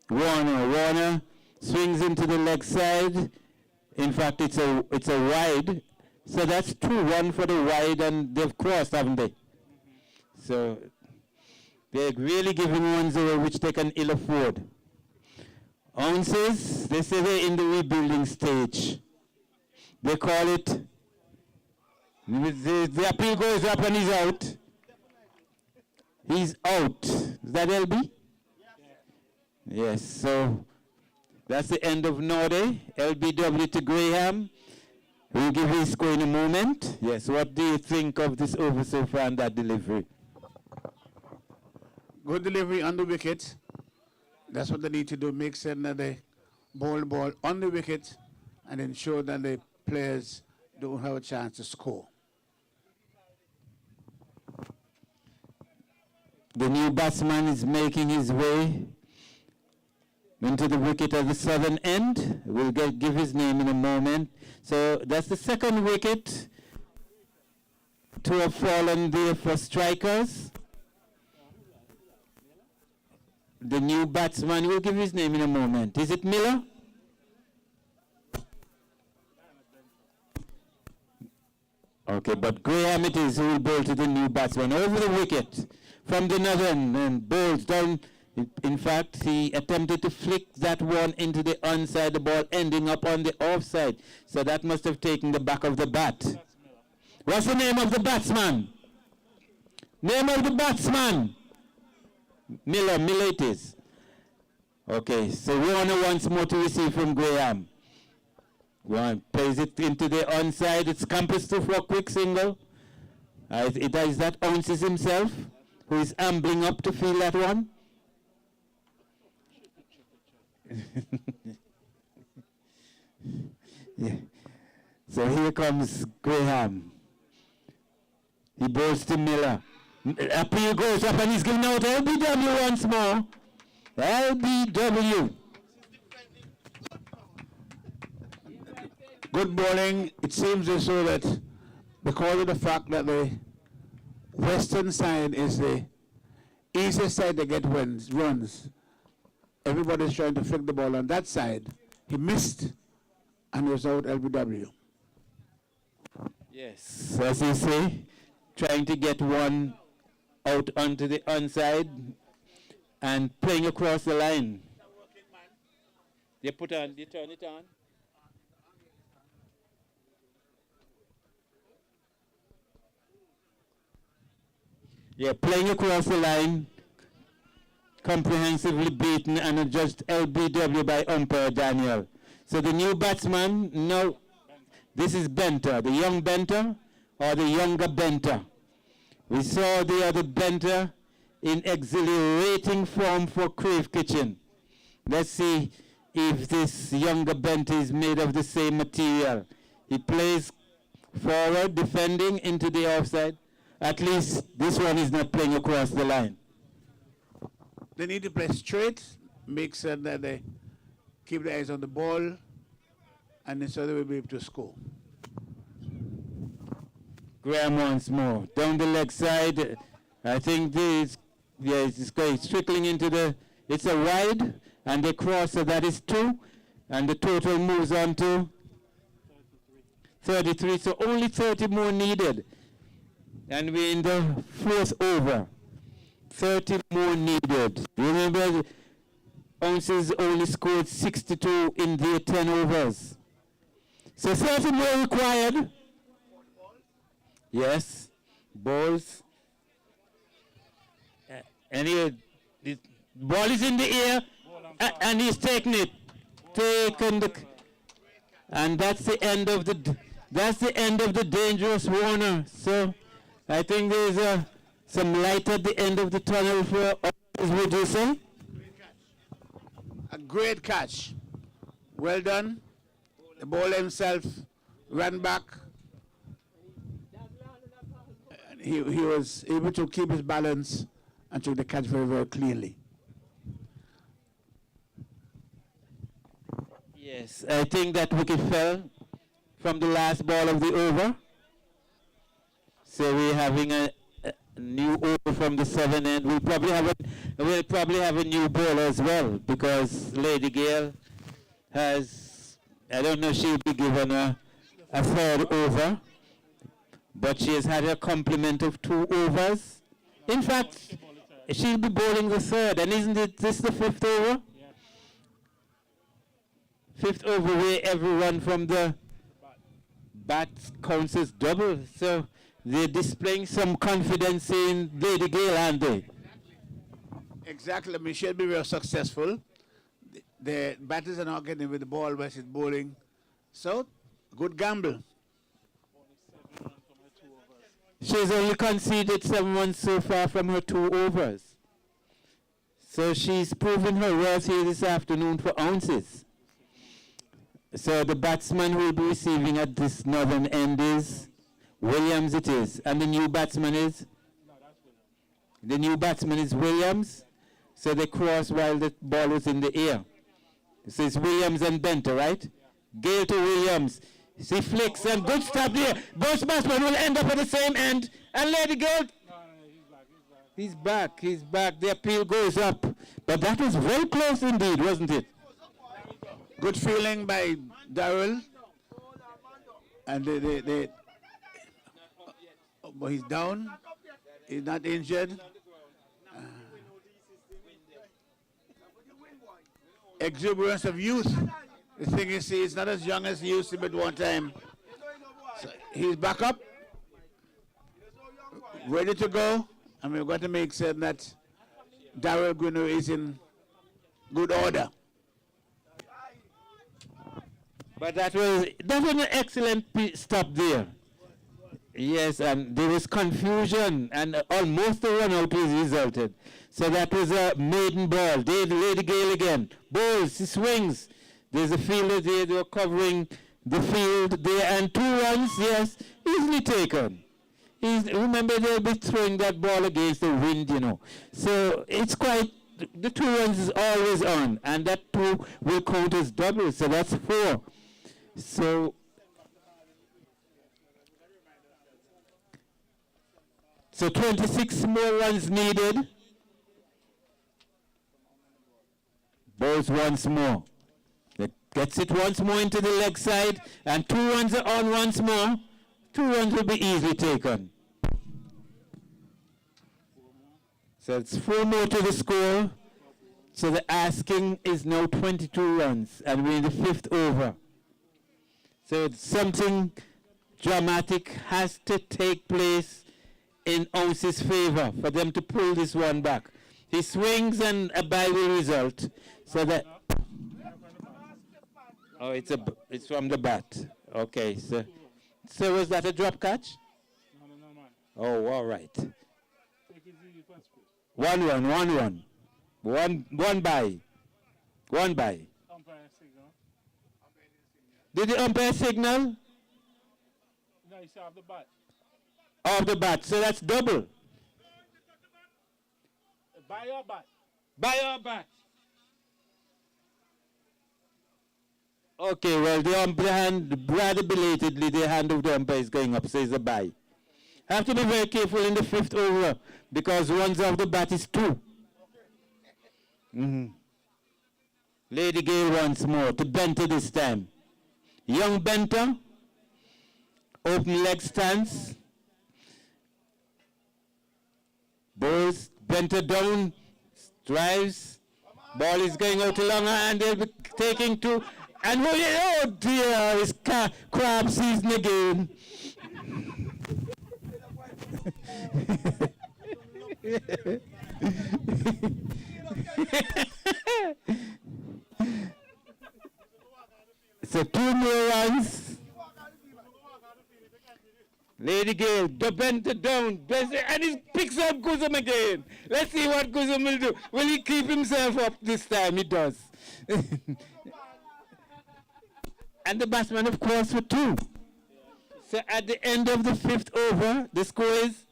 Warner. Warner swings into the leg side. In fact, it's a wide. So that's 2-1 for the wide, and they've crossed, haven't they? So they're really giving ones away which they can ill afford. Ounces, they say they're in the rebuilding stage. They call it, the appeal goes up and he's out. He's out. Is that LB? Yes, so that's the end of Norday. LBW to Graham. We'll give his score in a moment. Yes, what do you think of this over so far and that delivery? Good delivery on the wicket. That's what they need to do. Make certain that they bowl the ball on the wicket and ensure that the players don't have a chance to score. The new batsman is making his way into the wicket at the southern end. We'll give his name in a moment. So that's the second wicket to have fallen there for strikers. The new batsman, we'll give his name in a moment. Is it Miller? Okay, but Graham it is who will bowl to the new batsman over the wicket from the northern and bowls down. In fact, he attempted to flick that one into the onside, the ball ending up on the offside. So that must have taken the back of the bat. What's the name of the batsman? Name of the batsman? Miller it is. Okay, so Warner once more to receive from Graham. One plays it into the onside. It's Campus for a quick single. It is that Ounces himself who is ambling up to field that one. Yeah. So here comes Graham. He bowls to Miller. Appeal goes up and he's giving out LBW once more. LBW. Good bowling. It seems as though that because of the fact that the western side is the easiest side to get runs, everybody's trying to flick the ball on that side. He missed and was out LBW. Yes, as you say, trying to get one out onto the onside and playing across the line. You turn it on. Yeah, playing across the line, comprehensively beaten and adjudged LBW by umpire Daniel. So the new batsman, no, this is Benter, the young Benter or the younger Benter. We saw the other Benter in exhilarating form for Crave Kitchen. Let's see if this younger Bent is made of the same material. He plays forward, defending into the offside. At least this one is not playing across the line. They need to play straight, make certain that they keep their eyes on the ball, and then so they will be able to score. Graham once more. Down the leg side. I think this, it's going trickling into the, it's a wide, and they cross, so that is 2. And the total moves on to 33. So only 30 more needed. And we're in the 4th over. 30 more needed. Remember, Ounces only scored 62 in their 10 overs. So 30 more required. Yes, balls. Anyway, the ball is in the air, and he's taking it. And that's the end of the dangerous Warner. So I think there's some light at the end of the tunnel for us, would you say? A great catch. Well done. The bowler himself ran back. He was able to keep his balance and took the catch very, very cleanly. Yes, I think that wicket fell from the last ball of the over. So we're having a new over from the 7 end. We'll probably have a new bowler as well, because Lady Gale has, I don't know, she'll be given a 3rd over, but she has had a complement of 2 overs. In fact, she'll be bowling the 3rd, and isn't this the 5th over? 5th over where everyone from the bat counts as double. So they're displaying some confidence in Lady Gale, aren't they? Exactly. I mean, she'll be very successful. The batters are not getting with the ball where she's bowling. So, good gamble. She's only conceded 7 runs so far from her 2 overs. So she's proven her worth here this afternoon for Ounces. So the batsman who will be receiving at this northern end is Williams, it is. And the new batsman is? The new batsman is Williams. So they cross while the ball is in the air. So it's Williams and Benter, right? Gale to Williams. She flicks and good stop there. Both batsmen will end up at the same end. And Lady Gale. He's back. The appeal goes up. But that was very close indeed, wasn't it? Good feeling by Darrell. And but he's down. He's not injured. Exuberance of youth. The thing is, he's not as young as he used to be at one time. So he's back up, ready to go, and we've got to make certain that Darrell Gwynno is in good order. But that was an excellent stop there. Yes, and there was confusion, and almost a run out was resulted. So that was a maiden ball. Lady Gale again. Bowls, he swings. There's a fielder there, they were covering the field there, and 2 runs, yes, easily taken. Remember, they'll be throwing that ball against the wind, you know. So it's quite, the 2 runs is always on, and that 2 will count as double, so that's 4. So 26 more runs needed. Bowls once more. Gets it once more into the leg side, and 2 runs are on once more. 2 runs will be easily taken. So it's 4 more to the score. So the asking is now 22 runs, and we're in the 5th over. So something dramatic has to take place in Ounce's favor for them to pull this one back. He swings and a bye will result. So that. Oh, it's from the bat. Okay, so was that a drop catch? Oh, all right. 1 run. One by. Did the umpire signal? No, you see off the bat. Off the bat, so that's double. By your bat. By your bat. Okay, well, the umpire hand, rather belatedly, the hand of the umpire is going up, so it's a bye. Have to be very careful in the 5th over, because runs off the bat is 2. Lady Gale once more, to Benter this time. Young Benter, open leg stance. Bowls, Benter down, drives. Ball is going out along, and they'll be taking 2. And oh dear, it's crab season again. So 2 more runs. Lady Gale, the Benter down, and he picks up Guzum again. Let's see what Guzum will do. Will he keep himself up this time? He does. And the batsman, of course, for 2. So at the end of the 5th over, the score is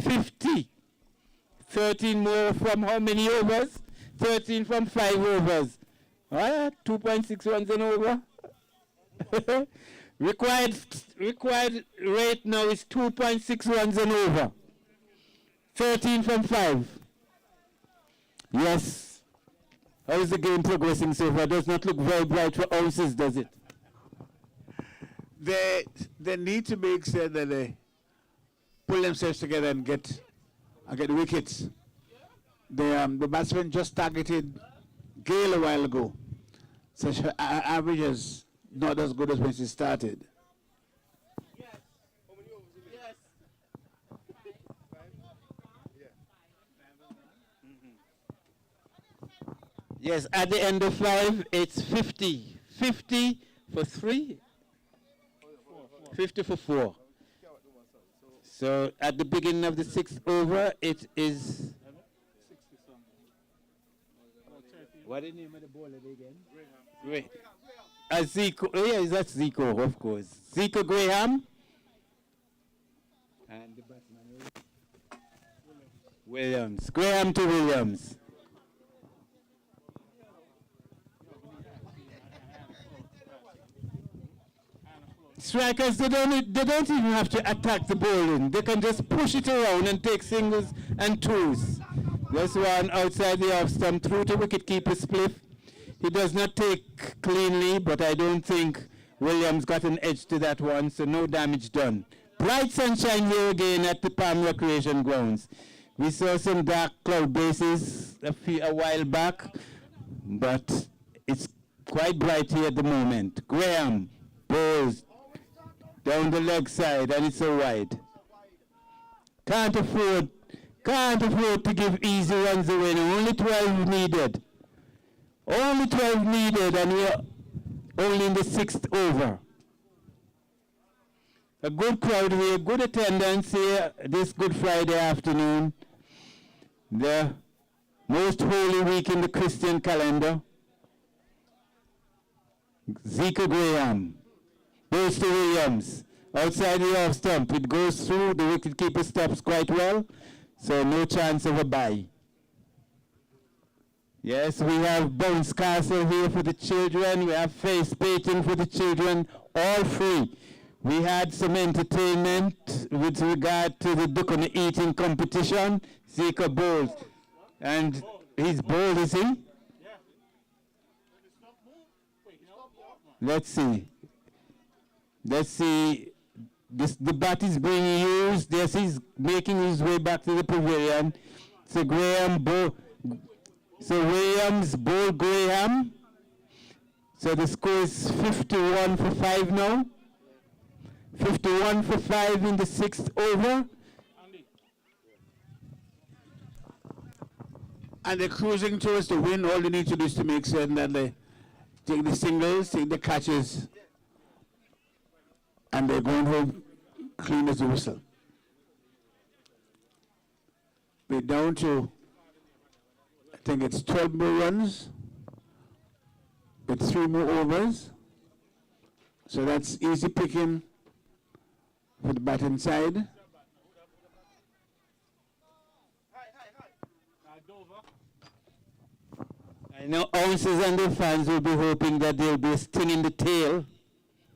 50. 13 more from how many overs? 13 from 5 overs. 2.6 runs an over. Required rate now is 2.6 runs an over. 13 from 5. Yes. How is the game progressing so far? Does not look very bright for ounces, does it? They need to make sure that they pull themselves together and get wickets. The batsman just targeted Gale a while ago. So her average is not as good as when she started. Yes, at the end of 5, it's 50. 50 for 3. 50 for 4. So at the beginning of the 6th over, it is. What is the name of the bowler again? Graham. Zico. Oh, yeah, that's Zico, of course. Zico Graham. And the batsman is Williams. Graham to Williams. Strikers, they don't even have to attack the bowling. They can just push it around and take singles and twos. There's one outside the off stump through to wicketkeeper Spliff. He does not take cleanly, but I don't think Williams got an edge to that one, so no damage done. Bright sunshine here again at the Palm Recreation Grounds. We saw some dark cloud bases a while back, but it's quite bright here at the moment. Graham bowls down the leg side, and it's so wide. Can't afford to give easy runs away. Only 12 needed. Only 12 needed, and we're only in the 6th over. A good crowd here, good attendance here this Good Friday afternoon. The most holy week in the Christian calendar. Zico Graham. Goes to Williams. Outside the off stump. It goes through. The wicketkeeper stops quite well. So no chance of a bye. Yes, we have bounce castle here for the children. We have face painting for the children. All free. We had some entertainment with regard to the duck and eating competition. Zico bowls. And he's bowled, is he? Let's see. Let's see. The bat is being used. Yes, he's making his way back to the pavilion. So Williams bowled Graham. So the score is 51 for 5 now. 51 for 5 in the 6th over. And they're cruising towards the win. All they need to do is to make certain that they take the singles, take the catches, and they're going home clean as a whistle. We're down to, I think it's 12 more runs. with 3 more overs. So that's easy picking for the batting side. I know ounces and the fans will be hoping that there'll be a sting in the tail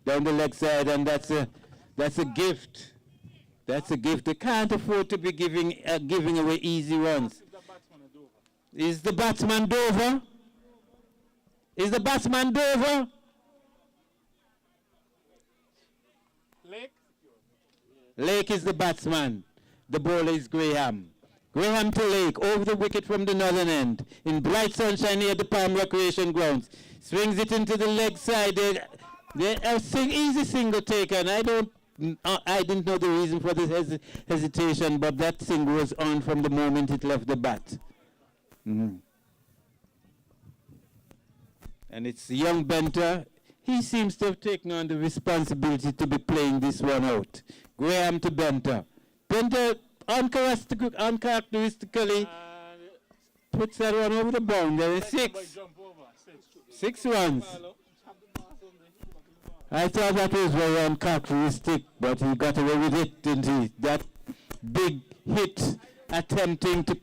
down the leg side, and that's a gift. That's a gift. They can't afford to be giving away easy runs. Is the batsman Dover? Is the batsman Dover? Lake is the batsman. The bowler is Graham. Graham to Lake, over the wicket from the northern end, in bright sunshine near the Palm Recreation Grounds. Swings it into the leg side. Easy single taker, and I didn't know the reason for this hesitation, but that single was on from the moment it left the bat. And it's young Benter. He seems to have taken on the responsibility to be playing this one out. Graham to Benter. Benter uncharacteristically puts that one over the boundary. 6. 6 runs. I thought that was very uncharacteristic, but he got away with it, didn't he? That big hit attempting to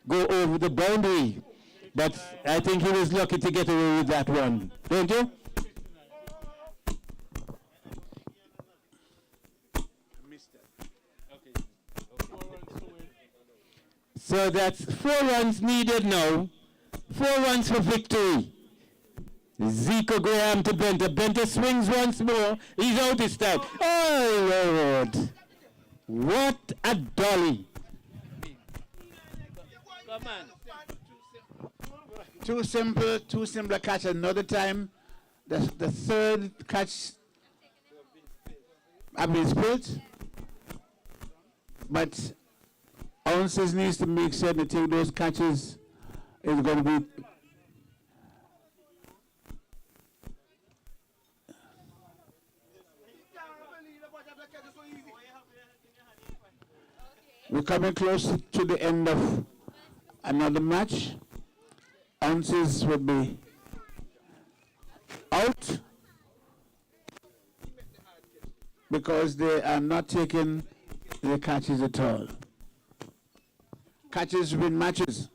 go over the boundary. But I think he was lucky to get away with that one. Don't you? So that's 4 runs needed now. 4 runs for victory. Zico Graham to Benter. Benter swings once more. He's out this time. Oh, Lord. What a dolly. Come on. Too simple catch another time. The third catch have been split. But ounces needs to make sure they take those catches. It's going to be we're coming close to the end of another match. Ounces will be out because they are not taking the catches at all. Catches win matches.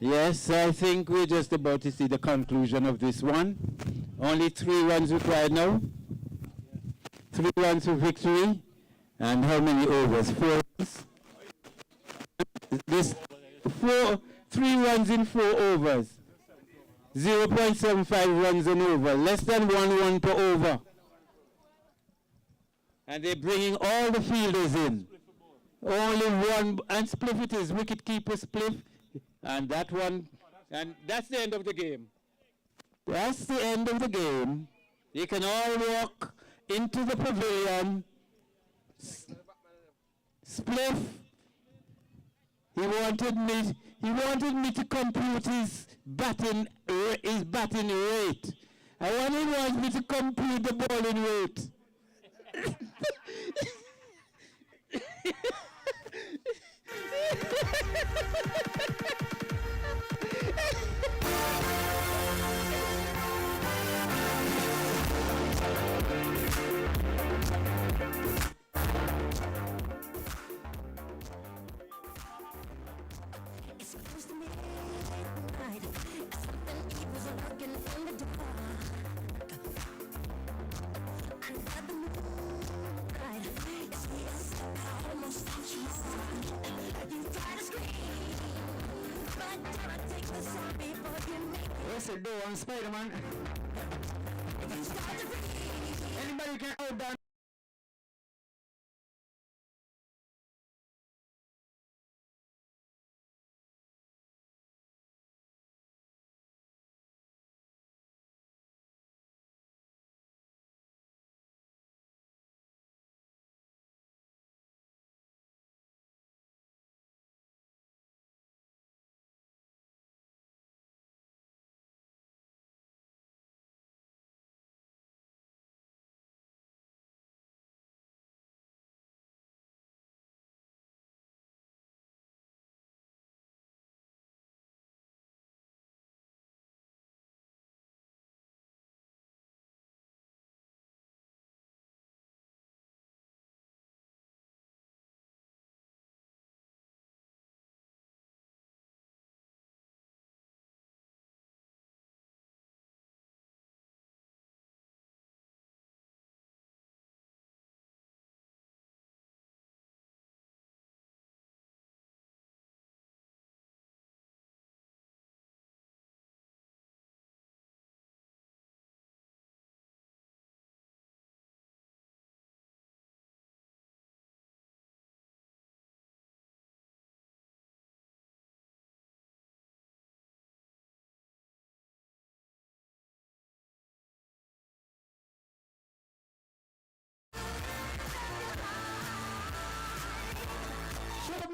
Yes, I think we're just about to see the conclusion of this one. Only 3 runs required now. 3 runs for victory. And how many overs? 4 runs? This 3 runs in 4 overs. 0.75 runs an over. Less than 1 run per over. And they're bringing all the fielders in. Only one, and spliff it is, wicket keeper spliff. And that one, and that's the end of the game. That's the end of the game. You can all walk into the pavilion. Spliff. He wanted me to compute his batting rate. I wanted me to compute the bowling rate. What's the door on Spider-Man? Anybody can hold down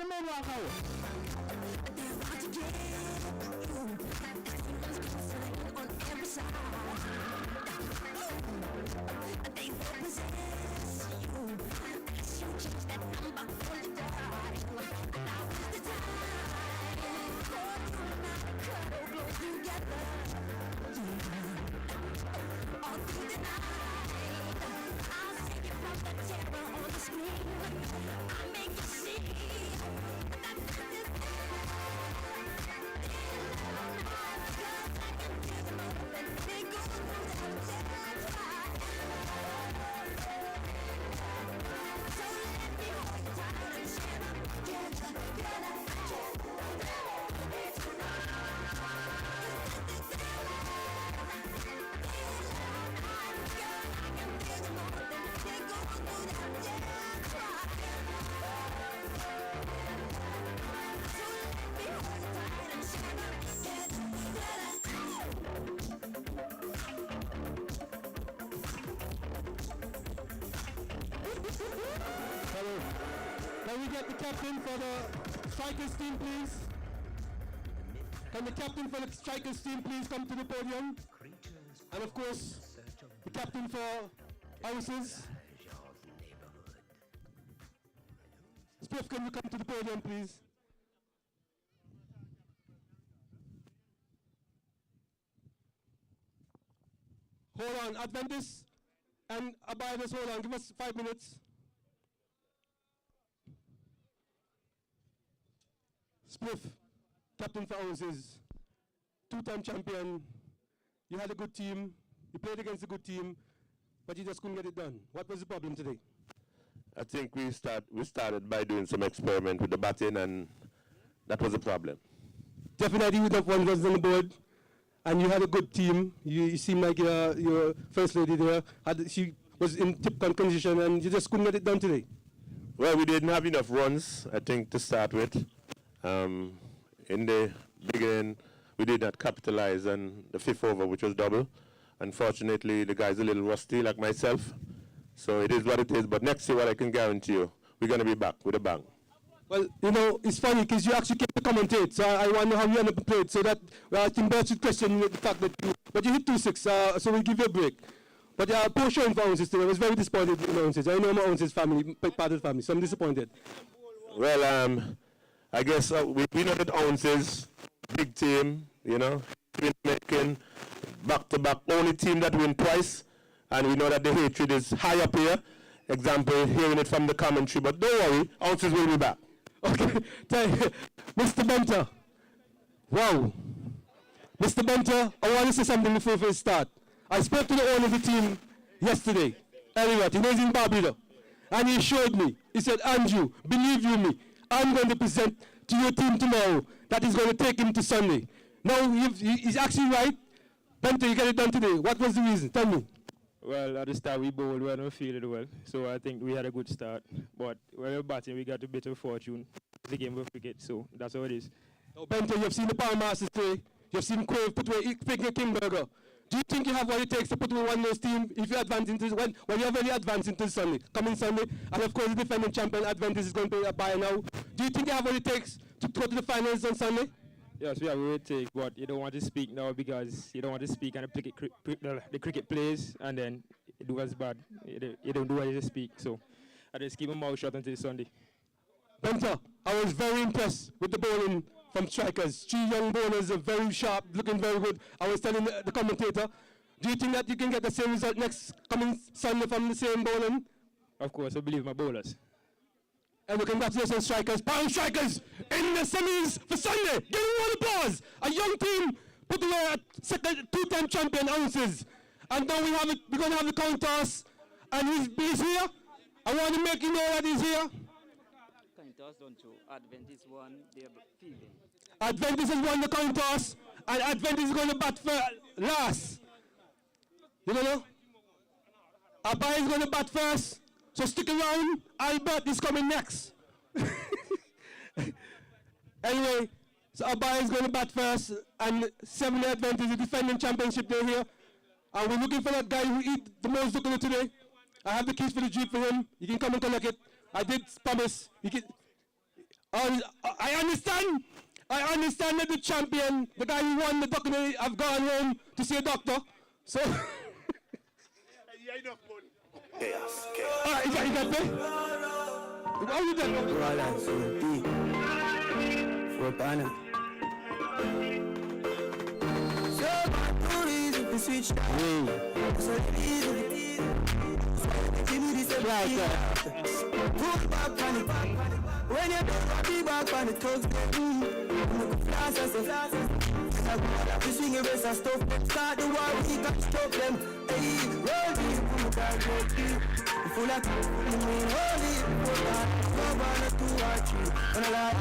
the main walk out. They want to get you. Everyone's concerning on every side. They will possess you. As you change that number on the die. Now is the time for you and I to cuddle close together. All through the night, I'll save you from the terror on the screen. I'll make you see that nothing is Can we get the captain for the strikers team, please? Can the captain for the strikers team please come to the podium? And of course, the captain for houses. Spiff, can you come to the podium, please? Hold on, Adventist and Abiders, hold on, give us 5 minutes. Spliff, captain for houses, two-time champion. You had a good team, you played against a good team, but you just couldn't get it done. What was the problem today? I think we started by doing some experiment with the batting, and that was a problem. Definitely with the one was on the board, and you had a good team. You seem like your first lady there. She was in tip condition, and you just couldn't get it done today. Well, we didn't have enough runs, I think, to start with. In the beginning, we did not capitalize on the fifth over, which was double. Unfortunately, the guy's a little rusty, like myself. So it is what it is. But next year, what I can guarantee you, we're going to be back with a bang. Well, you know, it's funny because you actually came to commentate, so I wonder how you end up played. So that, I think Bert should question the fact that you hit 2-6, so we'll give you a break. But poor showing for Ounces today. I was very disappointed in Ounces. I know my Ounces family, part of the family, so I'm disappointed. Well, I guess we know that Ounces, big team, you know, been making back-to-back, only team that win twice, and we know that the hatred is high up here. Example, hearing it from the commentary, but don't worry, Ounces will be back. Okay, Mr. Benter. Wow. Mr. Benter, I want to say something before we start. I spoke to the owner of the team yesterday, Elliot, he lives in Barbados, and he showed me, he said, Andrew, believe you me, I'm going to present to your team tomorrow that is going to take him to Sunday. Now, he's actually right. Benter, you get it done today. What was the reason? Tell me. Well, at the start we bowled well and fielded well, so I think we had a good start. But when we were batting, we got a bit of fortune. The game of cricket, so that's how it is. Now, Benter, you've seen the Power Masters today. You've seen Crave put away Figure Kimberger. Do you think you have what it takes to put away one of those teams if you advance into when you're very advanced into Sunday, coming Sunday, and of course the defending champion Adventist is going to play a bye now. Do you think you have what it takes to go to the finals on Sunday? Yes, we have what it takes, but you don't want to speak now because you don't want to speak and the cricket plays, and then it was bad. You don't do what you speak, so I just keep my mouth shut until Sunday. Benter, I was very impressed with the bowling from strikers. 3 young bowlers are very sharp, looking very good. I was telling the commentator, do you think that you can get the same result next coming Sunday from the same bowling? Of course, I believe my bowlers. And congratulations, strikers. Pound strikers in the semis for Sunday. Give them all applause. A young team put away a second 2-time champion Ounces. And now we're going to have the coin toss. And he's here. I want to make you know that he's here. Coin toss done to Adventist won their fielding. Adventist has won the coin toss. And Adventist is going to bat for last. You know? Abba is going to bat first. So stick around. Albert is coming next. Anyway, so Abba is going to bat first, and 7 Adventist is defending championship day here. And we're looking for that guy who eat the most locally today. I have the keys for the Jeep for him. You can come and collect it. I did promise. I understand. I understand that the champion, the guy who won the documentary, have gone home to see a doctor. So. Chaos. You got me? How you done? For banner. So too easy to switch. So easy. Give me this pull back on it. When you don't be back on the thugs, flash as a we swing a race and stuff. Start the war, we can stop them. Hey, roll deep, put that roll deep. Full of holy, put that one or two or three. And I like,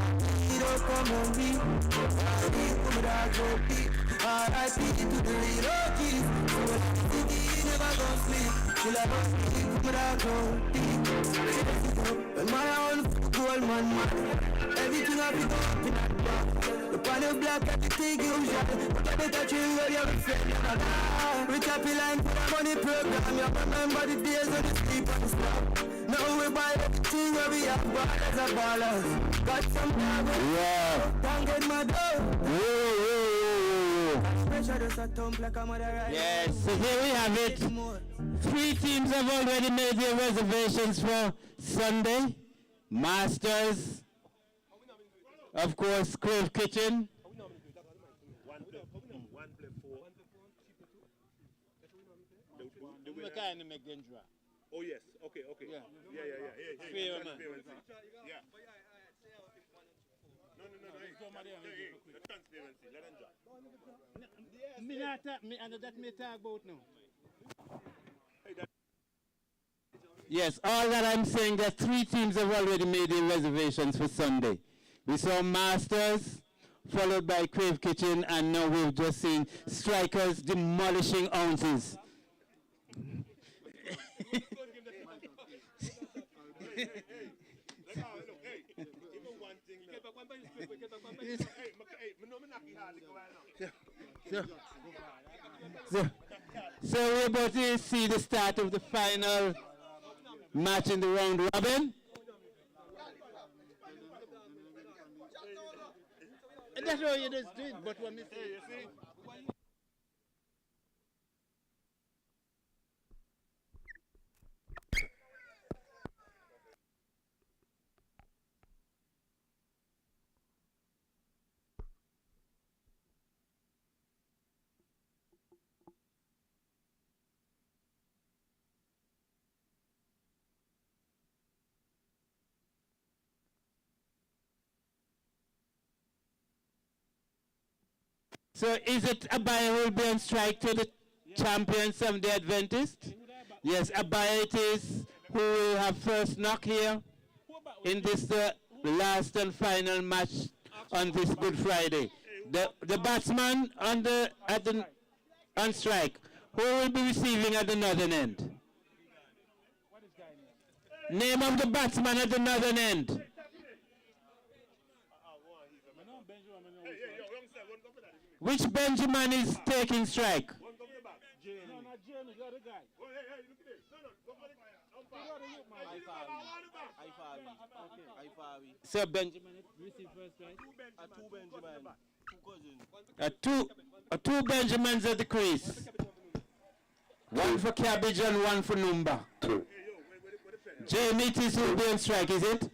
it don't come on me. Put that roll deep. R.I.P. to the real OGs. So when the never gonna sleep. Till I don't sleep, put that roll deep. When my own gold man, everything I pick up in that box. The panel black, everything you shot. But I better chill where you're a friend. We copy line for the money program. You remember the days when you sleep on the stop. Now we buy everything where we have ballers and ballers. Got some dog, can't get my dough. Yes, so here we have it. 3 teams have already made their reservations for Sunday. Masters, of course, Crave Kitchen. Oh yes, okay. Yeah. Fair, man. Yeah. No, the transparency, let them drop. That me talk about now. Yes, all that I'm saying that 3 teams have already made their reservations for Sunday. We saw Masters, followed by Crave Kitchen, and now we've just seen Strikers demolishing Ounces. So we're about to see the start of the final match in the round robin. And that's how you just do it, but when me say, you see? So is it Abaya who will be on strike to the champion Seventh-day Adventist? Yes, Abaya it is who will have first knock here in this last and final match on this Good Friday. The batsman on strike, who will be receiving at the northern end? Name of the batsman at the northern end. Which Benjamin is taking strike? So Benjamin receive first strike. Two Benjamins at the crease. One for Cabbage and one for Numba. Jamie is will be on strike, is it?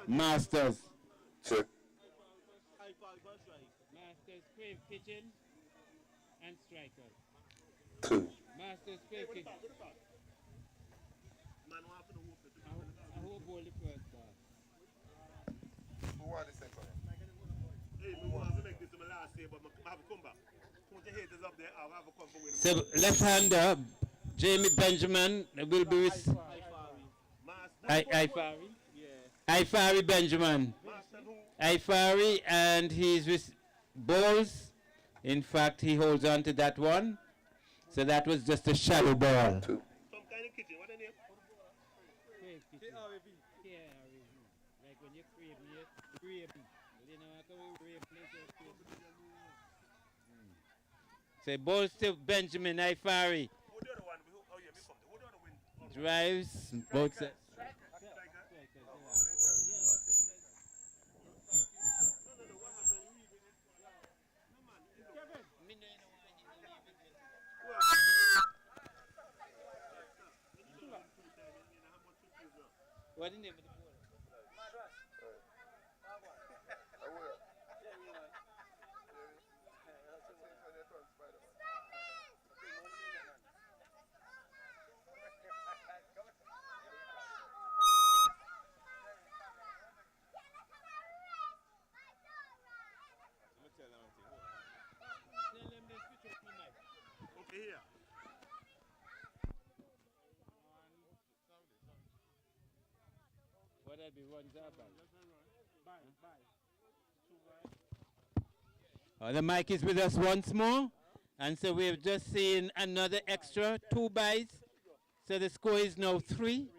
Masters. Masters, Crave Kitchen, and Strikers. Masters, Crave Kitchen. I hope all the first ball. Who won the second? Hey, we want to make this my last day, but I have to come back. Put the haters up there, I'll have to come for winning. So left-hander, Jamie Benjamin will be with Ifari Benjamin. Ifari, and he's with Balls. In fact, he holds on to that one. So that was just a shadow ball. Some kind of kitchen, what the name? KRAV. Like when you crave me, crave me. You know, I can crave me. So Balls to Benjamin, Ifari. Drives, both sides. What's the name of the bowler? Okay, here. What that be runs up by? The mic is with us once more. And so we've just seen another extra, 2 buys. So the score is now 3.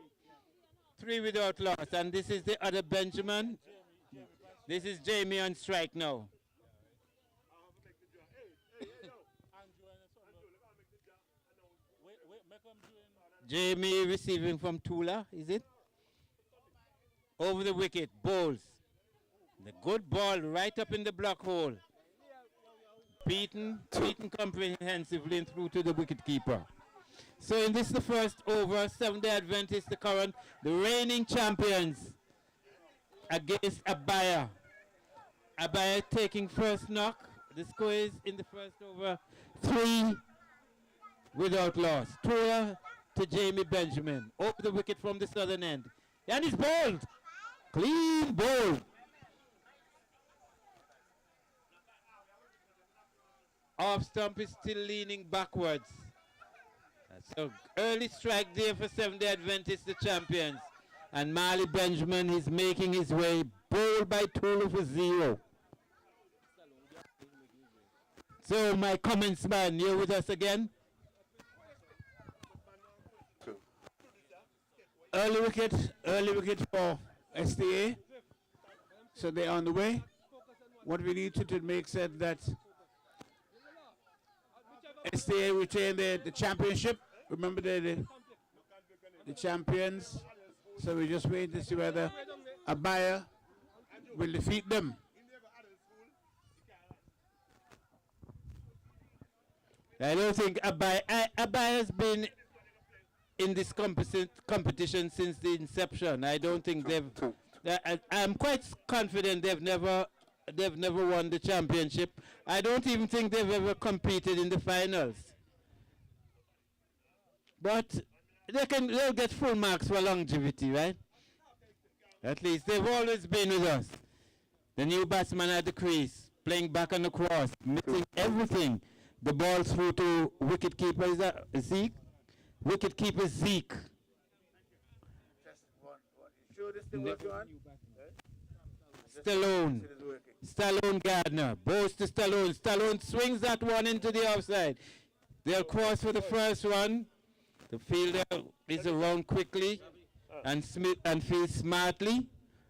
3 without loss. And this is the other Benjamin. This is Jamie on strike now. Jamie receiving from Tula, is it? Over the wicket, bowls. The good ball right up in the block hole. Beaten comprehensively and through to the wicket keeper. So in this the first over, Seventh-day Adventist, the reigning champions against Abaya. Abaya taking first knock. The score is in the first over 3 without loss. Tula to Jamie Benjamin. Over the wicket from the southern end. And he's bowled. Clean ball. Off stump is still leaning backwards. So early strike there for Seventh-day Adventist, the champions. And Marley Benjamin is making his way, bowled by Tula for 0. So my comments man, you're with us again? Early wicket for STA. So they're on the way. What we need to make certain that STA retain the championship. Remember the champions. So we just wait to see whether Abaya will defeat them. I don't think Abaya has been in this competition since the inception. I don't think I'm quite confident they've never won the championship. I don't even think they've ever competed in the finals. But they'll get full marks for longevity, right? At least they've always been with us. The new batsman at the crease, playing back on the cross, missing everything. The ball through to wicketkeeper, is that Zeke? Wicketkeeper Zeke. Stallone Gardner. Bows to Stallone. Stallone swings that one into the offside. They'll cross for the first one. The fielder is around quickly and fields smartly.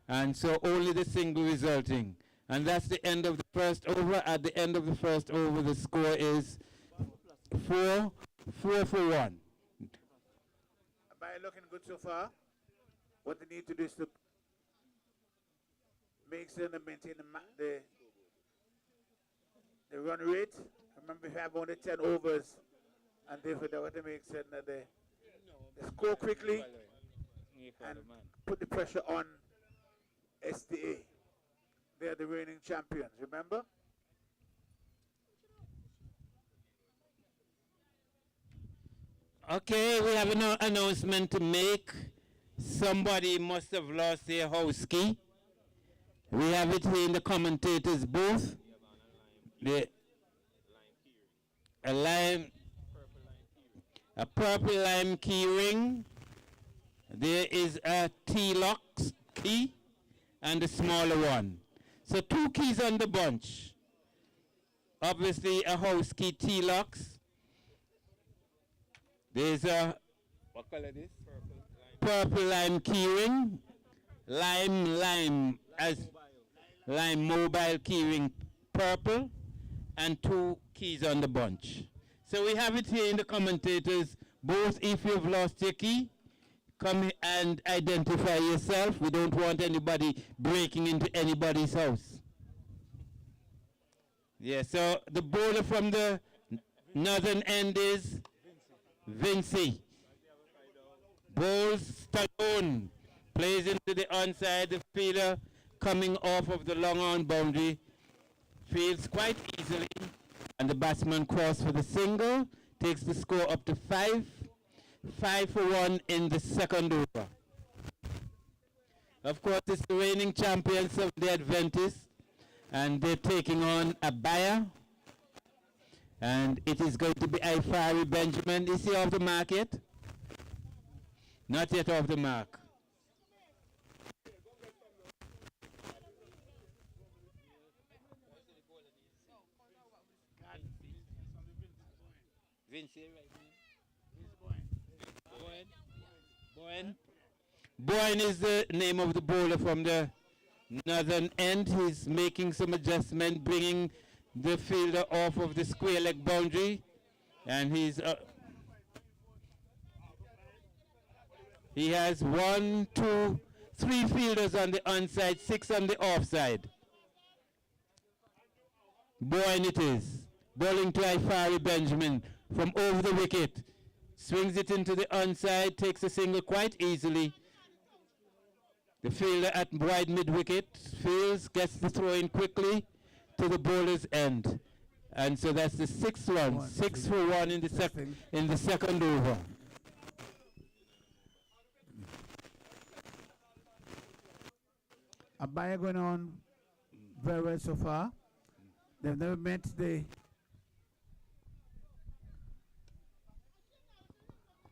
And so only the single resulting. And that's the end of the first over. At the end of the first over, the score is 4 for 1. Abaya looking good so far. What they need to do is to make certain to maintain the run rate. Remember, we have only 10 overs, and therefore they want to make certain that they score quickly and put the pressure on STA. They are the reigning champions, remember? Okay, we have an announcement to make. Somebody must have lost their house key. We have it here in the commentators booth. A purple lime key ring. There is a T-locks key and a smaller one. So 2 keys on the bunch. Obviously a house key T-locks. There's a, what color this? Purple lime key ring. Lime mobile key ring purple. And 2 keys on the bunch. So we have it here in the commentators. Both if you've lost your key, come and identify yourself. We don't want anybody breaking into anybody's house. Yeah, so the bowler from the northern end is Vinci. Bowls Stallone. Plays into the onside. The fielder coming off of the long on boundary fields quite easily. And the batsman cross for the single. Takes the score up to 5. 5-1 in the second over. Of course, it's the reigning champions of the Adventists. And they're taking on a buyer. And it is going to be Ifari Benjamin. Is he off the mark yet? Not yet off the mark. Boyne is the name of the bowler from the northern end. He's making some adjustment, bringing the fielder off of the square leg boundary, and he has 1, 2, 3 fielders on the onside, 6 on the offside. Boyne it is, bowling to Ifari Benjamin from over the wicket, swings it into the onside, takes a single quite easily. The fielder at wide mid-wicket fields, gets the throw in quickly to the bowler's end. And so that's the 6th run, 6 for 1 in the second over. Abaya going on very well so far. They've never met the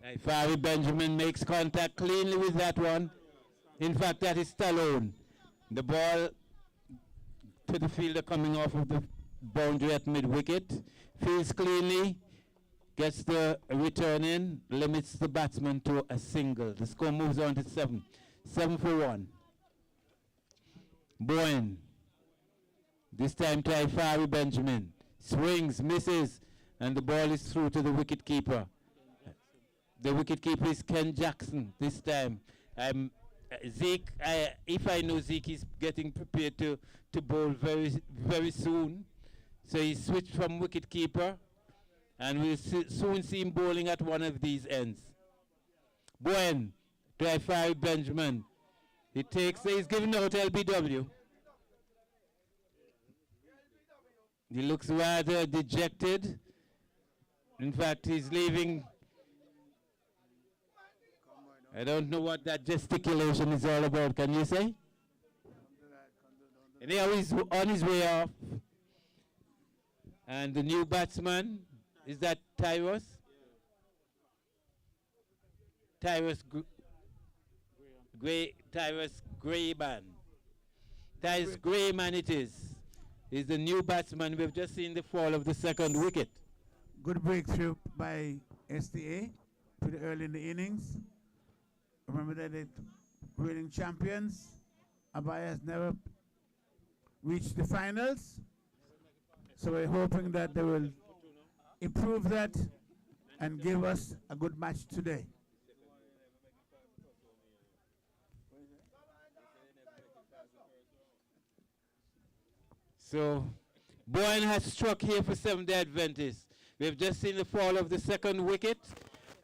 Ifari Benjamin makes contact cleanly with that one. In fact, that is Stallone. The ball to the fielder coming off of the boundary at mid-wicket. Fields cleanly, gets the return in, limits the batsman to a single. The score moves on to 7. 7 for 1. Boyne. This time to Ifari Benjamin. Swings, misses, and the ball is through to the wicket keeper. The wicket keeper is Ken Jackson this time. Zeke, if I know Zeke is getting prepared to bowl very soon. So he switched from wicket keeper, and we'll soon see him bowling at one of these ends. Boyne to Ifari Benjamin. He's giving out LBW. He looks rather dejected. In fact, he's leaving. I don't know what that gesticulation is all about. Can you say? Anyhow, he's on his way off. And the new batsman, is that Tyrus? Tyrus Grayman. Tyrus Grayman it is. He's the new batsman. We've just seen the fall of the second wicket. good breakthrough by STA pretty early in the innings. Remember that the reigning champions, Abaya has never reached the finals. So we're hoping that they will improve that and give us a good match today. So Boyne has struck here for Seventh-day Adventists. We've just seen the fall of the second wicket,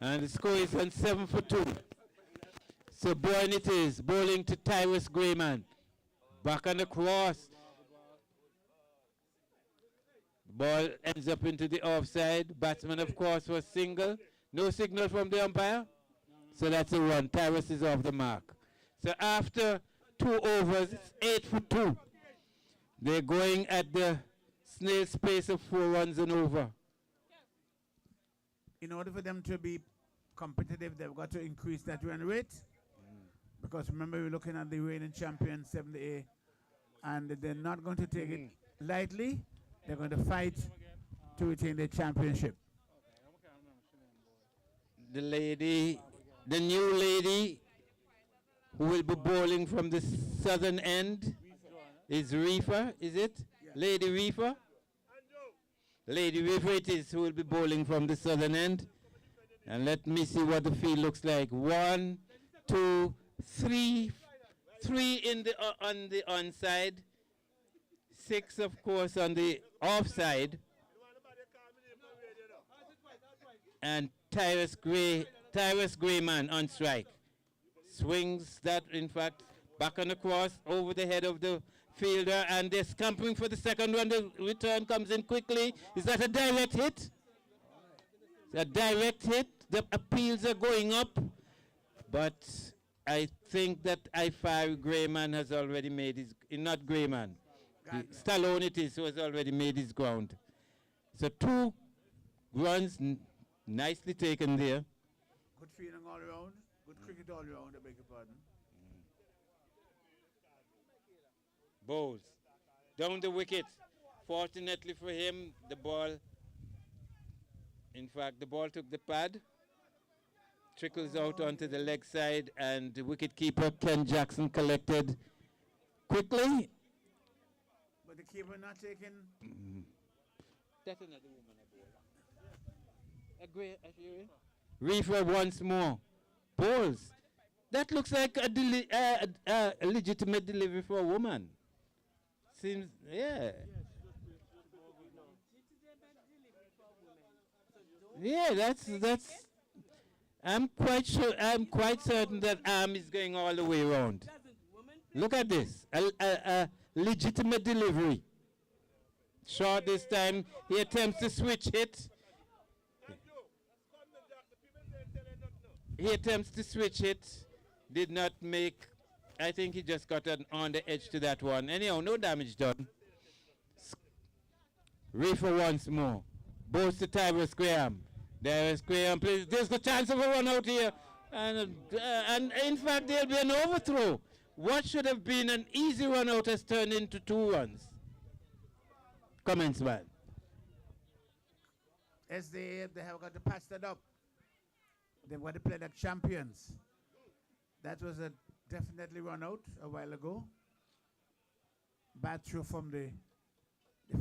and the score is on 7 for 2. So Boyne it is, bowling to Tyrus Grayman. Back on the cross. The ball ends up into the offside. Batsman, of course, was single. No signal from the umpire. So that's a run. Tyrus is off the mark. So after 2 overs, it's 8 for 2. They're going at the snail's pace of 4 runs and over. In order for them to be competitive, they've got to increase that run rate. Because remember, we're looking at the reigning champion, 70A, and they're not going to take it lightly. They're going to fight to retain their championship. The new lady who will be bowling from the southern end is Reefer, is it? Yeah. Lady Reefer? Lady Reefer it is who will be bowling from the southern end. And let me see what the field looks like. 1, 2, 3. 3 in the on the onside. 6, of course, on the offside. And Tyrus Grayman on strike. swings that, in fact, back and across over the head of the fielder, and they're scampering for the second one. The return comes in quickly. Is that a direct hit? A direct hit. The appeals are going up, but I think that I5 Grayman has already made his, not Grayman, Stallone it is, who has already made his ground. So 2 runs, nicely taken there. Good feeling all around. Good cricket all around, I beg your pardon. Bowles down the wicket. Fortunately for him, the ball, in fact, the ball took the pad, trickles out onto the leg side, and the wicket-keeper Ken Jackson collected quickly. But the keeper not taking. That's another woman Reefer once more. Bowles. That looks like a legitimate delivery for a woman. Seems, yeah. Yeah, that's. I'm quite sure. I'm quite certain that arm is going all the way around. Look at this. A legitimate delivery. Short this time. He attempts to switch hit. He attempts to switch it, did not make, I think he just got on the edge to that one. Anyhow, no damage done. Reefer once more. Both to Tyrus Graham. Tyrus Graham plays. There's the chance of a run out here. And in fact, there'll be an overthrow. What should have been an easy run out has turned into 2 runs. Comments, man. As they have got to patch that up. They've got to play like champions. That was a definitely run out a while ago. Bad throw from the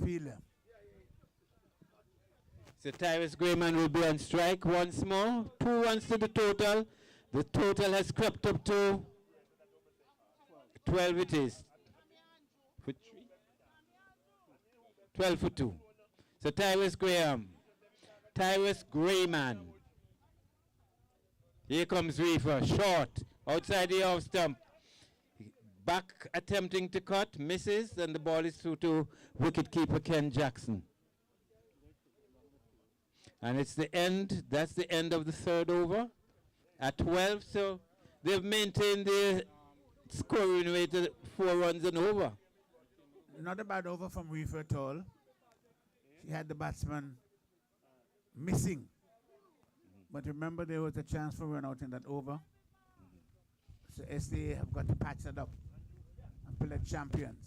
fielder. So Tyrus Grayman will be on strike once more. 2 runs to the total. The total has crept up to 12 it is. For 3? 12 for 2. So Tyrus Graham. Tyrus Grayman. Here comes Reefer, short, outside the off stump. Back attempting to cut, misses, and the ball is through to wicketkeeper Ken Jackson. And it's the end, that's the end of the 3rd over at 12, so they've maintained their scoring rate at 4 runs and over. Not a bad over from Reefer at all. She had the batsman missing. But remember, there was a chance for run out in that over. So SDA have got to patch that up and play like champions.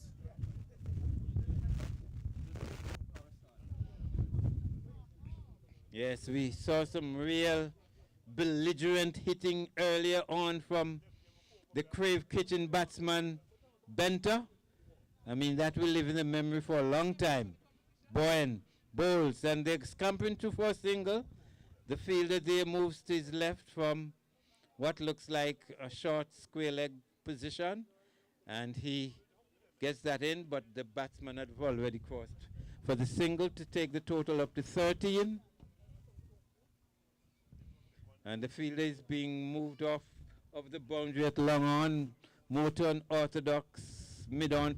Yes, we saw some real belligerent hitting earlier on from the Crave Kitchen batsman, Benter. I mean, that will live in the memory for a long time. Bowen, Bowles, and they're scampering to for a single. The fielder there moves to his left from what looks like a short square leg position, and he gets that in, but the batsman had already crossed for the single to take the total up to 13. And the fielder is being moved off of the boundary at long on, more to an orthodox mid-off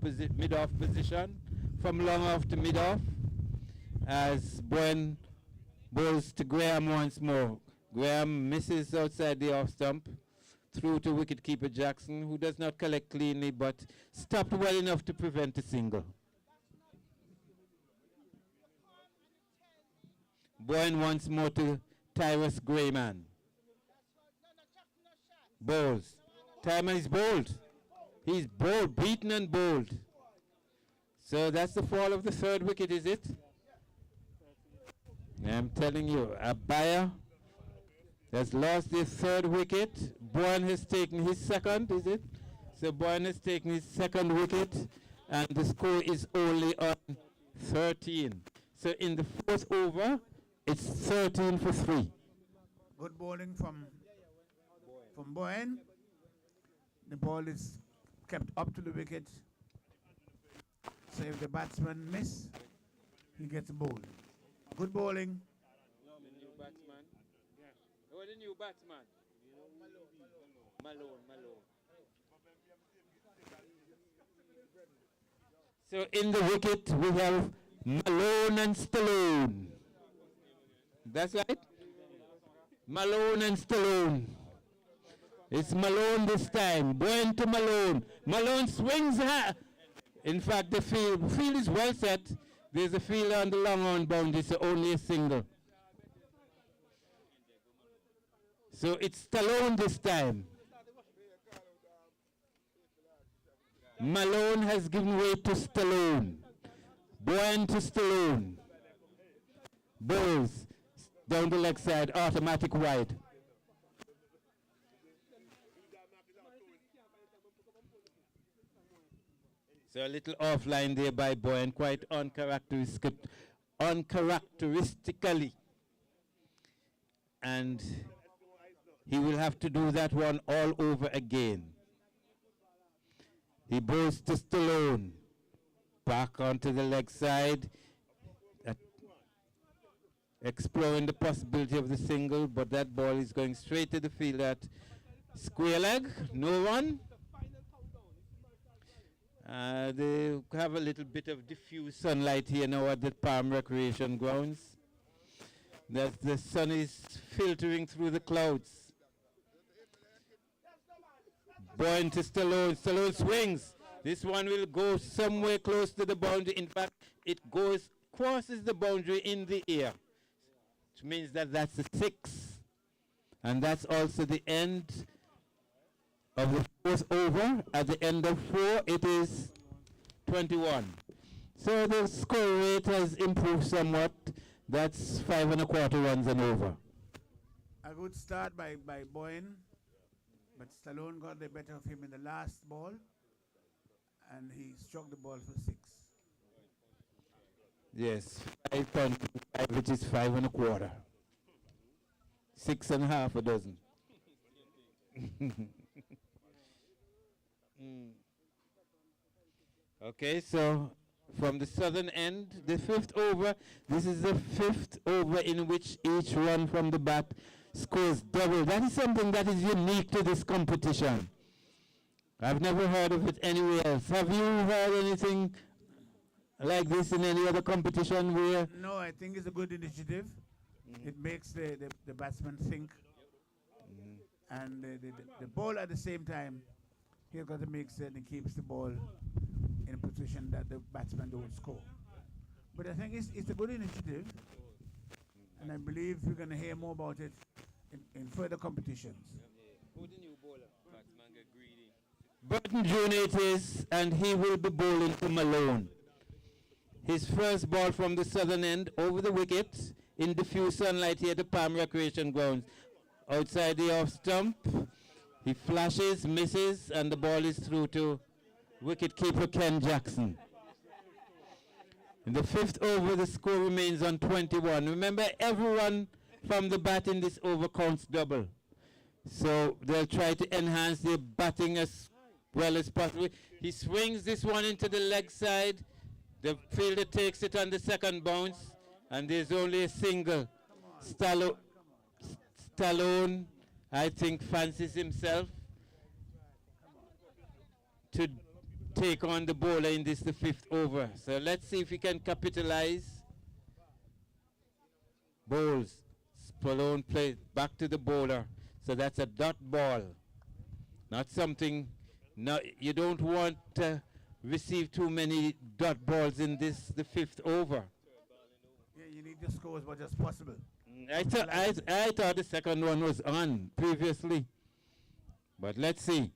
position, from long off to mid-off, as Bowen bowls to Graham once more. Graham misses outside the off stump, through to wicketkeeper Jackson, who does not collect cleanly, but stopped well enough to prevent a single. Bowen once more to Tyrus Grayman. Bowls. Timer is bowled. He's bowled, beaten and bowled. So that's the fall of the 3rd wicket, is it? I'm telling you, a buyer has lost his 3rd wicket. Bowen has taken his 2nd, is it? So Bowen has taken his 2nd wicket, and the score is only on 13. So in the 4th over, it's 13 for 3. Good bowling from Bowen. The ball is kept up to the wicket. So if the batsman miss, he gets bowled. Good bowling. The new batsman. Yeah. Oh, the new batsman. Malone. So in the wicket we have Malone and Stallone. That's right. Malone and Stallone. It's Malone this time. Bowen to Malone. Malone swings. In fact, the field is well set. There's a fielder on the long on boundary, so only a single. So it's Stallone this time. Malone has given way to Stallone. Bowen to Stallone. Bowls down the leg side, automatic wide. So a little offline there by Bowen, quite uncharacteristically. And he will have to do that one all over again. He bowls to Stallone. Back onto the leg side. Exploring the possibility of the single, but that ball is going straight to the field at square leg. No run. They have a little bit of diffuse sunlight here now at the Palm Recreation Grounds. The sun is filtering through the clouds. Bowen to Stallone. Stallone swings. This one will go somewhere close to the boundary. In fact, it crosses the boundary in the air, which means that that's a 6. And that's also the end of the fourth over. At the end of 4, it is 21. So the score rate has improved somewhat. That's 5 1/4 runs and over. A good start by Bowen, but Stallone got the better of him in the last ball, and he struck the ball for 6. Yes, 5.5, which is 5 1/4. 6 1/2 a dozen. Okay, so from the southern end, the 5th over, this is the 5th over in which each run from the bat scores double. That is something that is unique to this competition. I've never heard of it anywhere else. Have you heard anything like this in any other competition where? No, I think it's a good initiative. It makes the batsman think. And the ball at the same time, he's got to make certain he keeps the ball in a position that the batsman don't score. But I think it's a good initiative, and I believe we're going to hear more about it in further competitions. Burton Jr. it is, and he will be bowling to Malone. His first ball from the southern end over the wicket in diffuse sunlight here at the Palm Recreation Grounds. Outside the off stump, he flashes, misses, and the ball is through to wicketkeeper Ken Jackson. In the 5th over, the score remains on 21. Remember, everyone from the bat in this over counts double. So they'll try to enhance their batting as well as possible. He swings this one into the leg side. The fielder takes it on the second bounce, and there's only a single. Stallone, I think, fancies himself to take on the bowler in this, the 5th over. So let's see if he can capitalize. Bowls. Stallone plays back to the bowler. So that's a dot ball. Not something, no, you don't want to receive too many dot balls in this, the 5th over. Yeah, you need to score as much as possible. I thought the second one was on previously. But let's see.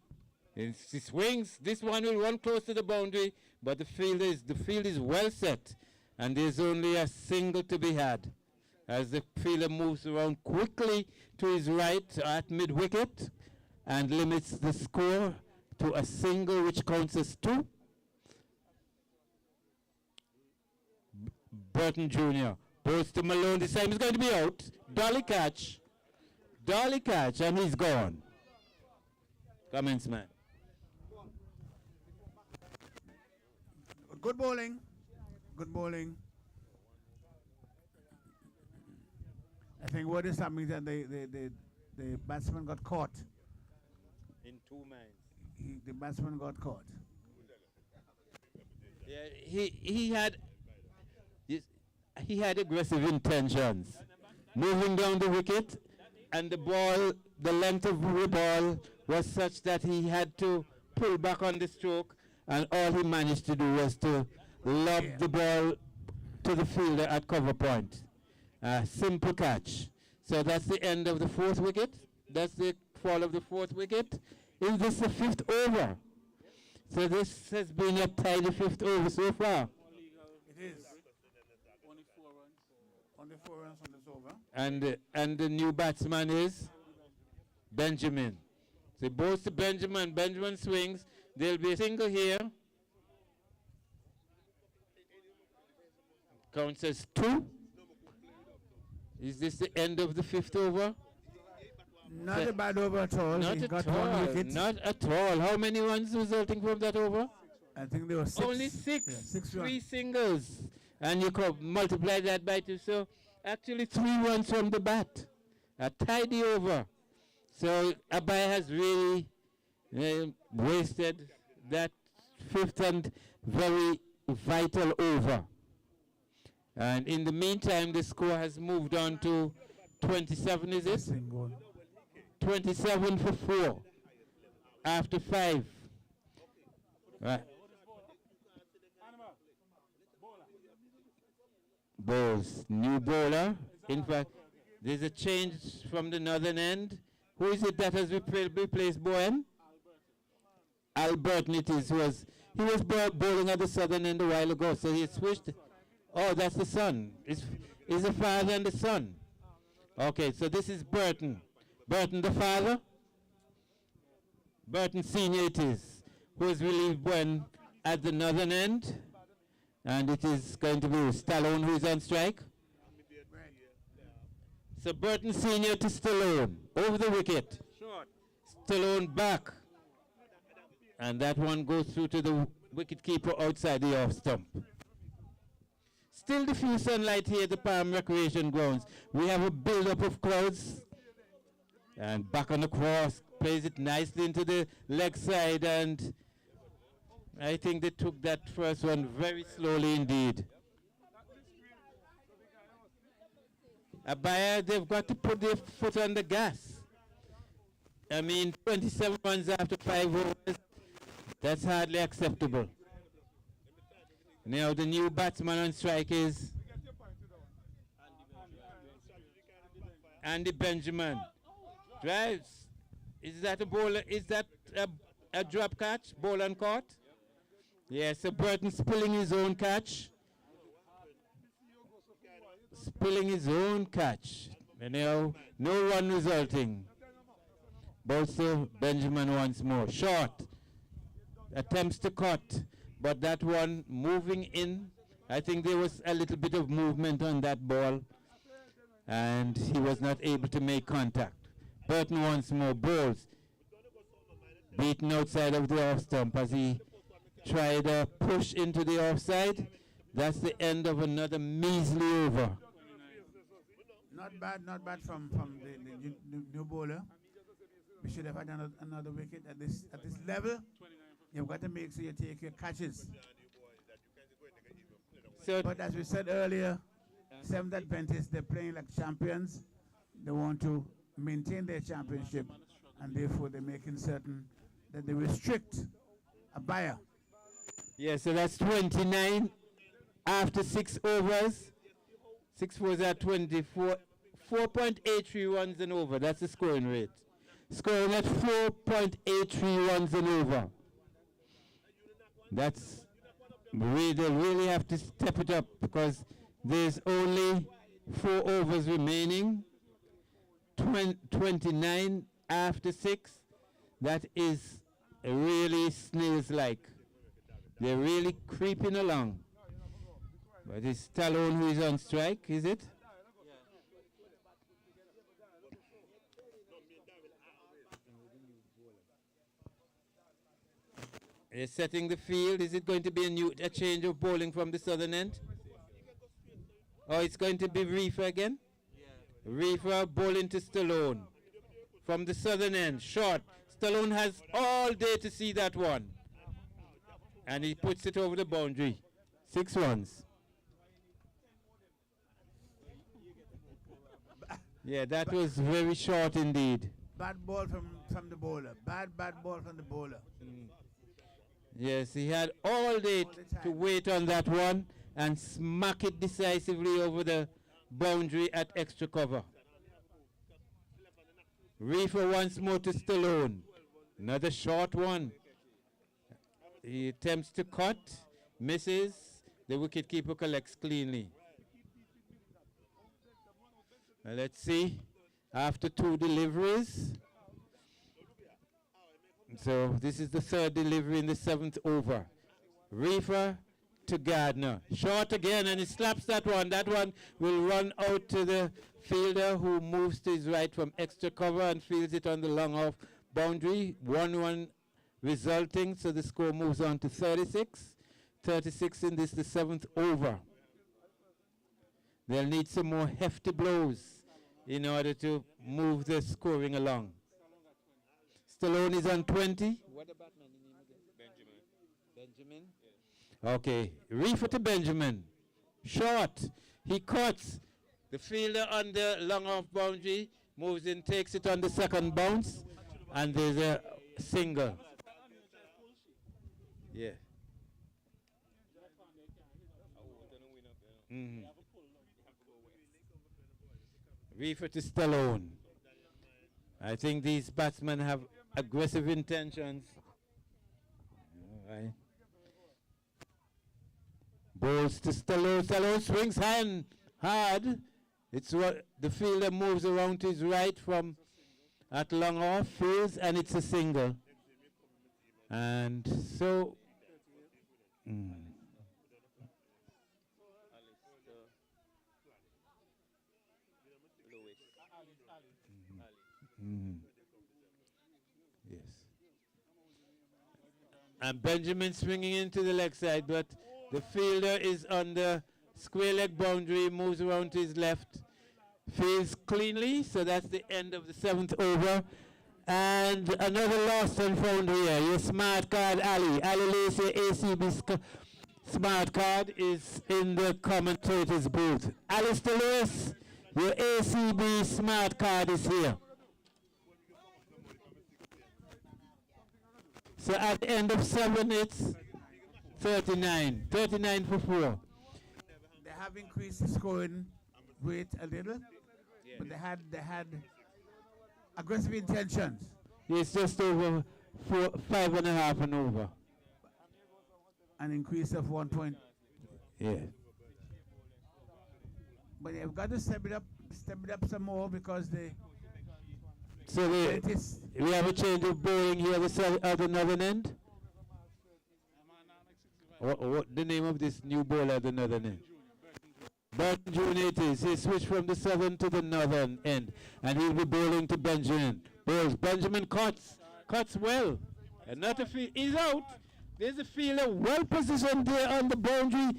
He swings. This one will run close to the boundary, but the field is well set, and there's only a single to be had. As the fielder moves around quickly to his right at mid-wicket and limits the score to a single, which counts as 2. Burton Jr. Goes to Malone. This time he's going to be out. Dolly catch, and he's gone. Comments, man. Good bowling. Good bowling. I think what is happening is that the batsman got caught in 2 minds. The batsman got caught. Yeah, he had aggressive intentions, moving down the wicket, and the ball, the length of the ball was such that he had to pull back on the stroke, and all he managed to do was to lob the ball to the fielder at cover point. Simple catch. So that's the end of the 4th wicket. That's the fall of the 4th wicket. Is this the 5th over? So this has been a tidy 5th over so far. It is. Only 4 runs. Only 4 runs on this over. And the new batsman is Benjamin. So both to Benjamin. Benjamin swings. There'll be a single here. Counts as 2. Is this the end of the 5th over? Not a bad over at all. Not He at got all. 1 wicket. Not at all. How many runs resulting from that over? I think there were 6. Only 6. Yeah, 6 3 runs. singles. And you could multiply that by 2. So actually 3 runs from the bat. A tidy over. So Abaya has really wasted that 5th and very vital over. And in the meantime, the score has moved on to 27, is it? 27 for 4 after 5. Right. Bowls, new bowler. In fact, there's a change from the northern end. Who is it that has replaced Bowen? Alberton it is. He was bowling at the southern end a while ago, so he switched. Oh, that's the son. It's the father and the son. Okay, so this is Burton. Burton the father. Burton Senior it is, who is relieved when at the northern end. And it is going to be Stallone who is on strike. So Burton Senior to Stallone, over the wicket. Stallone back. And that one goes through to the wicketkeeper outside the off stump. Still diffuse sunlight here at the Palm Recreation Grounds. We have a build-up of clouds. And back on the cross, plays it nicely into the leg side, and I think they took that first one very slowly indeed. Abaya, they've got to put their foot on the gas. I mean, 27 runs after 5 overs, that's hardly acceptable. Now the new batsman on strike is Andy Benjamin. Drives. Is that a bowler? Is that a drop catch? Ball and caught? Yes, so Burton spilling his own catch. Spilling his own catch. And now no one resulting. Also Benjamin once more. Short. Attempts to cut. But that one moving in, I think there was a little bit of movement on that ball, and he was not able to make contact. Burton once more bowls, beaten outside of the off stump as he tried a push into the offside. That's the end of another measly over. Not bad from the new bowler. We should have had another wicket at this level. You've got to make sure you take your catches. But as we said earlier, 7th Adventists, they're playing like champions. They want to maintain their championship, and therefore they're making certain that they restrict a buyer. Yeah, so that's 29 after 6 overs. 6 overs at 24. 4.83 runs and over. That's the scoring rate. Scoring at 4.83 runs and over. That's they really have to step it up because there's only 4 overs remaining. 29 after 6. That is really snails-like. They're really creeping along. But it's Stallone who is on strike, is it? They're setting the field. Is it going to be a change of bowling from the southern end? Or it's going to be Reefer again? Yeah. Reefer bowling to Stallone. From the southern end, short. Stallone has all day to see that one. And he puts it over the boundary. 6 runs. Yeah, that was very short indeed. Bad ball from the bowler. Bad ball from the bowler. Yes, he had all day to wait on that one and smack it decisively over the boundary at extra cover. Reefer once more to Stallone. Another short one. He attempts to cut, misses. The wicketkeeper collects cleanly. Let's see. After 2 deliveries. So this is the 3rd delivery in the 7th over. Reefer to Gardner. Short again, and he slaps that one. That one will run out to the fielder who moves to his right from extra cover and fields it on the long off boundary. 1-1 resulting, so the score moves on to 36. 36 in this, the 7th over. They'll need some more hefty blows in order to move the scoring along. Stallone is on 20. What about my name again? Benjamin. Okay, Reefer to Benjamin. Short. He cuts. The fielder on the long off boundary moves in, takes it on the 2nd bounce, and there's a single. Yeah. Reefer to Stallone. I think these batsmen have aggressive intentions. All right. Balls to Stallone. Stallone swings hard. It's what the fielder moves around to his right from at long off, fields, and it's a single. And so. Yes. And Benjamin swinging into the leg side, but the fielder is on the square leg boundary, moves around to his left, fields cleanly, so that's the end of the 7th over. And another lost and found here. Your smart card, Ali. Ali Lacey, ACB smart card is in the commentator's booth. Alistair Lewis, your ACB smart card is here. So at the end of 7, it's 39. 39 for 4. They have increased the scoring rate a little, but they had aggressive intentions. It's just over 5.5 and over. An increase of 1 point. Yeah. But they've got to step it up some more because they. So we have a change of bowling here at the northern end. What the name of this new bowler at the northern end? Burton Jr. it is. He switched from the southern to the northern end, and he'll be bowling to Benjamin. Bowls. Benjamin cuts well, and not a field. He's out. There's a fielder well positioned there on the boundary,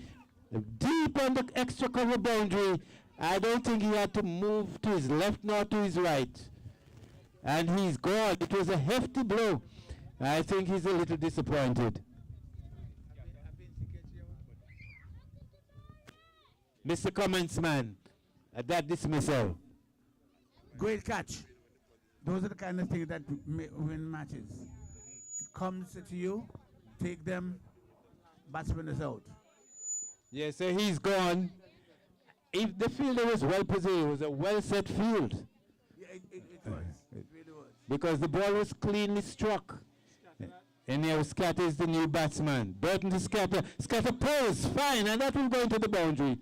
deep on the extra cover boundary. I don't think he had to move to his left nor to his right. And he's gone. It was a hefty blow. I think he's a little disappointed. Mr. Commentsman, at that dismissal. Great catch. Those are the kind of things that win matches. It comes to you, take them, batsman is out. Yeah, so he's gone. If the fielder was well positioned, it was a well set field. Yeah, it was. It really was. Because the ball was cleanly struck. And now Scatter is the new batsman. Burton to Scatter. Scatter pulls, fine, and that will go into the boundary.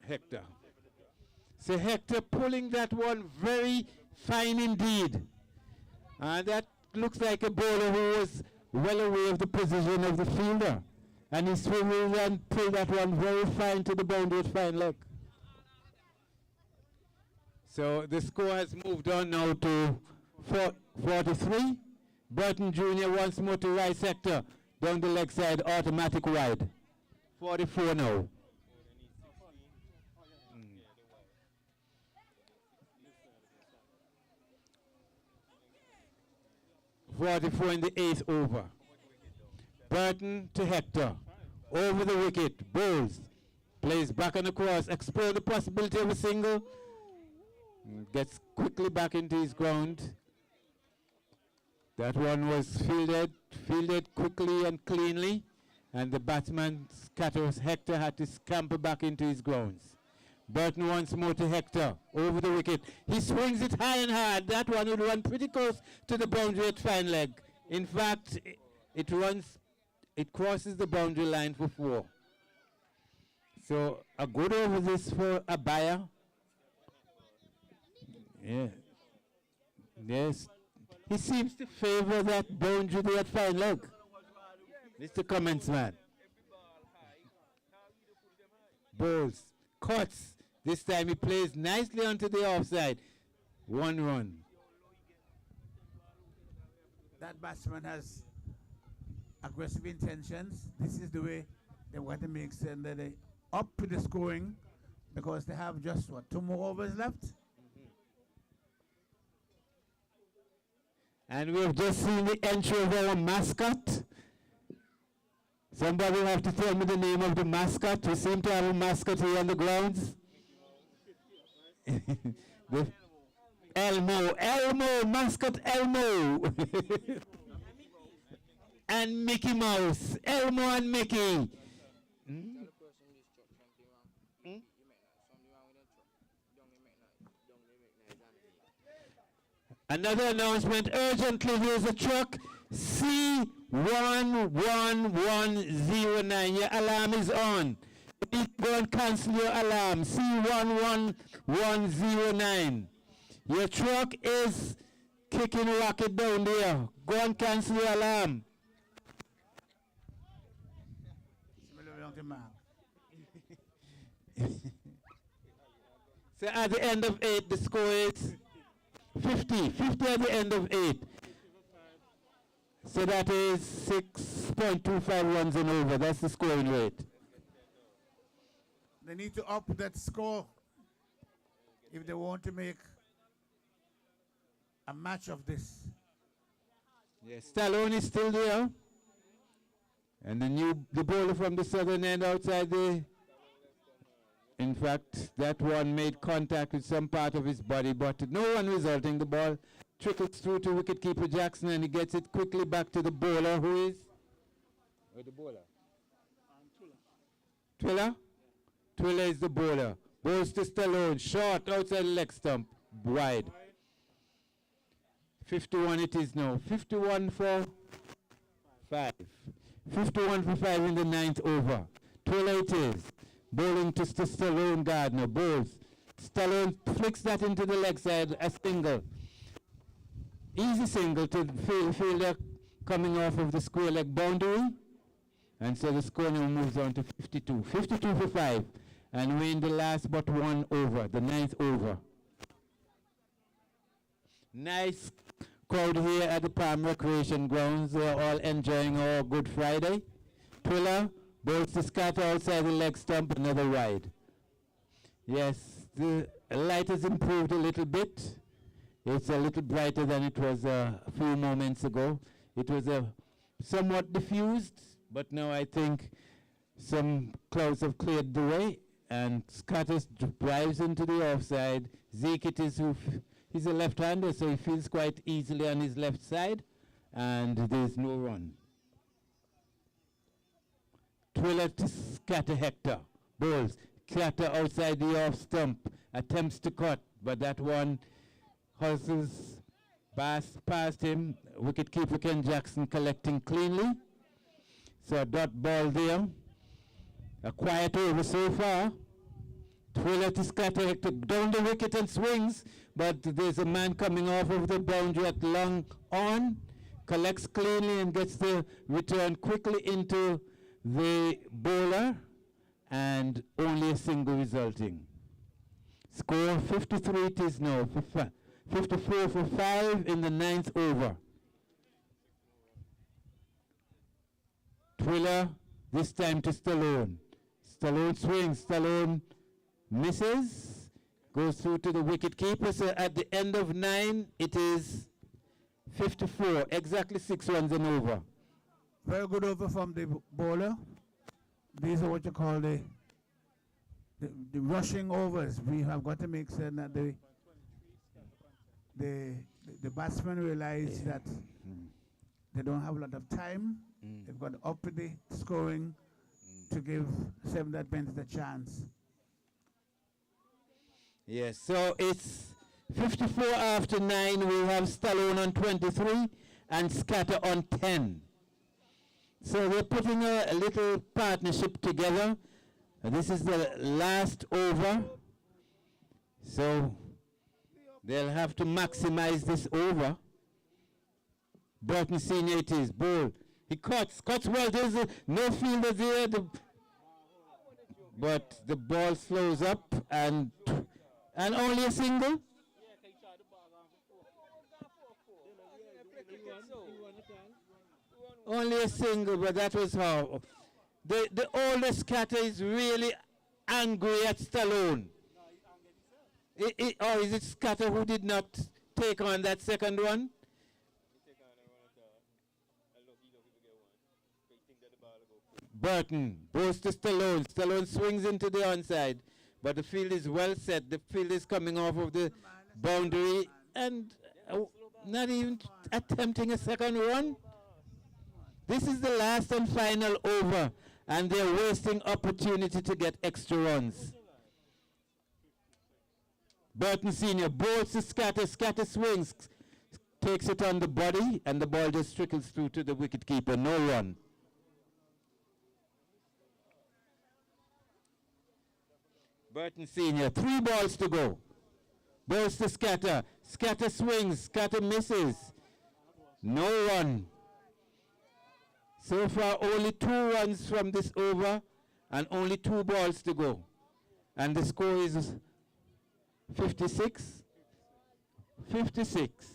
Hector. So Hector pulling that one very fine indeed. And that looks like a bowler who was well aware of the position of the fielder. And he swung and pulled that one very fine to the boundary with fine leg. So the score has moved on now to 43. Burton Jr. once more to right sector. Down the leg side, automatic wide. 44 now. 44 in the 8th over. Burton to Hector. Over the wicket. Bowls. Plays back on the cross. Explore the possibility of a single. Gets quickly back into his ground. That one was fielded quickly and cleanly. And the batsman, scatters Hector, had to scamper back into his grounds. Burton once more to Hector, over the wicket. He swings it high and hard. That one would run pretty close to the boundary at fine leg. In fact, it crosses the boundary line for 4. So a good over this for a buyer. Yeah. Yes. He seems to favor that boundary there at fine leg. Mr. Comments man. Bowls. Cuts. This time he plays nicely onto the offside. 1 run. That batsman has aggressive intentions. This is the way they want to make certain that they up to the scoring because they have just, 2 more overs left? And we've just seen the entry of our mascot. Somebody will have to tell me the name of the mascot. We seem to have a mascot here on the grounds. Elmo, mascot Elmo. And Mickey Mouse, Elmo and Mickey. Another announcement, urgently, here's a truck, C11109, your alarm is on. You need to go and cancel your alarm, C11109. Your truck is kicking rocket down there. Go and cancel your alarm. So at the end of 8, the score is 50. 50 at the end of 8. So that is 6.25 runs and over. That's the scoring rate. They need to up that score if they want to make a match of this. Yes, Stallone is still there. And the bowler from the southern end outside the... In fact, that one made contact with some part of his body, but no one resulting. The ball trickles through to wicketkeeper Jackson, and he gets it quickly back to the bowler, who is? Where's the bowler? Twiller? Twiller is the bowler. Bowls to Stallone, short, outside the leg stump, wide. 51 it is now. 51 for 5. 51 for 5 in the 9th over. Twiller it is. Bowling to Stallone Gardner. Bowls. Stallone flicks that into the leg side, a single. Easy single to fielder coming off of the square leg boundary. And so the score now moves on to 52. 52 for 5. And we're in the last but 1 over, the 9th over. Nice crowd here at the Palm Recreation Grounds. They're all enjoying our Good Friday. Twiller. Bowls to scatter outside the leg stump, another wide. Yes, the light has improved a little bit. It's a little brighter than it was a few moments ago. It was somewhat diffused, but now I think some clouds have cleared the way, and Scatters drives into the offside. Zeke, it is he's a left-hander, so he feels quite easily on his left side, and there's no run. Twiller to scatter Hector. Bowls. Scatter outside the off stump. Attempts to cut, but that one hustles past him. Wicketkeeper Ken Jackson collecting cleanly. So a dot ball there. A quiet over so far. Twiller to scatter Hector down the wicket and swings, but there's a man coming off of the boundary at long on. Collects cleanly and gets the return quickly into the bowler, and only a single resulting. Score 53 it is now, 54 for 5 in the 9th over. Twiller, this time to Stallone. Stallone swings, Stallone misses, goes through to the wicket keeper. So at the end of 9, it is 54, exactly 6 runs and over. Very good over from the bowler. These are what you call the rushing overs. We have got to make certain that the batsmen realize that they don't have a lot of time. They've got to up the scoring to give Seven Adventist a chance. Yes, so it's 54 after 9. We have Stallone on 23 and Scatter on 10. So we're putting a little partnership together. This is the last over. So they'll have to maximize this over. Burton Senior it is. Ball. He cuts well. There's no fielder there. But the ball slows up and only a single. Only a single, but that was how. The older Scatter is really angry at Stallone. Or is it Scatter who did not take on that second one? Burton goes to Stallone. Stallone swings into the onside, but the field is well set. The field is coming off of the boundary and not even attempting a second run. This is the last and final over, and they're wasting opportunity to get extra runs. Burton Senior bowls to Scatter. Scatter swings, takes it on the body, and the ball just trickles through to the wicketkeeper. No run. Burton Senior, 3 balls to go. Bowls to Scatter. Scatter swings. Scatter misses. No run. So far, only 2 runs from this over and only 2 balls to go. And the score is 56. 56.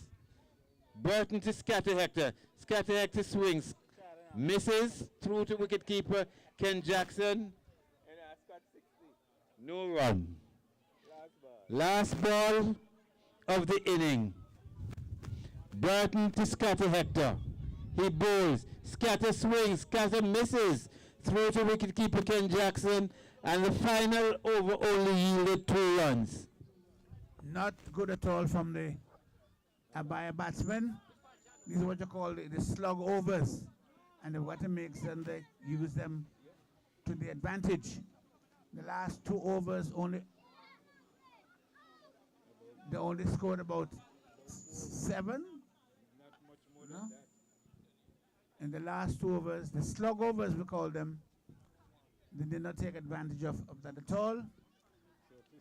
Burton to Scatter Hector. Scatter Hector swings. Misses through to wicketkeeper Ken Jackson. No run. Last ball of the inning. Burton to Scatter Hector. He bowls. Scatter swings. Scatter misses. Throw to wicketkeeper Ken Jackson. And the final over only yielded 2 runs. Not good at all from the Abaya batsmen. These are what you call the slug overs. And they've got to make certain they use them to the advantage. The last 2 overs they only scored about 7. No? In the last 2 overs, the slug overs we call them, they did not take advantage of that at all.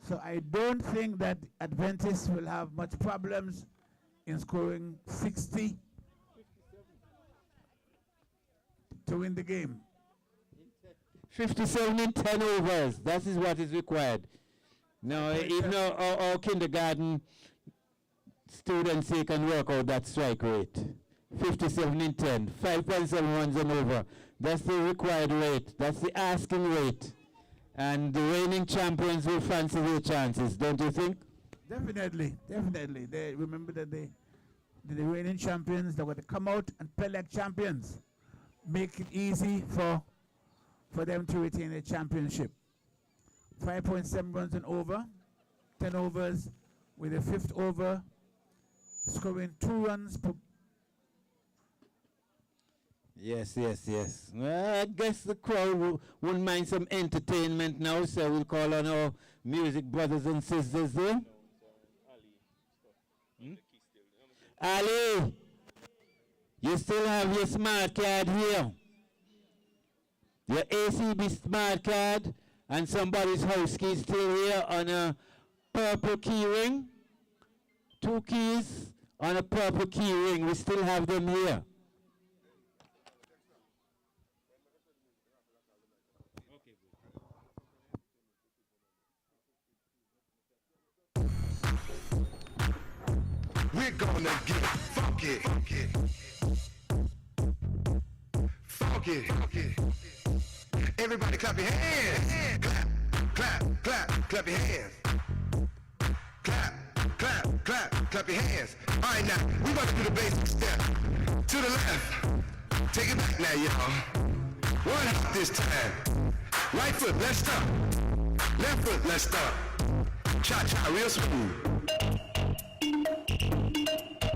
So I don't think that Adventists will have much problems in scoring 60 to win the game. 57 in 10 overs. That is what is required. Now, even our kindergarten students, they can work out that strike rate. 57 in 10, 5.7 runs and over. That's the required rate. That's the asking rate. And the reigning champions will fancy their chances, don't you think? Definitely, definitely. They remember that the reigning champions, they're going to come out and play like champions. Make it easy for them to retain a championship. 5.7 runs and over, 10 overs, with the 5th over scoring 2 runs per. Yes. Well, I guess the crowd wouldn't mind some entertainment now, so we'll call on our music brothers and sisters there. Ali, you still have your smart card here. Your ACB smart card, and somebody's house key still here on a purple key ring. 2 keys on a purple key ring. We still have them here. We're gonna get funky. Funky. Everybody clap your hands. Clap your hands. Clap clap your hands. All right, now, we about to do the basic step. To the left. Take it back now, y'all. One hop this time. Right foot, let's stop. Left foot, let's stop. Cha-cha, real smooth.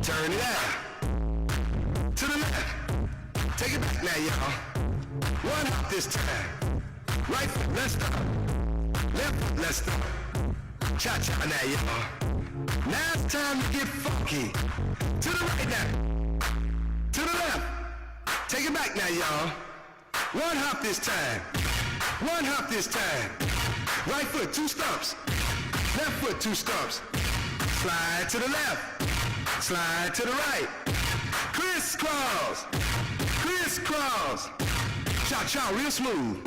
Turn it out. To the left. Take it back now, y'all. One hop this time. Right foot, let's stop. Left foot, let's stop. Cha-cha now, y'all. Now it's time to get funky. To the right now. To the left. Take it back now, y'all. One hop this time. One hop this time. Right foot, 2 stumps. Left foot, 2 stumps. Slide to the left. Slide to the right. Crisscross. Crisscross. Cha-cha, real smooth.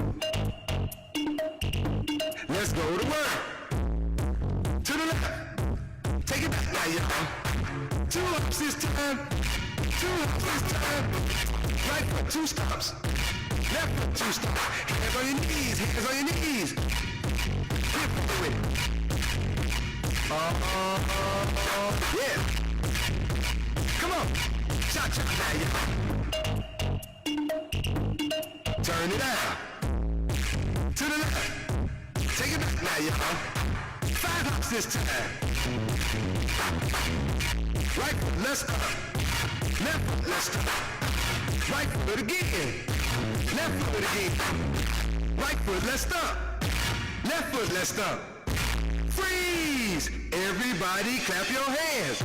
Let's go to work. To the left. Take it back now, y'all. 2 hops this time. 2 hops this time. Right foot, 2 stumps. Left foot, 2 stumps. Hands on your knees. Hands on your knees. Hip with it. Yeah. Come on. Cha-cha now, y'all. Turn it out. To the left. Take it back now, y'all. 5 hops this time. Right foot, let's stop. Left foot, let's stop. Right foot again. Left foot again. Right foot, let's stop. Left foot, let's stop. Freeze! Everybody clap your hands.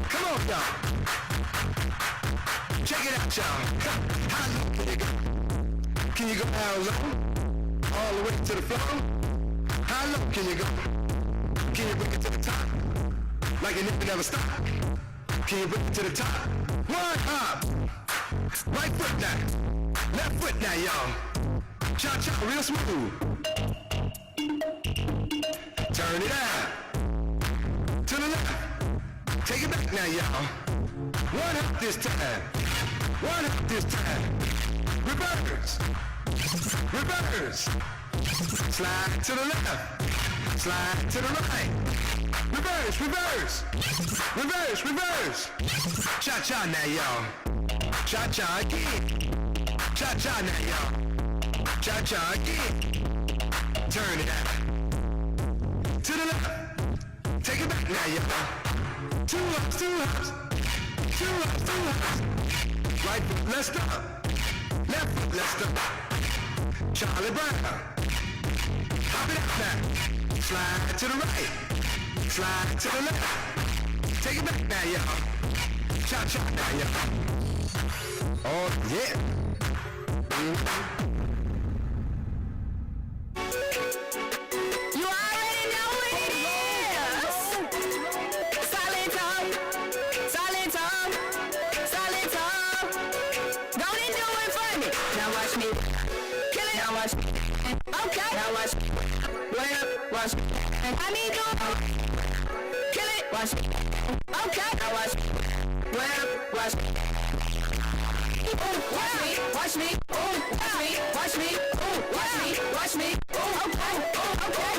Come on, y'all. Check it out, y'all. How low can you go? Can you go how low? All the way to the floor? How low can you go? Can you bring it to the top? Like it never stop. Can you bring it to the top? One hop. Right foot now. Left foot now, y'all. Cha-cha, real smooth. Turn it out. To the left. Take it back now, y'all. One hop this time. One hop this time. Reverse. Reverse. Slide to the left. Slide to the right. Reverse, reverse. Reverse, reverse. Cha-cha now, y'all. Cha-cha again. Cha-cha now, y'all. Cha-cha again. Turn it out. To the left. Take it back now, y'all. 2 hops, 2 hops. 2 hops, 2 hops. Right foot, let's stop. Left foot, let's stop. Charlie Brown. Hop it out now. Slide to the right. Slide to the left. Take it back now, y'all. Cha-cha now, y'all. Oh, yeah. You already know what it is. Silent talk. Silent talk. Silent talk. Don't it do it for me? Now watch me. Kill it. Now watch me. Okay. Now watch me. Well, watch me. I mean, do it. Kill it. Watch me. Okay. Now watch me. Well, watch me. Watch me. Watch me. Watch me. Watch me. Watch me. Watch me. Okay. Okay.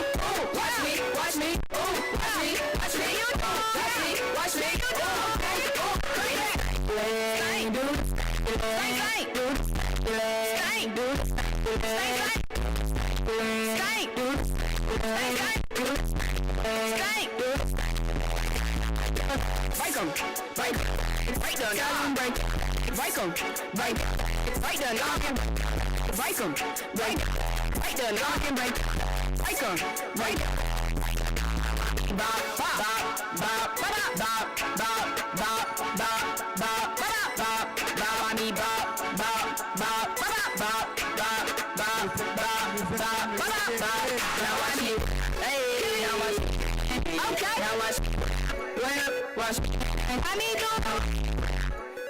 Watch me. Watch me. Watch me. Watch me. Watch me. Watch me. Skank, dude. Skank, dude. Skank, dude. Skank, dude. Skank, dude. Break 'em. Break. Break the gun. Break. Break 'em. Break. Break the gun. Break 'em. Break. Break the gun. Break. Break 'em. Break. Bop, bop, bop, bop, bop, bop, bop, bop, bop, bop, bop, bop, I mean bop, bop, bop, bop, bop, bop, bop, bop, bop, bop, bop. Now watch me. Hey, now watch me. Okay. Now watch me. Well, watch me. I mean go.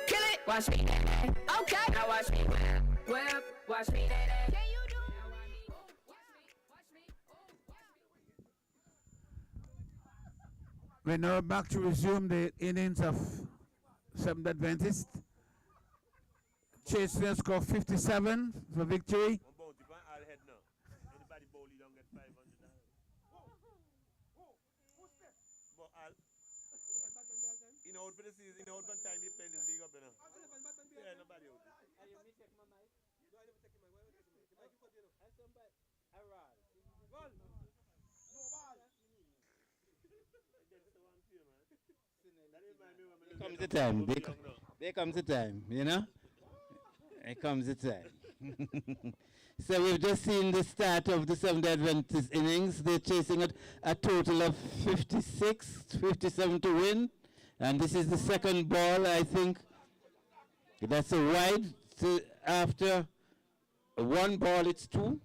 Kill it. Watch me. Okay. Now watch me. Well, watch me. Can you do it? We're now back to resume the innings of Seventh Adventist. Chase Field score 57 for victory. Al. You know, for the season, you know, for the time you play in this league up, you know. Yeah, nobody out. Comes the time. There comes the time, you know? There comes the time. So we've just seen the start of the Seventh Adventist innings. They're chasing a total of 57 to win. And this is the second ball, I think. That's a wide. So after one ball, it's two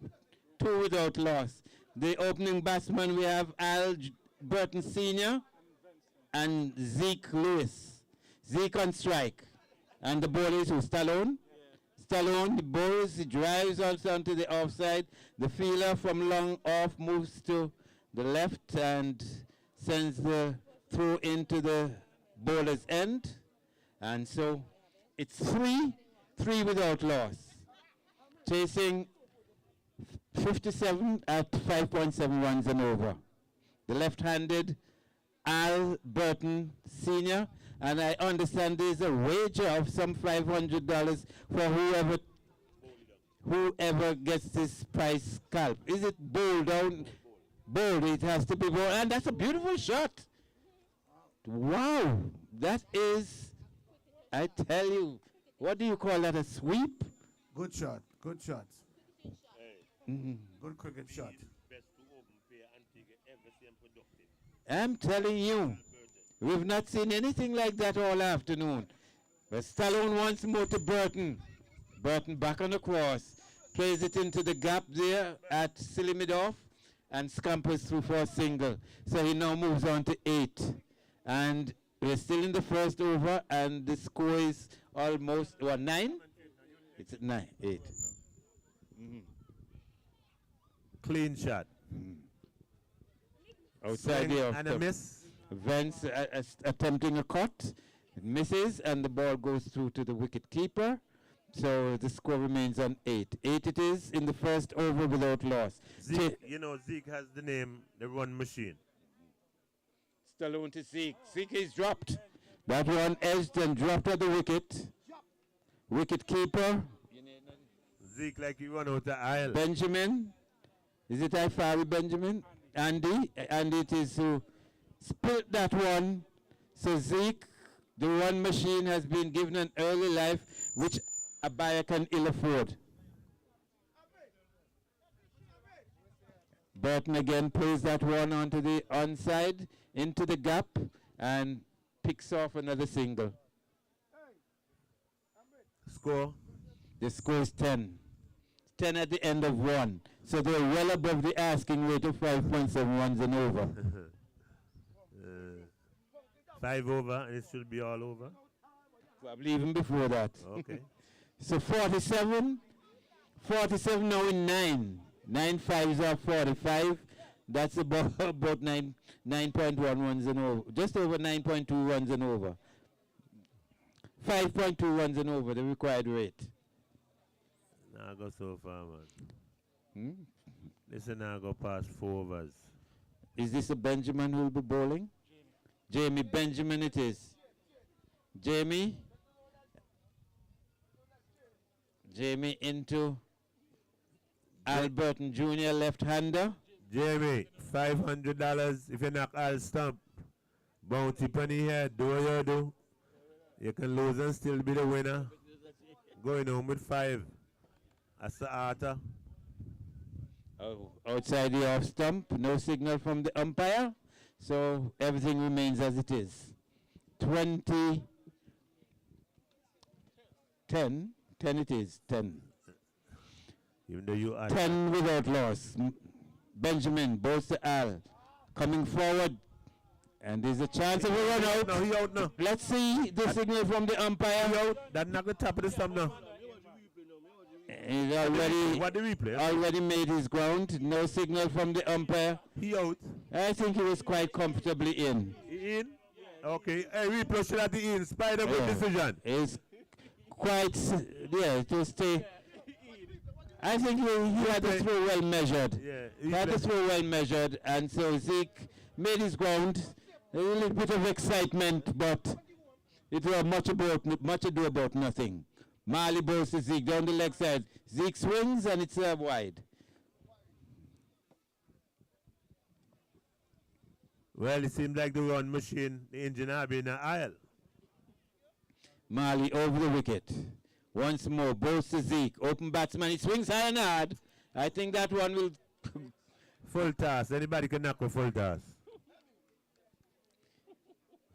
without loss. The opening batsman, we have Burton Sr. and Zeke Lewis. Zeke on strike. And the ball is who? Stallone? Stallone, the bowls, he drives also onto the offside. The fielder from long off moves to the left and sends the throw into the bowler's end. And so it's three without loss. Chasing 57 at 5.7 runs and over. The left-handed Al Burton Sr. And I understand there's a wager of some $500 for whoever gets this prize scalp. Is it bowled down? Bowled, it has to be bowled. And that's a beautiful shot. Wow, that is, I tell you, what do you call that, a sweep? Good shot, good shot. Good cricket shot. I'm telling you, we've not seen anything like that all afternoon. But Stallone once more to Burton. Burton back on the cross. Plays it into the gap there at silly mid-off and scampers through for a single. So he now moves on to 8. And we're still in the first over and the score is almost, 9? It's at 9, 8. Clean shot. Outside the off and a miss. Vance attempting a cut. It misses and the ball goes through to the wicket keeper. So the score remains on 8. 8 it is in the first over without loss. Zeke, you know, Zeke has the name, the run machine. Stallone to Zeke. Zeke is dropped. That one edged and dropped at the wicket. Wicket keeper. Zeke like he run out the aisle. Benjamin. Is it Ifari Benjamin? Andy. And it is who split that one. So Zeke, the run machine, has been given an early life, which a buyer can ill afford. Burton again plays that one onto the onside, into the gap, and picks off another single. Score? The score is 10. 10 at the end of 1. So they're well above the asking rate of 5.7 runs and over. 5 over, and it should be all over? Probably even before that. Okay. So 47 now in 9. 9 fives are 45. That's about 9.1 runs and over. Just over 9.2 runs and over. 5.2 runs and over, the required rate. Now I go so far, man. Listen, now I go past 4 overs. Is this a Benjamin who will be bowling? Jamie Benjamin it is. Jamie into Alberton Jr. left-hander. Jamie, $500 if you knock Al stump. Bounty penny here, do what you do. You can lose and still be the winner. Going home with 5. That's the Arthur. Oh, outside the off stump, no signal from the umpire. So everything remains as it is. 20, 10 it is, 10. Even though you are 10 without loss. Benjamin, both to Al, coming forward. And there's a chance of a run out. No, he out now. Let's see the signal from the umpire. He out. That knock the top of the stump now. He's already, what the replay? Already made his ground. No signal from the umpire. He out. I think he was quite comfortably in. In? Okay. Hey, replay should have the in. Spider good decision. It's quite, to stay. I think he had the throw well measured. Yeah. He had the throw well measured, and so Zeke made his ground. a little bit of excitement, but it was much ado about nothing. Marley bowls to Zeke down the leg side. Zeke swings and it's wide. Well, it seems like the run machine, the engine are being an aisle. Marley over the wicket. Once more, bowls to Zeke. Open batsman, he swings high and hard. I think that one will... Full toss. Anybody can knock a full toss.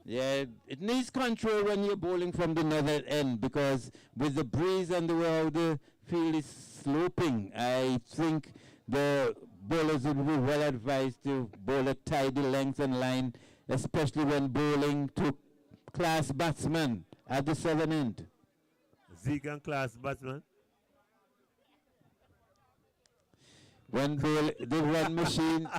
Yeah, it needs control when you're bowling from the northern end, because with the breeze and the way how the field is sloping, I think the bowlers would be well advised to bowl at tidy length and line, especially when bowling to class batsmen at the southern end. Zeke and class batsman. When the one machine...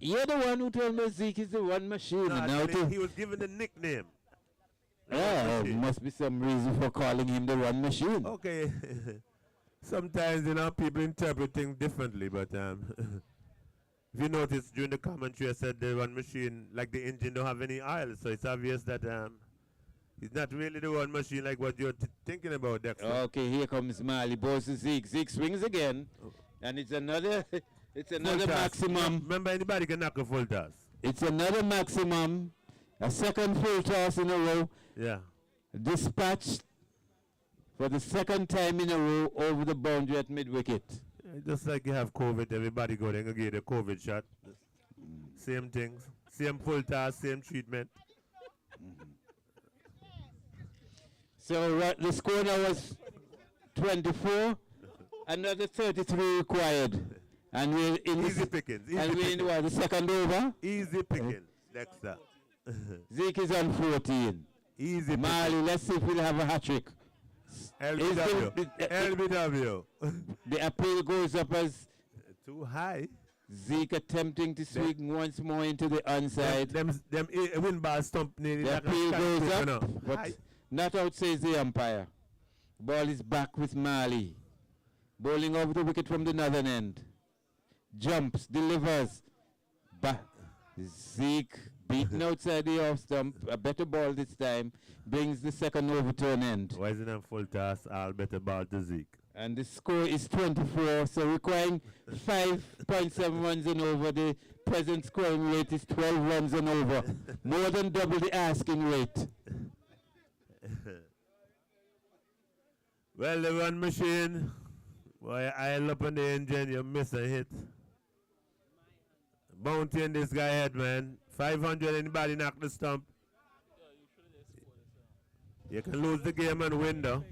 You're the one who told me Zeke is the one machine. No, and now he was given the nickname. Yeah, must be some reason for calling him the one machine. Okay. Sometimes, you know, people interpret things differently, but if you notice during the commentary I said the one machine, like the engine don't have any oil, so it's obvious that he's not really the one machine like what you're thinking about, Dexter. Okay, here comes Marley, bowls to Zeke. Zeke swings again, and it's another... It's another maximum. Remember, anybody can knock a full toss. It's another maximum. A second full toss in a row. Yeah. Dispatched for the second time in a row over the boundary at mid-wicket. Just like you have COVID, everybody go there and get a COVID shot. Same things. Same full toss, same treatment. So the score now was 24. Another 33 required. And we're in easy pickings. And we're in what, the second over? Easy pickings. Dexter. Zeke is on 14. Easy Marley, let's see if we'll have a hat-trick. LBW. LBW. The appeal goes up as... Too high. Zeke attempting to swing once more into the onside. Them win ball stump nearly. The appeal goes up, but not out, says the umpire. Ball is back with Marley. Bowling over the wicket from the northern end. Jumps, delivers. Zeke beaten outside the off stump. A better ball this time. Brings the second over to an end. Why isn't that full toss? All better ball to Zeke. And the score is 24, so requiring 5.7 runs and over. The present scoring rate is 12 runs and over. More than double the asking rate. Well, the run machine. Boy, I'll up on the engine, you miss a hit. Bounty in this guy head, man. 500, anybody knock the stump. You can lose the game and win, though.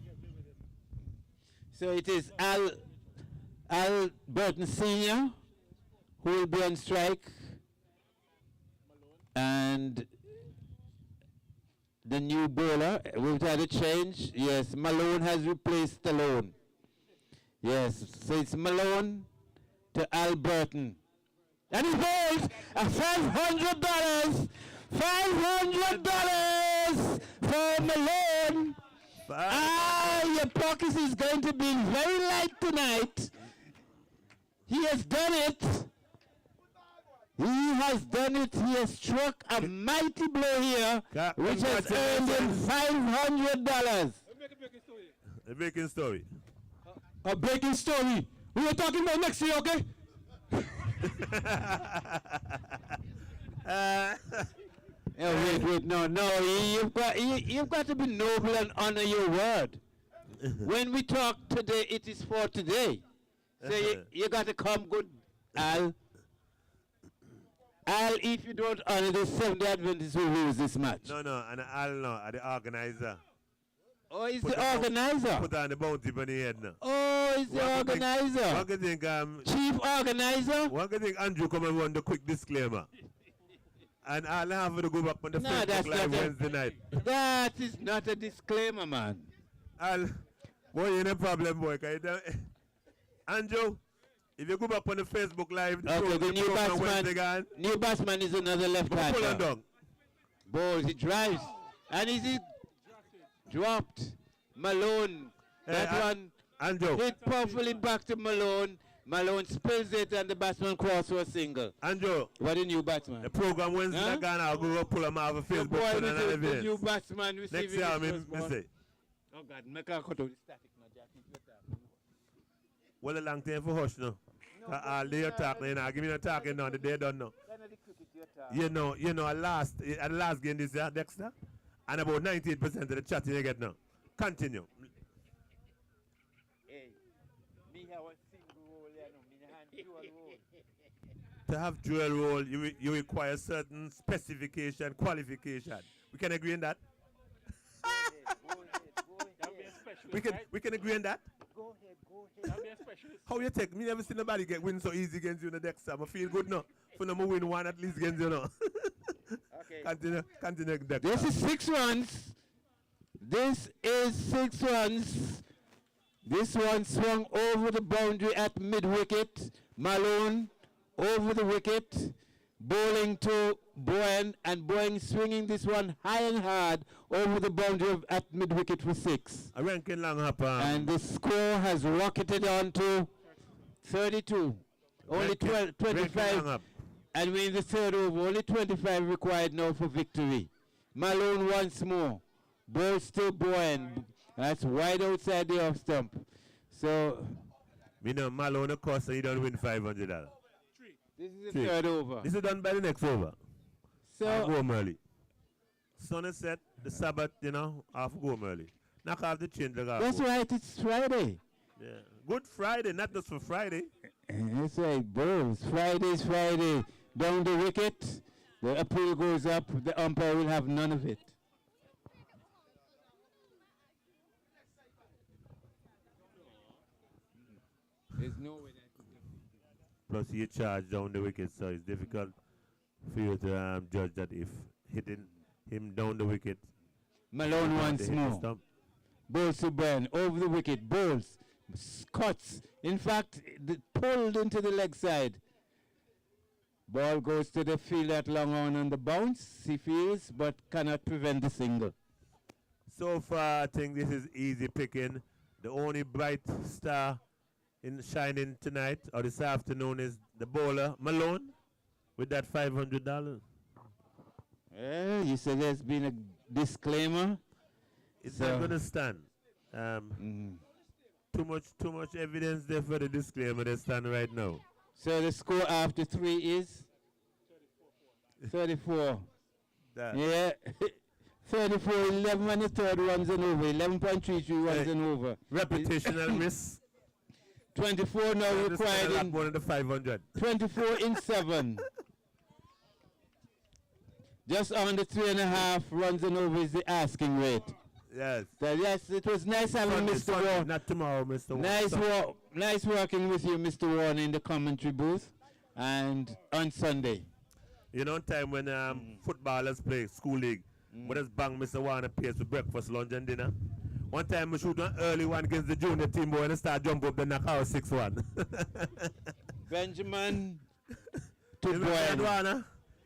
So it is Al Burton Sr. who will be on strike. And the new bowler, we've had a change. Yes, Malone has replaced Stallone. Yes, so it's Malone to Al Burton. And he bowls a $500! $500 for Malone! Your pockets is going to be very light tonight. He has done it. He has done it. He has struck a mighty blow here, which has earned him $500. A breaking story. A breaking story. We were talking about next year, okay? Wait, no, you've got to be noble and honor your word. When we talk today, it is for today. So you got to come good, Al. Al, if you don't honor the Seventh-day Adventists will lose this match. No, and Al no, the organizer. Oh, he's the organizer. Put on the bounty on the head now. Oh, he's the organizer. What do you think, Chief organizer? What do you think Andrew come and run the quick disclaimer? And I'll have to go back on the Facebook Live Wednesday night. That is not a disclaimer, man. Al, boy, you no problem, boy. Andrew, if you go back on the Facebook Live, the new batsman is another left-hander. Pull him down. Balls, he drives. And is it dropped? Malone. That one Andrew. hit powerfully back to Malone. Malone spills it and the batsman cross for a single. Andrew. What a new batsman. The program Wednesday huh? Gone, I'll go pull him out of Facebook. Boy, the new batsman receiving next year, me say. Oh God, make a cut out the static now, Jack. Well, a long time for hush now. All day you talk now, give me no talking now, the day done now. You know, at last game this year, Dexter, and about 98% of the chatting you get now. Continue. Hey, me have a single role here now, me hand dual role. To have dual role, you require certain specification, qualification. We can agree on that? We can agree on that? Go ahead. How you take? Me never seen nobody get win so easy against you in the next time. I feel good now. For no more win one at least against you now. Okay. Continue. This is 6 runs. This is 6 runs. This one swung over the boundary at mid-wicket. Malone over the wicket. Bowling to Bowen, and Bowen swinging this one high and hard over the boundary at mid-wicket for 6. A ranking long hop. And the score has rocketed on to 32. Only 25. And we're in the third over. Only 25 required now for victory. Malone once more. Ball still Bowen. That's wide outside the off stump. So. We know Malone, of course, so he don't win $500. This is the third over. This is done by the next over. So I'll go home early. Sun is set, the Sabbath, I'll go home early. Knock off the change. That's right, it's Friday. Yeah. Good Friday, not just for Friday. That's right, Bulls. Friday's Friday. Down the wicket, the appeal goes up, the umpire will have none of it. There's no way that. Plus, you charge down the wicket, so it's difficult for you to judge that if hitting him down the wicket. Malone once more. Balls to Burn, over the wicket, balls, cuts. In fact, pulled into the leg side. Ball goes to the field at long on the bounce, he feels, but cannot prevent the single. So far, I think this is easy picking. The only bright star in shining tonight or this afternoon is the bowler Malone with that $500. You said there's been a disclaimer. It's not going to stand. Too much evidence there for the disclaimer they stand right now. So the score after 3 is 34. Yeah. 34, 11 and the third runs and over. 11.33 runs and over. Reputational risk. 24 now required in more than the 500. 24 in 7. Just under 3.5 runs and over is the asking rate. Yes. So yes, it was nice having Mr. Warren. Not tomorrow, Mr. Warren. Nice working with you, Mr. Warren, in the commentary booth, and on Sunday. You know, time when footballers play school league, we just bang Mr. Warren pays for breakfast, lunch, and dinner. One time we shoot an early one against the junior team boy and start jump up the knock out 6-1. Benjamin to Bowen.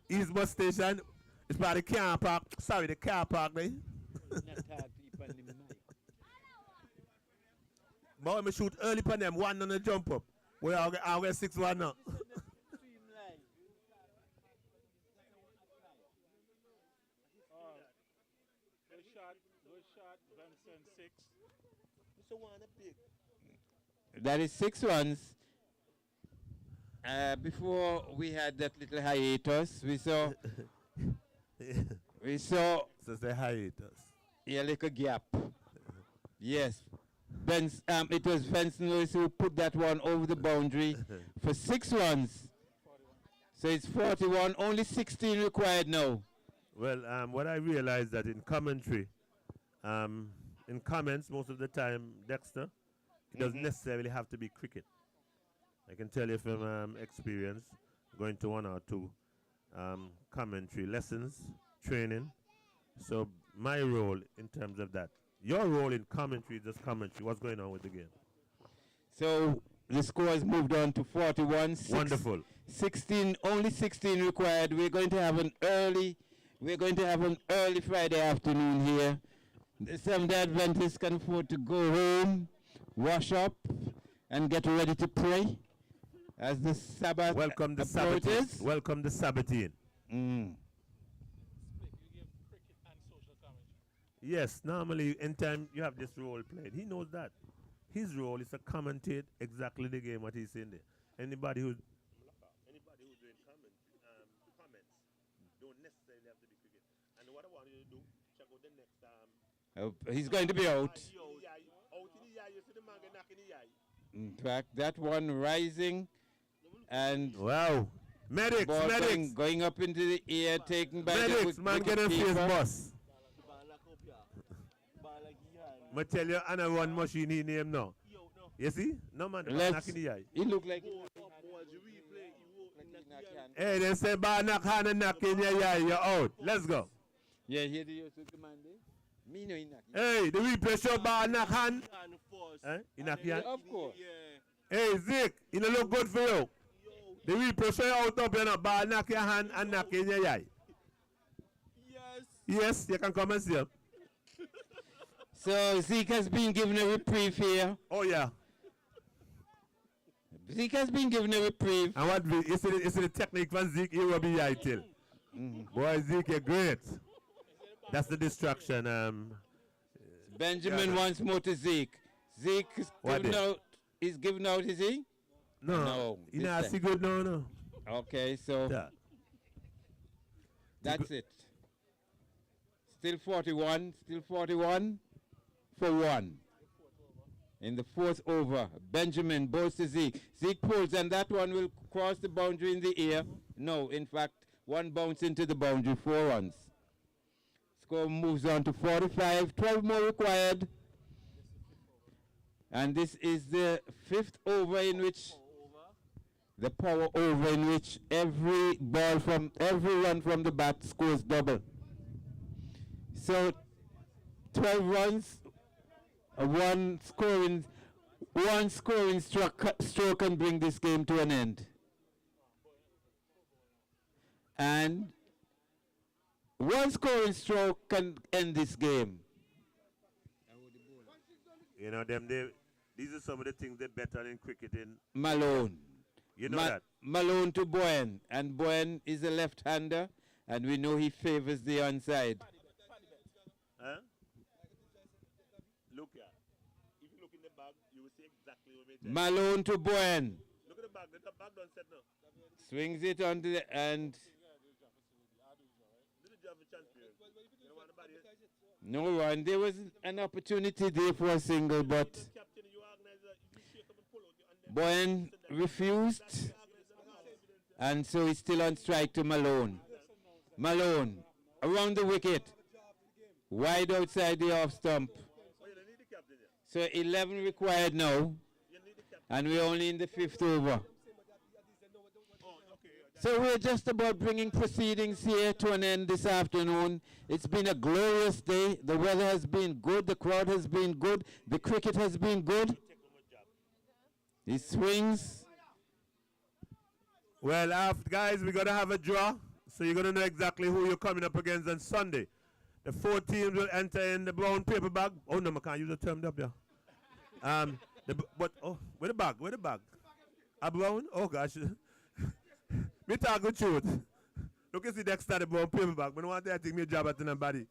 East Bus Station. It's by the car park. Sorry, the car park there. Boy, we shoot early for them, 1 on the jump up. I'll get 6-1 now. That is 6 runs. Before we had that little hiatus, we saw So say hiatus. Yeah, like a gap. Yes. It was Benson Lewis who put that one over the boundary for 6 runs. So it's 41, only 16 required now. Well, what I realized that in commentary, in comments most of the time, Dexter, it doesn't necessarily have to be cricket. I can tell you from experience, going to 1 or 2 commentary lessons, training. So my role in terms of that. Your role in commentary is just commentary. What's going on with the game? So the score has moved on to 41. Wonderful. 16, only 16 required. We're going to have an early Friday afternoon here. The Seventh-day Adventists can afford to go home, wash up, and get ready to pray. as the Sabbath Welcome the approaches. Sabbath. Welcome the Sabbathine. Yes, normally in time you have this role played. He knows that. His role is to commentate exactly the game what he's saying there. Anybody who's doing comments don't necessarily have to be cricket. And what I want you to do, check out the next He's going to be out. In fact, that one rising and wow, medics, going up into the air, taken by medics, the man, get a face boss. I tell you, I know one machine he name now. You see? No man, knocking the eye. He look like hey, they say ball knock hand and knock in your eye, you're out. Let's go. Yeah, here the command. Me no knock. Hey, the replay show ball knock hand. Eh? You knock your hand? Of course. Hey, Zeke, it don't look good for you. The replay show you out up, you know, ball knock your hand and knock in your eye. Yes, you can come and see him. So Zeke has been given a reprieve here. Oh yeah. Zeke has been given a reprieve. And what is the technique from Zeke? He will be right till. Boy, Zeke, you're great. That's the distraction. Benjamin wants more to Zeke. Zeke is giving out. He's giving out, is he? No. He not see good now, no. Okay, so that's it. Still 41. Still 41 for 1. In the 4th over, Benjamin bowls to Zeke. Zeke pulls, and that one will cross the boundary in the air. No, in fact, one bounce into the boundary, 4 runs. Score moves on to 45, 12 more required. And this is the 5th over in which, the power over in which every run from the bat scores double. So 12 runs, one scoring stroke can bring this game to an end. And one scoring stroke can end this game. You know, these are some of the things they bet on in cricket in Malone. You know that? Malone to Bowen. And Bowen is a left-hander, and we know he favors the onside. Huh? Look here. If you look in the bag, you will see exactly what it is. Malone to Bowen. Look at the bag. The bag don't set now. Swings it onto the end. No run. There was an opportunity there for a single, but Bowen refused, and so he's still on strike to Malone. Malone around the wicket, wide outside the off stump. So 11 required now, and we're only in the 5th over. So we're just about bringing proceedings here to an end this afternoon. It's been a glorious day. The weather has been good. The crowd has been good. The cricket has been good. He swings. Well, guys, we're going to have a draw. So you're going to know exactly who you're coming up against on Sunday. The 4 teams will enter in the brown paper bag. Oh, no, I can't use the term W. Where the bag? Where the bag? A brown? Oh, gosh. Me talk good truth. Look at the Dexter, the brown paper bag. I don't want to take me a job at anybody.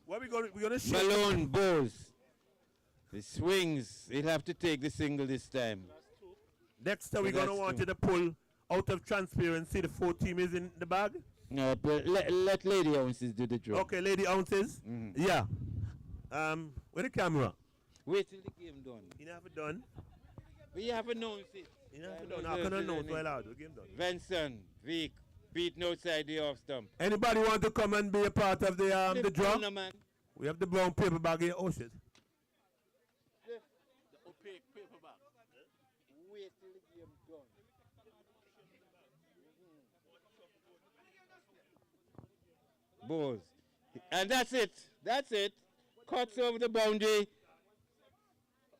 What we're going to shake? Malone bowls. He swings. He'll have to take the single this time. Dexter, we're going to want you to pull out of transparency. The 4 team is in the bag. No, but let Lady Ounces do the draw. Okay, Lady Ounces. Yeah. Where the camera? Wait till the game done. You never done? We have announced it. You never done. I can announce while out. The game done. Venson, Vic, beaten outside the off stump. Anybody want to come and be a part of the draw? Man. We have the brown paper bag here. Oh shit. The opaque paper bag. Wait till the game done. Balls. And that's it. That's it. Cuts over the boundary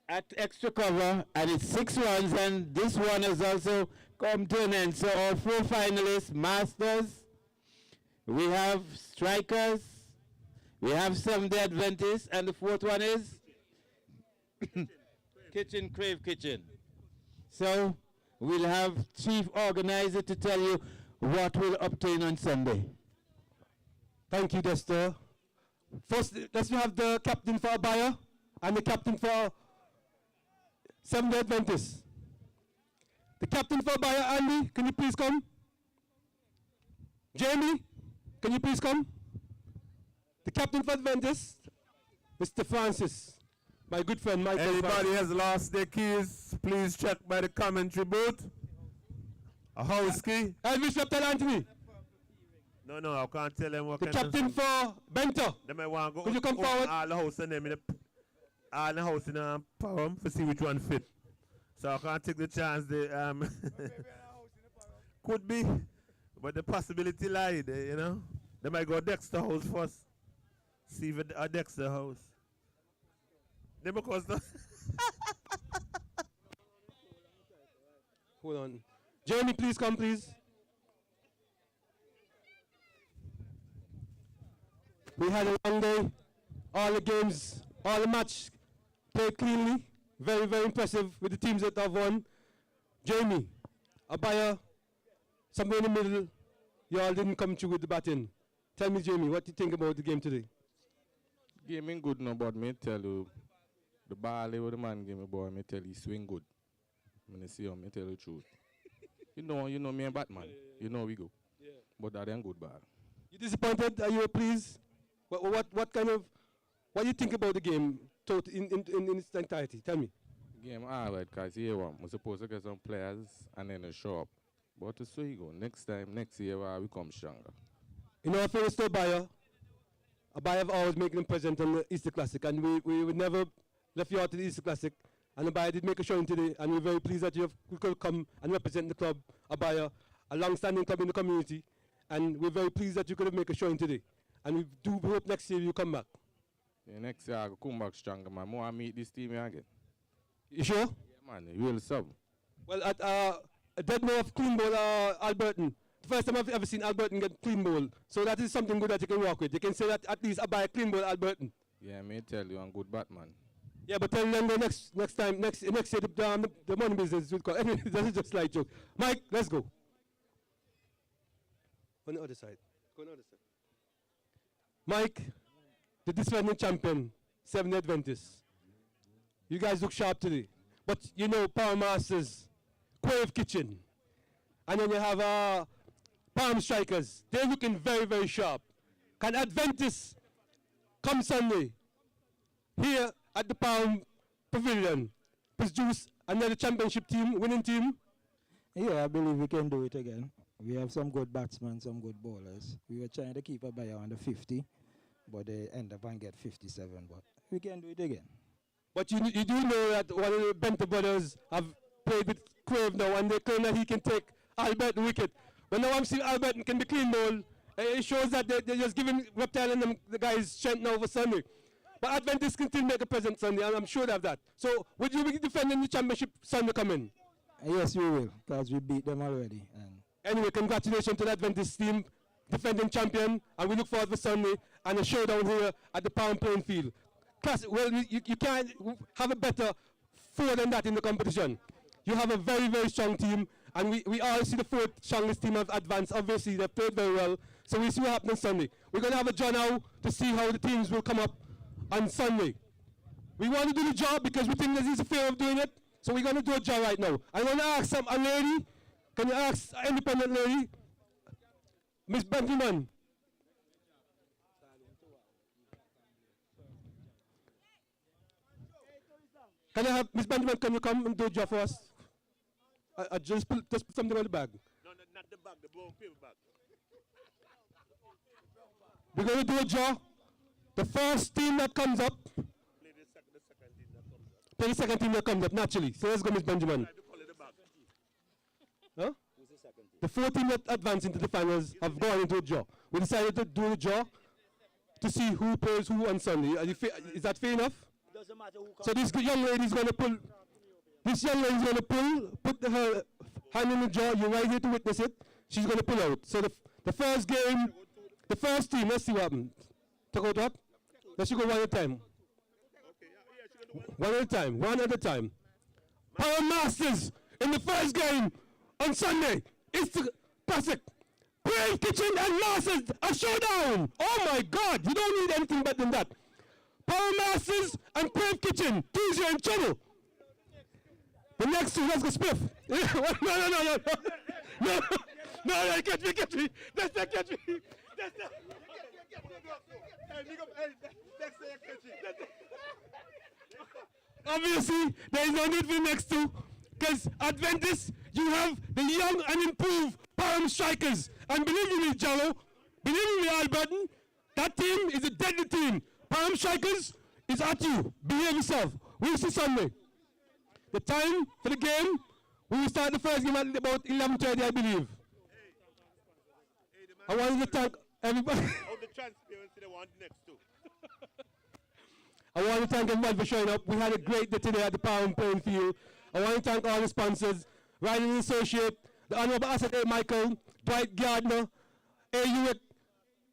at extra cover, and it's 6 runs, and this one has also come to an end. So our 4 finalists, Masters, we have Strikers, we have Seventh-day Adventists, and the 4th one is Crave Kitchen. So we'll have chief organizer to tell you what will obtain on Sunday. Thank you, Dexter. First, let's have the captain for Abaya and the captain for Seventh-day Adventist. The captain for Abaya, Andy, can you please come? Jamie, can you please come? The captain for Adventist, Mr. Francis, my good friend Michael. Anybody has lost their keys, please check by the commentary booth. A house key. Elvis Leptel Anthony. No, I can't tell them what The captain for Bento. They may want to go could you come forward? all the house and them in all the house in Param to see which one fit. So I can't take the chance. They could be, but the possibility lied. You know, they might go Dexter house first. See if a Dexter house. They because Hold on. Jamie, please come, please. We had a long day. All the games, all the match played cleanly. Very, very impressive with the teams that have won. Jamie, Abaya, somewhere in the middle, you all didn't come through with the batting. Tell me, Jamie, what do you think about the game today? Game ain't good no, but me tell you, the ball over the man give me boy, me tell you swing good. When I see him, me tell you the truth. you know me and Batman. You know we go. Yeah. But that ain't good ball. You disappointed? Are you pleased? What kind of, what do you think about the game in its entirety? Tell me. Game alright, cause here we're supposed to get some players and then a show up. But so you go. Next year we come stronger. In our fairness to Abaya have always making them present on the Easter Classic, and we would never left you out to the Easter Classic. And Abaya did make a showing today, and we're very pleased that you could come and represent the club, Abaya, a long-standing club in the community, and we're very pleased that you could have made a showing today. And we do hope next year you come back. Yeah, next year I'll come back stronger, man. More I meet this team here again. You sure? Yeah, man. You will sub. Well, at a dead more of clean ball, Alberton. The first time I've ever seen Alberton get clean ball. So that is something good that you can work with. You can say that at least I buy a clean ball, Alberton. Yeah, me tell you, I'm good Batman. Yeah, but tell them the next year the money business will come. Anyway, that's just a slight joke. Mike, let's go. On the other side. Go on the other side. Mike, the defending champion, Seventh-day Adventist. You guys look sharp today. But you know, Power Masters, Quave Kitchen, and then you have Palm Strikers. They're looking very, very sharp. Can Adventists come Sunday here at the Palm Pavilion produce another championship team, winning team? Yeah, I believe we can do it again. We have some good batsmen, some good bowlers. We were trying to keep Abaya under 50, but they end up and get 57. But we can do it again. But you do know that one of the Bento brothers have played with Crave now, and they claim that he can take Albert wicket. But now I'm seeing Albert can be clean ball. It shows that they're just giving Reptile and them, the guys strength now for Sunday. But Adventists can still make a present Sunday, and I'm sure of that. So would you be defending the championship Sunday coming? Yes, we will, because we beat them already. And anyway, congratulations to the Adventist team, defending champion, and we look forward to Sunday and a showdown here at the Pound playing field. Well, you can't have a better four than that in the competition. You have a very, very strong team, and we all see the fourth strongest team have advanced. Obviously, they've played very well, so we see what happens Sunday. We're going to have a draw now to see how the teams will come up on Sunday. We want to do the job because we think there's a fear of doing it, so we're going to do a job right now. I want to ask a lady, can you ask an independent lady? Miss Benjamin. Can I have Miss Benjamin? Can you come and do a job for us? Just put something on the bag. No, not the bag, the brown paper bag. We're going to do a draw. The first team that comes up. Play the second team that comes up, naturally. So let's go, Miss Benjamin. Huh? The four teams that advance into the finals have gone into a draw. We decided to do a draw to see who plays who on Sunday. Is that fair enough? doesn't matter who comes. So this young lady is going to pull. This young lady is going to pull. Put her hand in the jaw. You're right here to witness it. She's going to pull out. So the first game, the first team. Let's see what happens. Take out what? Let's go one at a time. One at a time. One at a time. Power Masters in the first game on Sunday. It's the classic. Brave Kitchen and Masters, a showdown. Oh my God, you don't need anything better than that. Power Masters and Brave Kitchen, two are in trouble. The next two, let's go Spiff. No, catch me. That's not catch me. That's not. Obviously, there is no need for the next two, because Adventist, you have the young and improved Param strikers. And believe me, Jallo, believe me, Alberton, that team is a deadly team. Param strikers is at you. Behave yourself. We'll see Sunday. The time for the game, we will start the first game at about 11:30, I believe. I wanted to thank everybody. the transparency they want next to. I want to thank everybody for showing up. We had a great day today at the Power playing field. I want to thank all the sponsors, Riding Associate, the Honorable Asset A. Michael, Dwight Gardner, A. Hewitt.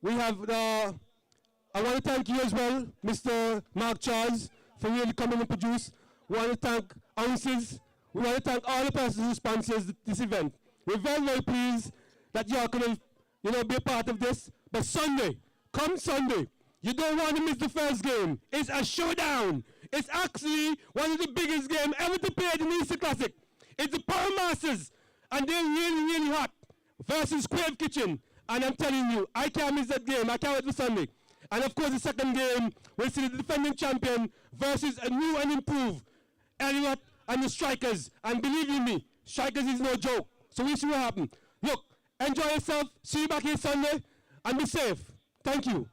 We have I want to thank you as well, Mr. Mark Charles, for really coming and produce. We want to thank Ounces. We want to thank all the persons who sponsors this event. We're very, very pleased that y'all can, be a part of this. But Sunday, come Sunday, you don't want to miss the first game. It's a showdown. It's actually one of the biggest games ever to play in the Easter Classic. It's the Power Masters, and they're really, really hot, versus Crave Kitchen. And I'm telling you, I can't miss that game. I can't wait for Sunday. And of course, the second game, we'll see the defending champion versus a new and improved Elliot and the Strikers. And believe you me, Strikers is no joke. So we'll see what happens. Look, enjoy yourself. See you back here Sunday, and be safe. Thank you.